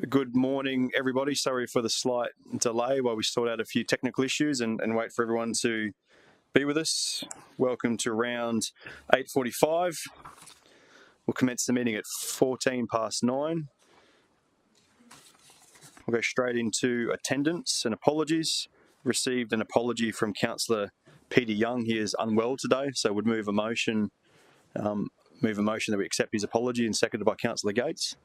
Good morning, everybody. Sorry for the slight delay while we sort out a few technical issues and wait for everyone to be with us. Welcome to round 8:45. We'll commence the meeting at 9:14. We'll go straight into attendance and apologies. Received an apology from Councillor Peter Young. He is unwell today, so would move a motion that we accept his apology, and seconded by Councillor Gates.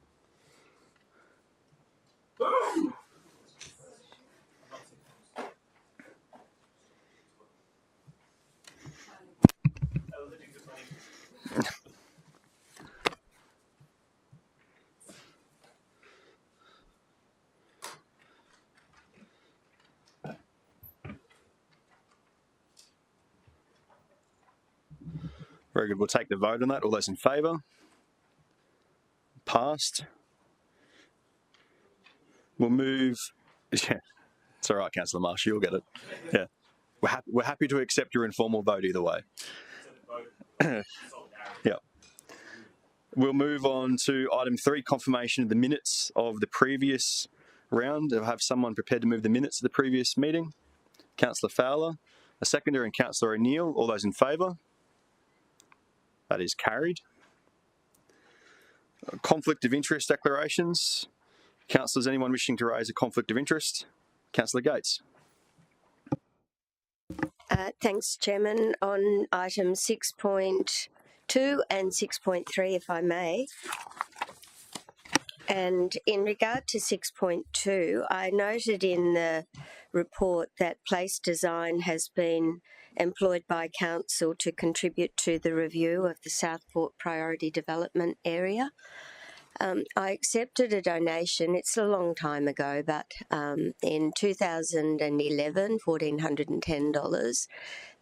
Very good. We'll take the vote on that. All those in favour? Passed. We'll move. Yeah, it's all right, Councillor Marsh. You'll get it. Yeah, we're happy to accept your informal vote either way. Yeah. We'll move on to item 3, confirmation of the minutes of the previous round. I'll have someone prepared to move the minutes of the previous meeting. Councillor Fowler, a seconder, and Councillor O'Neill. All those in favour? That is carried. Conflict of interest declarations. Councillors, anyone wishing to raise a conflict of interest? Councillor Gates. Thanks, Chairman. On item 6.2 and 6.3, if I may. And in regard to 6.2, I noted in the report that Place Design has been employed by Council to contribute to the review of the Southport Priority Development Area. I accepted a donation, it's a long time ago, but in 2011, $1,410,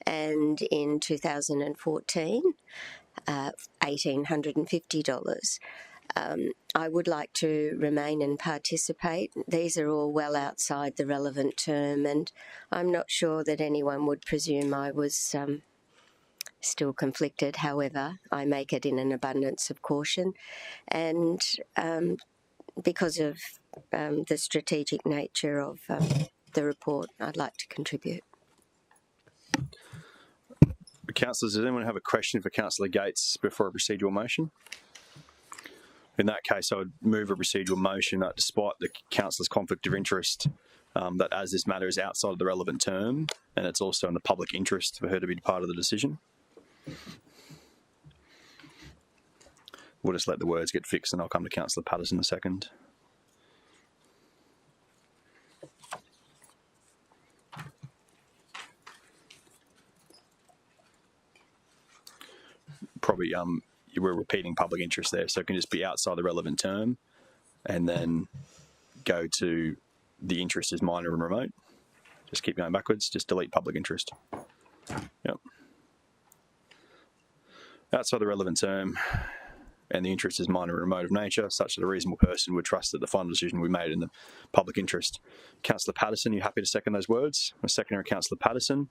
and in 2014, $1,850. I would like to remain and participate. These are all well outside the relevant term, and I'm not sure that anyone would presume I was still conflicted. However, I make it in an abundance of caution, and because of the strategic nature of the report, I'd like to contribute. Councillors, does anyone have a question for Councillor Gates before a procedural motion? In that case, I would move a procedural motion that, despite the councillor's conflict of interest, that as this matter is outside of the relevant term, and it's also in the public interest for her to be part of the decision. We'll just let the words get fixed, and I'll come to Councillor Patterson in a second. Probably you were repeating public interest there, so it can just be outside the relevant term and then go to the interest is minor and remote. Just keep going backwards, just delete public interest. Yep. Outside the relevant term and the interest is minor and remote of nature, such that a reasonable person would trust that the final decision will be made in the public interest. Councillor Patterson, you happy to second those words? A seconder, Councillor Patterson.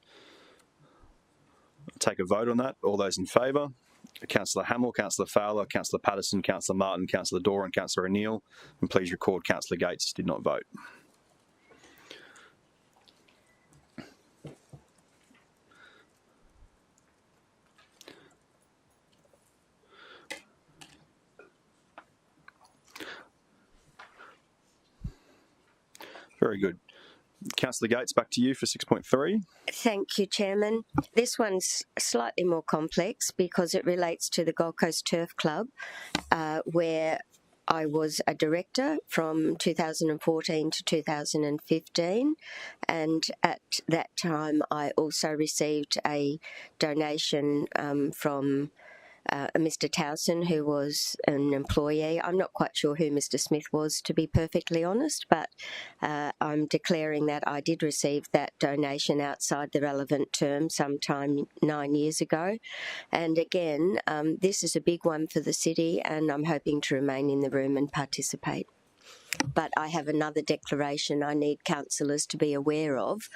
I'll take a vote on that. All those in favour? Councillor Hamill, Councillor Fowler, Councillor Patterson, Councillor Martin, Councillor Dore and Councillor O'Neill. And please record Councillor Gates did not vote. Very good. Councillor Gates, back to you for 6.3. Thank you, Chairman. This one's slightly more complex because it relates to the Gold Coast Turf Club, where I was a director from 2014 to 2015, and at that time I also received a donation from Mr. Towson, who was an employee. I'm not quite sure who Mr. Smith was, to be perfectly honest, but I'm declaring that I did receive that donation outside the relevant term sometime 9 years ago. And again, this is a big one for the city, and I'm hoping to remain in the room and participate. but I have another declaration I need councillors to be aware of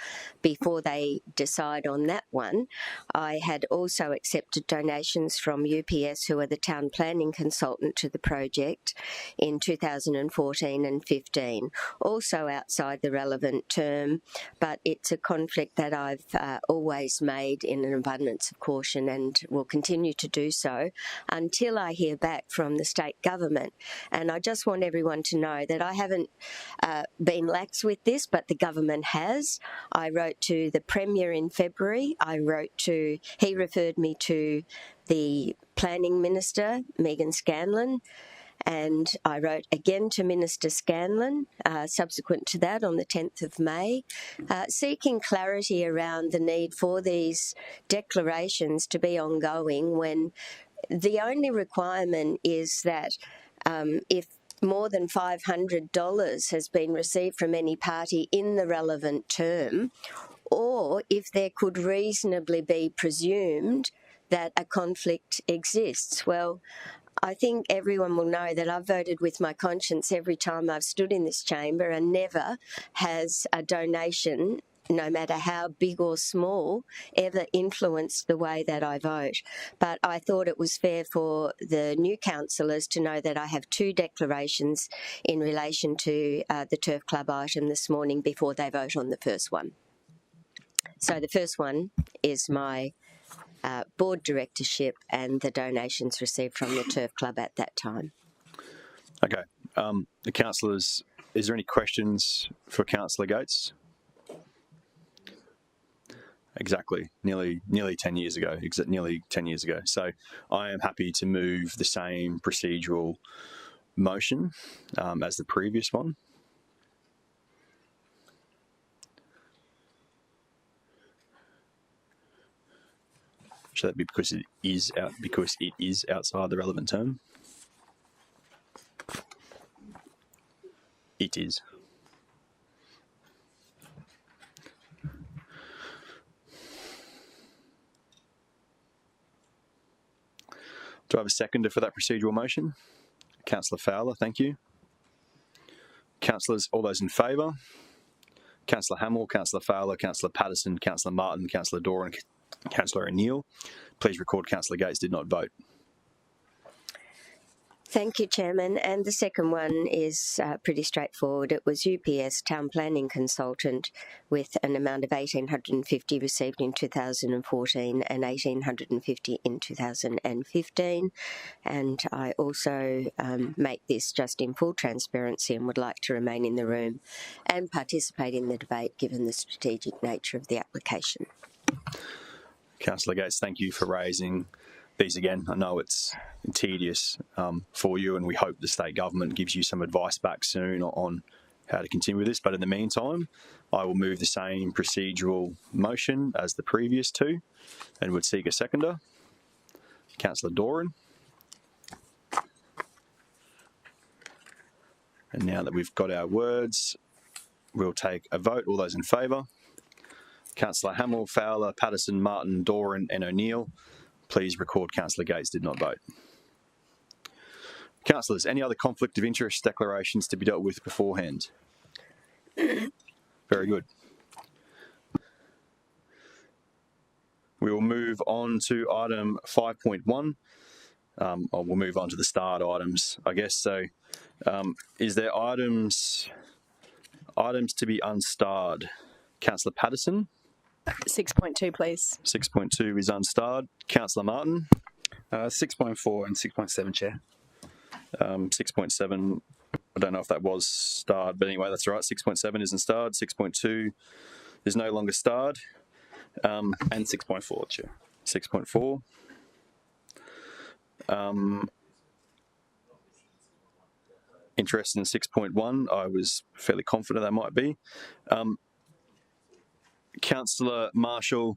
before they decide on that one. I had also accepted donations from UPS, who are the town planning consultant to the project, in 2014 and 15, also outside the relevant term, but it's a conflict that I've always made in an abundance of caution and will continue to do so until I hear back from the state government. And I just want everyone to know that I haven't been lax with this, but the government has. I wrote to the Premier in February. He referred me to the Planning Minister, Megan Scanlon, and I wrote again to Minister Scanlon subsequent to that on the 10th of May, seeking clarity around the need for these declarations to be ongoing when the only requirement is that if more than $500 has been received from any party in the relevant term, or if there could reasonably be presumed that a conflict exists. Well, I think everyone will know that I've voted with my conscience every time I've stood in this chamber, and never has a donation, no matter how big or small, ever influenced the way that I vote. But I thought it was fair for the new councillors to know that I have two declarations in relation to the Turf Club item this morning before they vote on the first one. So the first one is my board directorship and the donations received from the Turf Club at that time. Okay. The councillors, is there any questions for Councillor Gates? Exactly. Nearly 10 years ago. Nearly 10 years ago. So I am happy to move the same procedural motion as the previous one. Should that be because it is outside the relevant term? It is. Do I have a seconder for that procedural motion? Councillor Fowler, thank you. Councillors, all those in favour? Councillor Hamill, Councillor Fowler, Councillor Patterson, Councillor Martin, Councillor Doran, Councillor O'Neill. Please record Councillor Gates did not vote. Thank you, Chairman. And the second one is pretty straightforward. It was UPS Town Planning Consultant with an amount of $1,850 received in 2014 and $1,850 in 2015. And I also make this just in full transparency and would like to remain in the room and participate in the debate given the strategic nature of the application. Councillor Gates, thank you for raising these again. I know it's tedious for you, and we hope the state government gives you some advice back soon on how to continue with this. But in the meantime, I will move the same procedural motion as the previous two and would seek a seconder. Councillor Doran. And now that we've got our words, we'll take a vote. All those in favour? Councillor Hamill, Fowler, Patterson, Martin, Doran and O'Neill. Please record Councillor Gates did not vote. Councillors, any other conflict of interest declarations to be dealt with beforehand? Very good. We will move on to item 5.1. We'll move on to the starred items, I guess. So, is there items to be unstarred? Councillor Patterson? 6.2, please. 6.2 is unstarred. Councillor Martin? 6.4 and 6.7, Chair. 6.7, I don't know if that was starred, but anyway, that's all right. 6.7 isn't starred. 6.2 is no longer starred. And 6.4, Chair. 6.4. Interested in 6.1. I was fairly confident that might be. Councillor Marshall,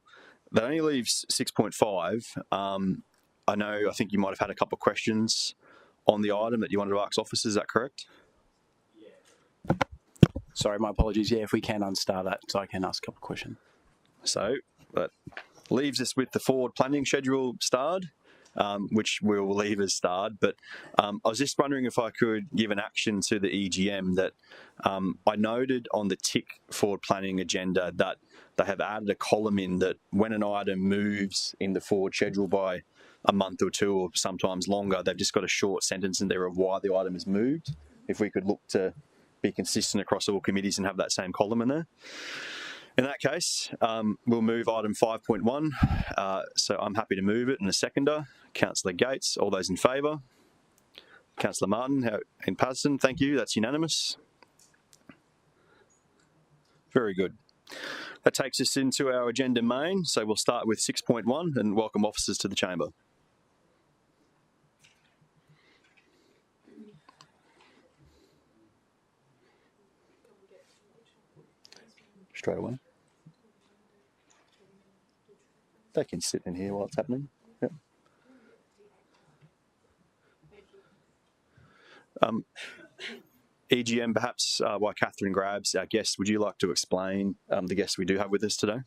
that only leaves 6.5. I think you might have had a couple of questions on the item that you wanted to ask officers, is that correct? Yeah. Sorry, my apologies. Yeah, if we can unstar that, so I can ask a couple of questions. So that leaves us with the forward planning schedule starred. which we'll leave as starred. But I was just wondering if I could give an action to the EGM that I noted on the TIC forward planning agenda that they have added a column in that when an item moves in the forward schedule by a month or two or sometimes longer, they've just got a short sentence in there of why the item has moved. If we could look to be consistent across all committees and have that same column in there. In that case, we'll move item 5.1. So I'm happy to move it, and a seconder. Councillor Gates, all those in favour? Councillor Martin and Patterson, thank you. That's unanimous. Very good. That takes us into our agenda main. So we'll start with 6.1 and welcome officers to the chamber. Straight away. They can sit in here while it's happening. Yep. EGM, perhaps while Catherine grabs our guest, would you like to explain the guest we do have with us today?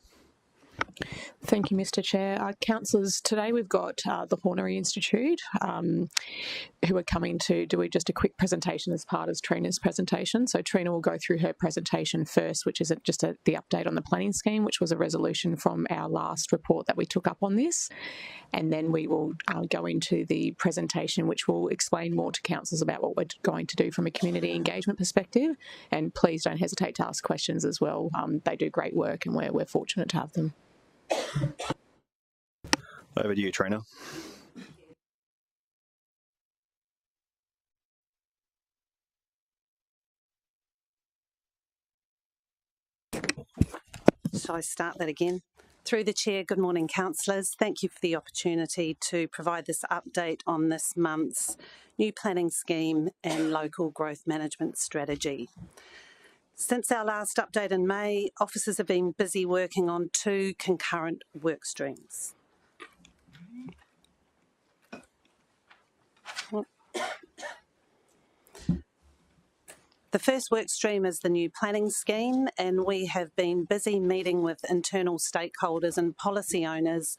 Thank you, Mr. Chair. Councillors, today we've got the Hornery Institute who are coming to do just a quick presentation as part of Trina's presentation. So Trina will go through her presentation first, which is just the update on the planning scheme, which was a resolution from our last report that we took up on this. And then we will go into the presentation, which will explain more to councillors about what we're going to do from a community engagement perspective. And please don't hesitate to ask questions as well. They do great work and we're fortunate to have them. Over to you, Trina. Shall I start that again? Through the Chair, good morning, councillors. Thank you for the opportunity to provide this update on this month's new planning scheme and local growth management strategy. Since our last update in May, officers have been busy working on two concurrent work streams. The first work stream is the new planning scheme, and we have been busy meeting with internal stakeholders and policy owners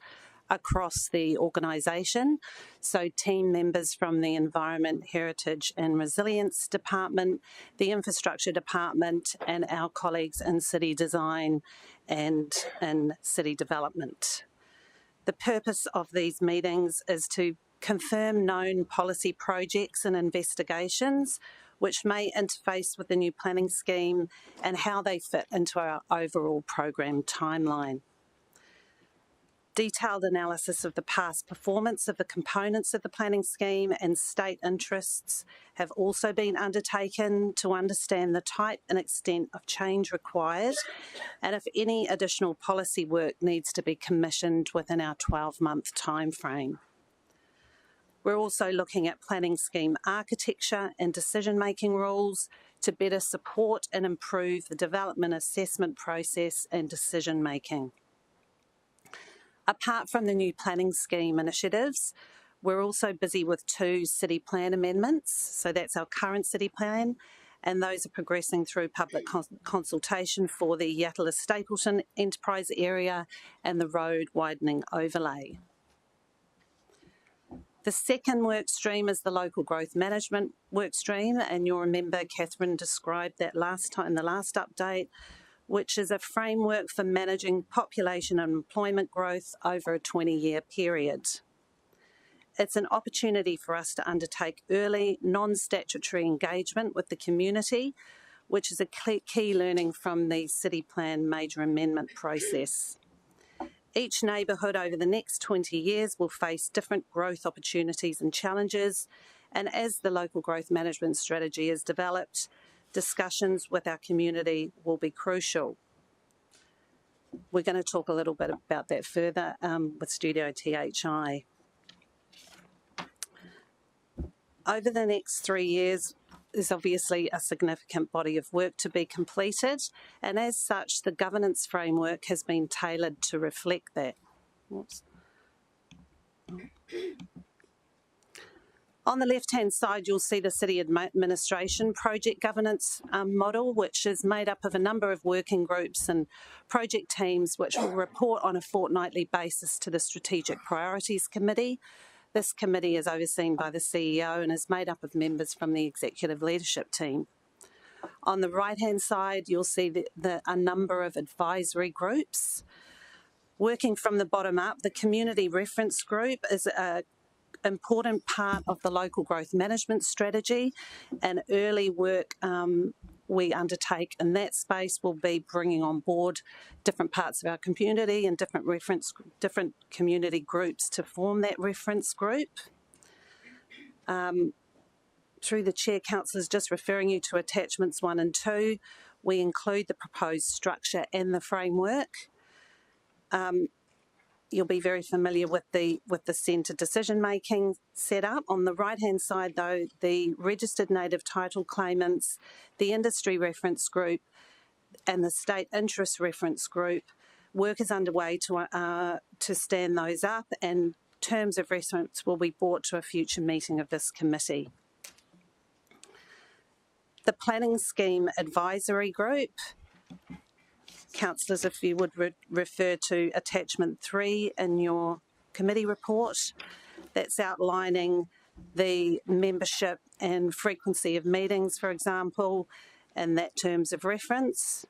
across the organisation. So team members from the Environment, Heritage and Resilience Department, the Infrastructure Department, and our colleagues in City Design and in City Development. The purpose of these meetings is to confirm known policy projects and investigations which may interface with the new planning scheme and how they fit into our overall program timeline. Detailed analysis of the past performance of the components of the planning scheme and state interests have also been undertaken to understand the type and extent of change required and if any additional policy work needs to be commissioned within our 12-month timeframe. We're also looking at planning scheme architecture and decision-making rules to better support and improve the development assessment process and decision-making. Apart from the new planning scheme initiatives, we're also busy with two city plan amendments. So that's our current city plan, and those are progressing through public consultation for the Yatala-Stapleton enterprise area and the road widening overlay. The second work stream is the local growth management work stream, and you'll remember Catherine described that last time in the last update, which is a framework for managing population and employment growth over a 20-year period. It's an opportunity for us to undertake early, non-statutory engagement with the community, which is a key learning from the City Plan major amendment process. Each neighbourhood over the next 20 years will face different growth opportunities and challenges, and as the local growth management strategy is developed, discussions with our community will be crucial. We're going to talk a little bit about that further with Studio THI. Over the next 3 years, there's obviously a significant body of work to be completed, and as such, the governance framework has been tailored to reflect that. Oops. On the left-hand side, you'll see the City Administration project governance model, which is made up of a number of working groups and project teams which will report on a fortnightly basis to the Strategic Priorities Committee. This committee is overseen by the CEO and is made up of members from the executive leadership team. On the right-hand side, you'll see a number of advisory groups. Working from the bottom up, the Community Reference Group is an important part of the local growth management strategy, and early work we undertake in that space will be bringing on board different parts of our community and different community groups to form that reference group. Through the Chair, councillors, just referring you to attachments 1 and 2, we include the proposed structure and the framework. You'll be very familiar with the centre decision-making setup. On the right-hand side, though, the registered native title claimants, the industry reference group and the state interest reference group, work is underway to stand those up, and terms of reference will be brought to a future meeting of this committee. The Planning Scheme Advisory Group. Councillors, if you would refer to attachment 3 in your committee report, that's outlining the membership and frequency of meetings, for example, and that terms of reference.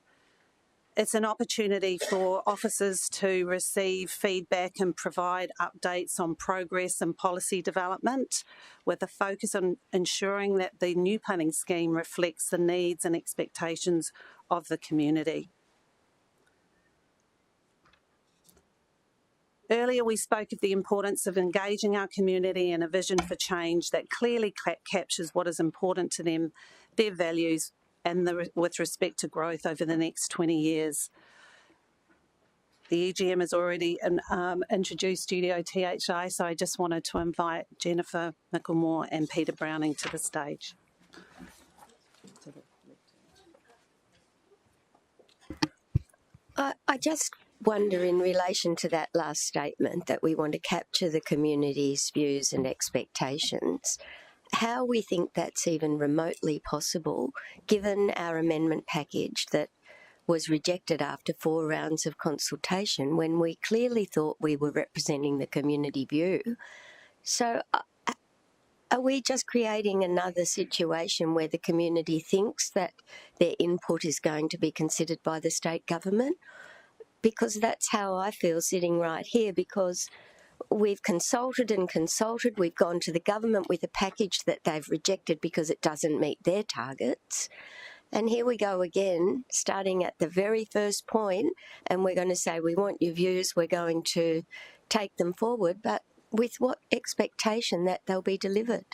It's an opportunity for officers to receive feedback and provide updates on progress and policy development, with a focus on ensuring that the new planning scheme reflects the needs and expectations of the community. Earlier, we spoke of the importance of engaging our community in a vision for change that clearly captures what is important to them, their values, and with respect to growth over the next 20 years. The EGM has already introduced Studio THI, so I just wanted to invite Jennifer Michelmore and Peter Browning to the stage. I just wonder, in relation to that last statement, that we want to capture the community's views and expectations, how we think that's even remotely possible, given our amendment package that was rejected after 4 rounds of consultation, when we clearly thought we were representing the community view. So are we just creating another situation where the community thinks that their input is going to be considered by the state government? Because that's how I feel sitting right here, because we've consulted and consulted. We've gone to the government with a package that they've rejected because it doesn't meet their targets. And here we go again, starting at the very first point, and we're going to say, we want your views, we're going to take them forward, but with what expectation that they'll be delivered?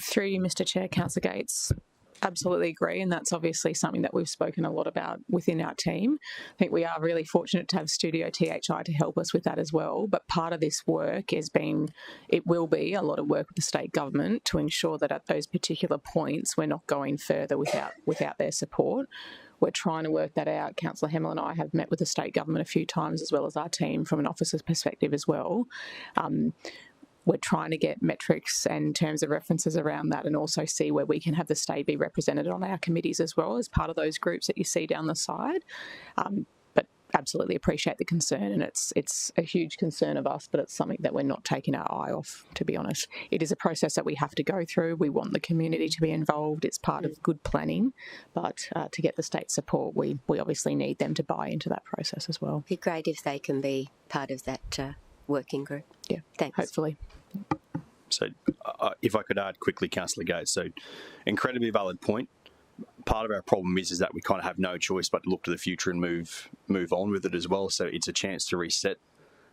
Through you, Mr Chair, Councillor Gates, absolutely agree, and that's obviously something that we've spoken a lot about within our team. I think we are really fortunate to have Studio THI to help us with that as well, but part of this work it will be a lot of work with the state government to ensure that at those particular points we're not going further without their support. We're trying to work that out. Councillor Hemmel and I have met with the state government a few times, as well as our team from an officer's perspective as well. We're trying to get metrics and terms of references around that, and also see where we can have the state be represented on our committees as well as part of those groups that you see down the side. But absolutely appreciate the concern, and it's a huge concern of us, but it's something that we're not taking our eye off, to be honest. It is a process that we have to go through. We want the community to be involved. It's part of good planning, but to get the state support, we obviously need them to buy into that process as well. It'd be great if they can be part of that working group. Yeah, thanks. Hopefully. So if I could add quickly, Councillor Gates, so incredibly valid point. Part of our problem is that we kind of have no choice but to look to the future and move on with it as well. So it's a chance to reset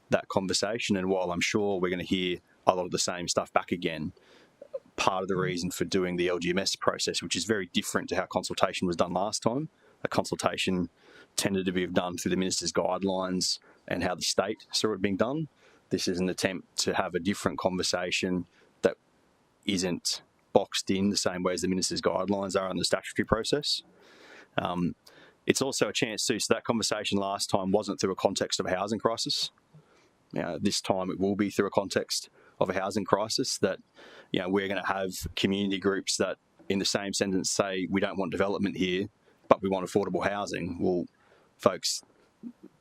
that conversation. And while I'm sure we're going to hear a lot of the same stuff back again, part of the reason for doing the LGMS process, which is very different to how consultation was done last time, a consultation tended to be done through the Minister's guidelines and how the state saw it being done. This is an attempt to have a different conversation that isn't boxed in the same way as the Minister's guidelines are in the statutory process. It's also a chance too, so that conversation last time wasn't through a context of a housing crisis. This time it will be through a context of a housing crisis, that we're going to have community groups that in the same sentence say we don't want development here, but we want affordable housing. Well, folks,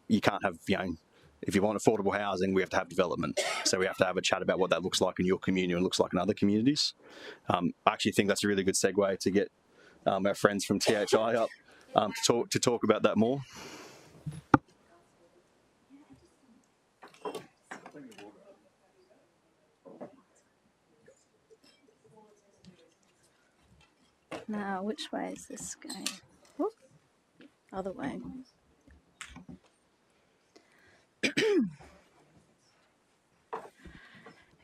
you can't have if you want affordable housing, we have to have development. So we have to have a chat about what that looks like in your community and looks like in other communities. I actually think that's a really good segue to get our friends from THI up to talk about that more. Now, which way is this going? Whoop. Other way.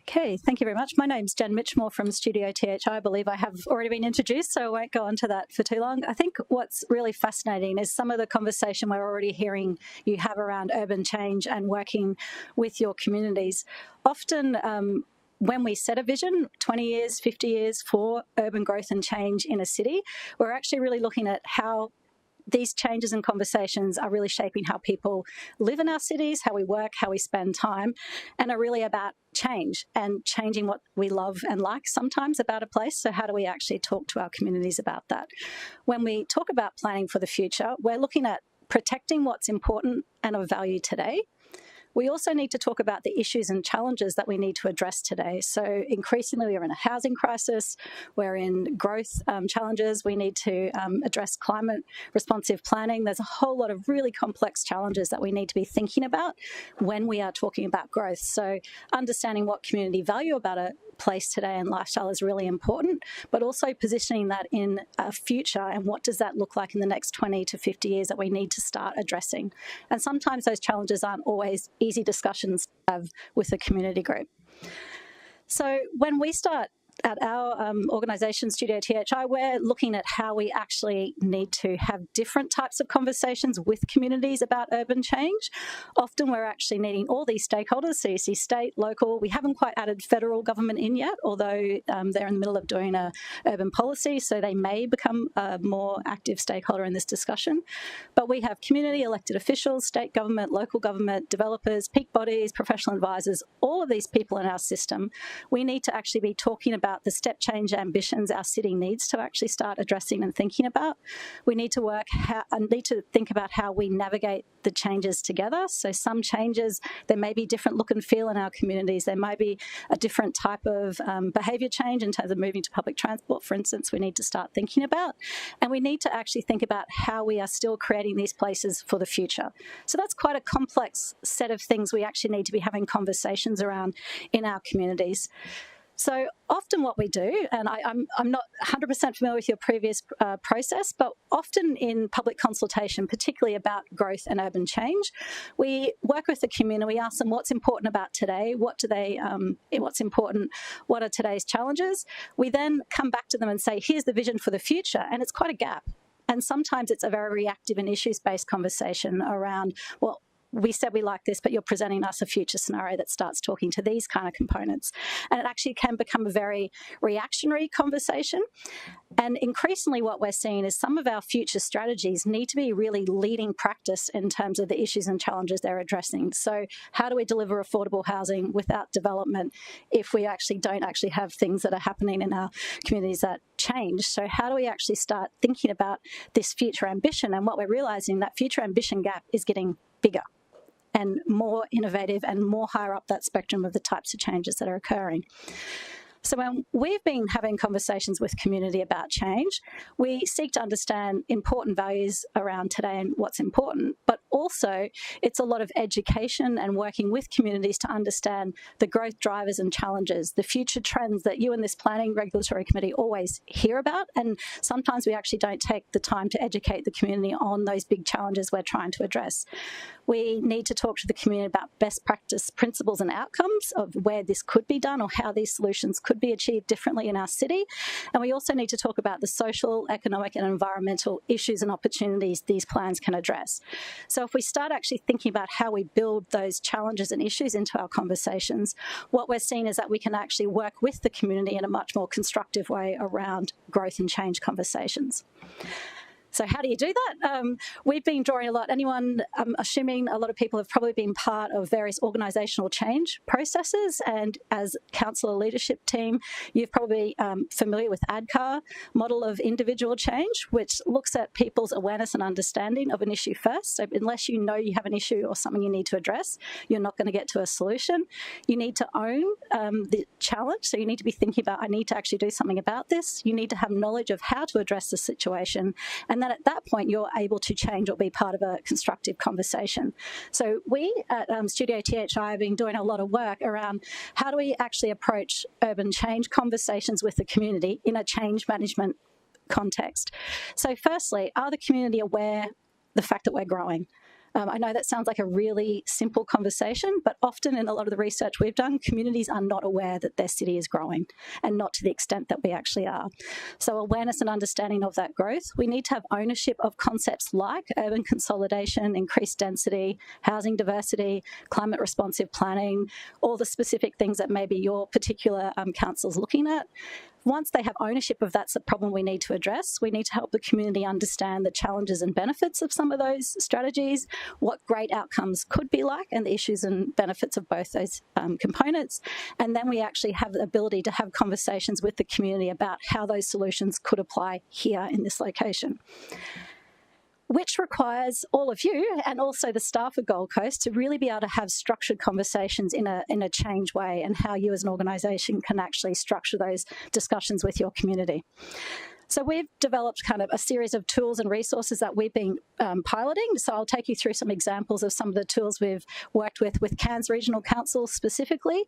Okay, thank you very much. My name's Jen Mitchmore from Studio THI. I believe I have already been introduced, so I won't go on to that for too long. I think what's really fascinating is some of the conversation we're already hearing you have around urban change and working with your communities. Often, when we set a vision, 20 years, 50 years for urban growth and change in a city, we're actually really looking at how these changes and conversations are really shaping how people live in our cities, how we work, how we spend time, and are really about change and changing what we love and like sometimes about a place. So how do we actually talk to our communities about that? When we talk about planning for the future, we're looking at protecting what's important and of value today. We also need to talk about the issues and challenges that we need to address today. So increasingly, we're in a housing crisis, we're in growth challenges, we need to address climate responsive planning. There's a whole lot of really complex challenges that we need to be thinking about when we are talking about growth. So understanding what community value about a place today and lifestyle is really important, but also positioning that in a future and what does that look like in the next 20 to 50 years that we need to start addressing. And sometimes those challenges aren't always easy discussions to have with a community group. So when we start at our organisation, Studio THI, we're looking at how we actually need to have different types of conversations with communities about urban change. Often we're actually needing all these stakeholders, so you see state, local. We haven't quite added federal government in yet, although they're in the middle of doing a urban policy, so they may become a more active stakeholder in this discussion. But we have community elected officials, state government, local government, developers, peak bodies, professional advisors, all of these people in our system. We need to actually be talking about the step change ambitions our city needs to actually start addressing and thinking about. We need to think about how we navigate the changes together. So some changes, there may be different look and feel in our communities. There might be a different type of behaviour change in terms of moving to public transport, for instance, we need to start thinking about. And we need to actually think about how we are still creating these places for the future. So that's quite a complex set of things we actually need to be having conversations around in our communities. So often what we do, and I'm not 100% familiar with your previous process, but often in public consultation, particularly about growth and urban change, we work with the community, we ask them what's important about today, what's important, what are today's challenges. We then come back to them and say, here's the vision for the future, and it's quite a gap. And sometimes it's a very reactive and issues-based conversation around, well, we said we like this, but you're presenting us a future scenario that starts talking to these kind of components. And it actually can become a very reactionary conversation. And increasingly what we're seeing is some of our future strategies need to be really leading practice in terms of the issues and challenges they're addressing. So how do we deliver affordable housing without development if we actually don't actually have things that are happening in our communities that change? So how do we actually start thinking about this future ambition? And what we're realising, that future ambition gap is getting bigger and more innovative and more higher up that spectrum of the types of changes that are occurring. So when we've been having conversations with community about change, we seek to understand important values around today and what's important, but also it's a lot of education and working with communities to understand the growth drivers and challenges, the future trends that you and this Planning Regulatory Committee always hear about, and sometimes we actually don't take the time to educate the community on those big challenges we're trying to address. We need to talk to the community about best practice principles and outcomes of where this could be done or how these solutions could be achieved differently in our city. And we also need to talk about the social, economic and environmental issues and opportunities these plans can address. So if we start actually thinking about how we build those challenges and issues into our conversations, what we're seeing is that we can actually work with the community in a much more constructive way around growth and change conversations. So how do you do that? We've been drawing a lot. Anyone, I'm assuming a lot of people have probably been part of various organisational change processes, and as councillor leadership team, you're probably familiar with ADCAR, model of individual change, which looks at people's awareness and understanding of an issue first. So unless you know you have an issue or something you need to address, you're not going to get to a solution. You need to own the challenge. So you need to be thinking about, I need to actually do something about this. You need to have knowledge of how to address the situation. And then at that point, you're able to change or be part of a constructive conversation. So we at Studio THI have been doing a lot of work around how do we actually approach urban change conversations with the community in a change management context. So firstly, are the community aware the fact that we're growing? I know that sounds like a really simple conversation, but often in a lot of the research we've done, communities are not aware that their city is growing, and not to the extent that we actually are. So awareness and understanding of that growth. We need to have ownership of concepts like urban consolidation, increased density, housing diversity, climate responsive planning, all the specific things that maybe your particular council's looking at. Once they have ownership of that's a problem we need to address, we need to help the community understand the challenges and benefits of some of those strategies, what great outcomes could be like, and the issues and benefits of both those components. And then we actually have the ability to have conversations with the community about how those solutions could apply here in this location, which requires all of you and also the staff of Gold Coast to really be able to have structured conversations in a change way, and how you as an organisation can actually structure those discussions with your community. So we've developed kind of a series of tools and resources that we've been piloting. So I'll take you through some examples of some of the tools we've worked with Cairns Regional Council specifically.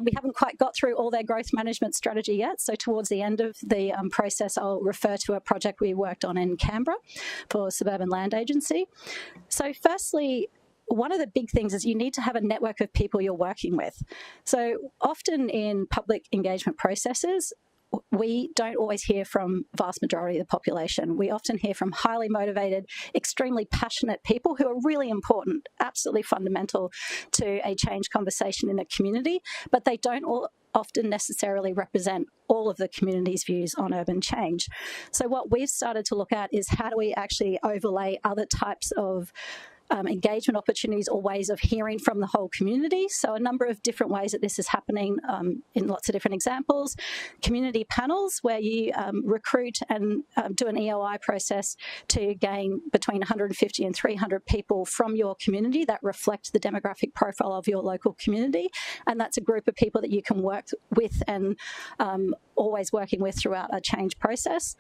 We haven't quite got through all their growth management strategy yet. So towards the end of the process, I'll refer to a project we worked on in Canberra for Suburban Land Agency. So firstly, one of the big things is you need to have a network of people you're working with. So often in public engagement processes, we don't always hear from the vast majority of the population. We often hear from highly motivated, extremely passionate people who are really important, absolutely fundamental to a change conversation in a community, but they don't often necessarily represent all of the community's views on urban change. So what we've started to look at is how do we actually overlay other types of engagement opportunities or ways of hearing from the whole community. So a number of different ways that this is happening in lots of different examples. Community panels where you recruit and do an EOI process to gain between 150 and 300 people from your community that reflect the demographic profile of your local community. And that's a group of people that you can work with and always working with throughout a change process.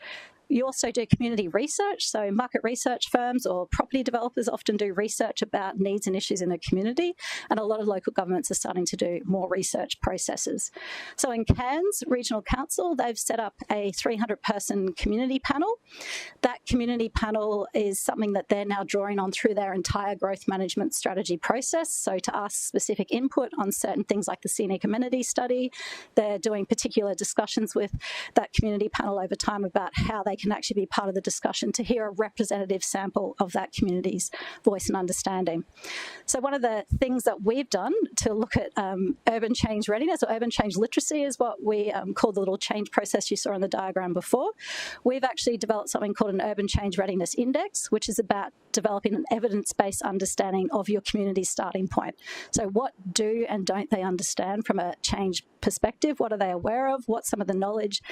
You also do community research, so market research firms or property developers often do research about needs and issues in the community, and a lot of local governments are starting to do more research processes. So in Cairns Regional Council, they've set up a 300-person community panel. That community panel is something that they're now drawing on through their entire growth management strategy process, so to ask specific input on certain things like the scenic amenity study. They're doing particular discussions with that community panel over time about how they can actually be part of the discussion to hear a representative sample of that community's voice and understanding. So one of the things that we've done to look at urban change readiness, or urban change literacy is what we call the little change process you saw in the diagram before. We've actually developed something called an Urban Change Readiness Index, which is about developing an evidence-based understanding of your community's starting point. So what do and don't they understand from a change perspective? What are they aware of? What's some of the knowledge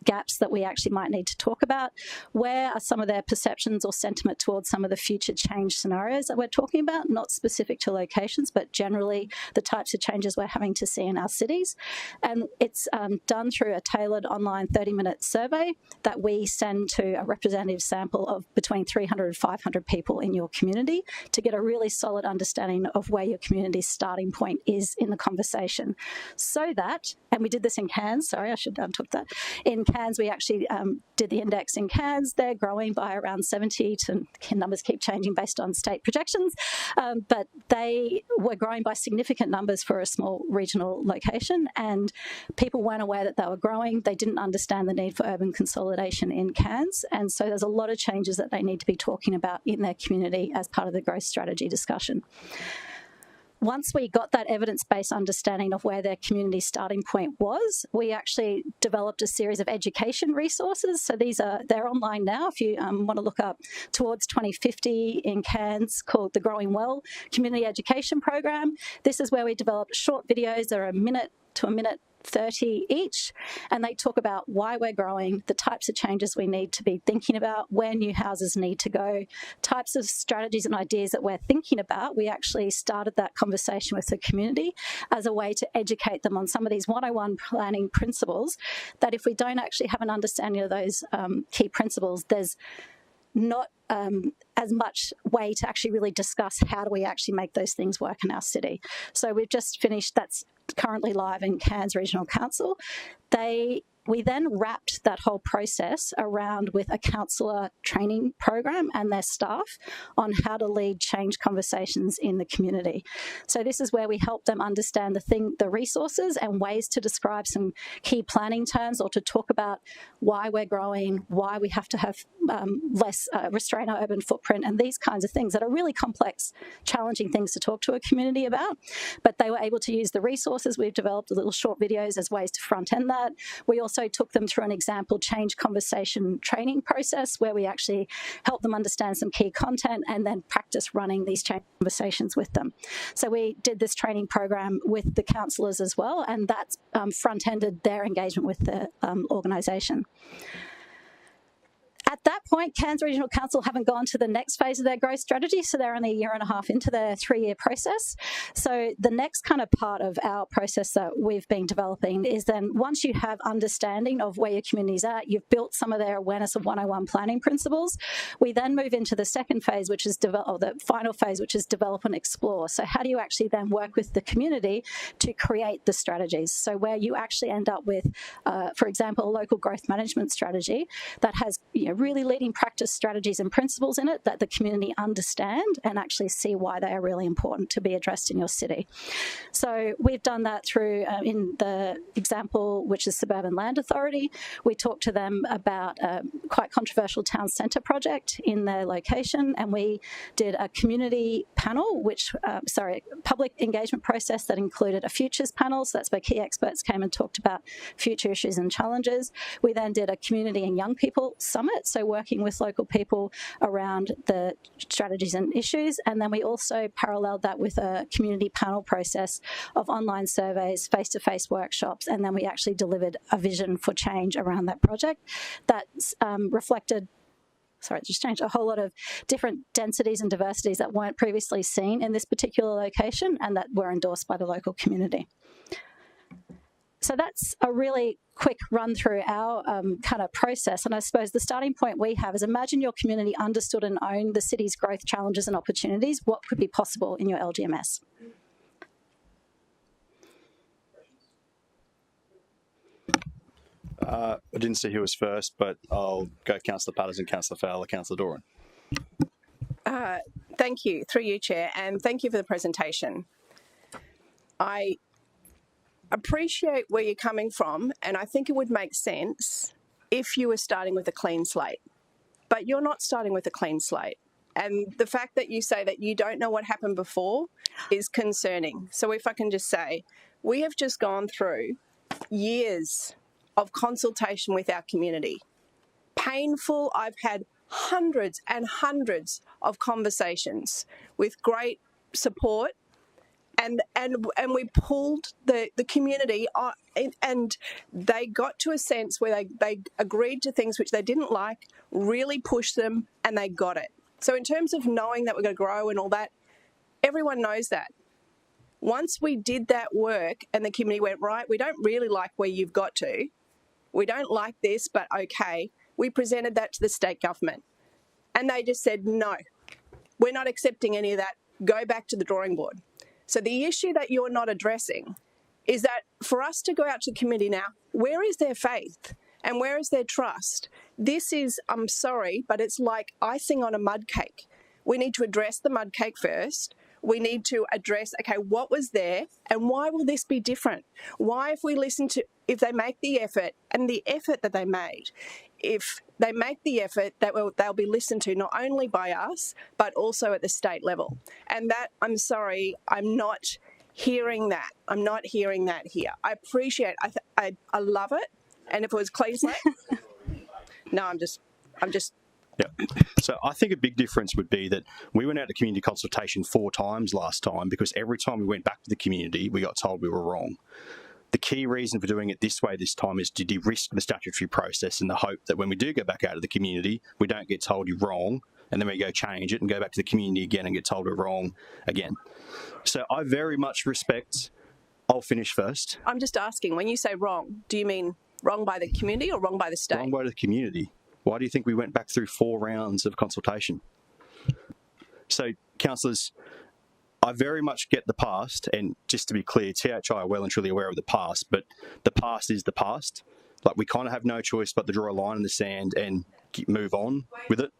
gaps that we actually might need to talk about? Where are some of their perceptions or sentiment towards some of the future change scenarios that we're talking about, not specific to locations, but generally the types of changes we're having to see in our cities? And it's done through a tailored online 30-minute survey that we send to a representative sample of between 300 and 500 people in your community to get a really solid understanding of where your community's starting point is in the conversation. So that, and we did this in Cairns, sorry, I should talk that. In Cairns, we actually did the index in Cairns. They're growing by around 70 to, numbers keep changing based on state projections, but they were growing by significant numbers for a small regional location, and people weren't aware that they were growing. They didn't understand the need for urban consolidation in Cairns, and so there's a lot of changes that they need to be talking about in their community as part of the growth strategy discussion. once we got that evidence-based understanding of where their community starting point was, we actually developed a series of education resources. So they're online now if you want to look up Towards 2050 in Cairns, called the Growing Well Community Education Program. This is where we developed short videos that are a minute to a minute 30 each, and they talk about why we're growing, the types of changes we need to be thinking about, where new houses need to go, types of strategies and ideas that we're thinking about. We actually started that conversation with the community as a way to educate them on some of these 101 planning principles, that if we don't actually have an understanding of those key principles, there's not as much way to actually really discuss how do we actually make those things work in our city. So we've just finished, that's currently live in Cairns Regional Council. We then wrapped that whole process around with a councillor training program and their staff on how to lead change conversations in the community. So this is where we help them understand the resources and ways to describe some key planning terms, or to talk about why we're growing, why we have to have less restrain our urban footprint, and these kinds of things that are really complex, challenging things to talk to a community about. But they were able to use the resources. We've developed little short videos as ways to front end that. We also took them through an example change conversation training process where we actually help them understand some key content and then practice running these change conversations with them. So we did this training program with the councillors as well, and that's front-ended their engagement with the organisation. At that point, Cairns Regional Council haven't gone to the next phase of their growth strategy, so they're only a year and a half into their 3-year process. So the next kind of part of our process that we've been developing is then once you have understanding of where your community's at, you've built some of their awareness of 101 planning principles, we then move into the second phase, which is the final phase, which is develop and explore. So how do you actually then work with the community to create the strategies? So where you actually end up with, for example, a local growth management strategy that has really leading practice strategies and principles in it that the community understand and actually see why they are really important to be addressed in your city. So we've done that through, in the example, which is Suburban Land Authority, we talked to them about a quite controversial town centre project in their location, and we did a community panel, public engagement process that included a futures panel, so that's where key experts came and talked about future issues and challenges. We then did a community and young people summit, so working with local people around the strategies and issues. And then we also paralleled that with a community panel process of online surveys, face-to-face workshops, and then we actually delivered a vision for change around that project that reflected just changed a whole lot of different densities and diversities that weren't previously seen in this particular location and that were endorsed by the local community. So that's a really quick run through our kind of process. And I suppose the starting point we have is imagine your community understood and owned the city's growth challenges and opportunities. What could be possible in your LGMS? I didn't see who was first, but I'll go Councillor Patterson, Councillor Fowler, Councillor Doran. Thank you, through you, Chair, and thank you for the presentation. I appreciate where you're coming from, and I think it would make sense if you were starting with a clean slate. But you're not starting with a clean slate. And the fact that you say that you don't know what happened before is concerning. So if I can just say, we have just gone through years of consultation with our community. Painful. I've had hundreds and hundreds of conversations with great support, and we pulled the community on, and they got to a sense where they agreed to things which they didn't like, really pushed them, and they got it. So in terms of knowing that we're going to grow and all that, everyone knows that. Once we did that work and the community went, right, we don't really like where you've got to, we don't like this, but okay, we presented that to the state government. And they just said, no, we're not accepting any of that. Go back to the drawing board. So the issue that you're not addressing is that for us to go out to the community now, where is their faith and where is their trust? This is, I'm sorry, but it's like icing on a mud cake. We need to address the mud cake first. We need to address, okay, what was there and why will this be different? Why, if we listen to, if they make the effort and the effort that they made, if they make the effort, they'll be listened to not only by us, but also at the state level. And that, I'm sorry, I'm not hearing that. I'm not hearing that here. I appreciate it. I love it. And if it was Queensland, no, I'm just. Yeah. So I think a big difference would be that we went out to community consultation 4 times last time because every time we went back to the community, we got told we were wrong. The key reason for doing it this way this time is to de-risk the statutory process in the hope that when we do go back out to the community, we don't get told you're wrong, and then we go change it and go back to the community again and get told we're wrong again. So I very much respect... I'll finish first. I'm just asking, when you say wrong, do you mean wrong by the community or wrong by the state? Wrong by the community. Why do you think we went back through 4 rounds of consultation? So, councillors, I very much get the past, and just to be clear, THI are well and truly aware of the past, but the past is the past. Like, we kind of have no choice but to draw a line in the sand and move on with it.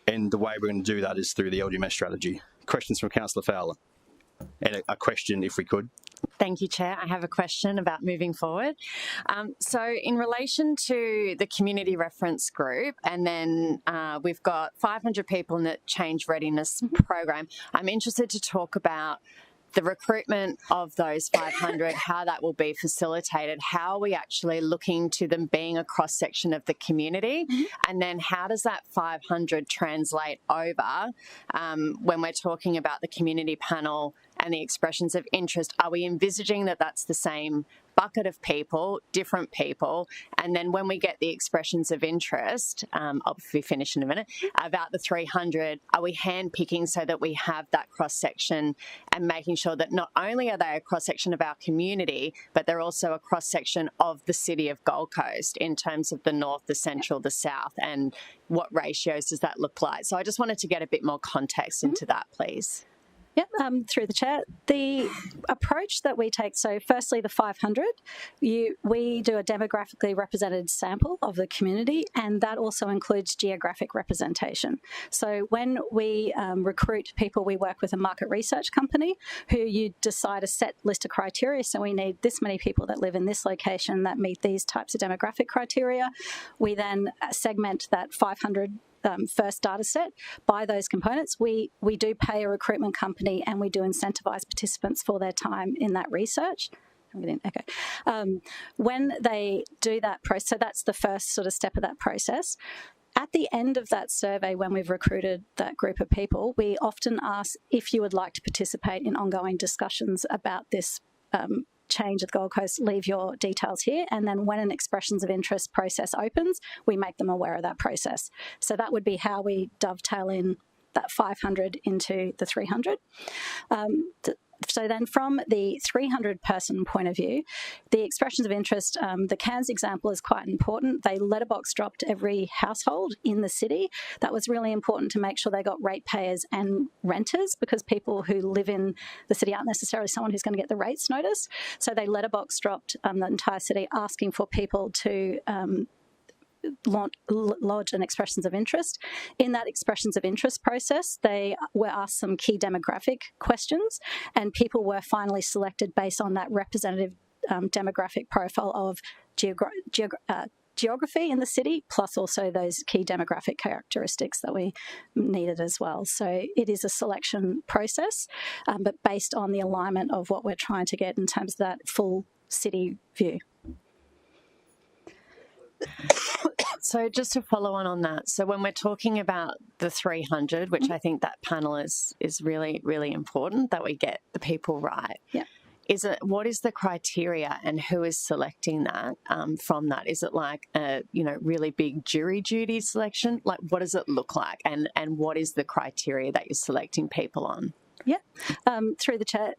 And the way we're going to do that is through the LGMS strategy. Questions from Councillor Fowler. And a question, if we could. Thank you, Chair. I have a question about moving forward. So in relation to the community reference group, and then we've got 500 people in the change readiness program, I'm interested to talk about the recruitment of those 500, how that will be facilitated, how are we actually looking to them being a cross-section of the community, and then how does that 500 translate over when we're talking about the community panel and the expressions of interest? Are we envisaging that that's the same bucket of people, different people, and then when we get the expressions of interest, I'll be finished in a minute, about the 300, are we handpicking so that we have that cross-section and making sure that not only are they a cross-section of our community, but they're also a cross-section of the city of Gold Coast in terms of the north, the central, the south, and what ratios does that look like? So I just wanted to get a bit more context into that, please. Yep, through the chair. The approach that we take, so firstly the 500, we do a demographically represented sample of the community, and that also includes geographic representation. So when we recruit people, we work with a market research company who you decide a set list of criteria. So we need this many people that live in this location that meet these types of demographic criteria. We then segment that 500 first data set by those components. We do pay a recruitment company and we do incentivise participants for their time in that research. When they do that process, so that's the first sort of step of that process. At the end of that survey, when we've recruited that group of people, we often ask if you would like to participate in ongoing discussions about this change at Gold Coast, leave your details here, and then when an expressions of interest process opens, we make them aware of that process. So that would be how we dovetail in that 500 into the 300. So then from the 300-person point of view, the expressions of interest, the Cairns example is quite important. They letterbox dropped every household in the city. That was really important to make sure they got ratepayers and renters, because people who live in the city aren't necessarily someone who's going to get the rates notice. So they letterbox dropped the entire city, asking for people to lodge an expressions of interest. In that expressions of interest process, they were asked some key demographic questions, and people were finally selected based on that representative demographic profile of geography in the city, plus also those key demographic characteristics that we needed as well. So it is a selection process, but based on the alignment of what we're trying to get in terms of that full city view. So just to follow on that, so when we're talking about the 300, which I think that panel is really, really important that we get the people right. Yeah. What is the criteria and who is selecting that from that? Is it like a really big jury duty selection? Like, what does it look like, and what is the criteria that you're selecting people on? Yeah, through the chair.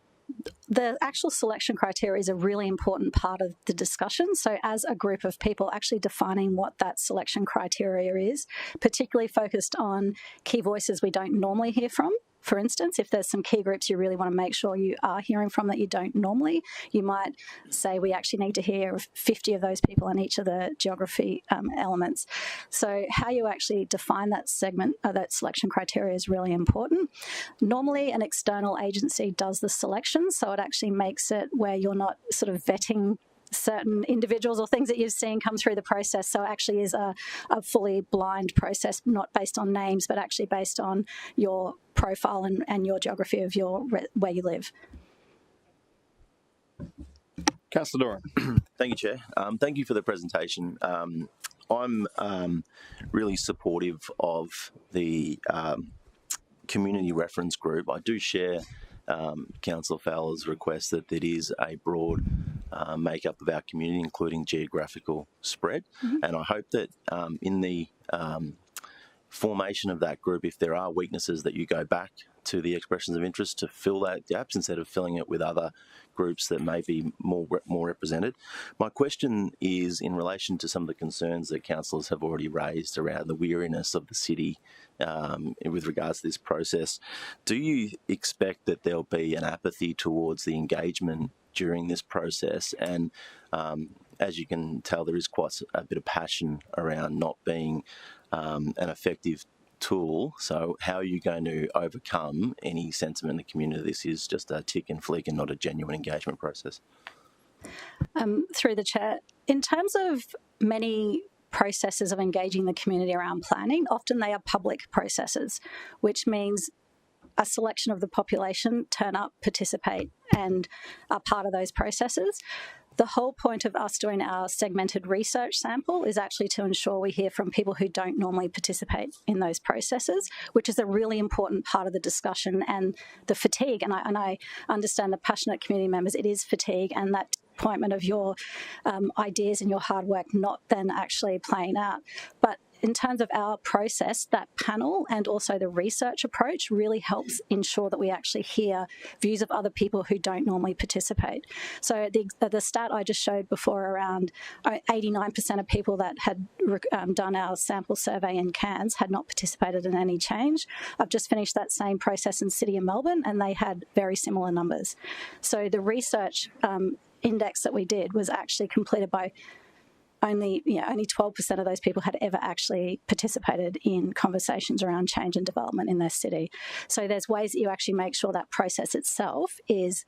The actual selection criteria is a really important part of the discussion. So as a group of people, actually defining what that selection criteria is, particularly focused on key voices we don't normally hear from. For instance, if there's some key groups you really want to make sure you are hearing from that you don't normally, you might say we actually need to hear 50 of those people in each of the geography elements. So how you actually define that segment, that selection criteria is really important. Normally, an external agency does the selection, so it actually makes it where you're not sort of vetting certain individuals or things that you've seen come through the process. So it actually is a fully blind process, not based on names, but actually based on your profile and your geography of where you live. Councillor Doran. Thank you, Chair. Thank you for the presentation. I'm really supportive of the community reference group. I do share Councillor Fowler's request that it is a broad makeup of our community, including geographical spread. And I hope that in the formation of that group, if there are weaknesses, that you go back to the expressions of interest to fill that gaps instead of filling it with other groups that may be more represented. My question is in relation to some of the concerns that councillors have already raised around the weariness of the city with regards to this process. Do you expect that there'll be an apathy towards the engagement during this process? And as you can tell, there is quite a bit of passion around not being an effective tool. So how are you going to overcome any sentiment in the community this is just a tick and flick and not a genuine engagement process? Through the chair, in terms of many processes of engaging the community around planning, often they are public processes, which means a selection of the population turn up, participate, and are part of those processes. The whole point of us doing our segmented research sample is actually to ensure we hear from people who don't normally participate in those processes, which is a really important part of the discussion and the fatigue. And I understand the passionate community members, it is fatigue and that disappointment of your ideas and your hard work not then actually playing out. But in terms of our process, that panel and also the research approach really helps ensure that we actually hear views of other people who don't normally participate. So the stat I just showed before around 89% of people that had done our sample survey in Cairns had not participated in any change. I've just finished that same process in City of Melbourne and they had very similar numbers. So the research index that we did was actually completed by only 12% of those people had ever actually participated in conversations around change and development in their city. So there's ways that you actually make sure that process itself is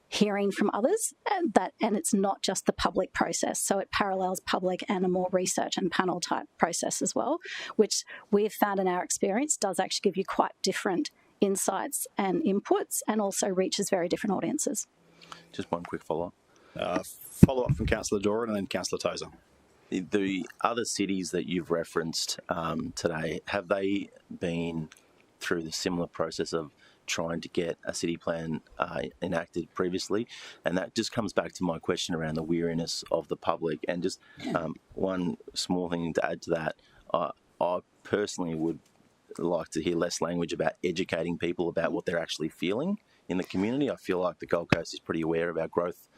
hearing from others and it's not just the public process. So it parallels public and a more research and panel type process as well, which we've found in our experience does actually give you quite different insights and inputs and also reaches very different audiences. Just one quick follow-up. Follow-up from Councillor Doran and then Councillor Tozer. The other cities that you've referenced today, have they been through the similar process of trying to get a city plan enacted previously? And that just comes back to my question around the weariness of the public. And just one small thing to add to that, I personally would like to hear less language about educating people about what they're actually feeling in the community. I feel like the Gold Coast is pretty aware of our growth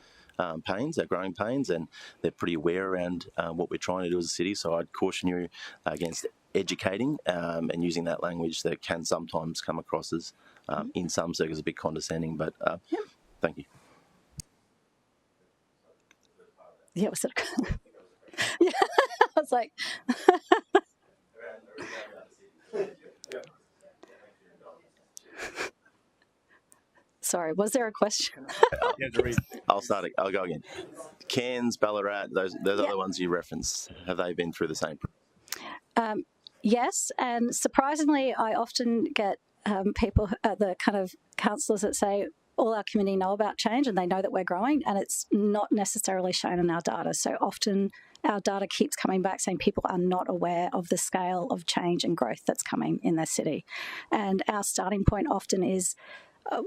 pains, our growing pains, and they're pretty aware around what we're trying to do as a city. So I'd caution you against educating and using that language that can sometimes come across as, in some circles, a bit condescending. But thank you. Yeah, was it? Yeah, I was like. Sorry, was there a question? I'll go again. Cairns, Ballarat, those other ones you referenced, have they been through the same? Yes, and surprisingly, I often get people, the kind of councillors that say, all our community know about change and they know that we're growing, and it's not necessarily shown in our data. So often our data keeps coming back saying people are not aware of the scale of change and growth that's coming in their city. And our starting point often is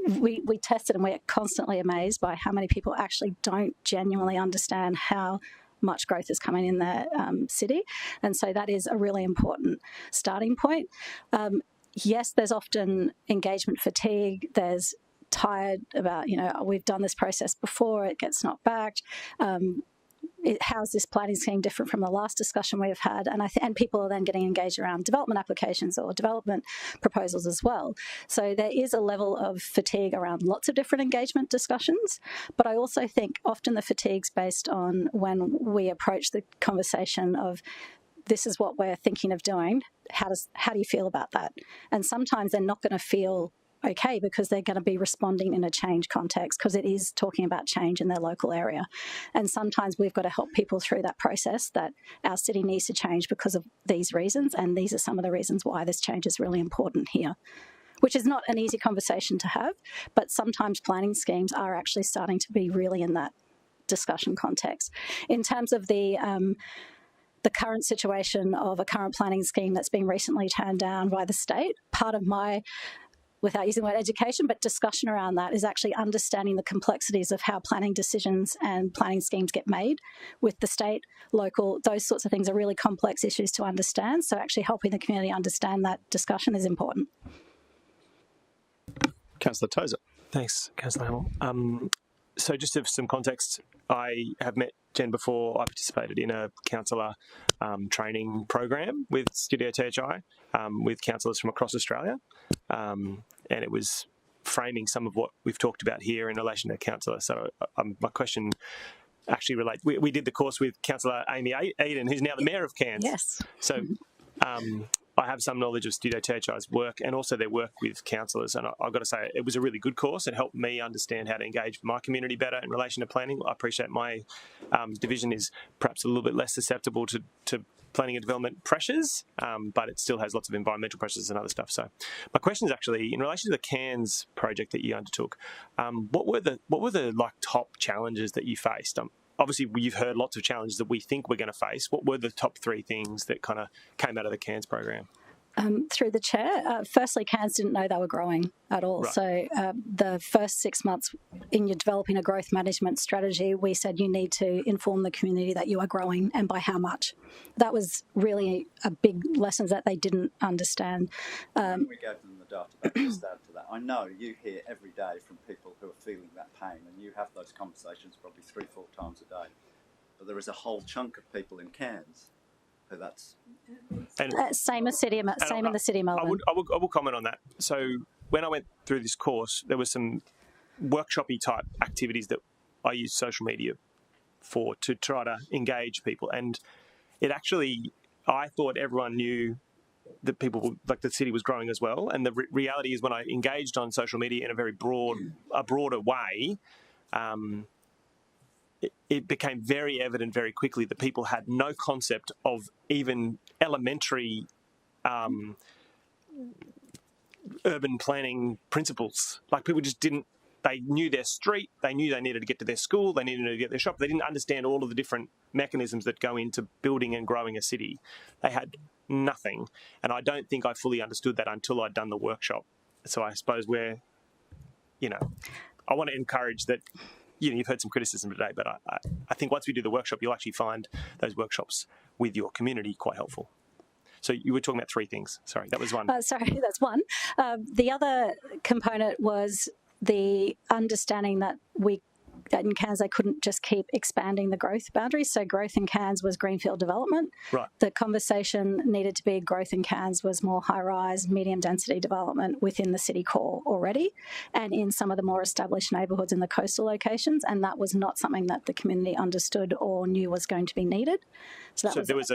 we tested and we're constantly amazed by how many people actually don't genuinely understand how much growth is coming in their city. And so that is a really important starting point. Yes, there's often engagement fatigue. There's tired about, we've done this process before, it gets knocked back. How's this planning scheme different from the last discussion we've had? And people are then getting engaged around development applications or development proposals as well. So there is a level of fatigue around lots of different engagement discussions. But I also think often the fatigue's based on when we approach the conversation of this is what we're thinking of doing. How do you feel about that? And sometimes they're not going to feel okay because they're going to be responding in a change context because it is talking about change in their local area. And sometimes we've got to help people through that process that our city needs to change because of these reasons, and these are some of the reasons why this change is really important here, which is not an easy conversation to have, but sometimes planning schemes are actually starting to be really in that discussion context. In terms of the current situation of a current planning scheme that's been recently turned down by the state, part of my, without using the word education, but discussion around that is actually understanding the complexities of how planning decisions and planning schemes get made with the state, local, those sorts of things are really complex issues to understand. So actually helping the community understand that discussion is important. Councillor Tozer. Thanks, Councillor Hamill. So just to have some context, I have met Jen before. I participated in a councillor training program with Studio THI with councillors from across Australia, and it was framing some of what we've talked about here in relation to councillor. So my question actually relates. We did the course with Councillor Amy Eden, who's now the Mayor of Cairns. Yes. So I have some knowledge of Studio THI's work and also their work with councillors. And I've got to say, it was a really good course. It helped me understand how to engage my community better in relation to planning. I appreciate my division is perhaps a little bit less susceptible to planning and development pressures, but it still has lots of environmental pressures and other stuff. So my question is actually in relation to the Cairns project that you undertook. What were the like top challenges that you faced? Obviously, you've heard lots of challenges that we think we're going to face. What were the top three things that kind of came out of the Cairns program? Through the chair, firstly, Cairns didn't know they were growing at all. Right. So the first 6 months in your developing a growth management strategy, we said you need to inform the community that you are growing and by how much. That was really a big lesson that they didn't understand. We gave them the data, but just add to that. I know you hear every day from people who are feeling that pain, and you have those conversations probably 3-4 times a day. But there is a whole chunk of people in Cairns who that's... same in the city of Melbourne. I will comment on that. So when I went through this course, there were some workshop-y type activities that I used social media for to try to engage people. And it actually, I thought everyone knew that people, like the city was growing as well. And the reality is when I engaged on social media in a very broader way, it became very evident very quickly that people had no concept of even elementary urban planning principles. Like people just didn't, they knew their street, they knew they needed to get to their school, they needed to get to their shop. They didn't understand all of the different mechanisms that go into building and growing a city. They had nothing. And I don't think I fully understood that until I'd done the workshop. So I suppose I want to encourage that. You've heard some criticism today, but I think once we do the workshop, you'll actually find those workshops with your community quite helpful. So you were talking about three things. Sorry, that was one. Sorry, that's one. The other component was the understanding that in Cairns, they couldn't just keep expanding the growth boundaries. So growth in Cairns was greenfield development. Right. The conversation needed to be growth in Cairns was more high-rise, medium-density development within the city core already and in some of the more established neighbourhoods in the coastal locations, and that was not something that the community understood or knew was going to be needed. So there was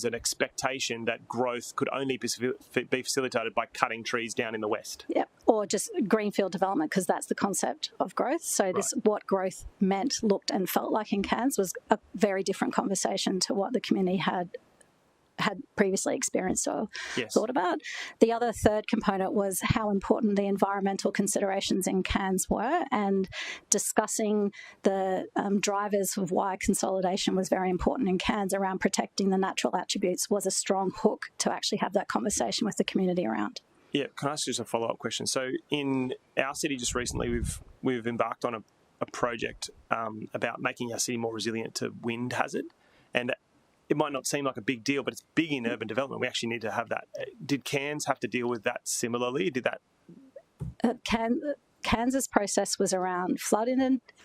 an expectation that growth could only be facilitated by cutting trees down in the west. Yep, or just greenfield development, because that's the concept of growth. So what growth meant, looked and felt like in Cairns was a very different conversation to what the community had previously experienced or thought about. The other third component was how important the environmental considerations in Cairns were, and discussing the drivers of why consolidation was very important in Cairns around protecting the natural attributes was a strong hook to actually have that conversation with the community around. Yeah, can I ask you just a follow-up question? So in our city just recently, we've embarked on a project about making our city more resilient to wind hazard, and it might not seem like a big deal, but it's big in urban development. We actually need to have that. Did Cairns have to deal with that similarly? Did that? Cairns' process was around flood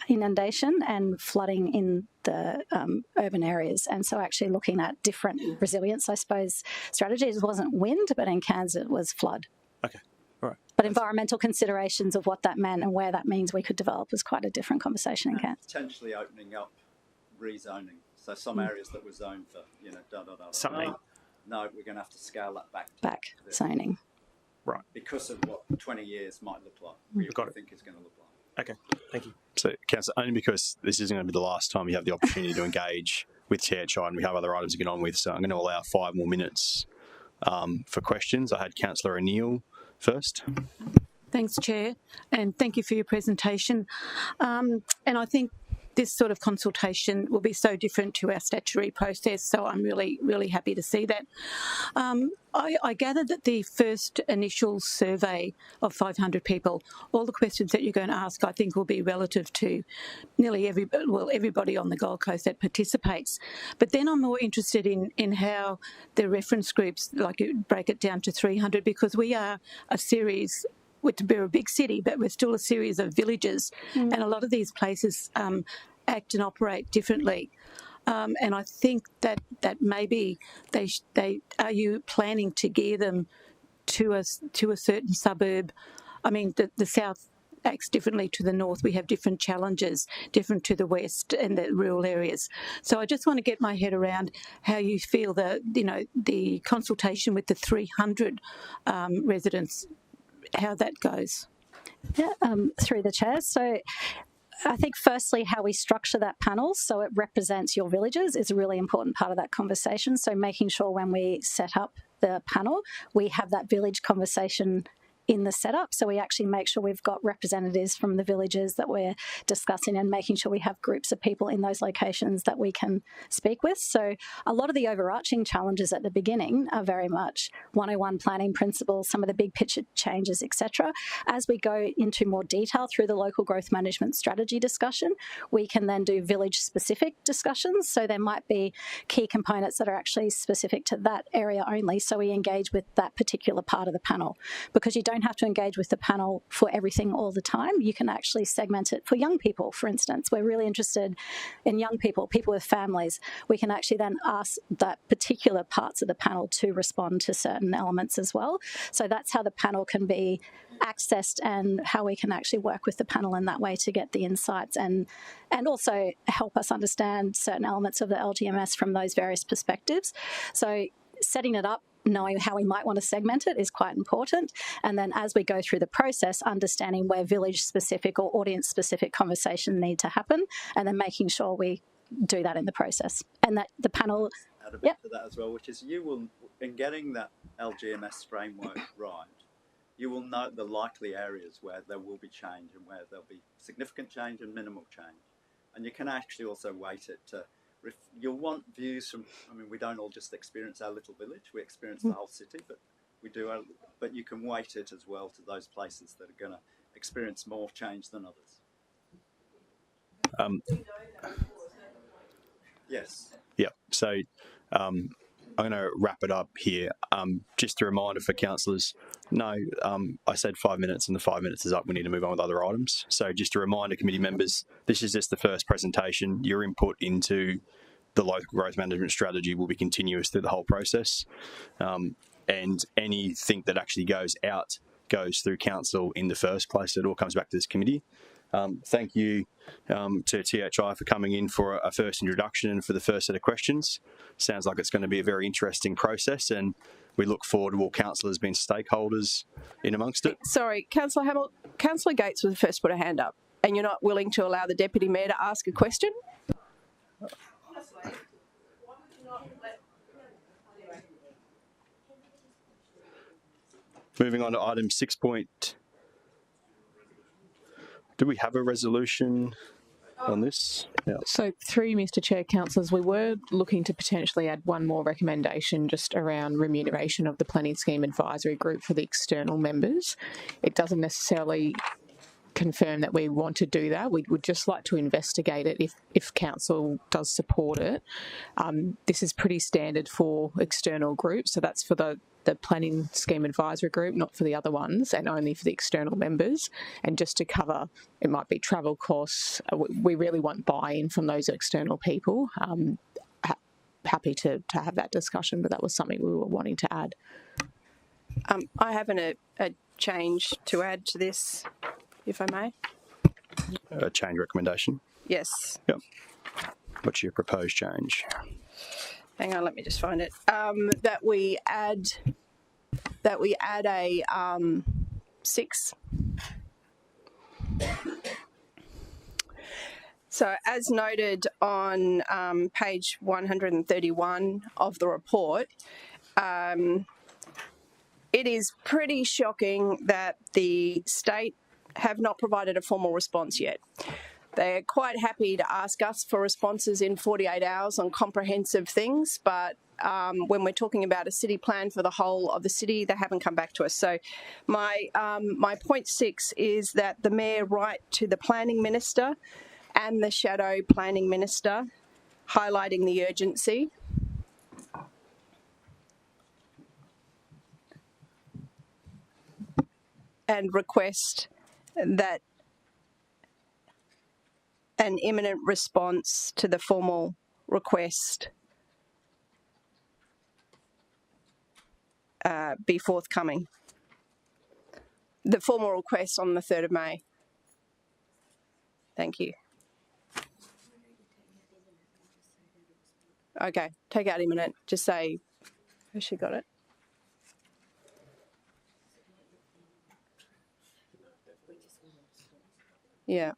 inundation and flooding in the urban areas, and so actually looking at different resilience, I suppose, strategies. It wasn't wind, but in Cairns it was flood. Okay, all right. But environmental considerations of what that meant and where that means we could develop was quite a different conversation in Cairns. Potentially opening up rezoning. So some areas that were zoned for, something. No, we're going to have to scale that back. Zoning. Right. Because of what 20 years might look like. We Got it. think it's going to look like. Okay, thank you. So, Councillor, only because this isn't going to be the last time you have the opportunity to engage with THI and we have other items to get on with, so I'm going to allow 5 more minutes for questions. I had Councillor O'Neill first. Thanks, Chair, and thank you for your presentation. And I think this sort of consultation will be so different to our statutory process, so I'm really, really happy to see that. I gather that the first initial survey of 500 people, all the questions that you're going to ask, I think, will be relative to nearly everybody on the Gold Coast that participates. But then I'm more interested in how the reference groups, like you break it down to 300, because we are a series. We're a big city, but we're still a series of villages, and a lot of these places act and operate differently. And I think that maybe are you planning to gear them to a certain suburb? I mean, the south acts differently to the north. We have different challenges, different to the west and the rural areas. So I just want to get my head around how you feel the consultation with the 300 residents, how that goes. Yeah, through the chair. So I think firstly how we structure that panel so it represents your villages is a really important part of that conversation. So making sure when we set up the panel, we have that village conversation in the setup. So we actually make sure we've got representatives from the villages that we're discussing and making sure we have groups of people in those locations that we can speak with. So a lot of the overarching challenges at the beginning are very much 101 planning principles, some of the big picture changes, etc. As we go into more detail through the local growth management strategy discussion, we can then do village-specific discussions. So there might be key components that are actually specific to that area only. So we engage with that particular part of the panel, because you don't have to engage with the panel for everything all the time. You can actually segment it for young people, for instance. We're really interested in young people, people with families. We can actually then ask that particular parts of the panel to respond to certain elements as well. So that's how the panel can be accessed and how we can actually work with the panel in that way to get the insights and also help us understand certain elements of the LGMS from those various perspectives. So setting it up, knowing how we might want to segment it is quite important. And then as we go through the process, understanding where village-specific or audience-specific conversation need to happen, and then making sure we do that in the process. And that the panel... Add a bit to that as well, which is you will, in getting that LGMS framework right, you will note the likely areas where there will be change and where there'll be significant change and minimal change. And you can actually also weight it to... You'll want views from, I mean, we don't all just experience our little village, we experience the whole city, but we do, but you can weight it as well to those places that are going to experience more change than others. Yes. Yeah, so I'm going to wrap it up here. Just a reminder for councillors, I said 5 minutes and the 5 minutes is up. We need to move on with other items. So just a reminder, committee members, this is just the first presentation. Your input into the local growth management strategy will be continuous through the whole process. And anything that actually goes through council in the first place. It all comes back to this committee. Thank you to THI for coming in for a first introduction and for the first set of questions. Sounds like it's going to be a very interesting process, and we look forward to all councillors being stakeholders in amongst it. Sorry, Councillor Hamill, Councillor Gates was the first to put a hand up, and you're not willing to allow the Deputy Mayor to ask a question? Moving on to item 6. Do we have a resolution on this? Yeah. So through Mr Chair, councillors, we were looking to potentially add one more recommendation just around remuneration of the Planning Scheme Advisory Group for the external members. It doesn't necessarily confirm that we want to do that. We would just like to investigate it if council does support it. This is pretty standard for external groups, so that's for the Planning Scheme Advisory Group, not for the other ones, and only for the external members. And just to cover, it might be travel costs. We really want buy-in from those external people. Happy to have that discussion, but that was something we were wanting to add. I have a change to add to this, if I may. A change recommendation? Yes. Yep. What's your proposed change? Hang on, let me just find it. That we add that we add a 6. So as noted on page 131 of the report, it is pretty shocking that the state have not provided a formal response yet. They're quite happy to ask us for responses in 48 hours on comprehensive things, but when we're talking about a city plan for the whole of the city, they haven't come back to us. So my point 6 is that the Mayor write to the Planning Minister and the Shadow Planning Minister, highlighting the urgency. And request that an imminent response to the formal request be forthcoming. The formal request on the 3rd of May. Thank you. Okay, take out imminent. Just say, has she got it? Yeah.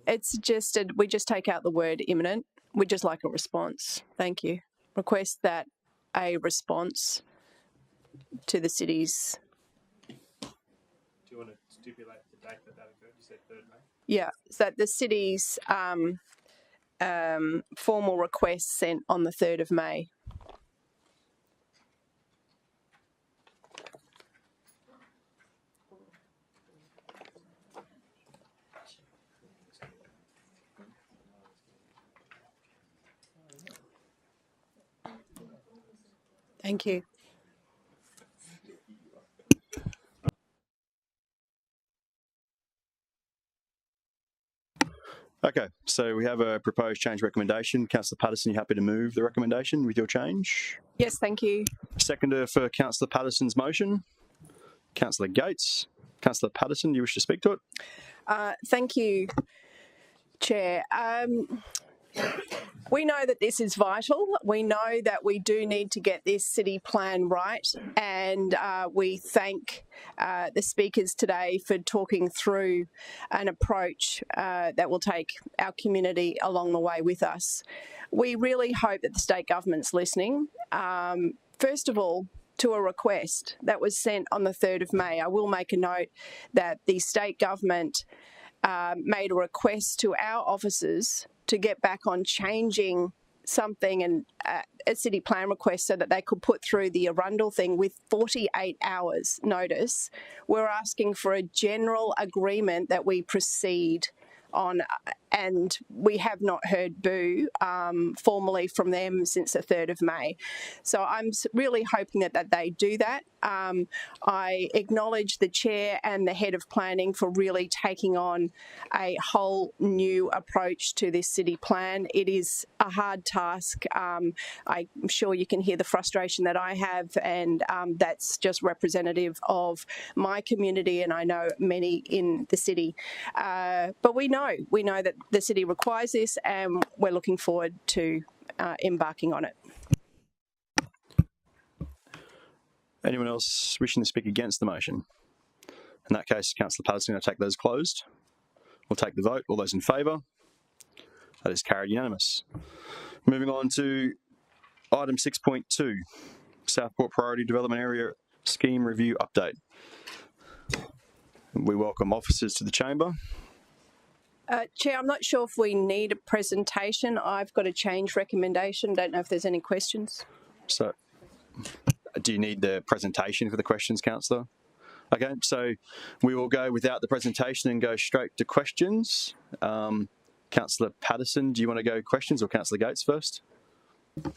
It's just, we just take out the word imminent. We just like a response. Thank you. Request that a response to the city's. Do you want to stipulate the date that occurred? You said 3rd May? Yeah, so that the city's formal request sent on the 3rd of May. Thank you. Okay, so we have a proposed change recommendation. Councillor Patterson, you happy to move the recommendation with your change? Yes, thank you. Seconder for Councillor Patterson's motion. Councillor Gates. Councillor Patterson, do you wish to speak to it? Thank you, Chair. We know that this is vital. We know that we do need to get this city plan right, and we thank the speakers today for talking through an approach that will take our community along the way with us. We really hope that the state government's listening. First of all, to a request that was sent on the 3rd of May. I will make a note that the state government made a request to our officers to get back on changing something and a city plan request so that they could put through the Arundel thing with 48 hours notice. We're asking for a general agreement that we proceed on, and we have not heard boo formally from them since the 3rd of May. So I'm really hoping that they do that. I acknowledge the chair and the head of planning for really taking on a whole new approach to this city plan. It is a hard task. I'm sure you can hear the frustration that I have, and that's just representative of my community, and I know many in the city. But we know that the city requires this, and we're looking forward to embarking on it. Anyone else wishing to speak against the motion? In that case, Councillor Patterson, I take those closed. We'll take the vote. All those in favour? That is carried unanimous. Moving on to item 6.2, Southport Priority Development Area Scheme Review Update. We welcome officers to the chamber. Chair, I'm not sure if we need a presentation. I've got a change recommendation. Don't know if there's any questions. So, do you need the presentation for the questions, Councillor? Okay, so we will go without the presentation and go straight to questions. Councillor Patterson, do you want to go questions, or Councillor Gates first?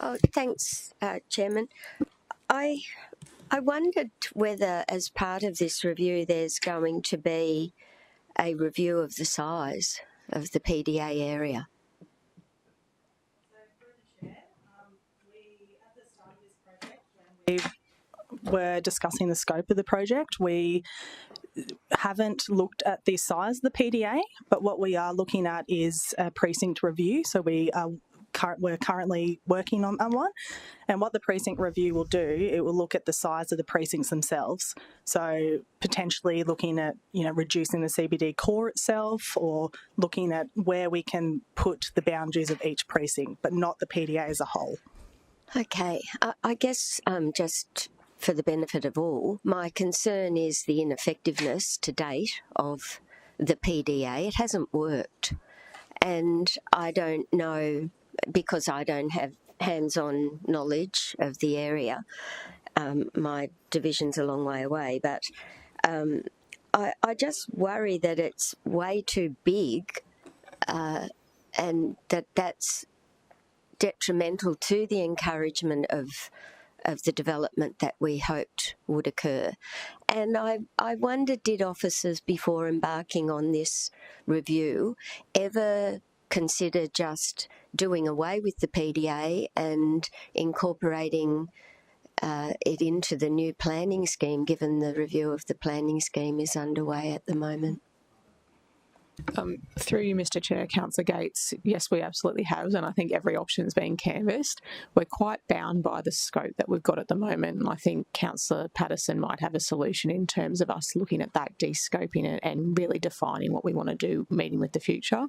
Oh, thanks, Chairman. I wondered whether, as part of this review, there's going to be a review of the size of the PDA area. We were discussing the scope of the project. We haven't looked at the size of the PDA, but what we are looking at is a precinct review. So we're currently working on one, and what the precinct review will do, it will look at the size of the precincts themselves. So potentially looking at, reducing the CBD core itself, or looking at where we can put the boundaries of each precinct, but not the PDA as a whole. Okay, I guess just for the benefit of all, my concern is the ineffectiveness to date of the PDA. It hasn't worked, and I don't know, because I don't have hands-on knowledge of the area. My division's a long way away, but I just worry that it's way too big, and that's detrimental to the encouragement of the development that we hoped would occur. And I wondered, did officers, before embarking on this review, ever consider just doing away with the PDA and incorporating it into the new planning scheme, given the review of the planning scheme is underway at the moment? Through you, Mr Chair, Councillor Gates, yes, we absolutely have, and I think every option is being canvassed. We're quite bound by the scope that we've got at the moment, and I think Councillor Patterson might have a solution in terms of us looking at that, de-scoping it, and really defining what we want to do, meeting with the future.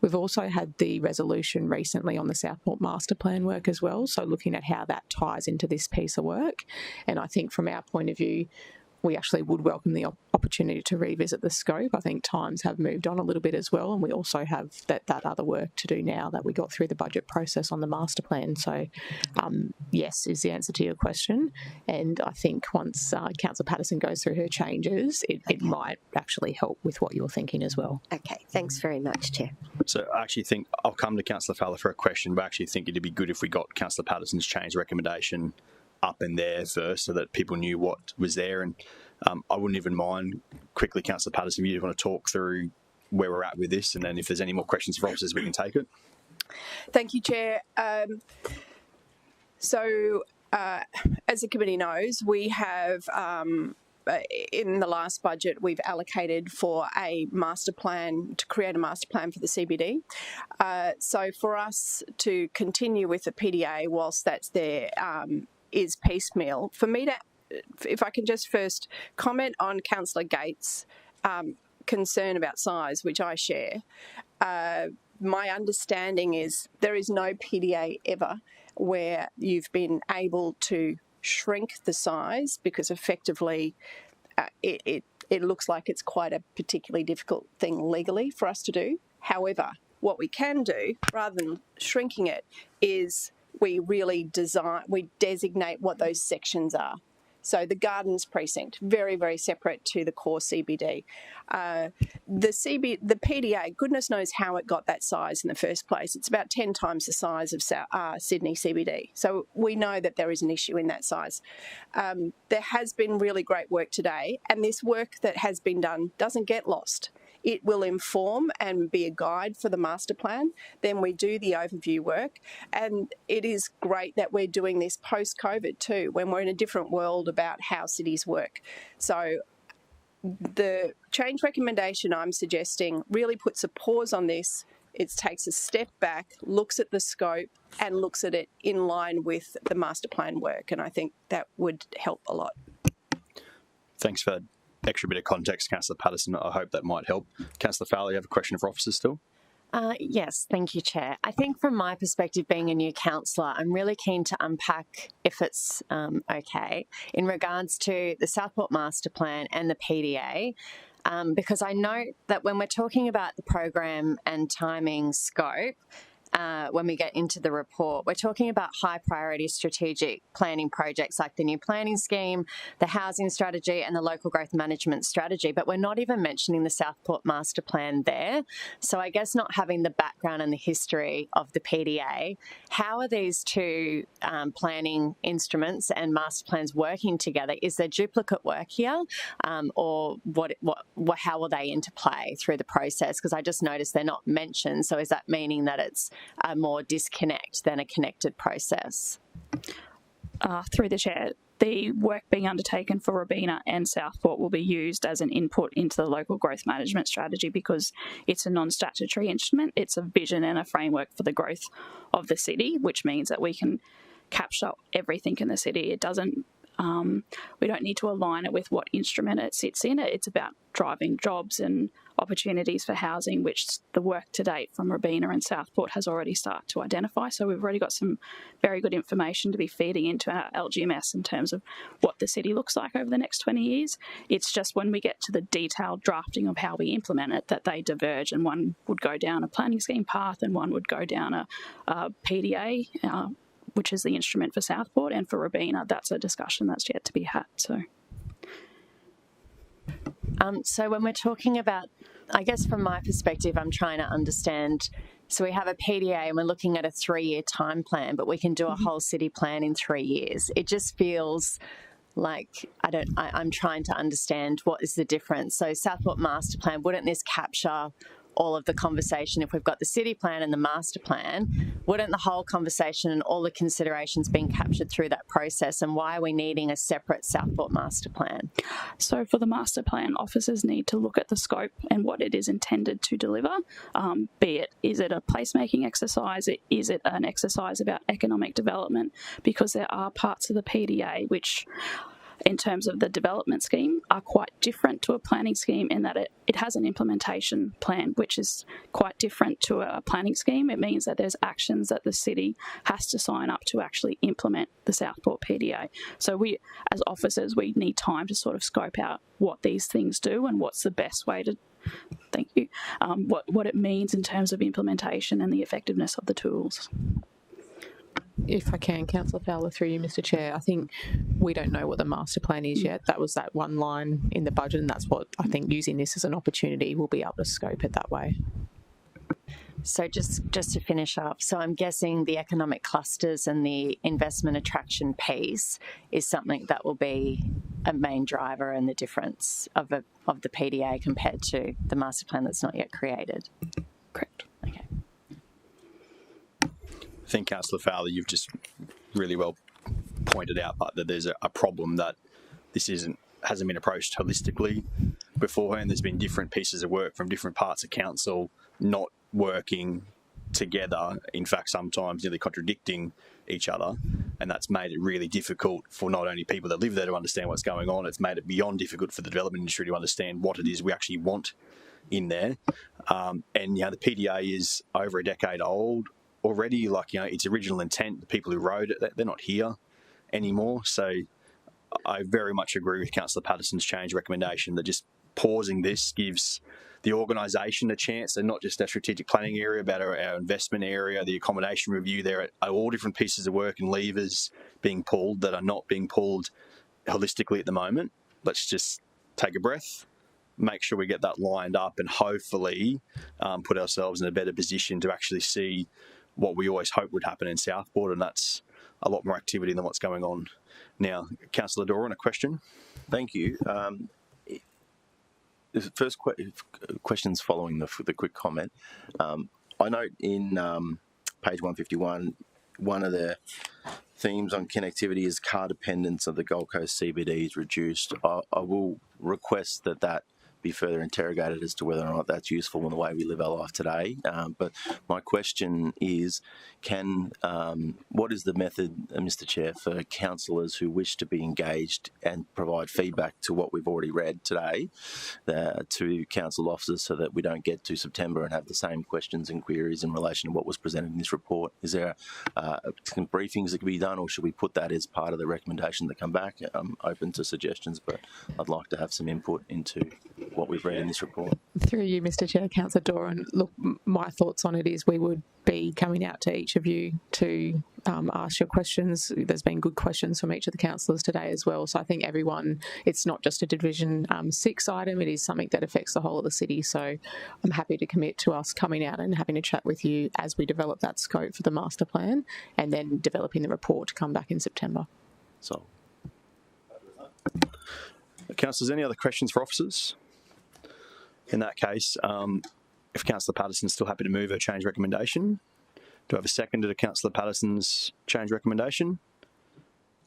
We've also had the resolution recently on the Southport Master Plan work as well, so looking at how that ties into this piece of work. And I think from our point of view, we actually would welcome the opportunity to revisit the scope. I think times have moved on a little bit as well, and we also have that other work to do now that we got through the budget process on the master plan. So yes is the answer to your question, and I think once Councillor Patterson goes through her changes, it might actually help with what you're thinking as well. Okay, thanks very much, Chair. So I actually think I'll come to Councillor Fowler for a question, but I actually think it'd be good if we got Councillor Patterson's change recommendation up in there first, so that people knew what was there. And I wouldn't even mind quickly, Councillor Patterson, if you want to talk through where we're at with this, and then if there's any more questions for officers, we can take it. Thank you, Chair. As the committee knows, we have in the last budget, we've allocated for a master plan, to create a master plan for the CBD. So for us to continue with the PDA whilst that's there is piecemeal. For me to, if I can just first comment on Councillor Gates' concern about size, which I share. My understanding is there is no PDA ever where you've been able to shrink the size, because effectively it looks like it's quite a particularly difficult thing legally for us to do. However, what we can do, rather than shrinking it, is we really designate what those sections are. So the Gardens precinct, very, very separate to the core CBD. The PDA, goodness knows how it got that size in the first place. It's about 10 times the size of Sydney CBD. So we know that there is an issue in that size. There has been really great work today, and this work that has been done doesn't get lost it will inform and be a guide for the master plan. Then we do the overview work, and it is great that we're doing this post-COVID too, when we're in a different world about how cities work. So the change recommendation I'm suggesting really puts a pause on this. It takes a step back, looks at the scope, and looks at it in line with the master plan work, and I think that would help a lot. Thanks for that extra bit of context, Councillor Patterson. I hope that might help. Councillor Fowler, you have a question for officers still? Yes, thank you, Chair. I think from my perspective, being a new councillor, I'm really keen to unpack, if it's okay, in regards to the Southport Master Plan and the PDA, because I know that when we're talking about the program and timing scope, when we get into the report, we're talking about high priority strategic planning projects like the new planning scheme, the housing strategy and the local growth management strategy, but we're not even mentioning the Southport Master Plan there. So I guess not having the background and the history of the PDA, how are these two planning instruments and master plans working together? Is there duplicate work here, or how will they interplay through the process? Because I just noticed they're not mentioned. So is that meaning that it's a more disconnect than a connected process? Through the Chair, the work being undertaken for Robina and Southport will be used as an input into the local growth management strategy because it's a non-statutory instrument. It's a vision and a framework for the growth of the city, which means that we can capture everything in the city. It doesn't we don't need to align it with what instrument it sits in. It's about driving jobs and opportunities for housing, which the work to date from Robina and Southport has already started to identify. So we've already got some very good information to be feeding into our LGMS in terms of what the city looks like over the next 20 years. It's just when we get to the detailed drafting of how we implement it that they diverge, and one would go down a planning scheme path and one would go down a PDA, which is the instrument for Southport, and for Robina, that's a discussion that's yet to be had. So when we're talking about, I guess from my perspective, I'm trying to understand, so we have a PDA and we're looking at a 3-year time plan, but we can do a whole city plan in 3 years. It just feels like I'm trying to understand what is the difference. So Southport Master Plan, wouldn't this capture all of the conversation? If we've got the city plan and the master plan, wouldn't the whole conversation and all the considerations being captured through that process? And why are we needing a separate Southport master plan? So for the master plan, officers need to look at the scope and what it is intended to deliver, is it a placemaking exercise, is it an exercise about economic development, because there are parts of the PDA which, in terms of the development scheme, are quite different to a planning scheme in that it has an implementation plan, which is quite different to a planning scheme. It means that there's actions that the city has to sign up to actually implement the Southport PDA. So we, as officers, we need time to sort of scope out what these things do and what's the best way to, what it means in terms of implementation and the effectiveness of the tools. If I can, Councillor Fowler, through you, Mr Chair, I think we don't know what the master plan is yet. That was that one line in the budget, and that's what I think, using this as an opportunity, we'll be able to scope it that way. So just to finish up, so I'm guessing the economic clusters and the investment attraction piece is something that will be a main driver in the difference of the PDA compared to the master plan that's not yet created. Correct. Okay. I think, Councillor Fowler, you've just really well pointed out that there's a problem that this hasn't been approached holistically beforehand. There's been different pieces of work from different parts of council not working together, in fact sometimes nearly contradicting each other, and that's made it really difficult for not only people that live there to understand what's going on, it's made it beyond difficult for the development industry to understand what it is we actually want in there. And the PDA is over a decade old already. Its original intent, the people who wrote it, they're not here anymore. So I very much agree with Councillor Patterson's change recommendation that just pausing this gives the organisation a chance, and not just our strategic planning area, but our investment area, the accommodation review. There are all different pieces of work and levers being pulled that are not being pulled holistically at the moment. Let's just take a breath, make sure we get that lined up, and hopefully put ourselves in a better position to actually see what we always hope would happen in Southport, and that's a lot more activity than what's going on now. Councillor Doran, a question? Thank you. the first questions following the quick comment. I note in page 151, one of the themes on connectivity is car dependence of the Gold Coast CBD is reduced. I will request that be further interrogated as to whether or not that's useful in the way we live our life today. But my question is, what is the method, Mr. Chair, for councillors who wish to be engaged and provide feedback to what we've already read today to council officers, so that we don't get to September and have the same questions and queries in relation to what was presented in this report? Is there some briefings that can be done, or should we put that as part of the recommendation that come back? I'm open to suggestions, but I'd like to have some input into what we've read in this report. Through you, Mr. Chair, Councillor Doran, look, my thoughts on it is we would be coming out to each of you to ask your questions. There's been good questions from each of the councillors today as well, so I think everyone, it's not just a Division 6 item, it is something that affects the whole of the city, so I'm happy to commit to us coming out and having a chat with you as we develop that scope for the master plan, and then developing the report to come back in September. So, Councillors, any other questions for officers? In that case, if Councillor Patterson's still happy to move her change recommendation, do I have a second to Councillor Patterson's change recommendation?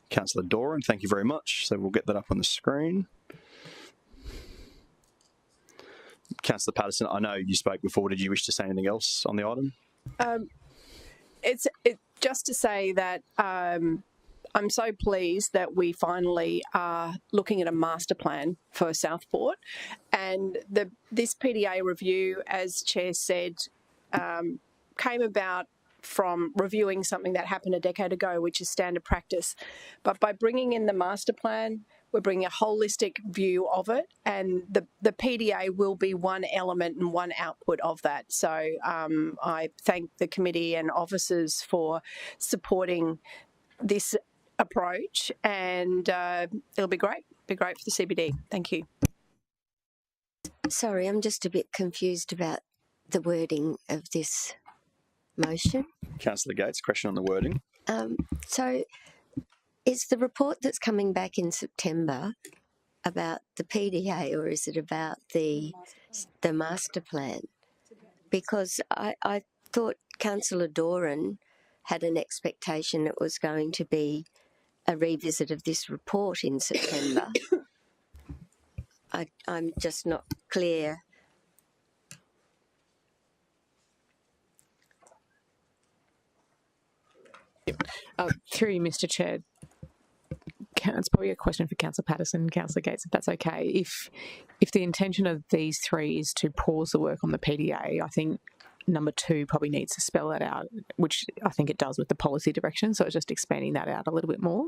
Councillor Doran, thank you very much. So we'll get that up on the screen. Councillor Patterson, I know you spoke before. Did you wish to say anything else on the item? It's just to say that I'm so pleased that we finally are looking at a master plan for Southport, and this PDA review, as Chair said, came about from reviewing something that happened a decade ago, which is standard practice. But by bringing in the master plan, we're bringing a holistic view of it, and the PDA will be one element and one output of that. So I thank the committee and officers for supporting this approach, and it'll be great. Be great for the CBD. Thank you. Sorry, I'm just a bit confused about the wording of this motion. Councillor Gates, question on the wording. So is the report that's coming back in September about the PDA, or is it about the master plan? Because I thought Councillor Doran had an expectation it was going to be a revisit of this report in September. I'm just not clear. Through you, Mr. Chair, it's probably a question for Councillor Patterson and Councillor Gates, if that's okay. If the intention of these three is to pause the work on the PDA, I think number 2 probably needs to spell that out, which I think it does with the policy direction, so it's just expanding that out a little bit more.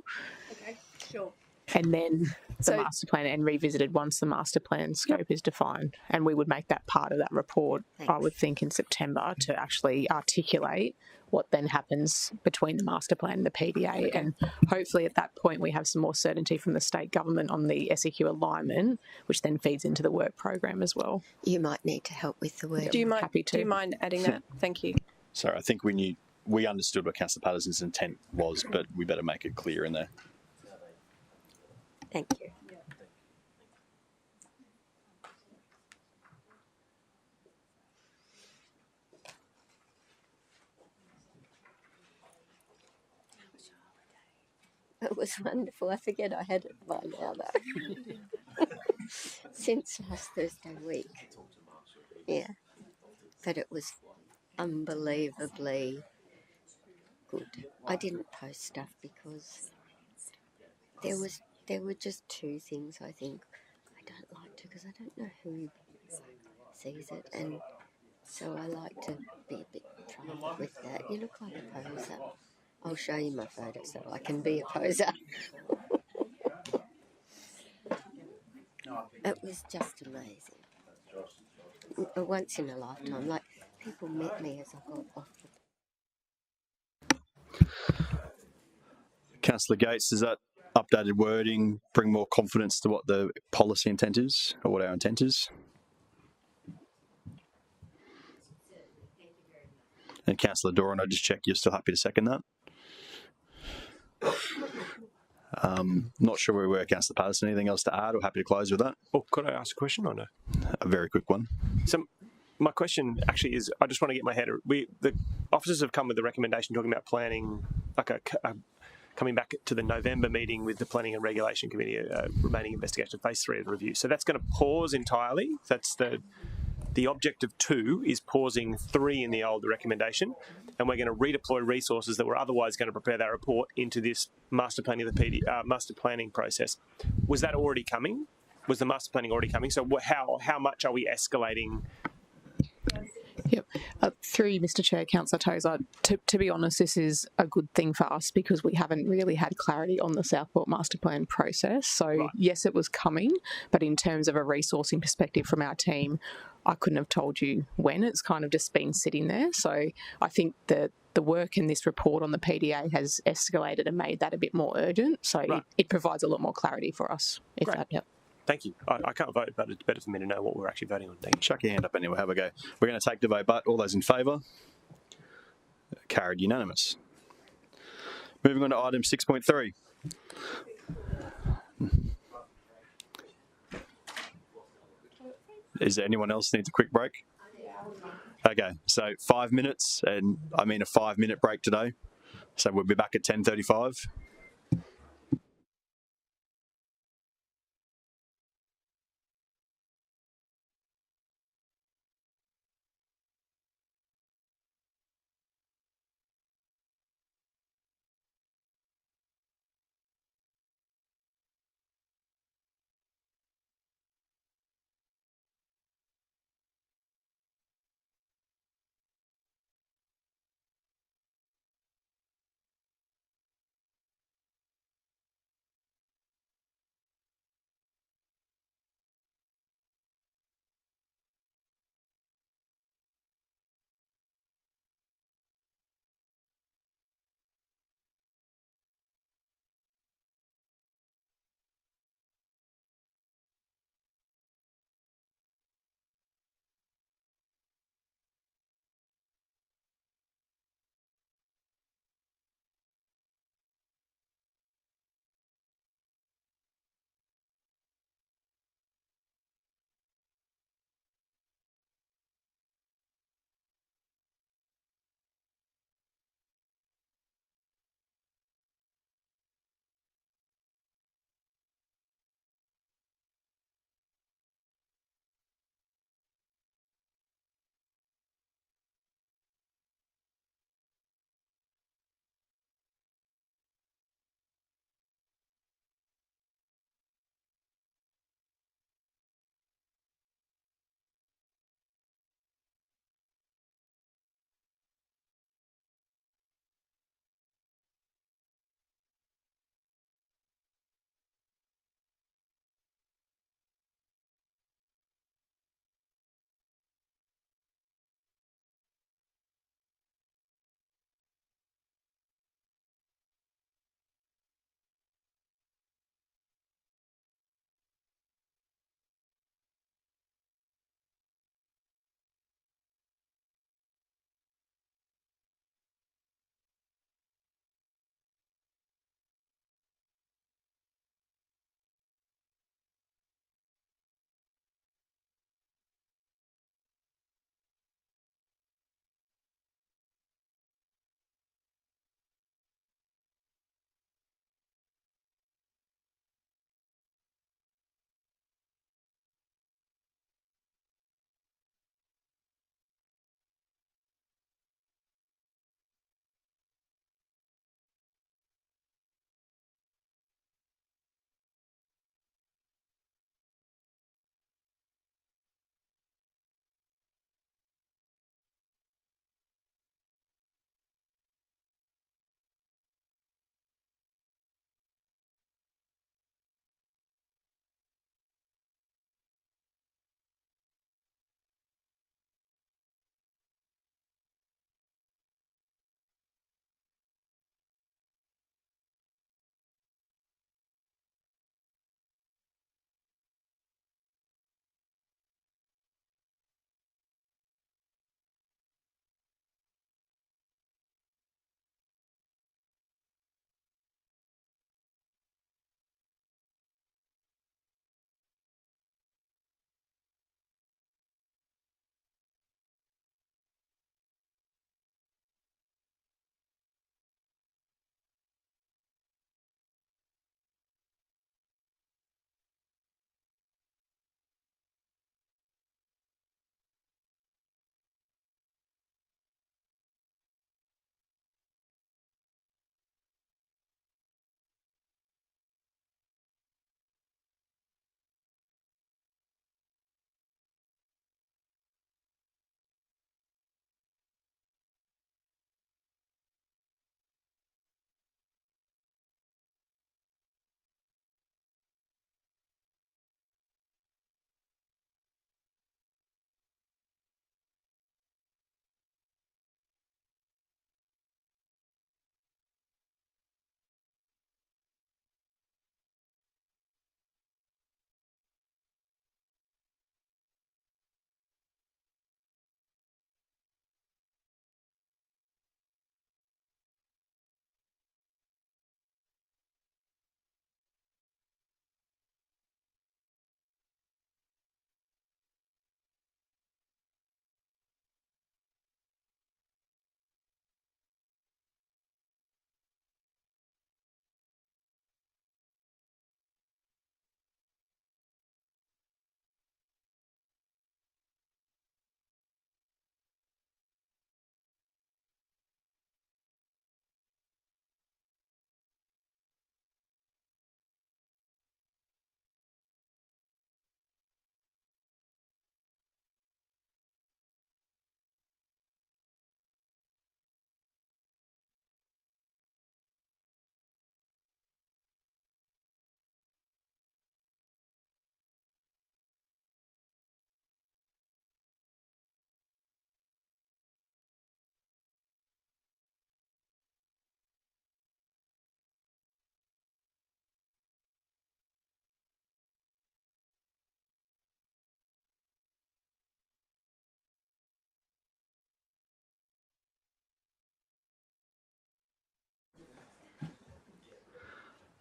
Okay, sure. And then the master plan, and revisited once the master plan scope is defined. And we would make that part of that report, I would think, in September, to actually articulate what then happens between the master plan and the PDA. And hopefully at that point we have some more certainty from the state government on the SEQ alignment, which then feeds into the work program as well. You might need to help with the work. Do you mind adding that? Thank you. Sorry, I think we understood what Councillor Patterson's intent was, but we better make it clear in there. Thank you. It was wonderful. I forget I had it by now, though. Since last Thursday week. Yeah. But it was unbelievably good. I didn't post stuff because there were just 2 things I think I don't like to, because I don't know who sees it, and so I like to be a bit private with that. You look like a poser. I'll show you my photo so I can be a poser. It was just amazing. Once in a lifetime. Like, people met me as I got off the... Councillor Gates, does that updated wording bring more confidence to what the policy intent is, or what our intent is? And Councillor Doran, I just check you're still happy to second that. Not sure where we were, Councillor Patterson. Anything else to add, or happy to close with that? Oh, could I ask a question or no? A very quick one. So my question actually is, I just want to get my head. The officers have come with a recommendation talking about planning, like coming back to the November meeting with the Planning and Regulation Committee, remaining investigation, phase 3 of the review. So that's going to pause entirely. That's the objective 2 is pausing 3 in the old recommendation, and we're going to redeploy resources that were otherwise going to prepare that report into this master planning master planning process. Was that already coming? Was the master planning already coming? So how much are we escalating? Yep. Through you, Mr Chair, Councillor Tozer, to be honest, this is a good thing for us because we haven't really had clarity on the Southport Master Plan process. So, right. Yes, it was coming, but in terms of a resourcing perspective from our team, I couldn't have told you when. It's kind of just been sitting there. So I think that the work in this report on the PDA has escalated and made that a bit more urgent. So right. it provides a lot more clarity for us, if Great. that helps. Thank you. I can't vote, but it's better for me to know what we're actually voting on. Thank you. Chuck your hand up anyway, have a go. We're going to take the vote, but all those in favour? Carried unanimous. Moving on to item 6.3. Is there anyone else needs a quick break? Okay, so 5 minutes, and I mean a 5-minute break today. So we'll be back at 10:35.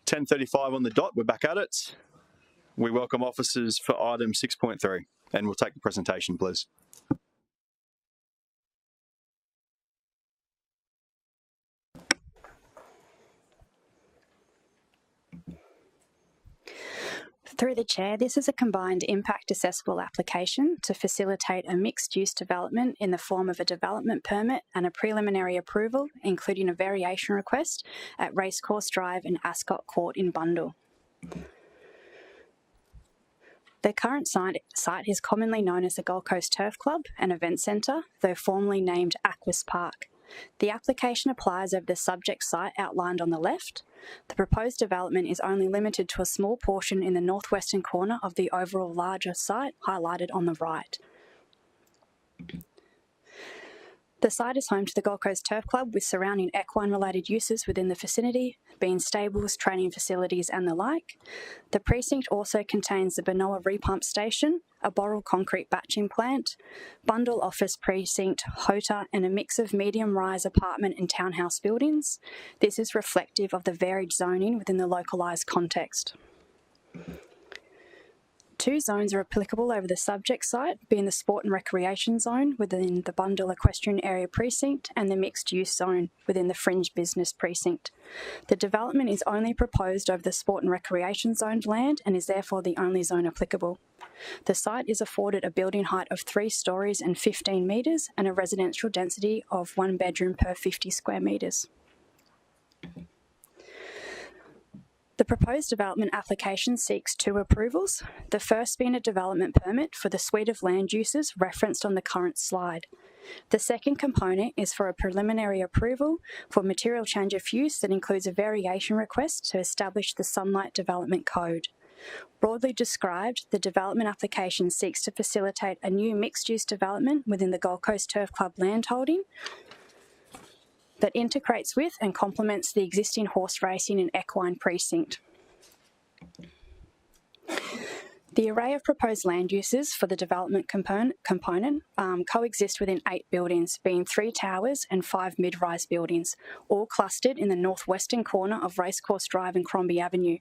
10:35 on the dot, we're back at it. We welcome officers for item 6.3, and we'll take the presentation, please. Through the Chair, this is a combined impact assessable application to facilitate a mixed-use development in the form of a development permit and a preliminary approval, including a variation request at Racecourse Drive and Ascot Court in Bundall. The current site is commonly known as the Gold Coast Turf Club and Event Centre, though formerly named Aquis Park. The application applies over the subject site outlined on the left. The proposed development is only limited to a small portion in the northwestern corner of the overall larger site, highlighted on the right. The site is home to the Gold Coast Turf Club with surrounding equine-related uses within the vicinity, being stables, training facilities and the like. The precinct also contains the Benoa Repump Station, a Boral concrete batching plant, Bundall Office Precinct, HOTA and a mix of medium-rise apartment and townhouse buildings. This is reflective of the varied zoning within the localised context. Two zones are applicable over the subject site, being the Sport and Recreation Zone within the Bundall Equestrian Area Precinct and the Mixed Use Zone within the Fringe Business Precinct. The development is only proposed over the Sport and Recreation Zoned land and is therefore the only zone applicable. The site is afforded a building height of 3 stories and 15 metres and a residential density of 1 bedroom per 50 square metres. The proposed development application seeks 2 approvals, the first being a development permit for the suite of land uses referenced on the current slide. The second component is for a preliminary approval for material change of use that includes a variation request to establish the Sunlight Development Code. Broadly described, the development application seeks to facilitate a new mixed-use development within the Gold Coast Turf Club landholding that integrates with and complements the existing horse racing and equine precinct. The array of proposed land uses for the development component coexist within 8 buildings, being 3 towers and 5 mid-rise buildings, all clustered in the northwestern corner of Racecourse Drive and Crombie Avenue.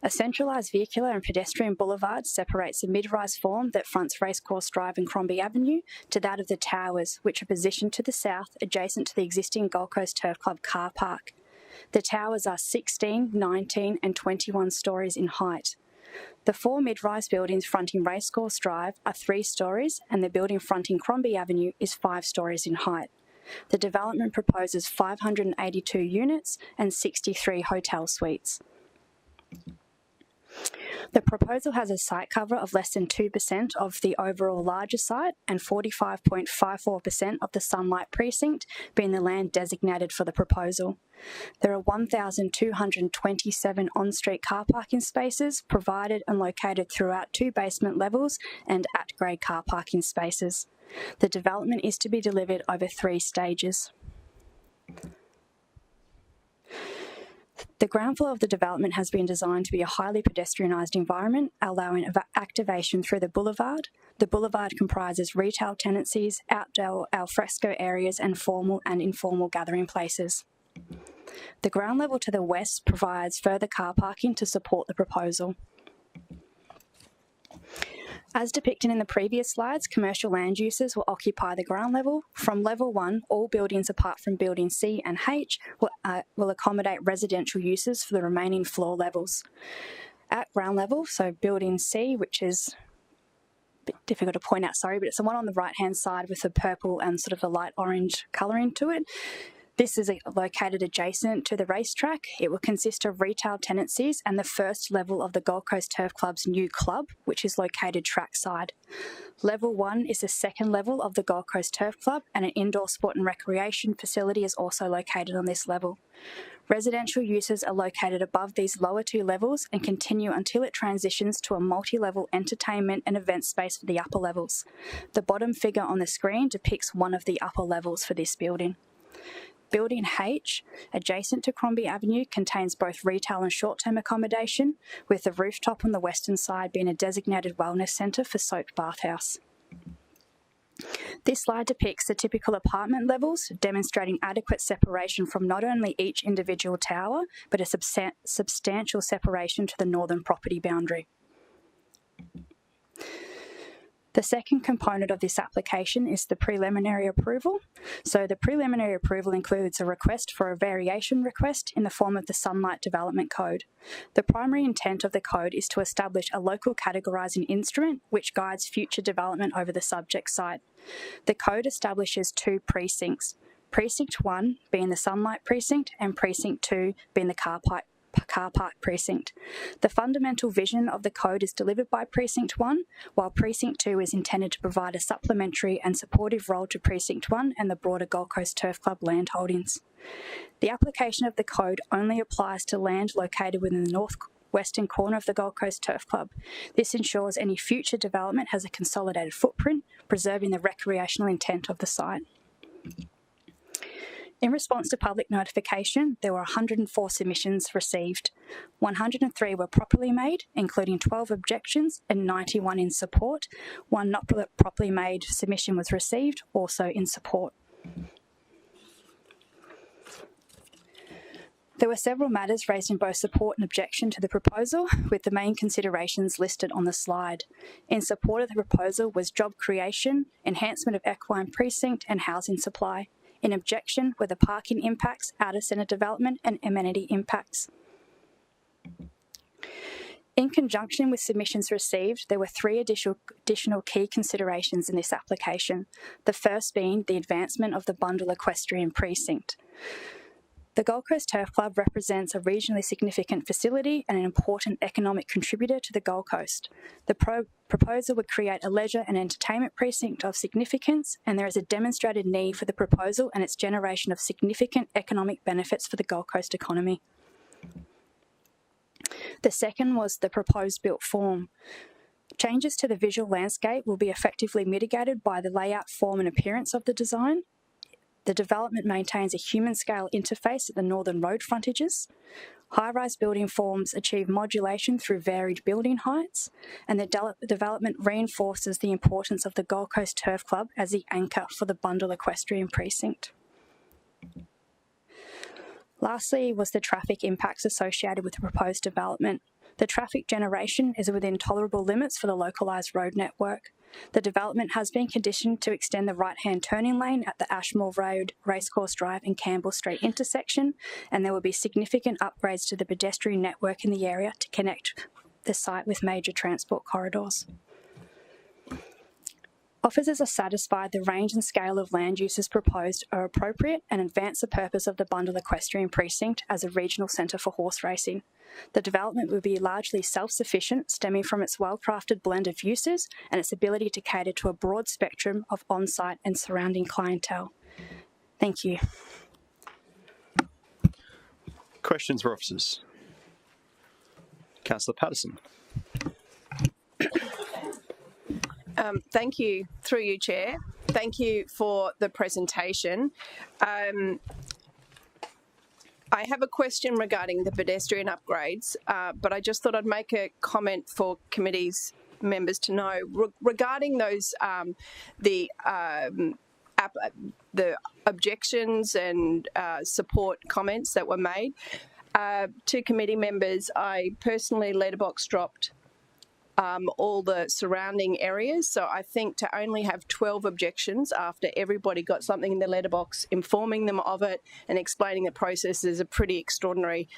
A centralised vehicular and pedestrian boulevard separates the mid-rise form that fronts Racecourse Drive and Crombie Avenue to that of the towers, which are positioned to the south, adjacent to the existing Gold Coast Turf Club car park. The towers are 16, 19 and 21 stories in height. The 4 mid-rise buildings fronting Racecourse Drive are 3 stories and the building fronting Crombie Avenue is 5 stories in height. The development proposes 582 units and 63 hotel suites. The proposal has a site cover of less than 2% of the overall larger site and 45.54% of the Sunlight Precinct, being the land designated for the proposal. There are 1,227 on-street car parking spaces provided and located throughout 2 basement levels and at-grade car parking spaces. The development is to be delivered over 3 stages. The ground floor of the development has been designed to be a highly pedestrianised environment, allowing activation through the boulevard. The boulevard comprises retail tenancies, outdoor alfresco areas, and formal and informal gathering places. The ground level to the west provides further car parking to support the proposal. As depicted in the previous slides, commercial land uses will occupy the ground level. From level 1, all buildings apart from building C and H will accommodate residential uses for the remaining floor levels. At ground level, so building C, which is a bit difficult to point out, sorry, but it's the one on the right-hand side with the purple and sort of the light orange colouring to it. This is located adjacent to the racetrack. It will consist of retail tenancies and the first level of the Gold Coast Turf Club's new club, which is located trackside. Level 1 is the second level of the Gold Coast Turf Club, and an indoor sport and recreation facility is also located on this level. Residential uses are located above these lower 2 levels and continue until it transitions to a multi-level entertainment and event space for the upper levels. The bottom figure on the screen depicts one of the upper levels for this building. Building H, adjacent to Crombie Avenue, contains both retail and short-term accommodation, with the rooftop on the western side being a designated wellness centre for soaked bathhouse. This slide depicts the typical apartment levels, demonstrating adequate separation from not only each individual tower, but a substantial separation to the northern property boundary. The second component of this application is the preliminary approval. So the preliminary approval includes a request for a variation request in the form of the Sunlight Development Code. The primary intent of the code is to establish a local categorising instrument which guides future development over the subject site. The code establishes 2 precincts, Precinct 1 being the Sunlight Precinct and Precinct 2 being the car park precinct. The fundamental vision of the code is delivered by Precinct 1, while Precinct 2 is intended to provide a supplementary and supportive role to Precinct 1 and the broader Gold Coast Turf Club land holdings. The application of the code only applies to land located within the northwestern corner of the Gold Coast Turf Club. This ensures any future development has a consolidated footprint, preserving the recreational intent of the site. In response to public notification, there were 104 submissions received. 103 were properly made, including 12 objections and 91 in support. 1 not properly made submission was received, also in support. There were several matters raised in both support and objection to the proposal, with the main considerations listed on the slide. In support of the proposal was job creation, enhancement of equine precinct and housing supply. In objection were the parking impacts, outer centre development and amenity impacts. In conjunction with submissions received, there were 3 additional key considerations in this application, the first being the advancement of the Bundall Equestrian Precinct. The Gold Coast Turf Club represents a regionally significant facility and an important economic contributor to the Gold Coast. The proposal would create a leisure and entertainment precinct of significance, and there is a demonstrated need for the proposal and its generation of significant economic benefits for the Gold Coast economy. The second was the proposed built form. Changes to the visual landscape will be effectively mitigated by the layout, form and appearance of the design. The development maintains a human-scale interface at the northern road frontages. High-rise building forms achieve modulation through varied building heights, and the development reinforces the importance of the Gold Coast Turf Club as the anchor for the Bundall Equestrian Precinct. Lastly was the traffic impacts associated with the proposed development. The traffic generation is within tolerable limits for the localised road network. The development has been conditioned to extend the right-hand turning lane at the Ashmore Road, Racecourse Drive and Campbell Street intersection, and there will be significant upgrades to the pedestrian network in the area to connect the site with major transport corridors. Officers are satisfied the range and scale of land uses proposed are appropriate and advance the purpose of the Bundall Equestrian Precinct as a regional centre for horse racing. The development will be largely self-sufficient, stemming from its well-crafted blend of uses and its ability to cater to a broad spectrum of on-site and surrounding clientele. Thank you. Questions for officers? Councillor Patterson. Thank you, through you, Chair. Thank you for the presentation. I have a question regarding the pedestrian upgrades, but I just thought I'd make a comment for committee's members to know regarding those the objections and support comments that were made. To committee members, I personally letterbox dropped all the surrounding areas. So I think to only have 12 objections after everybody got something in their letterbox informing them of it and explaining the process is a pretty extraordinary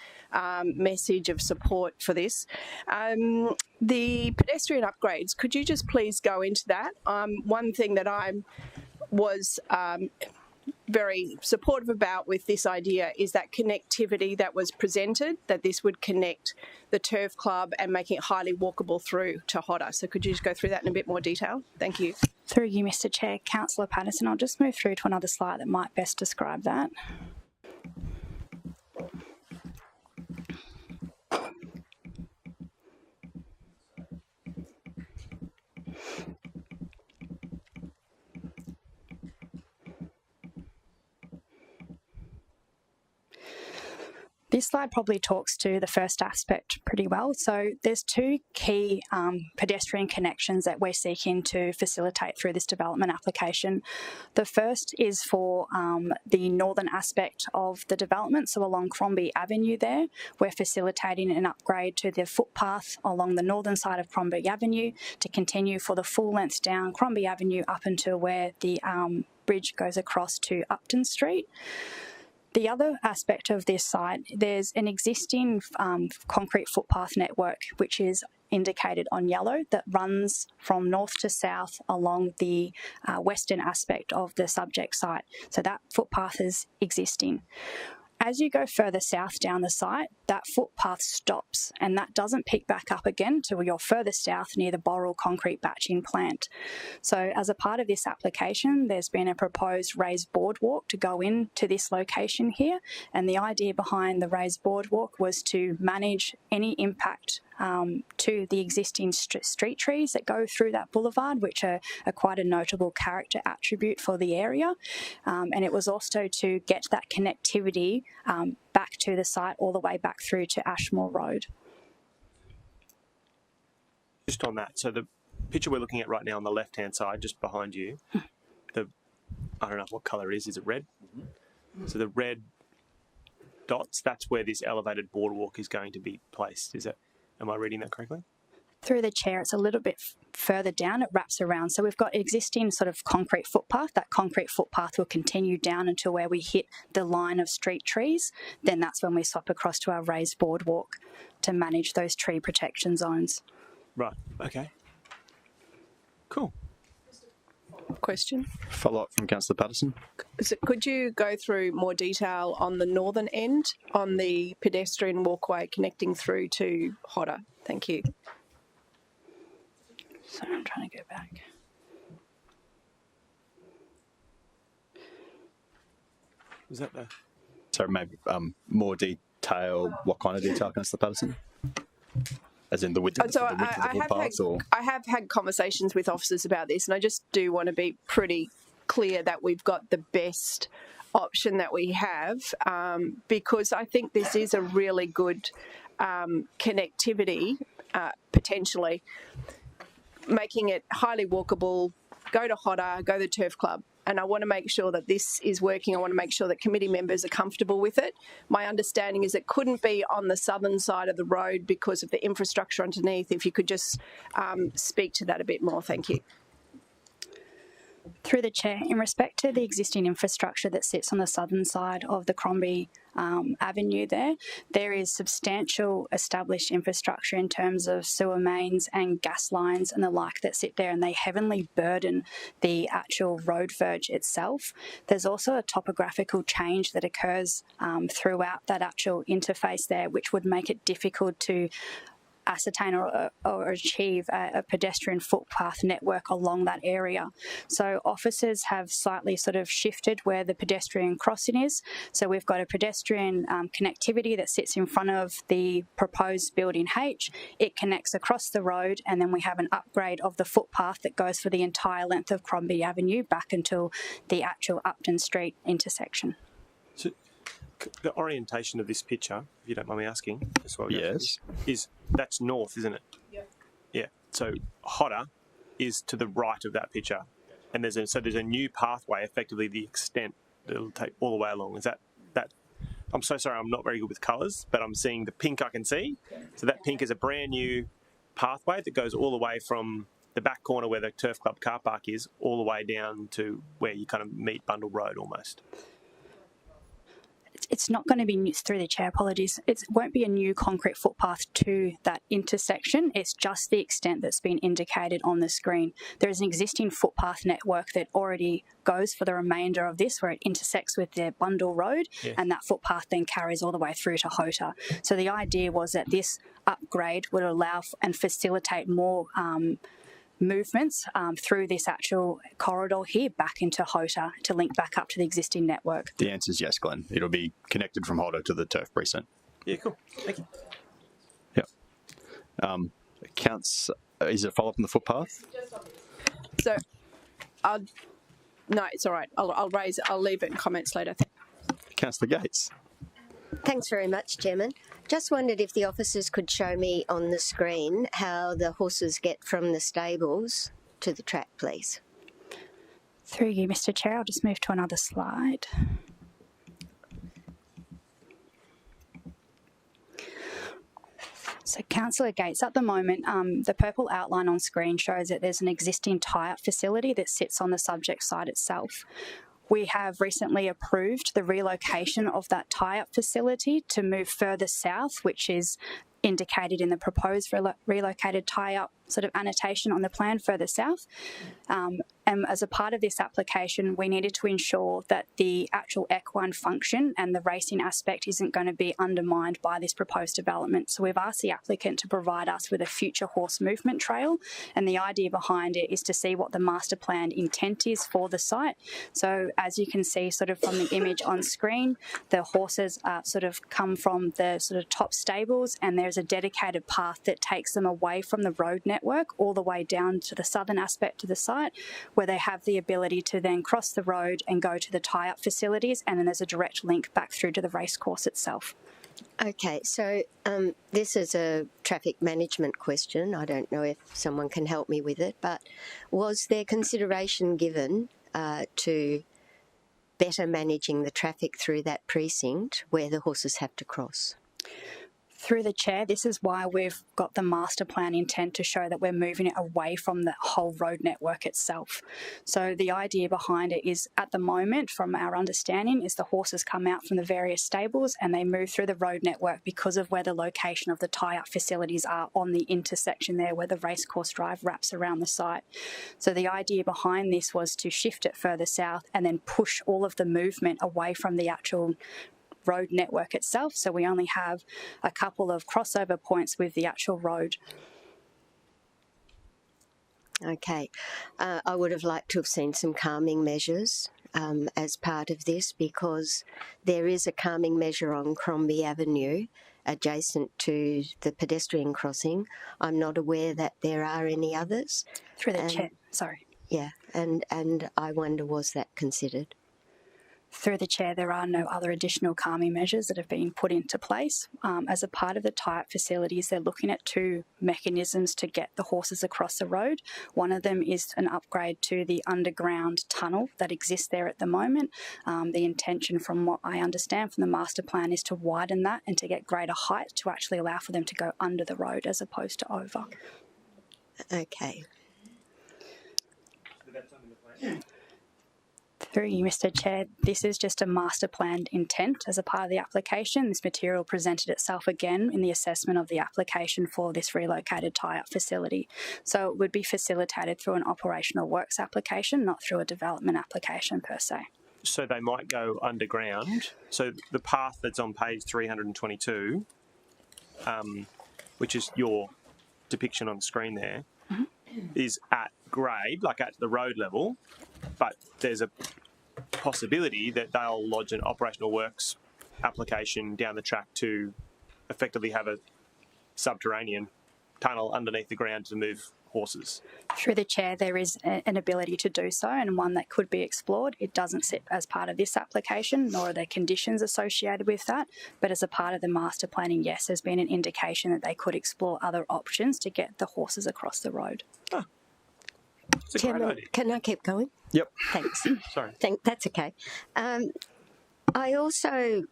message of support for this. The pedestrian upgrades, could you just please go into that? One thing that I was very supportive about with this idea is that connectivity that was presented, that this would connect the turf club and making it highly walkable through to Hodder. So could you just go through that in a bit more detail? Thank you. Through you, Mr. Chair. Councillor Patterson, I'll just move through to another slide that might best describe that. This slide probably talks to the first aspect pretty well. So there's two key pedestrian connections that we're seeking to facilitate through this development application. The first is for the northern aspect of the development, so along Crombie Avenue there. We're facilitating an upgrade to the footpath along the northern side of Crombie Avenue to continue for the full length down Crombie Avenue up until where the bridge goes across to Upton Street. The other aspect of this site, there's an existing concrete footpath network which is indicated on yellow that runs from north to south along the western aspect of the subject site. So that footpath is existing. As you go further south down the site, that footpath stops and that doesn't pick back up again till you're further south near the Boral concrete batching plant. So as a part of this application, there's been a proposed raised boardwalk to go into this location here, and the idea behind the raised boardwalk was to manage any impact to the existing street trees that go through that boulevard, which are quite a notable character attribute for the area. And it was also to get that connectivity back to the site all the way back through to Ashmore Road. Just on that, so the picture we're looking at right now on the left-hand side, just behind you, I don't know what colour it is it red? Mm-hmm. So the red dots, that's where this elevated boardwalk is going to be placed, is it? Am I reading that correctly? Through the chair, it's a little bit further down, it wraps around. So we've got existing sort of concrete footpath. That concrete footpath will continue down until where we hit the line of street trees. Then that's when we swap across to our raised boardwalk to manage those tree protection zones. Right, okay. Cool. Question? Follow-up from Councillor Patterson. So could you go through more detail on the northern end, on the pedestrian walkway connecting through to Hodder? Thank you. Sorry, I'm trying to go back. Was that the... So maybe more detail, what kind of detail, Councillor Patterson? As in the width, of the footpath? I have had conversations with officers about this, and I just do want to be pretty clear that we've got the best option that we have, because I think this is a really good connectivity, potentially, making it highly walkable, go to Hodder, go to the Turf Club. And I want to make sure that this is working. I want to make sure that committee members are comfortable with it. My understanding is it couldn't be on the southern side of the road because of the infrastructure underneath. If you could just speak to that a bit more. Thank you. Through the chair, in respect to the existing infrastructure that sits on the southern side of the Crombie Avenue there is substantial established infrastructure in terms of sewer mains and gas lines and the like that sit there, and they heavily burden the actual road verge itself. There's also a topographical change that occurs throughout that actual interface there, which would make it difficult to ascertain or achieve a pedestrian footpath network along that area. So officers have slightly sort of shifted where the pedestrian crossing is. So we've got a pedestrian connectivity that sits in front of the proposed building H. It connects across the road, and then we have an upgrade of the footpath that goes for the entire length of Crombie Avenue back until the actual Upton Street intersection. So the orientation of this picture, if you don't mind me asking, yes, is that's north, isn't it? Yeah. Yeah. So Hodder is to the right of that picture, and there's a new pathway, effectively the extent that it'll take all the way along. Is that? I'm so sorry, I'm not very good with colours, but I'm seeing the pink I can see. So that pink is a brand new pathway that goes all the way from the back corner where the Turf Club car park is, all the way down to where you kind of meet Bundle Road almost. It's not going to be new, through the chair, apologies. It won't be a new concrete footpath to that intersection. It's just the extent that's been indicated on the screen. There is an existing footpath network that already goes for the remainder of this, where it intersects with the Bundle Road, and that footpath then carries all the way through to Hota. So the idea was that this upgrade would allow and facilitate more movements through this actual corridor here back into Hota to link back up to the existing network. The answer is yes, Glenn. It'll be connected from Hota to the Turf precinct. Yeah, cool. Thank you. Yeah. Counts. Is it a follow-up on the footpath? So, no, it's all right. I'll raise it. I'll leave it in comments later. Councillor Gates. Thanks very much, Chairman. Just wondered if the officers could show me on the screen how the horses get from the stables to the track, please. Through you, Mr. Chair, I'll just move to another slide. So, Councillor Gates, at the moment, the purple outline on screen shows that there's an existing tie-up facility that sits on the subject site itself. We have recently approved the relocation of that tie-up facility to move further south, which is indicated in the proposed relocated tie-up sort of annotation on the plan further south. And as a part of this application, we needed to ensure that the actual equine function and the racing aspect isn't going to be undermined by this proposed development. So we've asked the applicant to provide us with a future horse movement trail, and the idea behind it is to see what the master plan intent is for the site. So as you can see sort of from the image on screen, the horses sort of come from the sort of top stables, and there's a dedicated path that takes them away from the road network all the way down to the southern aspect of the site, where they have the ability to then cross the road and go to the tie-up facilities, and then there's a direct link back through to the racecourse itself. Okay, so this is a traffic management question. I don't know if someone can help me with it, but was there consideration given to better managing the traffic through that precinct where the horses have to cross? Through the chair, this is why we've got the master plan intent to show that we're moving it away from the whole road network itself. So the idea behind it is, at the moment, from our understanding, is the horses come out from the various stables and they move through the road network because of where the location of the tie-up facilities are on the intersection there where the racecourse drive wraps around the site. So the idea behind this was to shift it further south and then push all of the movement away from the actual road network itself, so we only have a couple of crossover points with the actual road. Okay. I would have liked to have seen some calming measures as part of this, because there is a calming measure on Crombie Avenue adjacent to the pedestrian crossing. I'm not aware that there are any others. Through the chair, sorry. Yeah, and I wonder, was that considered? Through the chair, there are no other additional calming measures that have been put into place. As a part of the tie-up facilities, they're looking at two mechanisms to get the horses across the road. One of them is an upgrade to the underground tunnel that exists there at the moment. The intention, from what I understand from the master plan, is to widen that and to get greater height to actually allow for them to go under the road as opposed to over. Okay. Through you, Mr. Chair, this is just a master planned intent as a part of the application. This material presented itself again in the assessment of the application for this relocated tie-up facility. So it would be facilitated through an operational works application, not through a development application per se. So they might go underground. So the path that's on page 322, which is your depiction on the screen there, is at grade, like at the road level, but there's a possibility that they'll lodge an operational works application down the track to effectively have a subterranean tunnel underneath the ground to move horses. Through the chair, there is an ability to do so, and one that could be explored. It doesn't sit as part of this application, nor are there conditions associated with that, but as a part of the master planning, yes, there's been an indication that they could explore other options to get the horses across the road. Oh. Chairman, can I keep going? Yep. Thanks. Sorry. That's okay. I also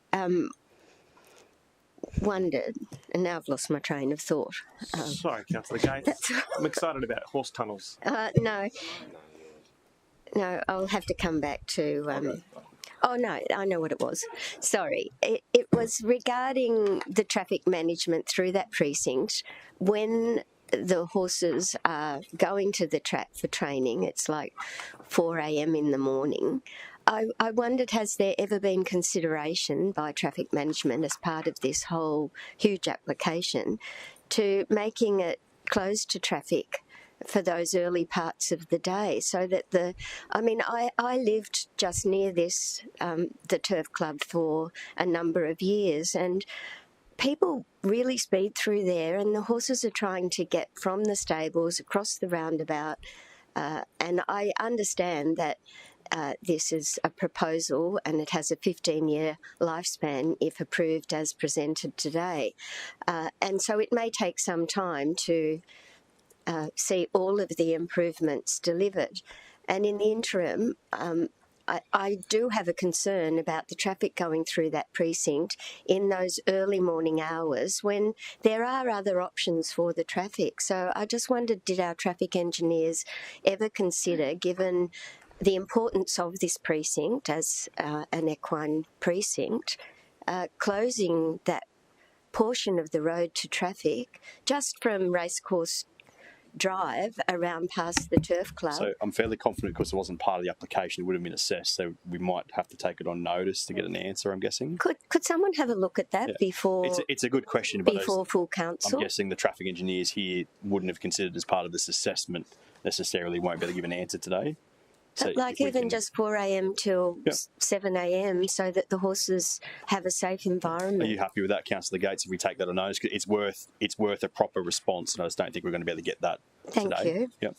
wondered, and now I've lost my train of thought. Sorry, Councillor Gates. I'm excited about horse tunnels. No, I'll have to come back to... Oh, no, I know what it was. Sorry. It was regarding the traffic management through that precinct. When the horses are going to the track for training, it's like 4 a.m. in the morning. I wondered, has there ever been consideration by traffic management as part of this whole huge application to making it closed to traffic for those early parts of the day, so that I lived just near this, the Turf Club, for a number of years, and people really speed through there, and the horses are trying to get from the stables across the roundabout, and I understand that this is a proposal and it has a 15-year lifespan if approved as presented today. And so it may take some time to see all of the improvements delivered. And in the interim, I do have a concern about the traffic going through that precinct in those early morning hours when there are other options for the traffic. So I just wondered, did our traffic engineers ever consider, given the importance of this precinct as an equine precinct, closing that portion of the road to traffic just from Racecourse Drive around past the Turf Club? So I'm fairly confident, because it wasn't part of the application, it would have been assessed, so we might have to take it on notice to get an answer, I'm guessing. Could someone have a look at that before? It's a good question, but before full council? I'm guessing the traffic engineers here wouldn't have considered as part of this assessment necessarily, won't be able to give an answer today. So like even just 4 a.m. till 7 a.m. so that the horses have a safe environment. Are you happy with that, Councillor Gates, if we take that on notice? Because it's worth a proper response, and I just don't think we're going to be able to get that today. Thank you. Yep.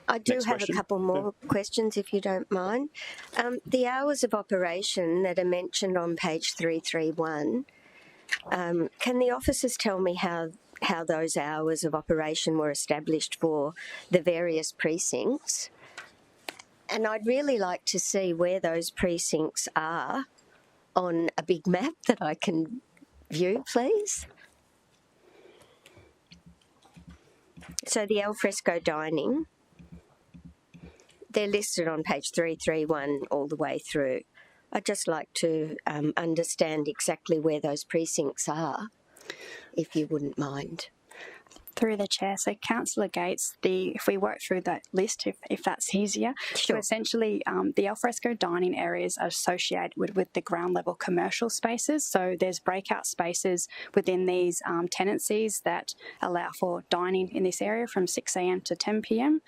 I do Next have question. a couple more questions, if you don't mind. The hours of operation that are mentioned on page 331, can the officers tell me how those hours of operation were established for the various precincts? And I'd really like to see where those precincts are on a big map that I can view, please. So the alfresco dining, they're listed on page 331 all the way through. I'd just like to understand exactly where those precincts are, if you wouldn't mind. Through the chair, so Councillor Gates, if we work through that list, if that's easier, sure. So essentially the alfresco dining areas are associated with the ground level commercial spaces. So there's breakout spaces within these tenancies that allow for dining in this area from 6 a.m. to 10 p.m.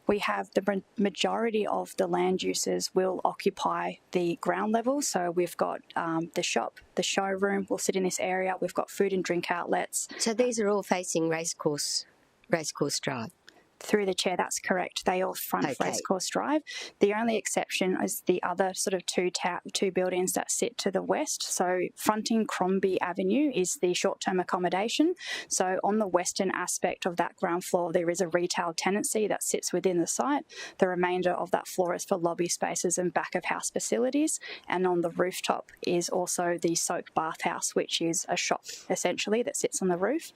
We have the majority of the land uses will occupy the ground level. So we've got the shop, the showroom will sit in this area. We've got food and drink outlets. So these are all facing Racecourse Drive? Through the chair, that's correct. They all front Racecourse Drive. The only exception is the other sort of two buildings that sit to the west. So fronting Crombie Avenue is the short-term accommodation. So on the western aspect of that ground floor, there is a retail tenancy that sits within the site. The remainder of that floor is for lobby spaces and back-of-house facilities. And on the rooftop is also the Soak Bathhouse, which is a shop, essentially, that sits on the roof.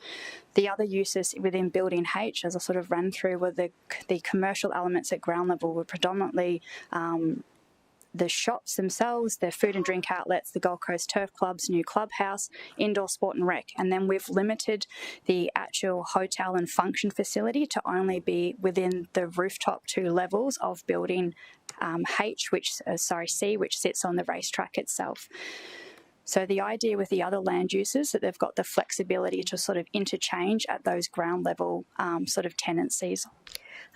The other uses within Building H, as I sort of ran through, were the commercial elements at ground level were predominantly the shops themselves, the food and drink outlets, the Gold Coast Turf Club's new clubhouse, indoor sport and rec. And then we've limited the actual hotel and function facility to only be within the rooftop 2 levels of Building C, which sits on the racetrack itself. So the idea with the other land uses that they've got the flexibility to sort of interchange at those ground level sort of tenancies.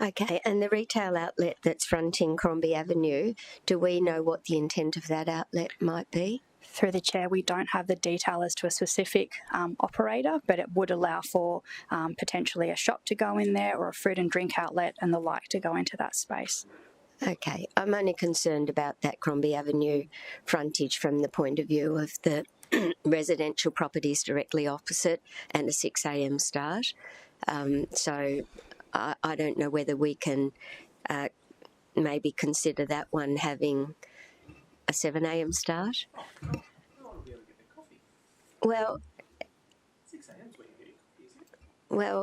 Okay, and the retail outlet that's fronting Crombie Avenue, do we know what the intent of that outlet might be? Through the chair, we don't have the detail as to a specific operator, but it would allow for potentially a shop to go in there or a food and drink outlet and the like to go into that space. Okay, I'm only concerned about that Crombie Avenue frontage from the point of view of the residential properties directly opposite and a 6 a.m. start. So I don't know whether we can maybe consider that one having a 7 a.m. start. Well,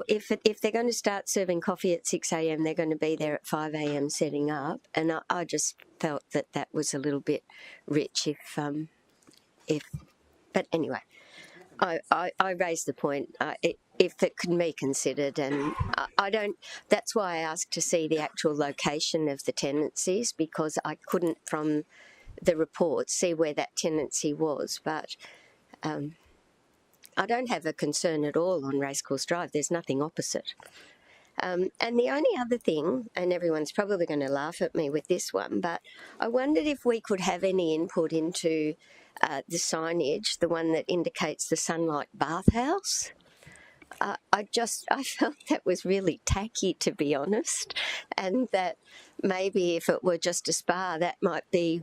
if they're going to start serving coffee at 6 a.m, they're going to be there at 5 a.m. setting up, and I just felt that was a little bit rich. But anyway, I raised the point. If it can be considered, and I don't. That's why I asked to see the actual location of the tenancies, because I couldn't from the report see where that tenancy was, but. I don't have a concern at all on Racecourse Drive. There's nothing opposite. And the only other thing, and everyone's probably going to laugh at me with this one, but I wondered if we could have any input into the signage, the one that indicates the Sunlight Bathhouse. I felt that was really tacky, to be honest, and that maybe if it were just a spa, that might be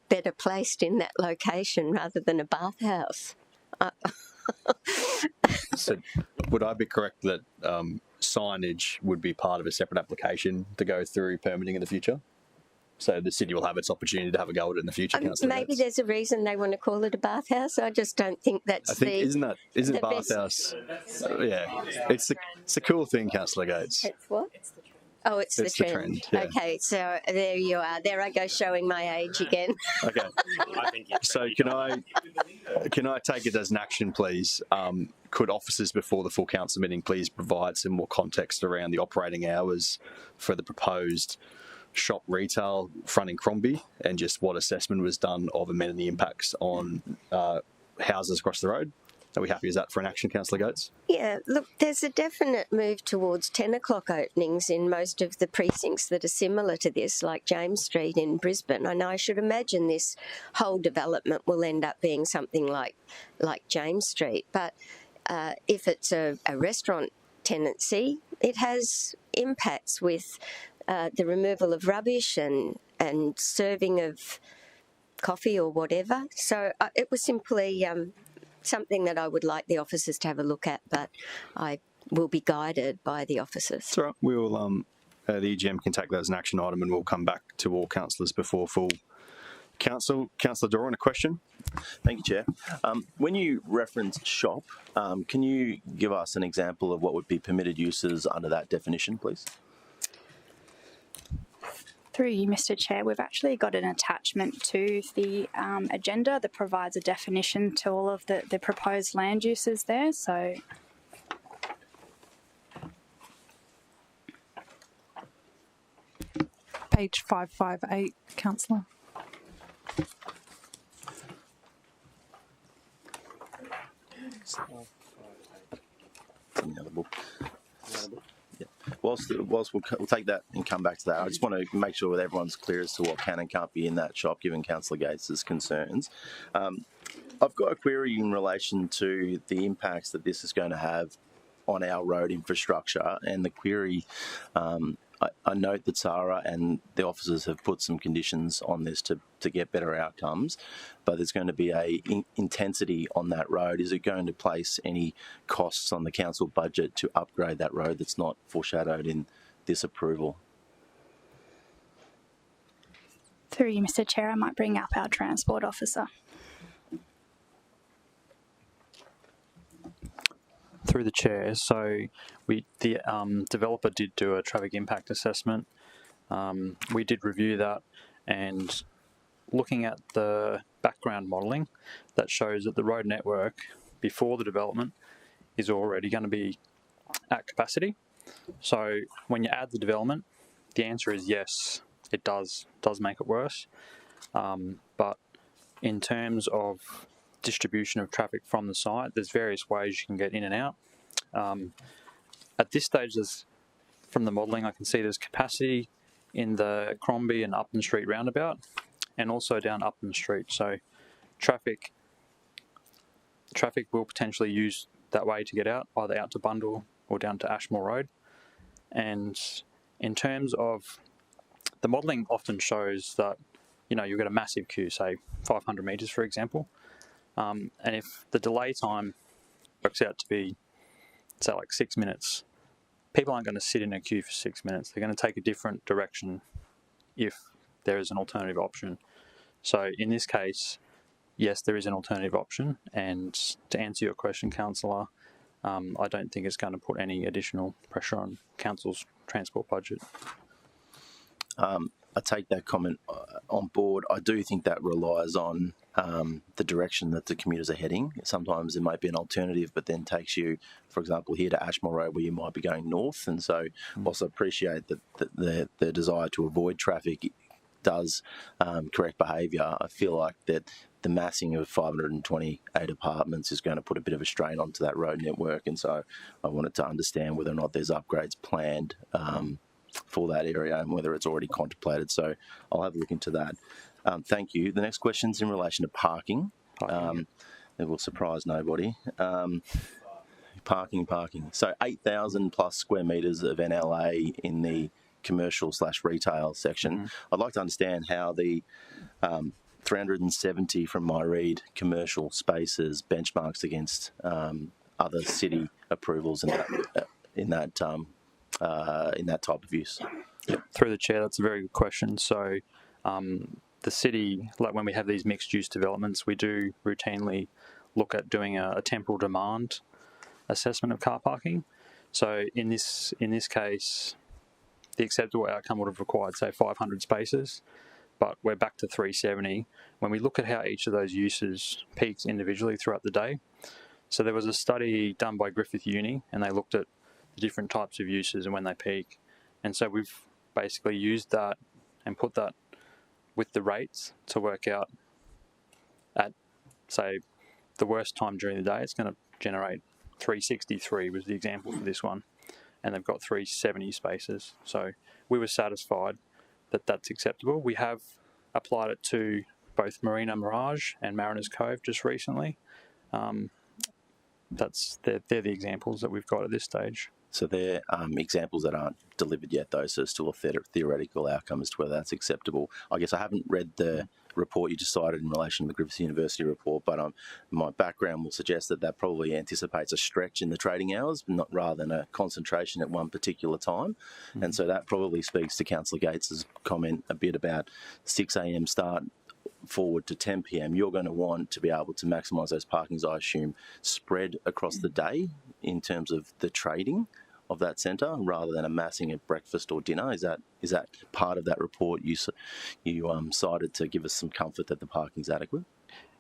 better placed in that location rather than a bathhouse. So, would I be correct that signage would be part of a separate application to go through permitting in the future? So the city will have its opportunity to have a go at it in the future. Maybe there's a reason they want to call it a bathhouse. I just don't think that's. I think isn't bathhouse? Yeah, it's a cool thing, Councillor Gates. It's what? Oh, it's the trend. Yeah. Okay, so there you are. There I go, showing my age again. Okay. So can I take it as an action, please? Could officers before the full council meeting please provide some more context around the operating hours for the proposed shop retail fronting Crombie, and just what assessment was done of amenity impacts on houses across the road? Are we happy with that for an action, Councillor Gates? Yeah, look, there's a definite move towards 10 o'clock openings in most of the precincts that are similar to this, like James Street in Brisbane. And I should imagine this whole development will end up being something like James Street. But if it's a restaurant tenancy, it has impacts with the removal of rubbish and serving of coffee or whatever. So it was simply something that I would like the officers to have a look at, but I will be guided by the officers. That's all right. We will. The EGM can take that as an action item, and we'll come back to all councillors before full council. Councillor Doran, a question. Thank you, Chair. When you reference shop, can you give us an example of what would be permitted uses under that definition, please? Through you, Mr. Chair, we've actually got an attachment to the agenda that provides a definition to all of the proposed land uses there. So, page 558, Councillor. In the other book. Yeah. Whilst we'll take that and come back to that, I just want to make sure that everyone's clear as to what can and can't be in that shop, given Councillor Gates's concerns. I've got a query in relation to the impacts that this is going to have on our road infrastructure, and the query. I note that Sarah and the officers have put some conditions on this to get better outcomes, but there's going to be a intensity on that road. Is it going to place any costs on the council budget to upgrade that road that's not foreshadowed in this approval? through you, Mr. Chair, I might bring up our transport officer. Through the chair, so the developer did do a traffic impact assessment. We did review that, and looking at the background modelling, that shows that the road network before the development is already going to be at capacity. So when you add the development, the answer is yes, it does make it worse. But in terms of distribution of traffic from the site, there's various ways you can get in and out. At this stage, from the modelling, I can see there's capacity in the Crombie and Upton Street roundabout, and also down Upton Street. So traffic will potentially use that way to get out, either out to Bundall or down to Ashmore Road. And in terms of the modelling, often shows that you've got a massive queue, say 500 metres, for example. And if the delay time works out to be, say, like 6 minutes, people aren't going to sit in a queue for 6 minutes. They're going to take a different direction if there is an alternative option. So in this case, yes, there is an alternative option. And to answer your question, Councillor, I don't think it's going to put any additional pressure on Council's transport budget. I take that comment on board. I do think that relies on the direction that the commuters are heading. Sometimes there might be an alternative, but then takes you, for example, here to Ashmore Road, where you might be going north. And so, whilst I appreciate that the desire to avoid traffic does correct behaviour, I feel like that the massing of 528 apartments is going to put a bit of a strain onto that road network. And so, I wanted to understand whether or not there's upgrades planned for that area and whether it's already contemplated. So I'll have a look into that. Thank you. The next question is in relation to parking. It will surprise nobody. Parking. So 8,000 plus square metres of NLA in the commercial/retail section. I'd like to understand how the 370 from my read commercial spaces benchmarks against other city approvals in that type of use. Yep. Through the chair, that's a very good question. So the city, like when we have these mixed-use developments, we do routinely look at doing a temporal demand assessment of car parking. So in this case, the acceptable outcome would have required, say, 500 spaces, but we're back to 370. When we look at how each of those uses peaks individually throughout the day, so there was a study done by Griffith Uni, and they looked at the different types of uses and when they peak. And so we've basically used that and put that with the rates to work out at, say, the worst time during the day, it's going to generate 363 was the example for this one, and they've got 370 spaces. So we were satisfied that that's acceptable. We have applied it to both Marina Mirage and Mariners Cove just recently. They're the examples that we've got at this stage. So they're examples that aren't delivered yet, though, so it's still a theoretical outcome as to whether that's acceptable. I guess I haven't read the report you just cited in relation to the Griffith University report, but my background will suggest that probably anticipates a stretch in the trading hours, rather than a concentration at one particular time. And so that probably speaks to Councillor Gates's comment a bit about 6 a.m. start forward to 10 p.m. You're going to want to be able to maximise those parkings, I assume, spread across the day in terms of the trading of that centre, rather than amassing at breakfast or dinner. Is that part of that report you cited to give us some comfort that the parking's adequate?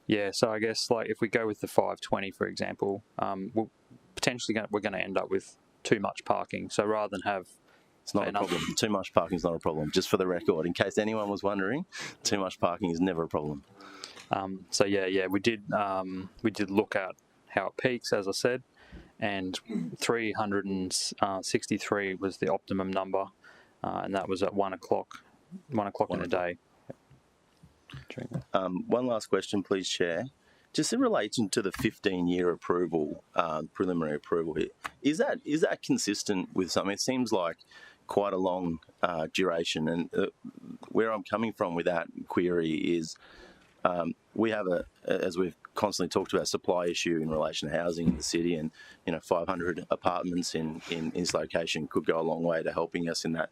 Yeah, so I guess like if we go with the 520, for example, we're going to end up with too much parking. So rather than have It's not a problem. Too much parking is not a problem. Just for the record, in case anyone was wondering, too much parking is never a problem. So we did look at how it peaks, as I said, and 363 was the optimum number, and that was at 1 o'clock in the day. One last question, please, Chair. Just in relation to the 15-year approval, preliminary approval here, is that consistent with something? It seems like quite a long duration, and where I'm coming from with that query is we have as we've constantly talked about, supply issue in relation to housing in the city, and 500 apartments in this location could go a long way to helping us in that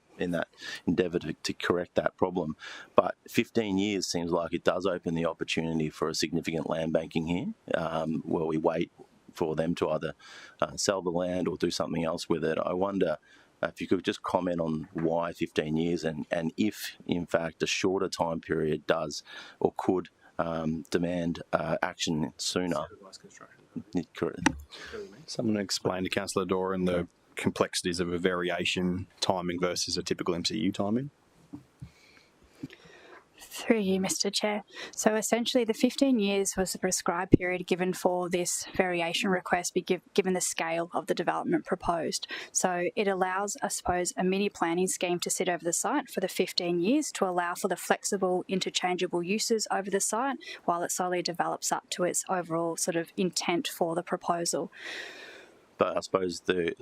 endeavour to correct that problem. But 15 years seems like it does open the opportunity for a significant land banking here, where we wait for them to either sell the land or do something else with it. I wonder if you could just comment on why 15 years and if, in fact, a shorter time period does or could demand action sooner. Correct. Someone explain to Councillor Doran the complexities of a variation timing versus a typical MCU timing? Through you, Mr. Chair. So essentially the 15 years was the prescribed period given for this variation request, given the scale of the development proposed. So it allows, I suppose, a mini planning scheme to sit over the site for the 15 years to allow for the flexible, interchangeable uses over the site while it slowly develops up to its overall sort of intent for the proposal. But I suppose the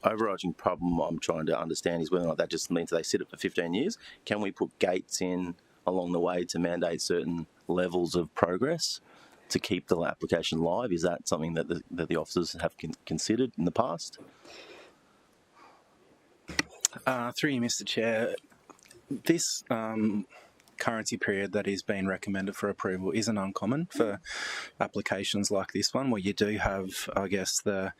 overarching problem I'm trying to understand is whether or not that just means they sit it for 15 years. Can we put gates in along the way to mandate certain levels of progress to keep the application live? Is that something that the officers have considered in the past? Through you, Mr. Chair, this currency period that is being recommended for approval isn't uncommon for applications like this one, where you do have, I guess, a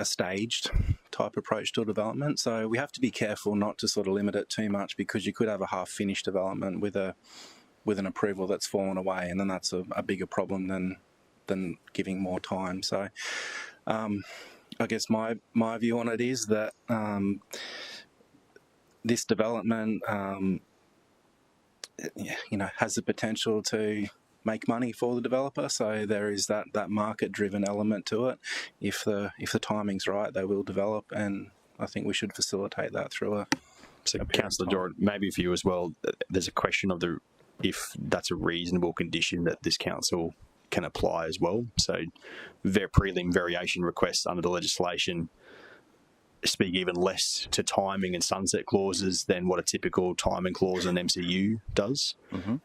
staged type approach to development. So we have to be careful not to sort of limit it too much, because you could have a half-finished development with an approval that's fallen away, and then that's a bigger problem than giving more time. So I guess my view on it is that this development has the potential to make money for the developer, so there is that market-driven element to it. If the timing's right, they will develop, and I think we should facilitate that through a Councillor Doran, maybe for you as well, there's a question of if that's a reasonable condition that this council can apply as well. So prelim variation requests under the legislation speak even less to timing and sunset clauses than what a typical timing clause in MCU does.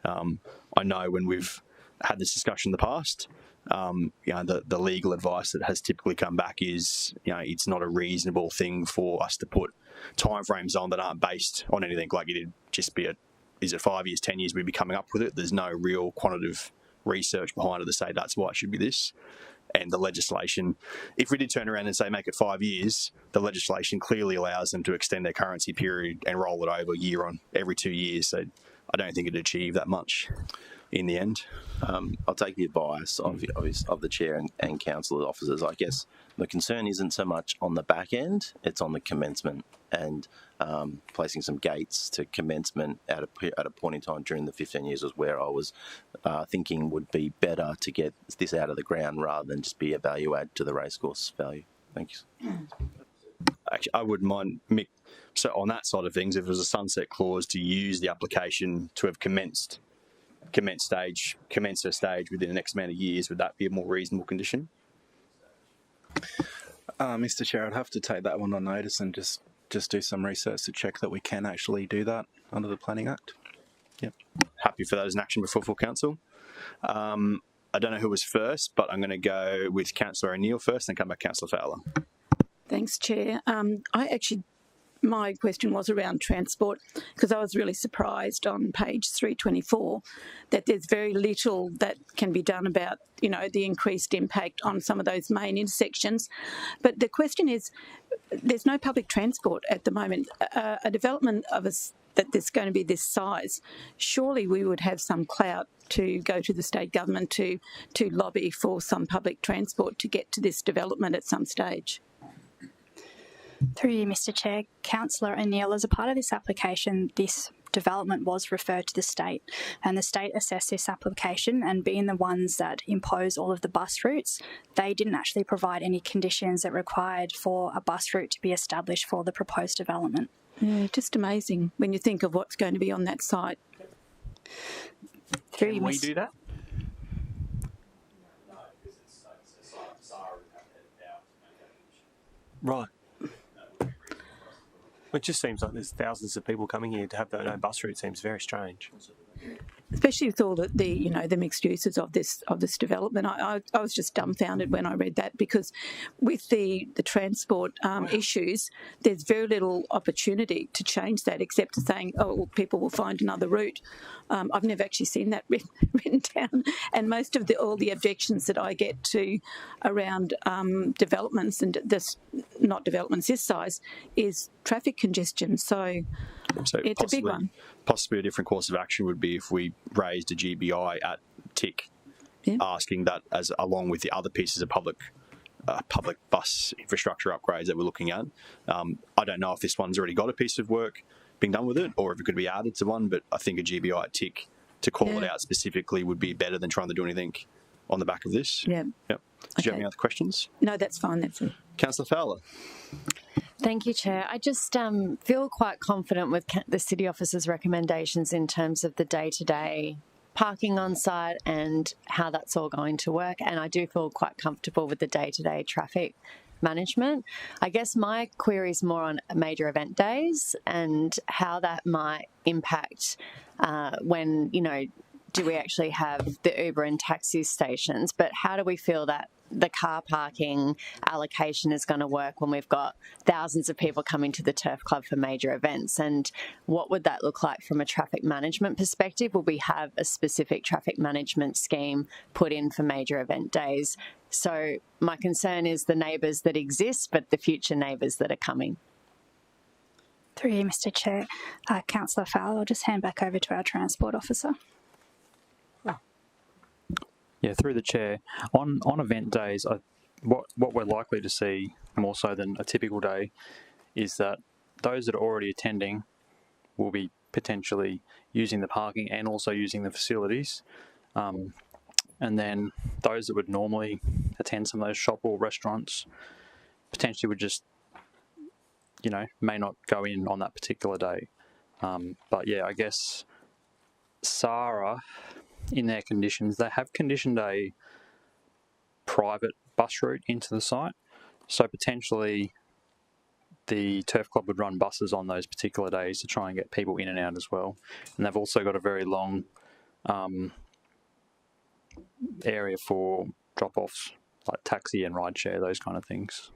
I know when we've had this discussion in the past, the legal advice that has typically come back is, it's not a reasonable thing for us to put timeframes on that aren't based on anything. Like, it'd just be is it 5 years, 10 years, we'd be coming up with it. There's no real quantitative research behind it to say that's why it should be this. And the legislation, if we did turn around and say make it 5 years, the legislation clearly allows them to extend their currency period and roll it over year on every 2 years. So I don't think it'd achieve that much in the end. I'll take the advice of the chair and council officers. I guess the concern isn't so much on the back end, it's on the commencement, and placing some gates to commencement at a point in time during the 15 years was where I was thinking would be better to get this out of the ground rather than just be a value add to the racecourse value. Thank you. Actually, I wouldn't mind, Mick. So on that side of things, if there was a sunset clause to use the application to have commenced a stage within the next amount of years, would that be a more reasonable condition? Mr. Chair, I'd have to take that one on notice and just do some research to check that we can actually do that under the Planning Act. Yep. Happy for that as an action before full council. I don't know who was first, but I'm going to go with Councillor O'Neill first, then come back Councillor Fowler. Thanks, Chair. My question was around transport, because I was really surprised on page 324 that there's very little that can be done about, the increased impact on some of those main intersections. But the question is, there's no public transport at the moment. A development of that there's going to be this size, surely we would have some clout to go to the state government to lobby for some public transport to get to this development at some stage. Through you, Mr. Chair, Councillor O'Neill, as a part of this application, this development was referred to the state, and the state assessed this application, and being the ones that impose all of the bus routes, they didn't actually provide any conditions that required for a bus route to be established for the proposed development. Yeah, just amazing when you think of what's going to be on that site. Can we do that? Right. It just seems like there's thousands of people coming here to have no bus route. Seems very strange. Especially with all the mixed uses of this development. I was just dumbfounded when I read that, because with the transport issues, there's very little opportunity to change that except to saying, people will find another route. I've never actually seen that written down, and most of all the objections that I get to around developments and this size is traffic congestion. So it's a big one. Possibly a different course of action would be if we raised a GBI at TIC, asking that as along with the other pieces of public bus infrastructure upgrades that we're looking at. I don't know if this one's already got a piece of work being done with it, or if it could be added to one, but I think a GBI at TIC to call it out specifically would be better than trying to do anything on the back of this. Yeah. Yep. Did you have any other questions? No, that's fine. That's it. Councillor Fowler. Thank you, Chair. I just feel quite confident with the City Officer's recommendations in terms of the day-to-day parking on site and how that's all going to work, and I do feel quite comfortable with the day-to-day traffic management. I guess my query is more on major event days and how that might impact when, do we actually have the Uber and taxi stations, but how do we feel that the car parking allocation is going to work when we've got thousands of people coming to the Turf Club for major events, and what would that look like from a traffic management perspective? Will we have a specific traffic management scheme put in for major event days? So my concern is the neighbours that exist, but the future neighbours that are coming. Through you, Mr. Chair, Councillor Fowler, I'll just hand back over to our Transport Officer. Yeah, through the chair. On event days, what we're likely to see more so than a typical day is that those that are already attending will be potentially using the parking and also using the facilities. And then those that would normally attend some of those shop or restaurants potentially would just, may not go in on that particular day. But yeah, I guess SARA, in their conditions, they have conditioned a private bus route into the site. So potentially the Turf Club would run buses on those particular days to try and get people in and out as well. And they've also got a very long area for drop-offs, like taxi and rideshare, those kind of things.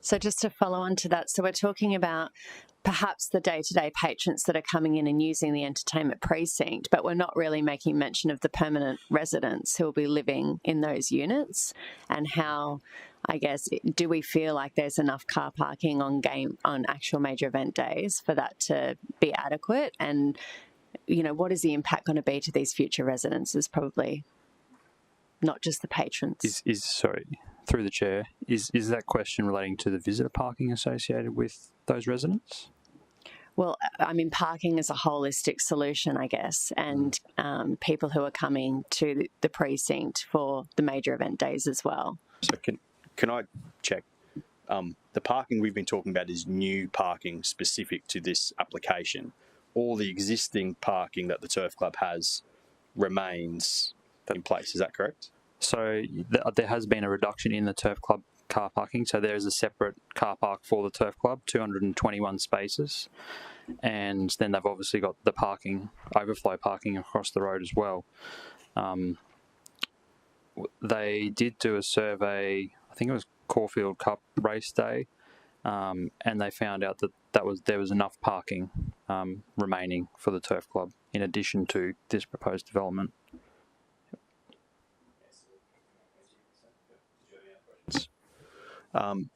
So just to follow on to that, so we're talking about perhaps the day-to-day patrons that are coming in and using the entertainment precinct, but we're not really making mention of the permanent residents who will be living in those units, and how, I guess, do we feel like there's enough car parking on actual major event days for that to be adequate? And, you know, what is the impact going to be to these future residents is probably not just the patrons. Sorry, through the chair, is that question relating to the visitor parking associated with those residents? Well, I mean, parking is a holistic solution, I guess, and people who are coming to the precinct for the major event days as well. So can I check? The parking we've been talking about is new parking specific to this application. All the existing parking that the Turf Club has remains in place. Is that correct? So there has been a reduction in the Turf Club car parking. So there is a separate car park for the Turf Club, 221 spaces. And then they've obviously got the parking, overflow parking across the road as well. They did do a survey, I think it was Caulfield Cup race day, and they found out that there was enough parking remaining for the Turf Club in addition to this proposed development.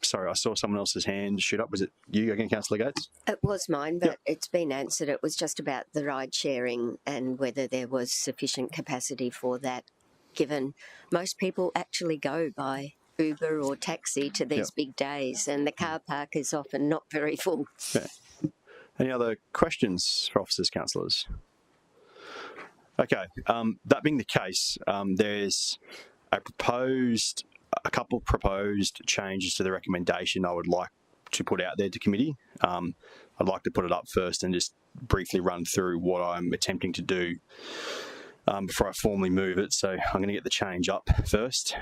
Sorry, I saw someone else's hand shoot up. Was it you again, Councillor Gates? It was mine, but it's been answered. It was just about the ride sharing and whether there was sufficient capacity for that, given most people actually go by Uber or taxi to these big days, and the car park is often not very full. Yeah. Any other questions for officers, councillors? Okay, that being the case, there's a couple proposed changes to the recommendation I would like to put out there to committee. I'd like to put it up first and just briefly run through what I'm attempting to do before I formally move it. So I'm going to get the change up first.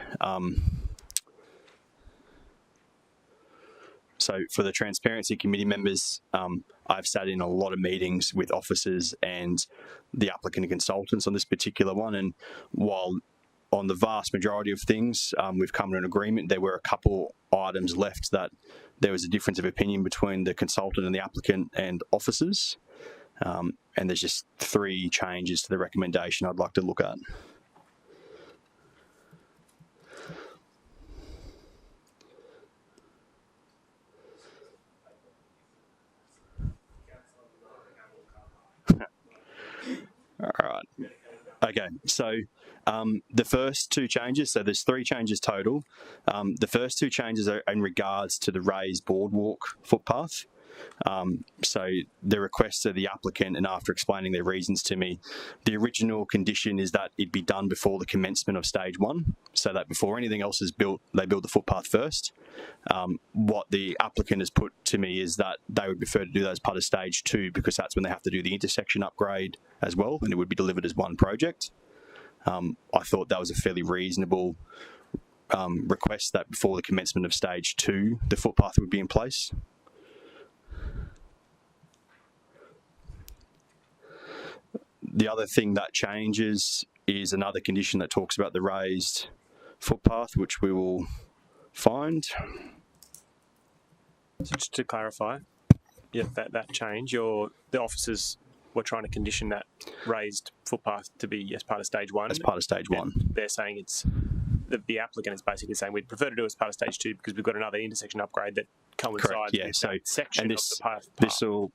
So for the Transparency Committee members, I've sat in a lot of meetings with officers and the applicant and consultants on this particular one, and while on the vast majority of things we've come to an agreement, there were a couple items left that there was a difference of opinion between the consultant and the applicant and officers, and there's just 3 changes to the recommendation I'd like to look at. All right. Okay, so the first 2 changes, so there's 3 changes total. The first 2 changes are in regards to the raised boardwalk footpath. So the request of the applicant, and after explaining their reasons to me, the original condition is that it be done before the commencement of stage 1, so that before anything else is built, they build the footpath first. What the applicant has put to me is that they would prefer to do that as part of stage 2, because that's when they have to do the intersection upgrade as well, and it would be delivered as one project. I thought that was a fairly reasonable request, that before the commencement of stage 2, the footpath would be in place. The other thing that changes is another condition that talks about the raised footpath, which we will find. So just to clarify, that change, the officers were trying to condition that raised footpath to be as part of stage 1. As part of stage 1. They're saying it's the applicant is basically saying we'd prefer to do it as part of stage 2 because we've got another intersection upgrade that coincides. Correct, yeah. With So that section and of the path.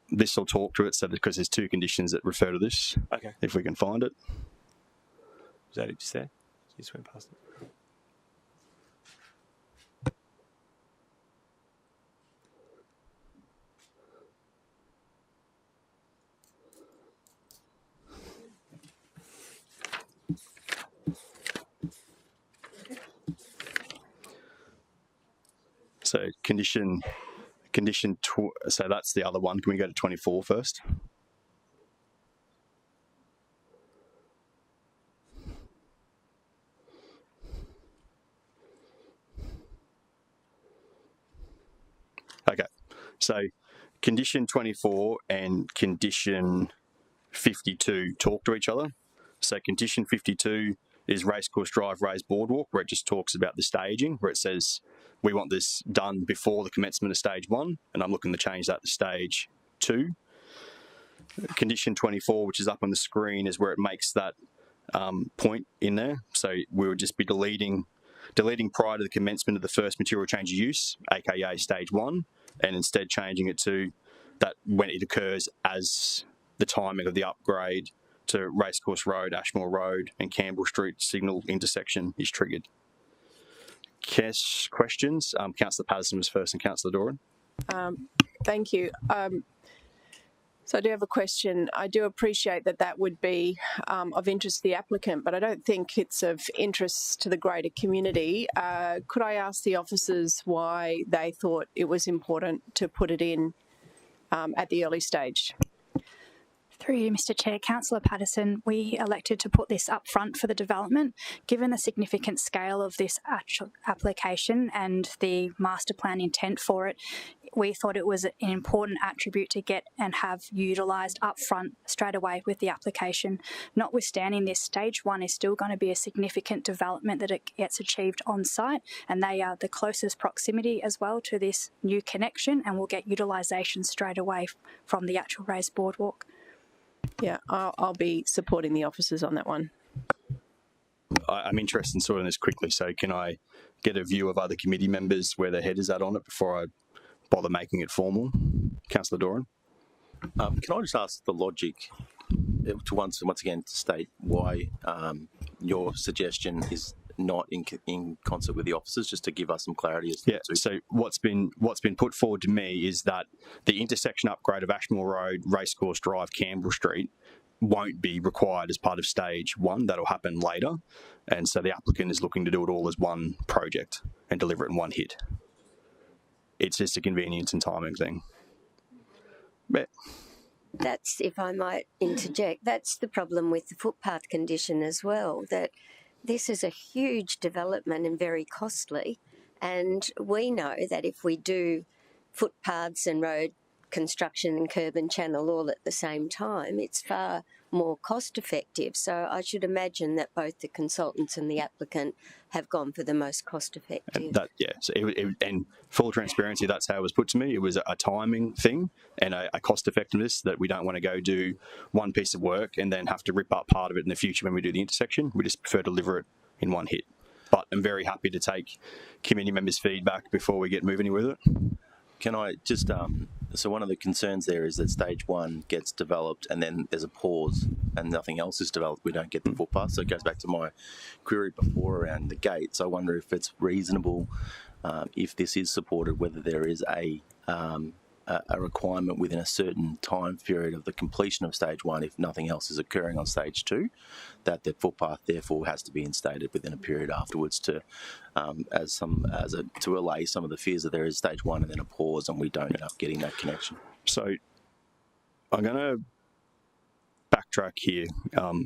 This will talk to it. So because there's 2 conditions that refer to this. Okay. If we can find it. Is that it just there? You just went past it. So so that's the other one. Can we go to 24 first? Okay, so condition 24 and condition 52 talk to each other. So condition 52 is Racecourse Drive raised boardwalk, where it just talks about the staging, where it says we want this done before the commencement of stage 1, and I'm looking to change that to stage 2. Condition 24, which is up on the screen, is where it makes that point in there. So we would just be deleting prior to the commencement of the first material change of use, aka stage 1, and instead changing it to that when it occurs as the timing of the upgrade to Racecourse Road, Ashmore Road and Campbell Street signal intersection is triggered. Questions? Councillor Patterson was first and Councillor Doran. Thank you. So I do have a question. I do appreciate that that would be of interest to the applicant, but I don't think it's of interest to the greater community. Could I ask the officers why they thought it was important to put it in at the early stage? Through you, Mr Chair, Councillor Patterson, we elected to put this up front for the development. Given the significant scale of this actual application and the master plan intent for it, we thought it was an important attribute to get and have utilised up front straight away with the application. Notwithstanding this, stage 1 is still going to be a significant development that it gets achieved on site, and they are the closest proximity as well to this new connection, and will get utilisation straight away from the actual raised boardwalk. Yeah, I'll be supporting the officers on that one. I'm interested in sorting this quickly, so can I get a view of other committee members where their head is at on it before I bother making it formal? Councillor Doran. Can I just ask the logic to once again to state why your suggestion is not in concert with the officers, just to give us some clarity as to so what's been put forward to me is that the intersection upgrade of Ashmore Road, Racecourse Drive, Campbell Street won't be required as part of stage 1. That'll happen later, and so the applicant is looking to do it all as one project and deliver it in one hit. It's just a convenience and timing thing. But that's, if I might interject, that's the problem with the footpath condition as well, that this is a huge development and very costly, and we know that if we do footpaths and road construction and curb and channel all at the same time, it's far more cost effective. So I should imagine that both the consultants and the applicant have gone for the most cost effective. And full transparency, that's how it was put to me. It was a timing thing and a cost effectiveness, that we don't want to go do one piece of work and then have to rip up part of it in the future when we do the intersection. We just prefer to deliver it in one hit. But I'm very happy to take committee members' feedback before we get moving with it. Can I just, so one of the concerns there is that stage 1 gets developed and then there's a pause and nothing else is developed. We don't get the footpath. So it goes back to my query before around the gates. I wonder if it's reasonable, if this is supported, whether there is a requirement within a certain time period of the completion of stage 1, if nothing else is occurring on stage 2, that the footpath therefore has to be instated within a period afterwards to to allay some of the fears that there is stage 1 and then a pause and we don't end up getting that connection. So I'm going to backtrack here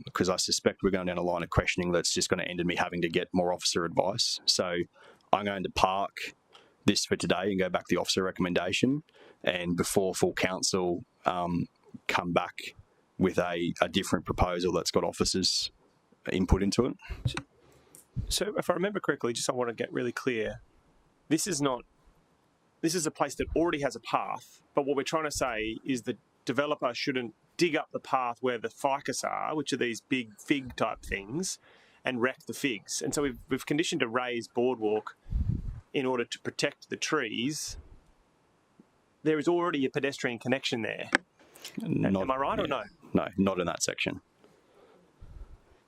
because I suspect we're going down a line of questioning that's just going to end in me having to get more officer advice. So I'm going to park this for today and go back to the officer recommendation, and before full council come back with a different proposal that's got officers' input into it. So if I remember correctly, just I want to get really clear, this is a place that already has a path, but what we're trying to say is the developer shouldn't dig up the path where the ficus are, which are these big fig type things, and wreck the figs. And so we've conditioned a raised boardwalk in order to protect the trees. There is already a pedestrian connection there. Am I right or no? No, not in that section.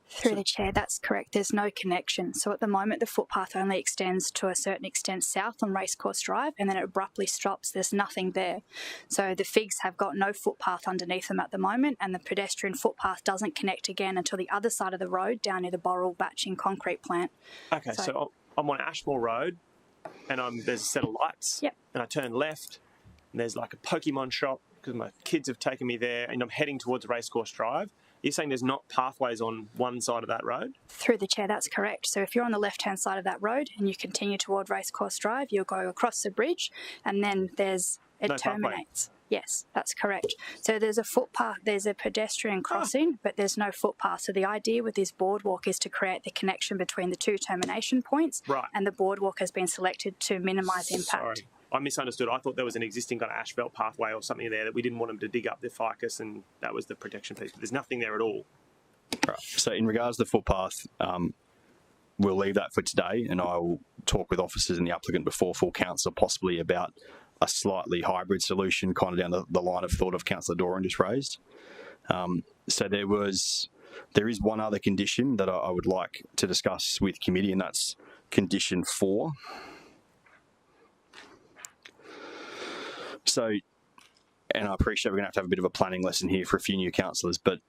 Through the chair, that's correct. There's no connection. So at the moment, the footpath only extends to a certain extent south on Racecourse Drive, and then it abruptly stops. There's nothing there. So the figs have got no footpath underneath them at the moment, and the pedestrian footpath doesn't connect again until the other side of the road down near the Borrell batching concrete plant. Okay, so I'm on Ashmore Road, and there's a set of lights. Yep. And I turn left, and there's like a Pokemon shop because my kids have taken me there, and I'm heading towards Racecourse Drive. You're saying there's not pathways on one side of that road? Through the chair, that's correct. So if you're on the left-hand side of that road and you continue toward Racecourse Drive, you'll go across the bridge and then it terminates. Yes, that's correct. So there's a footpath, there's a pedestrian crossing, but there's no footpath. So the idea with this boardwalk is to create the connection between the two termination points, and the boardwalk has been selected to minimise impact. Sorry, I misunderstood. I thought there was an existing kind of asphalt pathway or something there that we didn't want them to dig up the ficus, and that was the protection piece. But there's nothing there at all. Right. So in regards to the footpath, we'll leave that for today, and I will talk with officers and the applicant before full council possibly about a slightly hybrid solution, kind of down the line of thought of Councillor Doran just raised. So there is one other condition that I would like to discuss with committee, and that's condition 4. So, and I appreciate we're going to have a bit of a planning lesson here for a few new councillors, but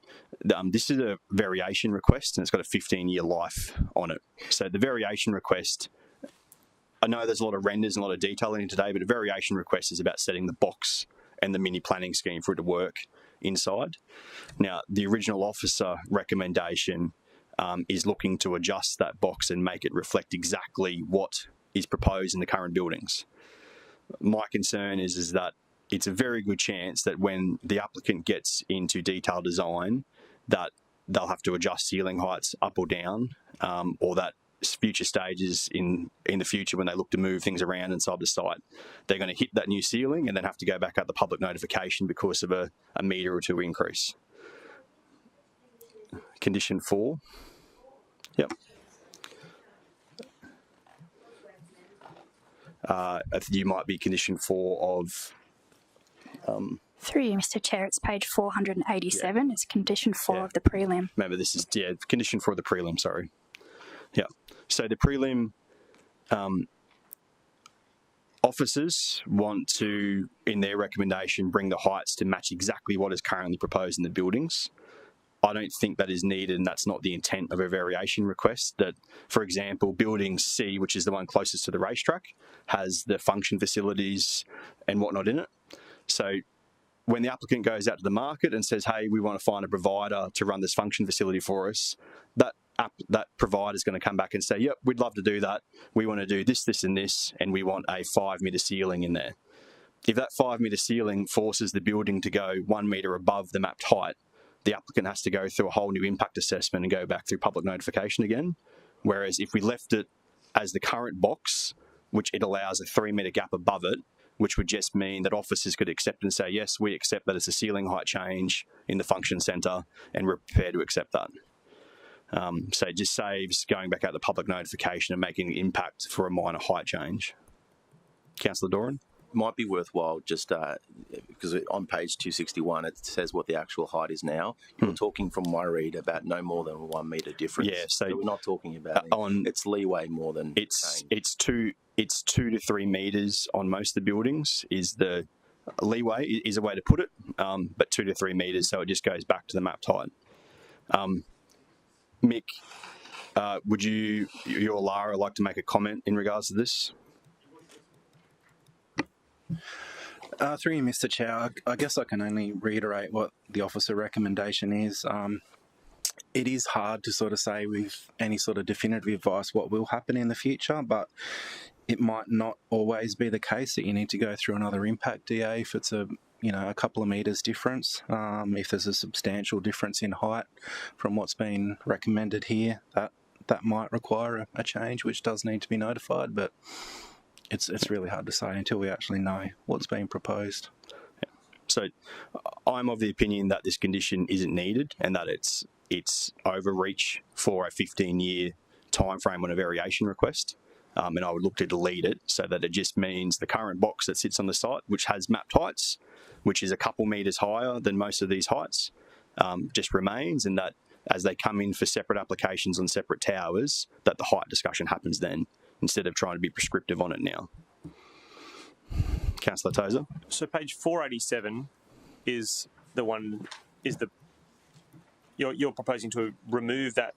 this is a variation request and it's got a 15-year life on it. So the variation request, I know there's a lot of renders and a lot of detail in it today, but a variation request is about setting the box and the mini planning scheme for it to work inside. Now, the original officer recommendation is looking to adjust that box and make it reflect exactly what is proposed in the current buildings. My concern is that it's a very good chance that when the applicant gets into detailed design, that they'll have to adjust ceiling heights up or down, or that future stages in the future when they look to move things around inside the site, they're going to hit that new ceiling and then have to go back out the public notification because of a metre or 2 increase. Condition 4. Yep. You might be condition 4 of... Through you, Mr Chair, it's page 487. It's condition 4 of the prelim. Remember, this is condition 4 of the prelim, sorry. Yeah. So the prelim, officers want to, in their recommendation, bring the heights to match exactly what is currently proposed in the buildings. I don't think that is needed, and that's not the intent of a variation request. That, for example, building C, which is the one closest to the racetrack, has the function facilities and whatnot in it. So when the applicant goes out to the market and says, hey, we want to find a provider to run this function facility for us, that provider is going to come back and say, yep, we'd love to do that. We want to do this, this and this, and we want a 5-metre ceiling in there. If that 5-metre ceiling forces the building to go 1 metre above the mapped height, the applicant has to go through a whole new impact assessment and go back through public notification again. Whereas if we left it as the current box, which it allows a 3-metre gap above it, which would just mean that officers could accept and say, yes, we accept that it's a ceiling height change in the function centre and we're prepared to accept that. So it just saves going back out to public notification and making an impact for a minor height change. Councillor Doran? Might be worthwhile just because on page 261 it says what the actual height is now. You're talking from my read about no more than a 1 metre difference. Yeah, so we're not talking about it's leeway more than it's 2 to 3 metres on most of the buildings is the leeway is a way to put it, but 2 to 3 metres, so it just goes back to the mapped height. Mick, would you or Lara like to make a comment in regards to this? Through you, Mr Chair, I guess I can only reiterate what the officer recommendation is. It is hard to sort of say with any sort of definitive advice what will happen in the future, but it might not always be the case that you need to go through another impact DA if it's a couple of metres difference. If there's a substantial difference in height from what's been recommended here, that might require a change, which does need to be notified, but it's really hard to say until we actually know what's being proposed. Yeah. So I'm of the opinion that this condition isn't needed and that it's overreach for a 15-year time frame on a variation request. And I would look to delete it so that it just means the current box that sits on the site, which has mapped heights, which is a couple metres higher than most of these heights, just remains, and that as they come in for separate applications on separate towers, that the height discussion happens then, instead of trying to be prescriptive on it now. Councillor Tozer? So page 487 is the one, you're proposing to remove that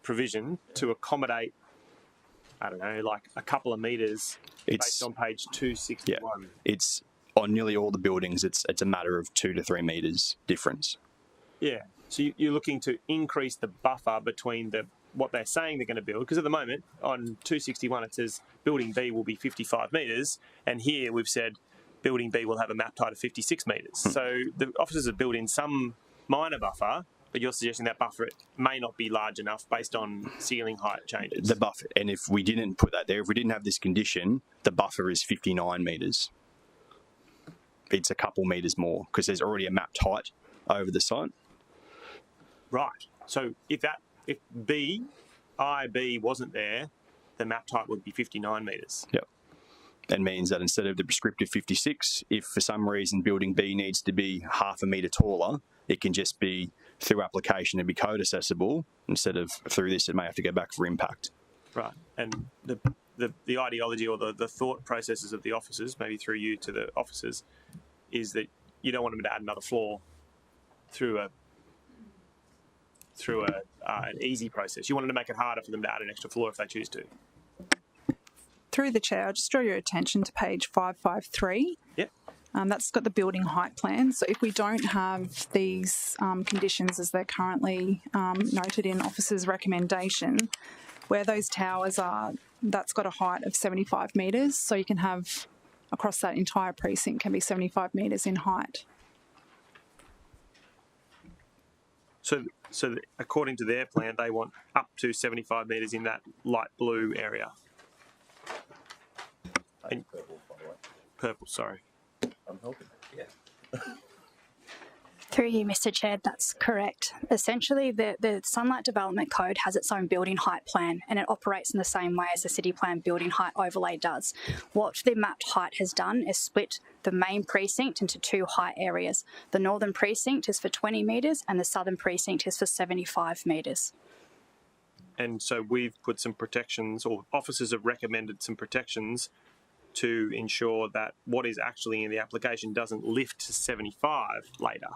provision to accommodate, I don't know, like a couple of metres based on page 261. Yeah, it's on nearly all the buildings, it's a matter of 2 to 3 metres difference. Yeah, So you're looking to increase the buffer between what they're saying they're going to build, because at the moment on 261 it says building B will be 55 metres, and here we've said building B will have a mapped height of 56 metres. So the officers have built in some minor buffer, but you're suggesting that buffer may not be large enough based on ceiling height changes. The buffer, and if we didn't put that there, if we didn't have this condition, the buffer is 59 metres. It's a couple metres more because there's already a mapped height over the site. Right. So if IB wasn't there, the mapped height would be 59 metres. Yep. That means that instead of the prescriptive 56, if for some reason building B needs to be half a metre taller, it can just be through application and be code accessible instead of through this. It may have to go back for impact. Right. And the ideology or the thought processes of the officers, maybe through you to the officers, is that you don't want them to add another floor through an easy process. You wanted to make it harder for them to add an extra floor if they choose to. Through the chair, I'll just draw your attention to page 553. Yep. That's got the building height plan. So if we don't have these conditions as they're currently noted in officer's recommendation, where those towers are, that's got a height of 75 metres. So you can have, across that entire precinct, can be 75 metres in height. So according to their plan, they want up to 75 metres in that light blue area. And purple, by the way. Purple, sorry. I'm helping. Yeah. Through you, Mr. Chair, that's correct. Essentially, the Sunlight Development Code has its own building height plan, and it operates in the same way as the City Plan building height overlay does. What the mapped height has done is split the main precinct into two height areas. The northern precinct is for 20 metres and the southern precinct is for 75 metres. And so we've put some protections, or officers have recommended some protections to ensure that what is actually in the application doesn't lift to 75 later.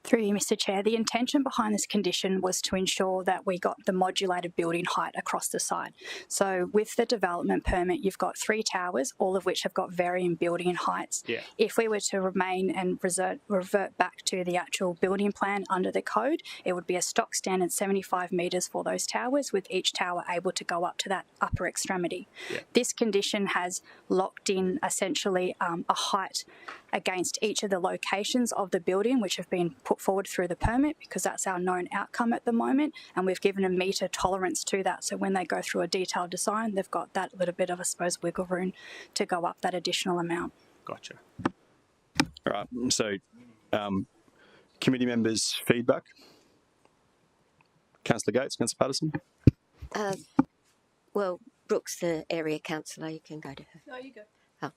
Through you, Mr. Chair, the intention behind this condition was to ensure that we got the modulated building height across the site. So with the development permit, you've got 3 towers, all of which have got varying building heights. Yeah. If we were to remain and revert back to the actual building plan under the code, it would be a stock standard 75 metres for those towers, with each tower able to go up to that upper extremity. Yeah. This condition has locked in essentially a height against each of the locations of the building which have been put forward through the permit, because that's our known outcome at the moment, and we've given a metre tolerance to that. So when they go through a detailed design, they've got that little bit of, I suppose, wiggle room to go up that additional amount. Gotcha. All right, so committee members' feedback. Councillor Gates, Councillor Patterson. Well, Brooks, the area councillor, you can go to her. No, you go. Oh.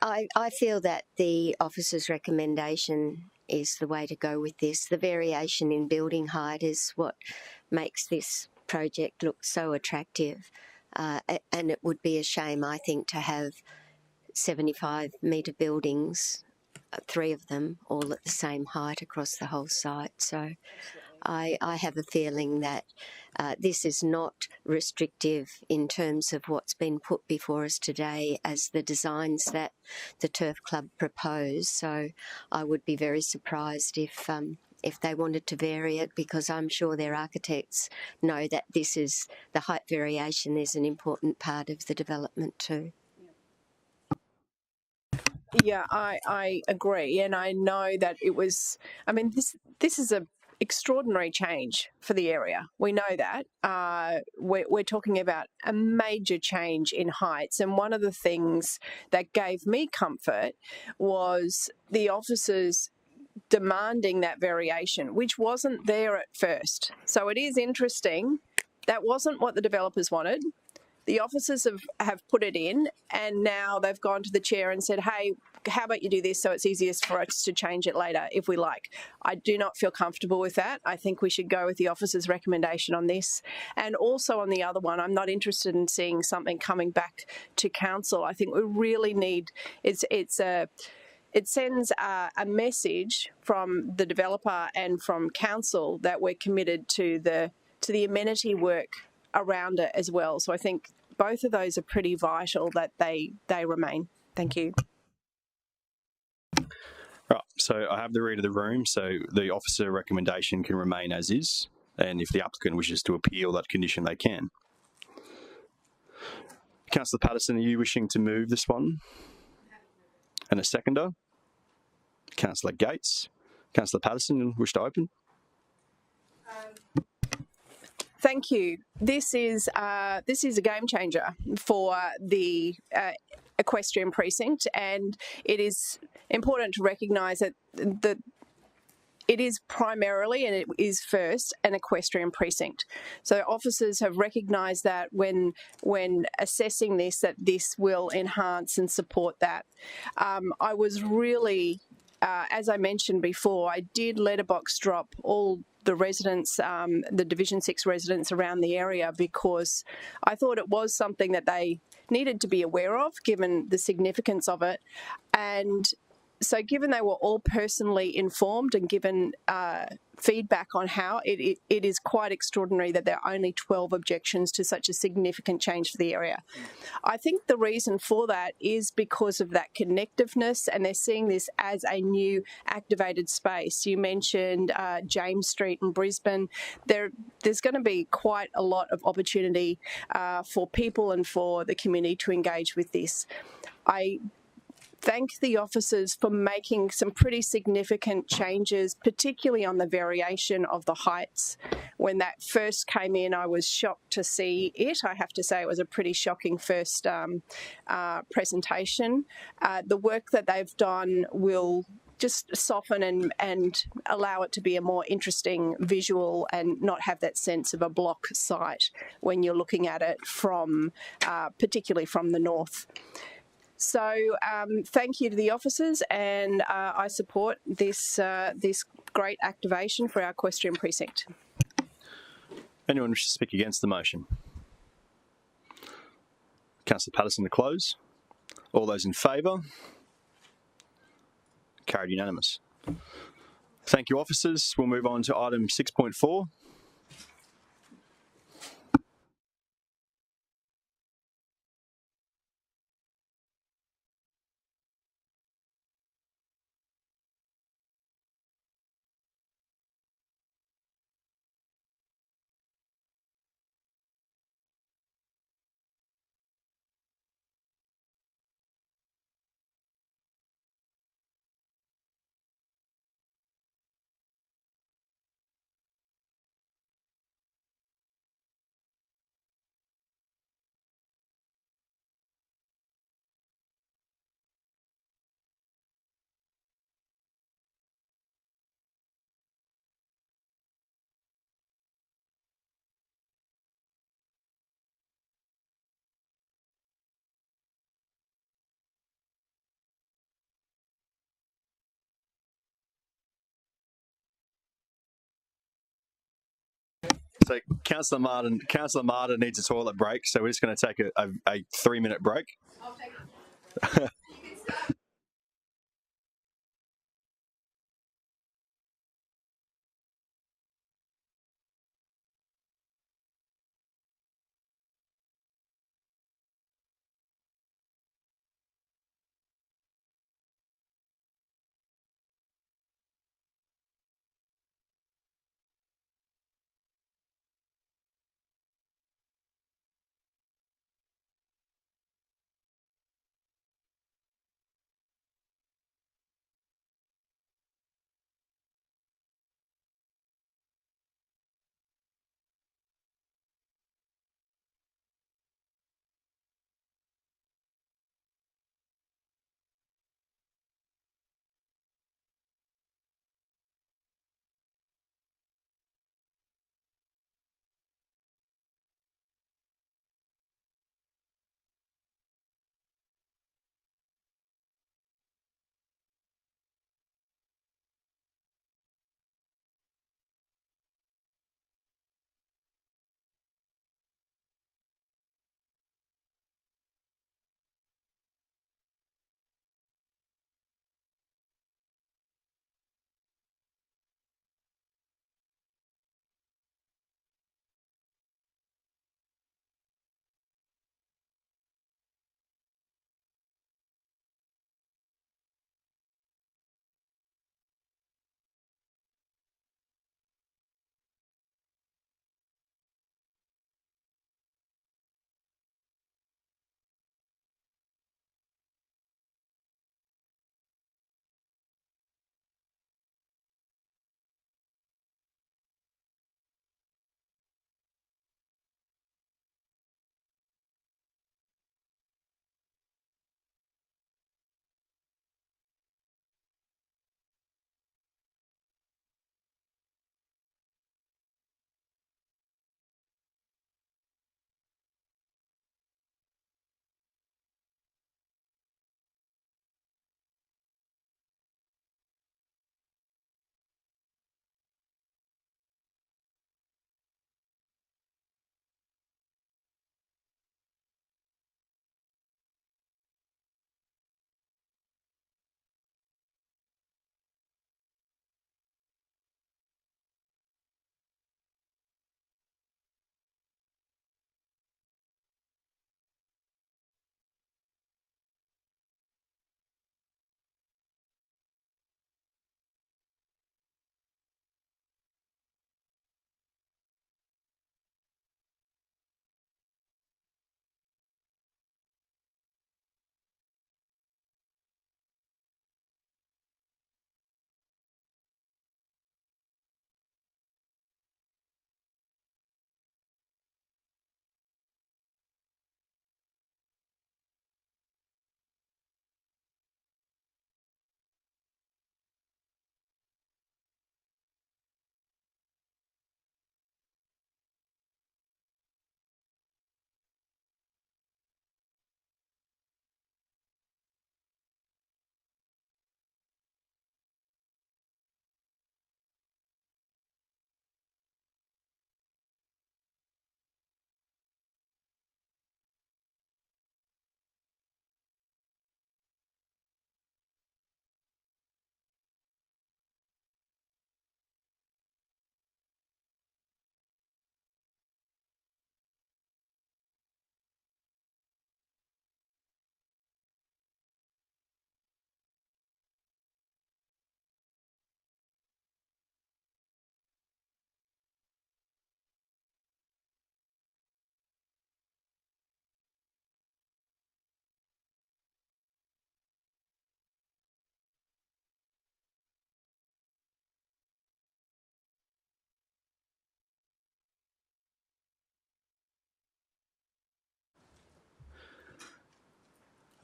I feel that the officer's recommendation is the way to go with this. The variation in building height is what makes this project look so attractive, and it would be a shame, I think, to have 75-metre buildings, 3 of them, all at the same height across the whole site. So I have a feeling that this is not restrictive in terms of what's been put before us today as the designs that the Turf Club propose. So I would be very surprised if they wanted to vary it, because I'm sure their architects know that this is the height variation is an important part of the development too. Yeah, I agree, and I know that it was. I mean, this is a extraordinary change for the area. We know that. We're talking about a major change in heights, and one of the things that gave me comfort was the officers demanding that variation, which wasn't there at first. So it is interesting. That wasn't what the developers wanted. The officers have put it in, and now they've gone to the chair and said, hey, how about you do this so it's easiest for us to change it later if we like. I do not feel comfortable with that. I think we should go with the officer's recommendation on this. And also on the other one, I'm not interested in seeing something coming back to council. I think we really need, it sends a message from the developer and from council that we're committed to the amenity work around it as well. So I think both of those are pretty vital that they remain. Thank you. Right, so I have the read of the room, so the officer recommendation can remain as is, and if the applicant wishes to appeal that condition, they can. Councillor Patterson, are you wishing to move this one? And a seconder? Councillor Gates. Councillor Patterson, wish to open? Thank you. This is a game changer for the equestrian precinct, and it is important to recognise that it is primarily, and it is first, an equestrian precinct. So officers have recognised that when assessing this, that this will enhance and support that. I was really, as I mentioned before, I did letterbox drop all the residents, the Division 6 residents around the area, because I thought it was something that they needed to be aware of, given the significance of it. And so given they were all personally informed and given feedback on how, it is quite extraordinary that there are only 12 objections to such a significant change for the area. I think the reason for that is because of that connectiveness, and they're seeing this as a new activated space. You mentioned James Street in Brisbane. There's going to be quite a lot of opportunity for people and for the community to engage with this. I thank the officers for making some pretty significant changes, particularly on the variation of the heights. When that first came in, I was shocked to see it. I have to say it was a pretty shocking first presentation. The work that they've done will just soften and allow it to be a more interesting visual and not have that sense of a block site when you're looking at it from, particularly from the north. So thank you to the officers, and I support this great activation for our equestrian precinct. Anyone wish to speak against the motion? Councillor Patterson to close. All those in favour? Carried unanimous. Thank you, officers. We'll move on to item 6.4. So Councillor Martin needs a toilet break, so we're just going to take a 3-minute break. I'll take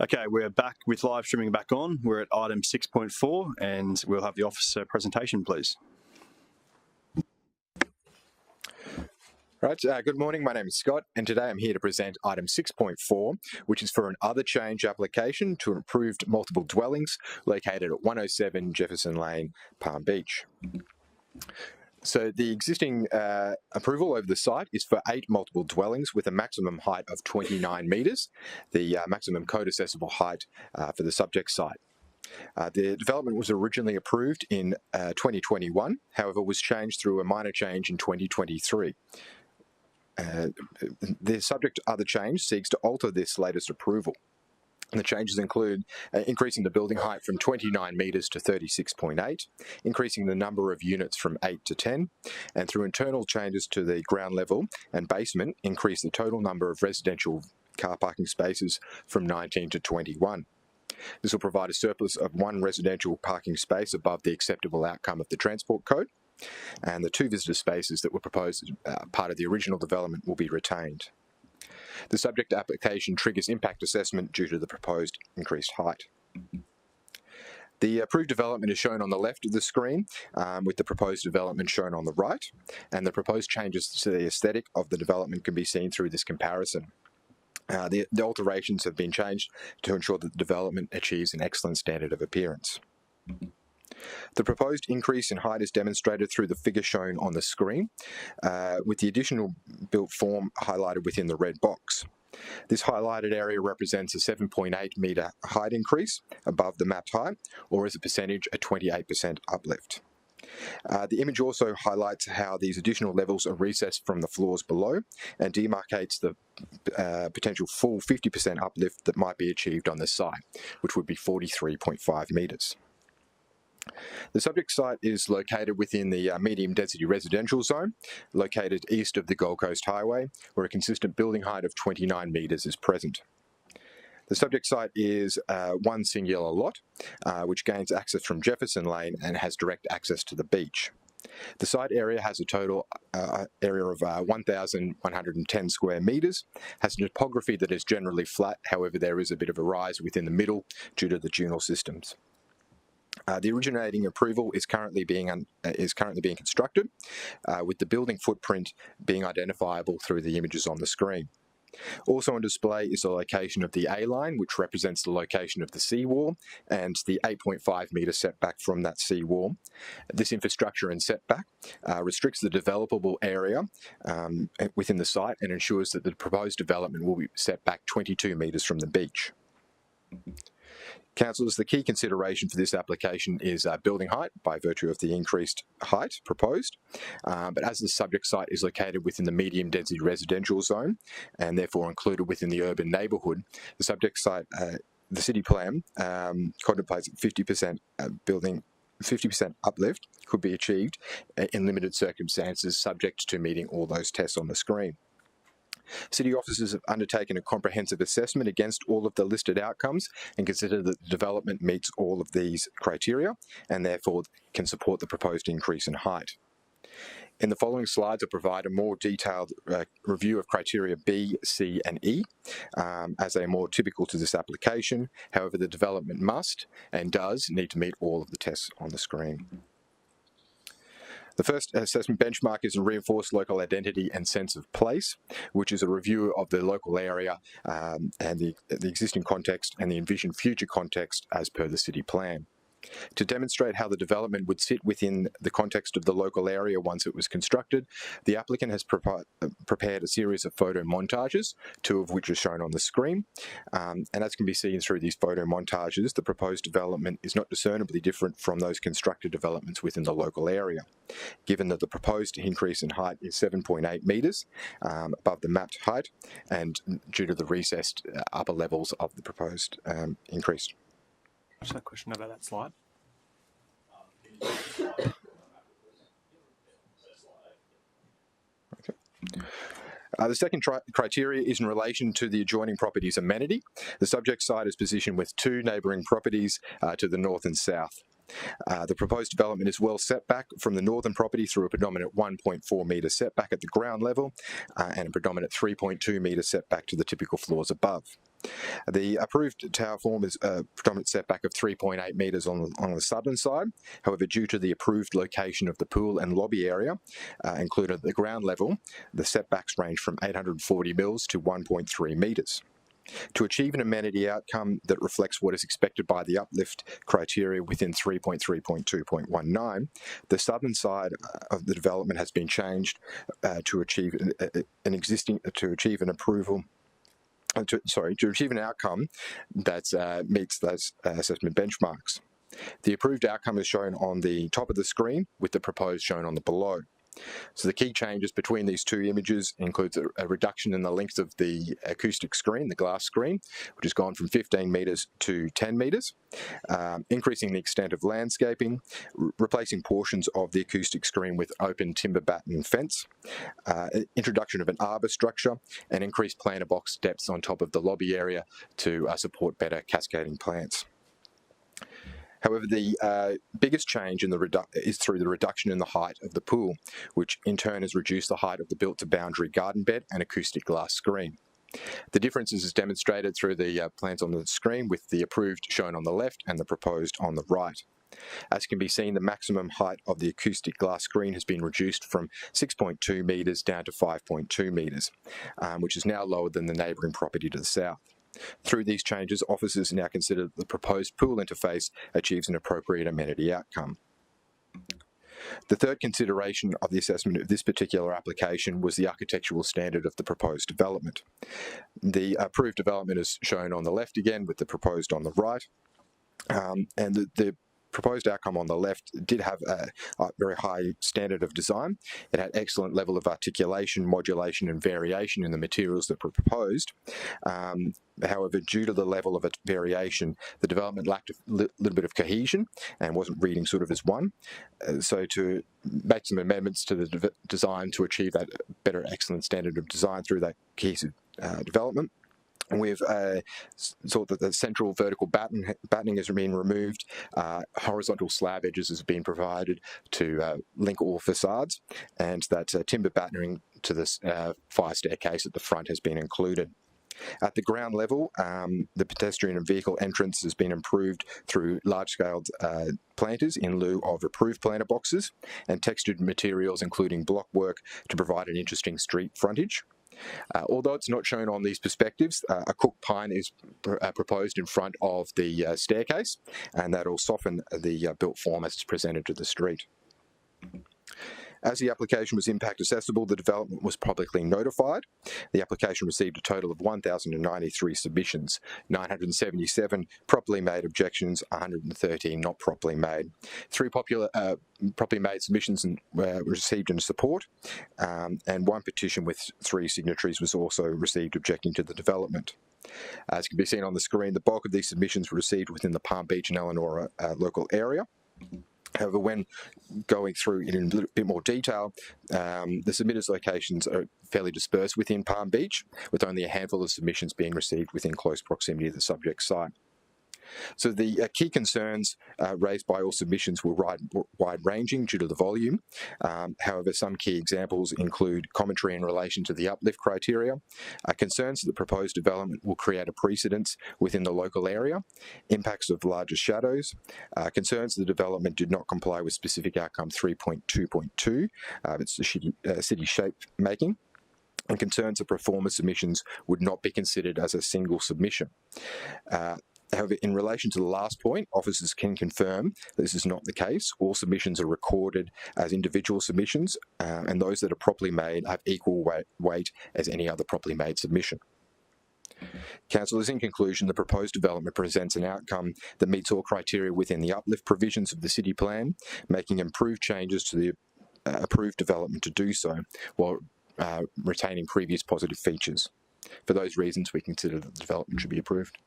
Okay, we're back with live streaming back on. We're at item 6.4 and we'll have the officer presentation, please. Right, good morning. My name is Scott, and today I'm here to present item 6.4, which is for an other change application to improved multiple dwellings located at 107 Jefferson Lane, Palm Beach. So the existing approval over the site is for 8 multiple dwellings with a maximum height of 29 metres, the maximum code accessible height for the subject site. The development was originally approved in 2021, however was changed through a minor change in 2023. The subject to other change seeks to alter this latest approval. And the changes include increasing the building height from 29 metres to 36.8, increasing the number of units from 8 to 10, and through internal changes to the ground level and basement, increase the total number of residential car parking spaces from 19 to 21. This will provide a surplus of 1 residential parking space above the acceptable outcome of the Transport Code, and the 2 visitor spaces that were proposed as part of the original development will be retained. The subject application triggers impact assessment due to the proposed increased height. The approved development is shown on the left of the screen, with the proposed development shown on the right, and the proposed changes to the aesthetic of the development can be seen through this comparison. The alterations have been changed to ensure that the development achieves an excellent standard of appearance. The proposed increase in height is demonstrated through the figure shown on the screen, with the additional built form highlighted within the red box. This highlighted area represents a 7.8 metre height increase above the mapped height, or as a percentage, a 28% uplift. The image also highlights how these additional levels are recessed from the floors below and demarcates the potential full 50% uplift that might be achieved on the site, which would be 43.5 metres. The subject site is located within the medium density residential zone, located east of the Gold Coast Highway, where a consistent building height of 29 metres is present. The subject site is one singular lot, which gains access from Jefferson Lane and has direct access to the beach. The site area has a total area of 1,110 square metres, has a topography that is generally flat, however there is a bit of a rise within the middle due to the dual systems. The originating approval is currently being constructed, with the building footprint being identifiable through the images on the screen. Also on display is the location of the A-line, which represents the location of the seawall, and the 8.5 metre setback from that seawall. This infrastructure and setback restricts the developable area within the site and ensures that the proposed development will be set back 22 metres from the beach. Councillors, the key consideration for this application is building height by virtue of the increased height proposed, but as the subject site is located within the medium density residential zone and therefore included within the urban neighbourhood, the subject site, the city plan contemplates 50% 50% uplift could be achieved in limited circumstances subject to meeting all those tests on the screen. City officers have undertaken a comprehensive assessment against all of the listed outcomes and consider that the development meets all of these criteria and therefore can support the proposed increase in height. In the following slides, I'll provide a more detailed review of criteria B, C and E as they are more typical to this application. However, the development must and does need to meet all of the tests on the screen. The first assessment benchmark is a reinforced local identity and sense of place, which is a review of the local area and the existing context and the envisioned future context as per the city plan. To demonstrate how the development would sit within the context of the local area once it was constructed, the applicant has prepared a series of photo montages, 2 of which are shown on the screen. And as can be seen through these photo montages, the proposed development is not discernibly different from those constructed developments within the local area, given that the proposed increase in height is 7.8 metres above the mapped height and due to the recessed upper levels of the proposed increase. Just a question about that slide. Okay. The second criteria is in relation to the adjoining property's amenity. The subject site is positioned with 2 neighbouring properties to the north and south. The proposed development is well set back from the northern property through a predominant 1.4 metre setback at the ground level and a predominant 3.2 metre setback to the typical floors above. The approved tower form is a predominant setback of 3.8 metres on the southern side. However, due to the approved location of the pool and lobby area, included at the ground level, the setbacks range from 840 mils to 1.3 metres. To achieve an amenity outcome that reflects what is expected by the uplift criteria within 3.3.2.19, the southern side of the development has been changed to achieve an outcome that meets those assessment benchmarks. The approved outcome is shown on the top of the screen, with the proposed shown on the below. So the key changes between these two images includes a reduction in the length of the acoustic screen, the glass screen, which has gone from 15 metres to 10 metres, increasing the extent of landscaping, replacing portions of the acoustic screen with open timber batten fence, introduction of an arbour structure, and increased planter box depths on top of the lobby area to support better cascading plants. However, the biggest change is through the reduction in the height of the pool, which in turn has reduced the height of the built-to-boundary garden bed and acoustic glass screen. The differences is demonstrated through the plans on the screen, with the approved shown on the left and the proposed on the right. As can be seen, the maximum height of the acoustic glass screen has been reduced from 6.2 metres down to 5.2 metres, which is now lower than the neighbouring property to the south. Through these changes, officers now consider that the proposed pool interface achieves an appropriate amenity outcome. The third consideration of the assessment of this particular application was the architectural standard of the proposed development. The approved development is shown on the left again, with the proposed on the right, and the proposed outcome on the left did have a very high standard of design. It had excellent level of articulation, modulation and variation in the materials that were proposed. However, due to the level of variation, the development lacked a little bit of cohesion and wasn't reading sort of as one. So to make some amendments to the design to achieve that better excellent standard of design through that cohesive development, we've thought that the central vertical battening has been removed, horizontal slab edges has been provided to link all facades, and that timber battening to the fire staircase at the front has been included. At the ground level, the pedestrian and vehicle entrance has been improved through large-scale planters in lieu of approved planter boxes, and textured materials including block work to provide an interesting street frontage. Although it's not shown on these perspectives, a cooked pine is proposed in front of the staircase, and that will soften the built form as it's presented to the street. As the application was impact accessible, the development was publicly notified. The application received a total of 1,093 submissions, 977 properly made objections, 113 not properly made. 3 properly made submissions were received in support, and 1 petition with 3 signatories was also received objecting to the development. As can be seen on the screen, the bulk of these submissions were received within the Palm Beach and Elanora local area. However, when going through in a little bit more detail, the submitters' locations are fairly dispersed within Palm Beach, with only a handful of submissions being received within close proximity to the subject site. So the key concerns raised by all submissions were wide-ranging due to the volume. However, some key examples include commentary in relation to the uplift criteria, concerns that the proposed development will create a precedence within the local area, impacts of larger shadows, concerns the development did not comply with specific outcome 3.2.2, it's the city shape making, and concerns that performer submissions would not be considered as a single submission. However, in relation to the last point, officers can confirm that this is not the case. All submissions are recorded as individual submissions, and those that are properly made have equal weight as any other properly made submission. Councillors, in conclusion, the proposed development presents an outcome that meets all criteria within the uplift provisions of the city plan, making improved changes to the approved development to do so, while retaining previous positive features. For those reasons, we consider that the development should be approved.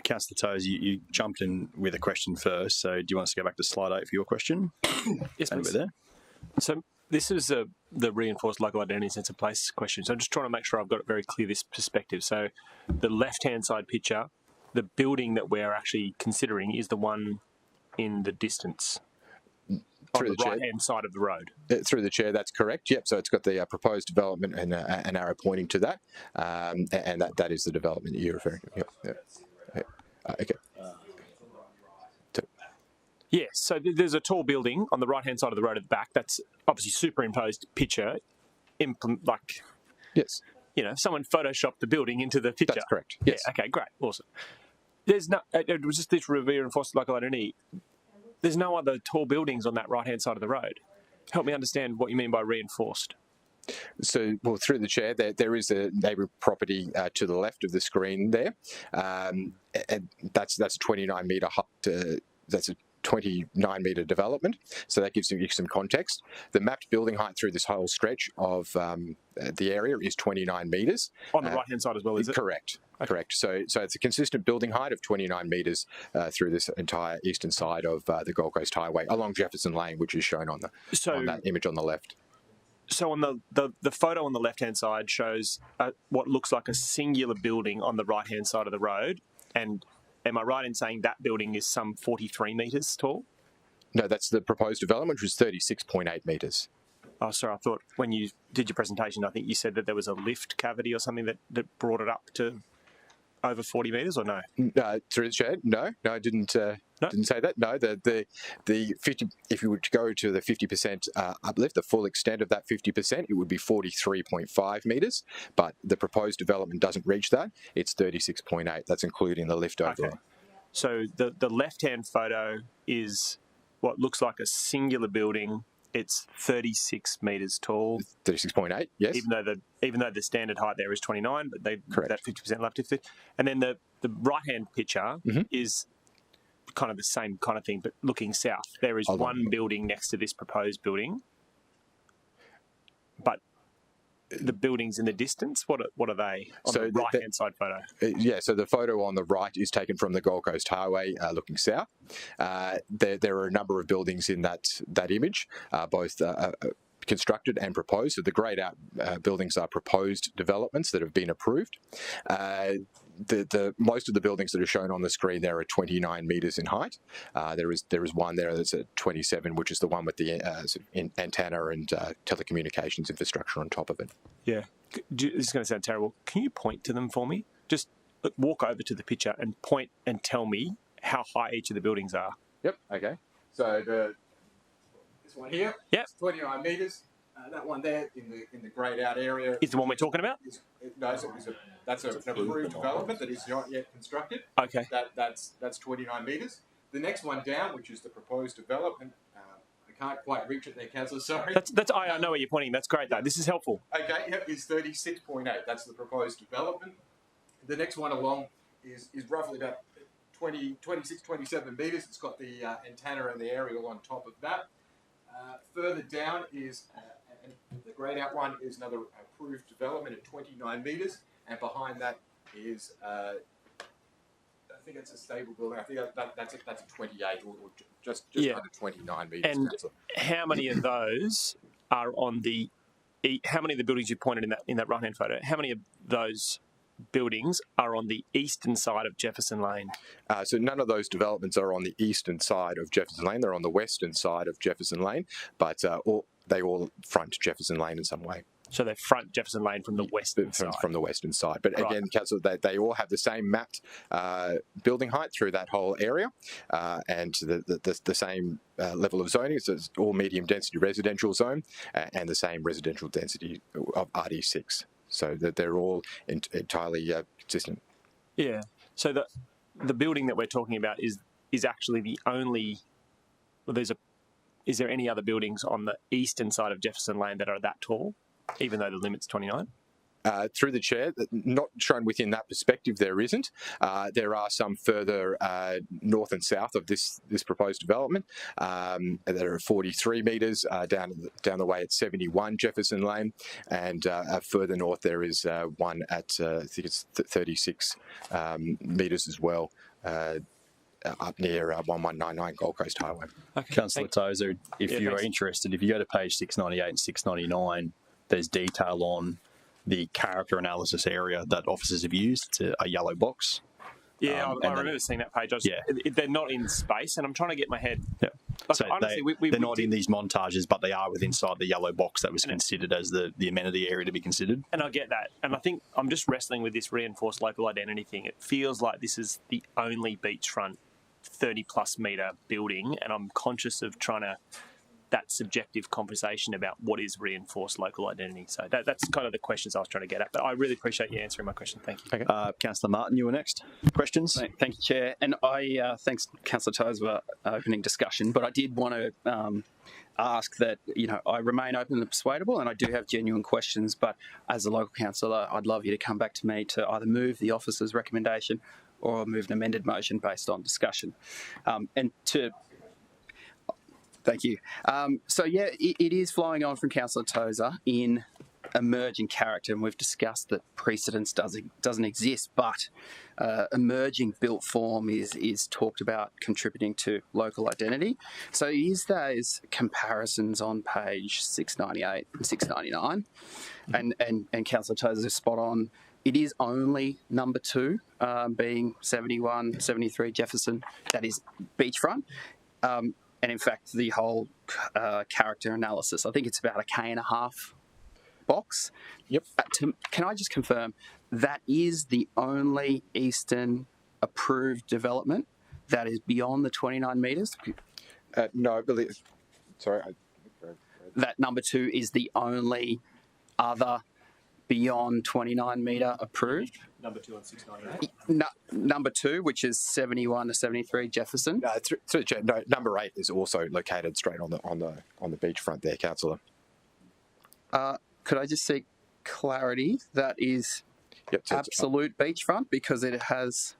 Councillor Toes, you jumped in with a question first, so do you want us to go back to slide 8 for your question? Yes, please. There. So this is the reinforced local identity sense of place question. So I'm just trying to make sure I've got it very clear, this perspective. So the left-hand side picture, the building that we're actually considering is the one in the distance. through on the the chair. right-hand side of the road. Through the chair, that's correct. Yep. So it's got the proposed development and an arrow pointing to that, and that is the development that you're referring to. Yep. Okay. Yes, so there's a tall building on the right-hand side of the road at the back. That's obviously superimposed picture, yes, someone photoshopped the building into the picture. That's correct. Yes. Yeah, okay, great, awesome. There's no. It was just this reinforced local identity. There's no other tall buildings on that right-hand side of the road. Help me understand what you mean by reinforced. So, well, through the chair, there is a neighbour property to the left of the screen there, and that's a 29 metre. That's a 29 metre development, so that gives you some context. The mapped building height through this whole stretch of the area is 29 metres. On the right-hand side as well, is it? Correct. Okay. Correct. So it's a consistent building height of 29 metres through this entire eastern side of the Gold Coast Highway, along Jefferson Lane, which is shown on that image on the left. So on the photo on the left-hand side shows what looks like a singular building on the right-hand side of the road, and am I right in saying that building is some 43 metres tall? No, that's the proposed development, which is 36.8 metres. Oh, sorry, I thought when you did your presentation, I think you said that there was a lift cavity or something that brought it up to over 40 metres, or no? Through the chair, no, I didn't. Didn't say that. No, the 50. If you were to go to the 50% uplift, the full extent of that 50%, it would be 43.5 metres. But the proposed development doesn't reach that. It's 36.8. That's including the lift over. Okay. So the left-hand photo is what looks like a singular building. It's 36 metres tall. 36.8, yes. Even though the standard height there is 29, but that 50% left. And then the right-hand picture is kind of the same kind of thing, but looking south. There is one building next to this proposed building, but the buildings in the distance, what are they on the right-hand side photo? So the photo on the right is taken from the Gold Coast Highway looking south. There are a number of buildings in that image, both constructed and proposed. So the greyed out buildings are proposed developments that have been approved. The most of the buildings that are shown on the screen there are 29 metres in height. There is one there that's at 27, which is the one with the antenna and telecommunications infrastructure on top of it. Yeah, this is going to sound terrible. Can you point to them for me? Just walk over to the picture and point and tell me how high each of the buildings are. Yep. Okay. So this one here, yep, 29 metres. That one there in the greyed out area is the one we're talking about. That's an approved development that is not yet constructed. Okay. That's 29 metres. The next one down, which is the proposed development, I can't quite reach it there, Councillor. Sorry. I know where you're pointing. That's great though. This is helpful. Okay. Yep. Is 36.8. That's the proposed development. The next one along is roughly about 26, 27 metres. It's got the antenna and the aerial on top of that. Further down is the greyed out one is another approved development at 29 metres, and behind that is I think it's a stable building. I think that's a 28 or just under 29 metres. And how many of those are on the? How many of the buildings you pointed in that right hand photo? How many of those buildings are on the eastern side of Jefferson Lane? So none of those developments are on the eastern side of Jefferson Lane. They're on the western side of Jefferson Lane, but they all front Jefferson Lane in some way. So they front Jefferson Lane from the western side. From the western side. But again, Council, they all have the same mapped building height through that whole area, and the same level of zoning. So it's all medium density residential zone, and the same residential density of RD6. So that they're all entirely consistent. Yeah. So the building that we're talking about is actually the only. Well, is there any other buildings on the eastern side of Jefferson Lane that are that tall, even though the limit's 29? Through the chair, not shown within that perspective, there isn't. There are some further north and south of this proposed development that are 43 metres down the way at 71 Jefferson Lane, and further north there is one at I think it's 36 metres as well. Up near 1199 Gold Coast Highway. Okay. Councillor Tozer, if you're interested, if you go to page 698 and 699, there's detail on the character analysis area that officers have used. It's a yellow box. Yeah, I remember seeing that page. They're not in space, and I'm trying to get my head So honestly, they're not in these montages, but they are within inside the yellow box that was considered as the amenity area to be considered. And I get that. And I think I'm just wrestling with this reinforced local identity thing. It feels like this is the only beachfront 30-plus metre building, and I'm conscious of that subjective conversation about what is reinforced local identity. So that's kind of the questions I was trying to get at. But I really appreciate you answering my question. Thank you. Okay. Councillor Martin, you were next. Questions? Thank you, Chair. And I thanks Councillor Tozer for opening discussion, but I did want to ask that, I remain open and persuadable, and I do have genuine questions, but as a local councillor, I'd love you to come back to me to either move the officer's recommendation or move an amended motion based on discussion. Thank you. It is flowing on from Councillor Tozer in emerging character, and we've discussed that precedence doesn't exist, but emerging built form is talked about contributing to local identity. So is those comparisons on page 698 and 699, and Councillor Tozer is spot on. It is only number 2, being 71, 73 Jefferson, that is beachfront. And in fact, the whole character analysis, I think it's about a K.5 box. Yep. Can I just confirm that is the only eastern approved development that is beyond the 29 metres? No, I believe. Sorry. That number 2 is the only other beyond 29 metre approved. Number 2 on 698. Number 2, which is 71 to 73 Jefferson. No, number 8 is also located straight on the beachfront there, Councillor. Could I just seek clarity? That is absolute beachfront because it has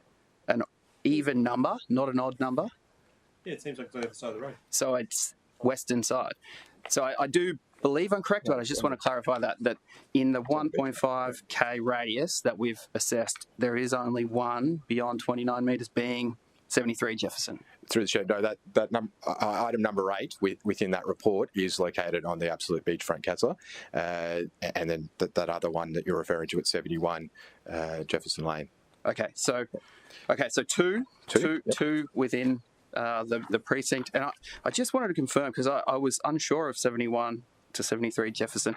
an even number, not an odd number. Yeah, it seems like it's on the other side of the road. So it's western side. So I do believe I'm correct, but I just want to clarify that in the 1.5k radius that we've assessed, there is only one beyond 29 metres, being 73 Jefferson. Through the chair, no, that item number 8 within that report is located on the absolute beachfront, Councillor, and then that other one that you're referring to at 71 Jefferson Lane. Okay, so two within the precinct, and I just wanted to confirm because I was unsure of 71 to 73 Jefferson.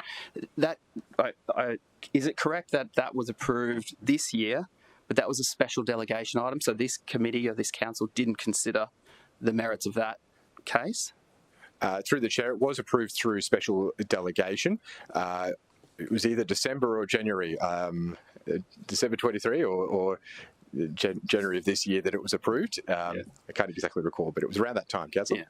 Is it correct that was approved this year, but that was a special delegation item, so this committee or this council didn't consider the merits of that case? Through the chair, it was approved through special delegation. It was either December or January, December 23 or January of this year that it was approved. I can't exactly recall, but it was around that time, Councillor. Yeah.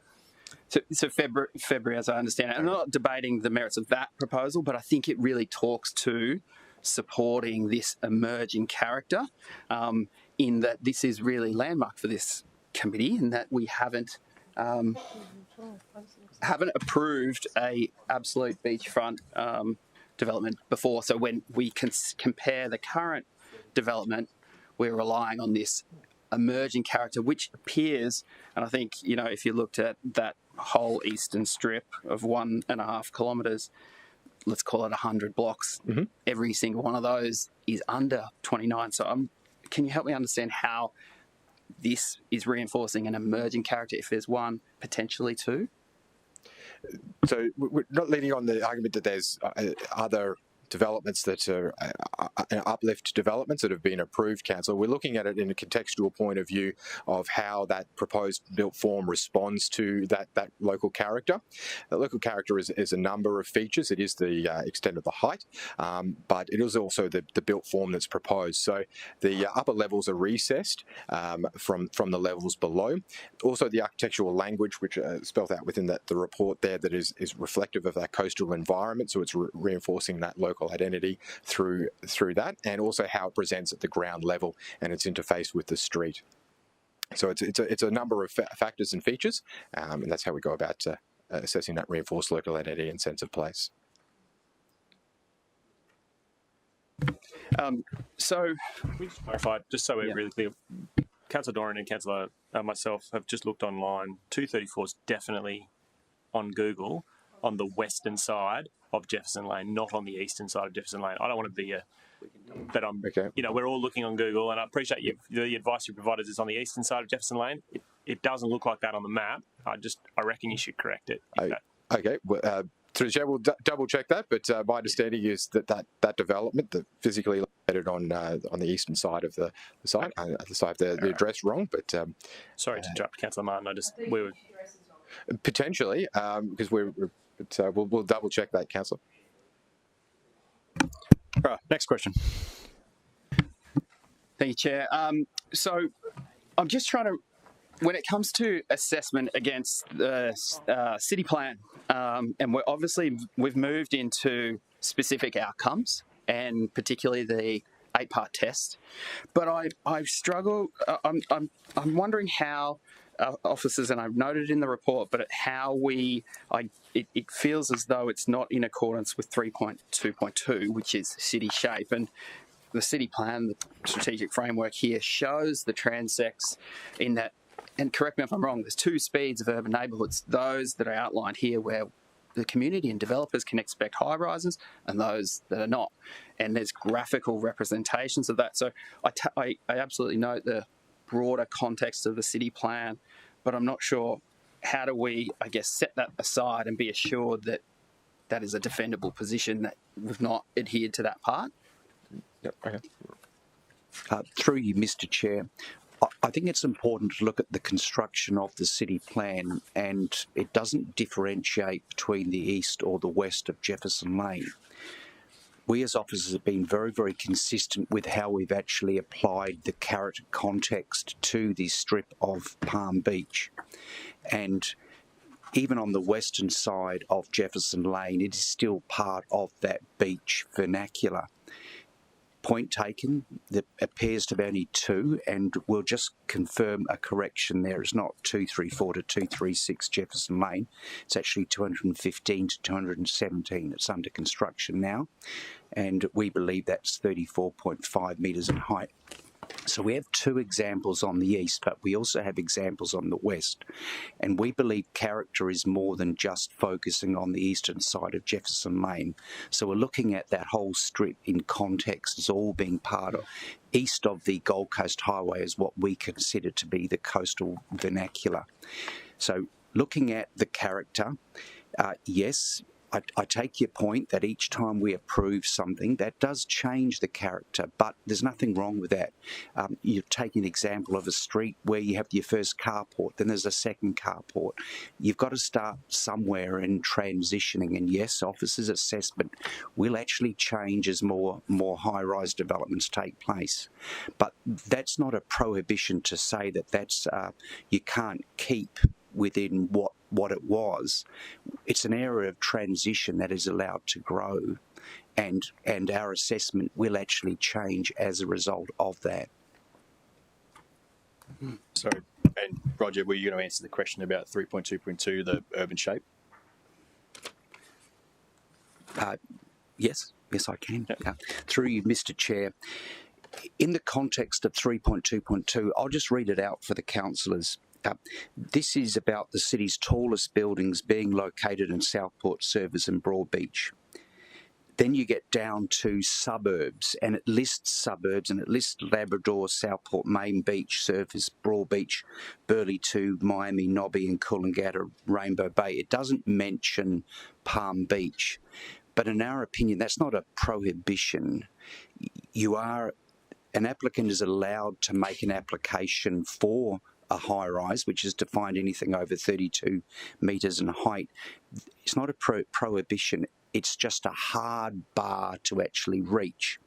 So February, as I understand it. I'm not debating the merits of that proposal, but I think it really talks to supporting this emerging character in that this is really landmark for this committee, and that we haven't approved a absolute beachfront development before. So when we compare the current development, we're relying on this emerging character, which appears, and I think, if you looked at that whole eastern strip of 1.5 kilometres, let's call it 100 blocks, every single one of those is under 29. So can you help me understand how this is reinforcing an emerging character if there's one, potentially two? So we're not leaning on the argument that there's other developments that are uplift developments that have been approved, Council. We're looking at it in a contextual point of view of how that proposed built form responds to that local character. The local character is a number of features. It is the extent of the height, but it is also the built form that's proposed. So the upper levels are recessed from the levels below. Also the architectural language, which is spelled out within the report there, that is reflective of that coastal environment. So it's reinforcing that local identity through that, and also how it presents at the ground level and its interface with the street. So it's a number of factors and features, and that's how we go about assessing that reinforced local identity and sense of place. So, can we just clarify, just so we're really clear, Councillor Doran and Councillor myself have just looked online. 234 is definitely on Google on the western side of Jefferson Lane, not on the eastern side of Jefferson Lane. I don't want to be that I'm, we're all looking on Google, and I appreciate the advice you provided is on the eastern side of Jefferson Lane. it doesn't look like that on the map. I reckon you should correct it. Okay. Well, through the chair, we'll double check that. But my understanding is that development, that physically located on the eastern side of the site, so I have the address wrong. But sorry to interrupt, Councillor Martin. We were potentially because we'll double check that, Councillor. All right, next question. Thank you, Chair. So I'm just trying to, when it comes to assessment against the city plan, and we've moved into specific outcomes, and particularly the 8-part test. But I struggle. I'm wondering how officers, and I've noted in the report, but how it feels as though it's not in accordance with 3.2.2, which is city shape. And the city plan, the strategic framework here, shows the transects in that, and correct me if I'm wrong, there's 2 speeds of urban neighbourhoods, those that are outlined here where the community and developers can expect high rises and those that are not. And there's graphical representations of that. So I absolutely note the broader context of the city plan, but I'm not sure how do we, I guess, set that aside and be assured that that is a defendable position, that we've not adhered to that part. Yep. Okay. Through you, Mr. Chair, I think it's important to look at the construction of the city plan, and it doesn't differentiate between the east or the west of Jefferson Lane. We as officers have been very, very consistent with how we've actually applied the character context to the strip of Palm Beach. And even on the western side of Jefferson Lane, it is still part of that beach vernacular. Point taken, there appears to be only 2, and we'll just confirm a correction there. It's not 234 to 236 Jefferson Lane. It's actually 215 to 217. It's under construction now, and we believe that's 34.5 metres in height. So we have 2 examples on the east, but we also have examples on the west. And we believe character is more than just focusing on the eastern side of Jefferson Lane. So we're looking at that whole strip in context as all being part of, east of the Gold Coast Highway is what we consider to be the coastal vernacular. So looking at the character, yes, I take your point that each time we approve something, that does change the character, but there's nothing wrong with that. You take an example of a street where you have your first carport, then there's a second carport. You've got to start somewhere in transitioning, and yes, officers' assessment will actually change as more high-rise developments take place. But that's not a prohibition to say that that's you can't keep within what it was. It's an area of transition that is allowed to grow, and our assessment will actually change as a result of that. Sorry, and Roger, were you going to answer the question about 3.2.2, the urban shape? Yes, I can. Yep. Through you, Mr. Chair, in the context of 3.2.2, I'll just read it out for the councillors. This is about the city's tallest buildings being located in Southport, Service and Broadbeach. Then you get down to suburbs, and it lists suburbs, and it lists Labrador, Southport, Main Beach, Service, Broadbeach, Burleigh 2, Miami, Nobby and Coolangatta, Rainbow Bay. It doesn't mention Palm Beach. But in our opinion, that's not a prohibition. An applicant is allowed to make an application for a high rise, which is defined anything over 32 metres in height. It's not a prohibition, it's just a hard bar to actually reach.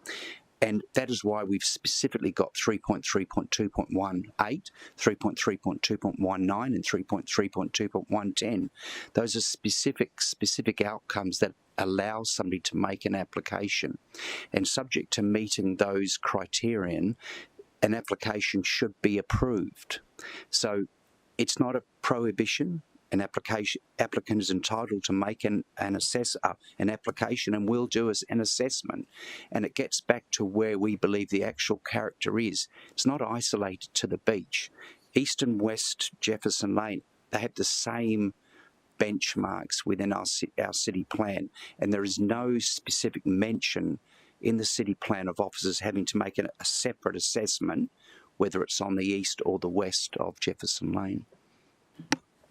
And that is why we've specifically got 3.3.2.18, 3.3.2.19 and 3.3.2.110. Those are specific outcomes that allow somebody to make an application. And subject to meeting those criterion, an application should be approved. So it's not a prohibition. An applicant is entitled to make an application, and will do an assessment. And it gets back to where we believe the actual character is. It's not isolated to the beach. East and West Jefferson Lane, they have the same benchmarks within our city plan, and there is no specific mention in the city plan of officers having to make a separate assessment whether it's on the east or the west of Jefferson Lane.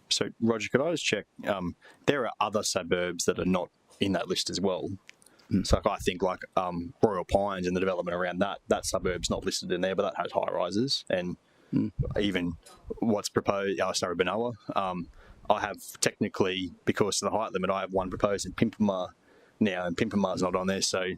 So, Roger, could I just check? There are other suburbs that are not in that list as well. So I think like Royal Pines and the development around that suburb's not listed in there, but that has high rises. And even what's proposed, sorry, Benoa, I have technically, because of the height limit, I have one proposed in Pimpamar now, and Pimpamar's not on there. So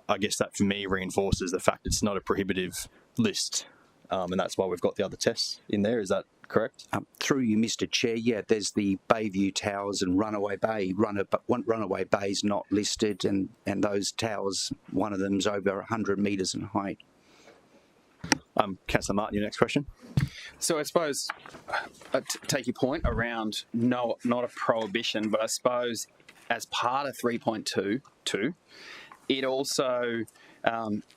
I guess that for me reinforces the fact it's not a prohibitive list. And that's why we've got the other tests in there. Is that correct? Through you, Mr. Chair, yeah, there's the Bayview Towers and Runaway Bay. Runaway Bay's not listed, and those towers, one of them's over 100 metres in height. Councillor Martin, your next question. So I suppose, take your point around not a prohibition, but I suppose as part of 3.2, it also,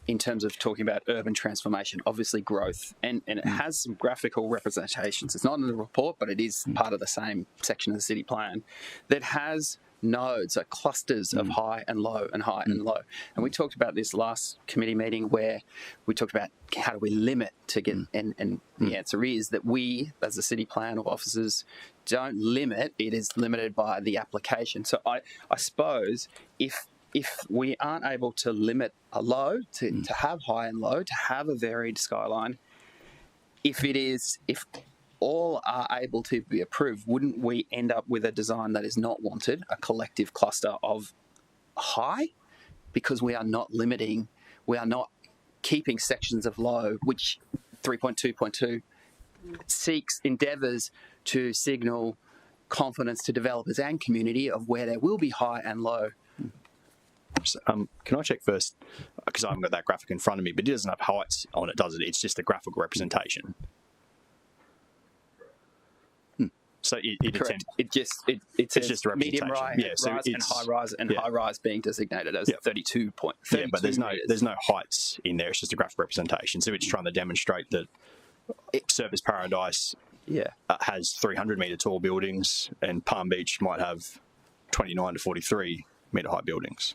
in terms of talking about urban transformation, obviously growth, and it has some graphical representations. It's not in the report, but it is part of the same section of the city plan that has nodes, clusters of high and low and high and low. And we talked about this last committee meeting where we talked about how do we limit to get, and the answer is that we, as a city plan or officers, don't limit. It is limited by the application. So I suppose if we aren't able to limit a low, to have high and low, to have a varied skyline, if all are able to be approved, wouldn't we end up with a design that is not wanted, a collective cluster of high? Because we are not limiting, we are not keeping sections of low, which 3.2.2 endeavours to signal confidence to developers and community of where there will be high and low. Can I check first, because I haven't got that graphic in front of me, but it doesn't have heights on it, does it? It's just a graphical representation. So Correct. It's just a medium rise, and high rise, and high rise being designated as 32 point. 32 but there's no heights in there. It's just a graphical representation. So it's trying to demonstrate that Surfers Paradise has 300 metre tall buildings, and Palm Beach might have 29 to 43 metre high buildings.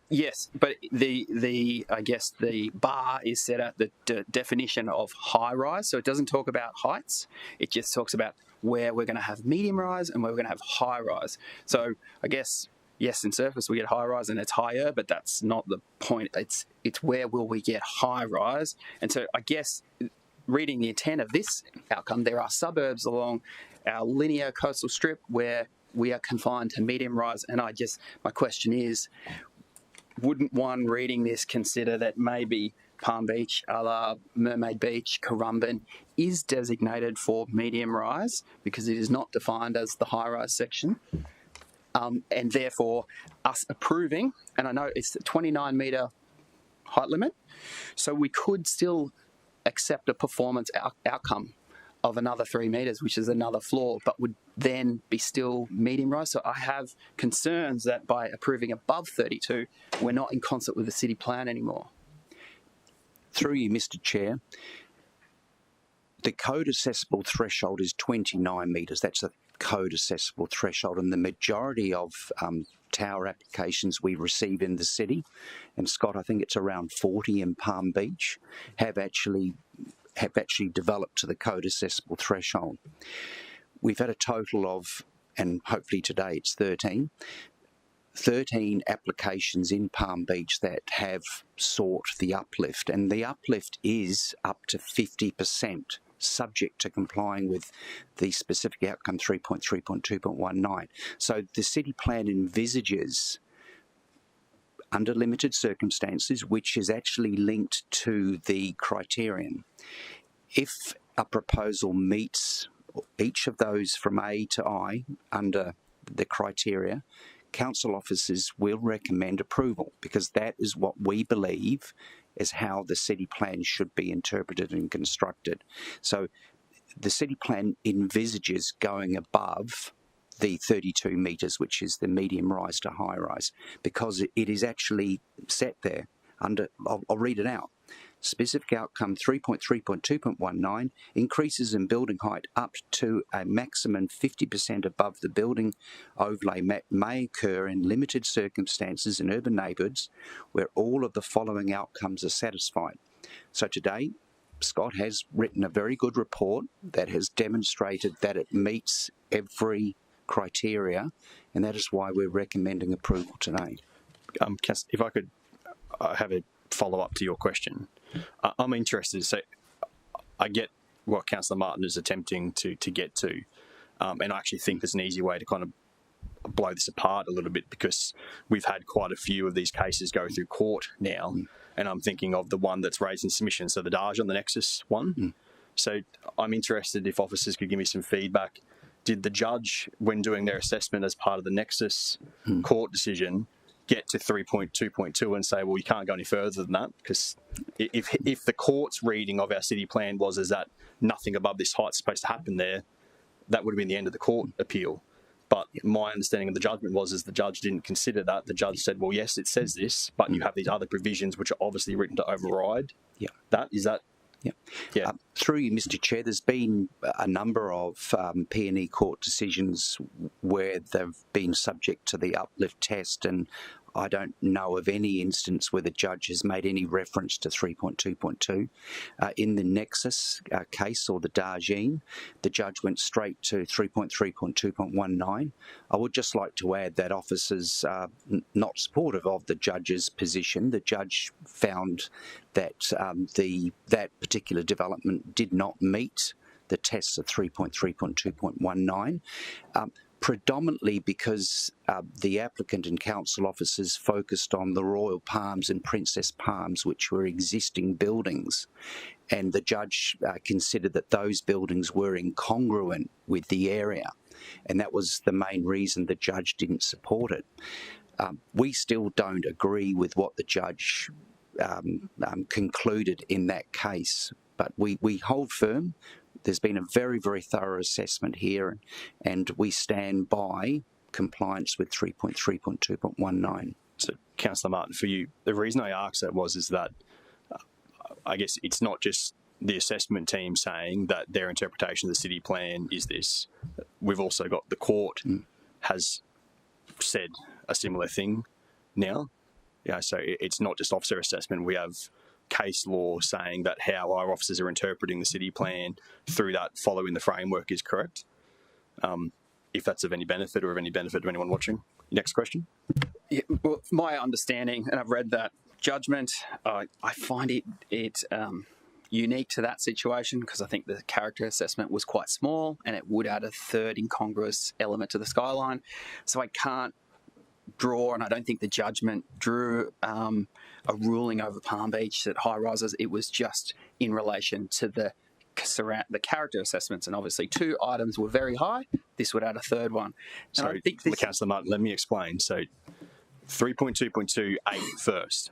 Yes, but I guess the bar is set at the definition of high rise, so it doesn't talk about heights. It just talks about where we're going to have medium rise and where we're going to have high rise. So I guess, yes, in surface we get high rise and it's higher, but that's not the point. It's where will we get high rise. And so I guess reading the intent of this outcome, there are suburbs along our linear coastal strip where we are confined to medium rise. And my question is, wouldn't one reading this consider that maybe Palm Beach, a la Mermaid Beach, Currumbin is designated for medium rise because it is not defined as the high rise section, and therefore us approving, and I know it's the 29 metre height limit, so we could still accept a performance outcome of another 3 metres, which is another floor, but would then be still medium rise. So I have concerns that by approving above 32, we're not in concert with the city plan anymore. Through you, Mr. Chair, the code accessible threshold is 29 metres. That's a code accessible threshold, and the majority of tower applications we receive in the city, and Scott, I think it's around 40 in Palm Beach, have actually developed to the code accessible threshold. We've had a total of, and hopefully today it's 13 applications in Palm Beach that have sought the uplift, and the uplift is up to 50%, subject to complying with the specific outcome 3.3.2.19. So the city plan envisages, under limited circumstances, which is actually linked to the criterion, if a proposal meets each of those from A to I under the criteria, council officers will recommend approval, because that is what we believe is how the city plan should be interpreted and constructed. So the city plan envisages going above the 32 metres, which is the medium rise to high rise, because it is actually set there under, I'll read it out. Specific outcome 3.3.2.19, increases in building height up to a maximum 50% above the building overlay may occur in limited circumstances in urban neighbourhoods where all of the following outcomes are satisfied. So today, Scott has written a very good report that has demonstrated that it meets every criteria, and that is why we're recommending approval today. If I could have a follow-up to your question. I'm interested. So I get what Councillor Martin is attempting to get to, and I actually think there's an easy way to kind of blow this apart a little bit, because we've had quite a few of these cases go through court now, and I'm thinking of the one that's raised in submission, so the Darge on the Nexus one. So I'm interested if officers could give me some feedback. Did the judge, when doing their assessment as part of the Nexus court decision, get to 3.2.2 and say, well, you can't go any further than that? Because if the court's reading of our city plan was is that nothing above this height is supposed to happen there, that would have been the end of the court appeal. But my understanding of the judgment was is the judge didn't consider that. The judge said, well, yes, it says this, but you have these other provisions which are obviously written to override that. Is that? Yeah. Through you, Mr. Chair, there's been a number of P&E court decisions where they've been subject to the uplift test, and I don't know of any instance where the judge has made any reference to 3.2.2. In the Nexus case, or the Dargine, the judge went straight to 3.3.2.19. I would just like to add that officers are not supportive of the judge's position. The judge found that that particular development did not meet the tests of 3.3.2.19. Predominantly because the applicant and council officers focused on the Royal Palms and Princess Palms, which were existing buildings, and the judge considered that those buildings were incongruent with the area, and that was the main reason the judge didn't support it. We still don't agree with what the judge concluded in that case, but we hold firm. There's been a very, very thorough assessment here, and we stand by compliance with 3.3.2.19. So, Councillor Martin, for you, the reason I asked that is that I guess it's not just the assessment team saying that their interpretation of the city plan is this. We've also got the court has said a similar thing now. So it's not just officer assessment. We have case law saying that how our officers are interpreting the city plan through that following the framework is correct. If that's of any benefit or of any benefit to anyone watching. Next question. Yeah, well, my understanding, and I've read that judgment, I find it unique to that situation because I think the character assessment was quite small and it would add a third incongruous element to the skyline. So I can't draw, and I don't think the judgment drew a ruling over Palm Beach that high rises. It was just in relation to the character assessments, and obviously two items were very high. This would add a third one. So, Councillor Martin, let me explain. So 3.2.2, 8 first.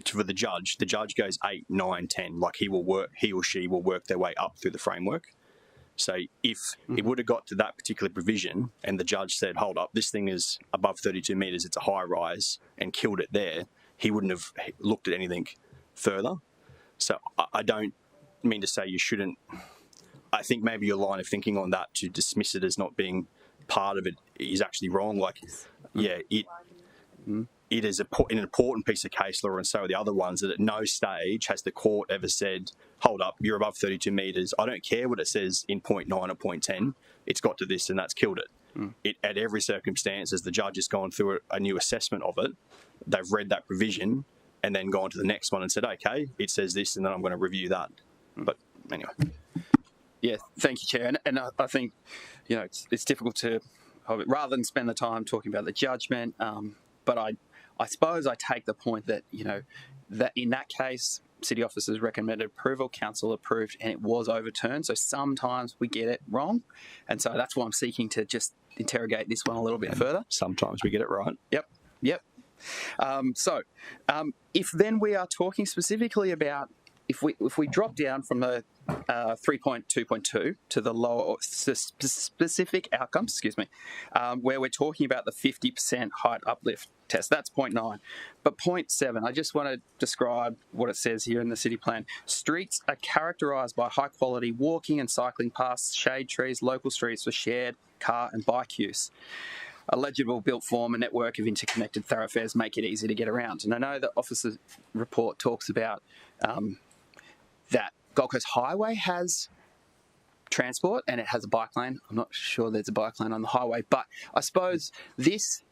For the judge goes 8, 9, 10. Like he or she will work their way up through the framework. So if it would have got to that particular provision and the judge said, hold up, this thing is above 32 metres, it's a high rise, and killed it there, he wouldn't have looked at anything further. So I don't mean to say you shouldn't. I think maybe your line of thinking on that to dismiss it as not being part of it is actually wrong. Like, yeah, it is an important piece of case law, and so are the other ones, that at no stage has the court ever said, hold up, you're above 32 metres. I don't care what it says in point 9 or point 10. It's got to this and that's killed it. At every circumstance, as the judge has gone through a new assessment of it, they've read that provision and then gone to the next one and said, okay, it says this and then I'm going to review that. But anyway. Yeah, thank you, Chair. And I think, it's difficult to, rather than spend the time talking about the judgment, but I suppose I take the point that, that in that case, city officers recommended approval, council approved, and it was overturned. So sometimes we get it wrong. And so that's why I'm seeking to just interrogate this one a little bit further. Sometimes we get it right. Yep. If then we are talking specifically about, if we drop down from the 3.2.2 to the lower specific outcomes, where we're talking about the 50% height uplift test, that's point 9. But point 7, I just want to describe what it says here in the city plan. Streets are characterised by high quality walking and cycling paths, shade trees, local streets for shared car and bike use. A legible built form and network of interconnected thoroughfares make it easy to get around. And I know the officer's report talks about that Gold Coast Highway has transport and it has a bike lane. I'm not sure there's a bike lane on the highway, but I suppose this,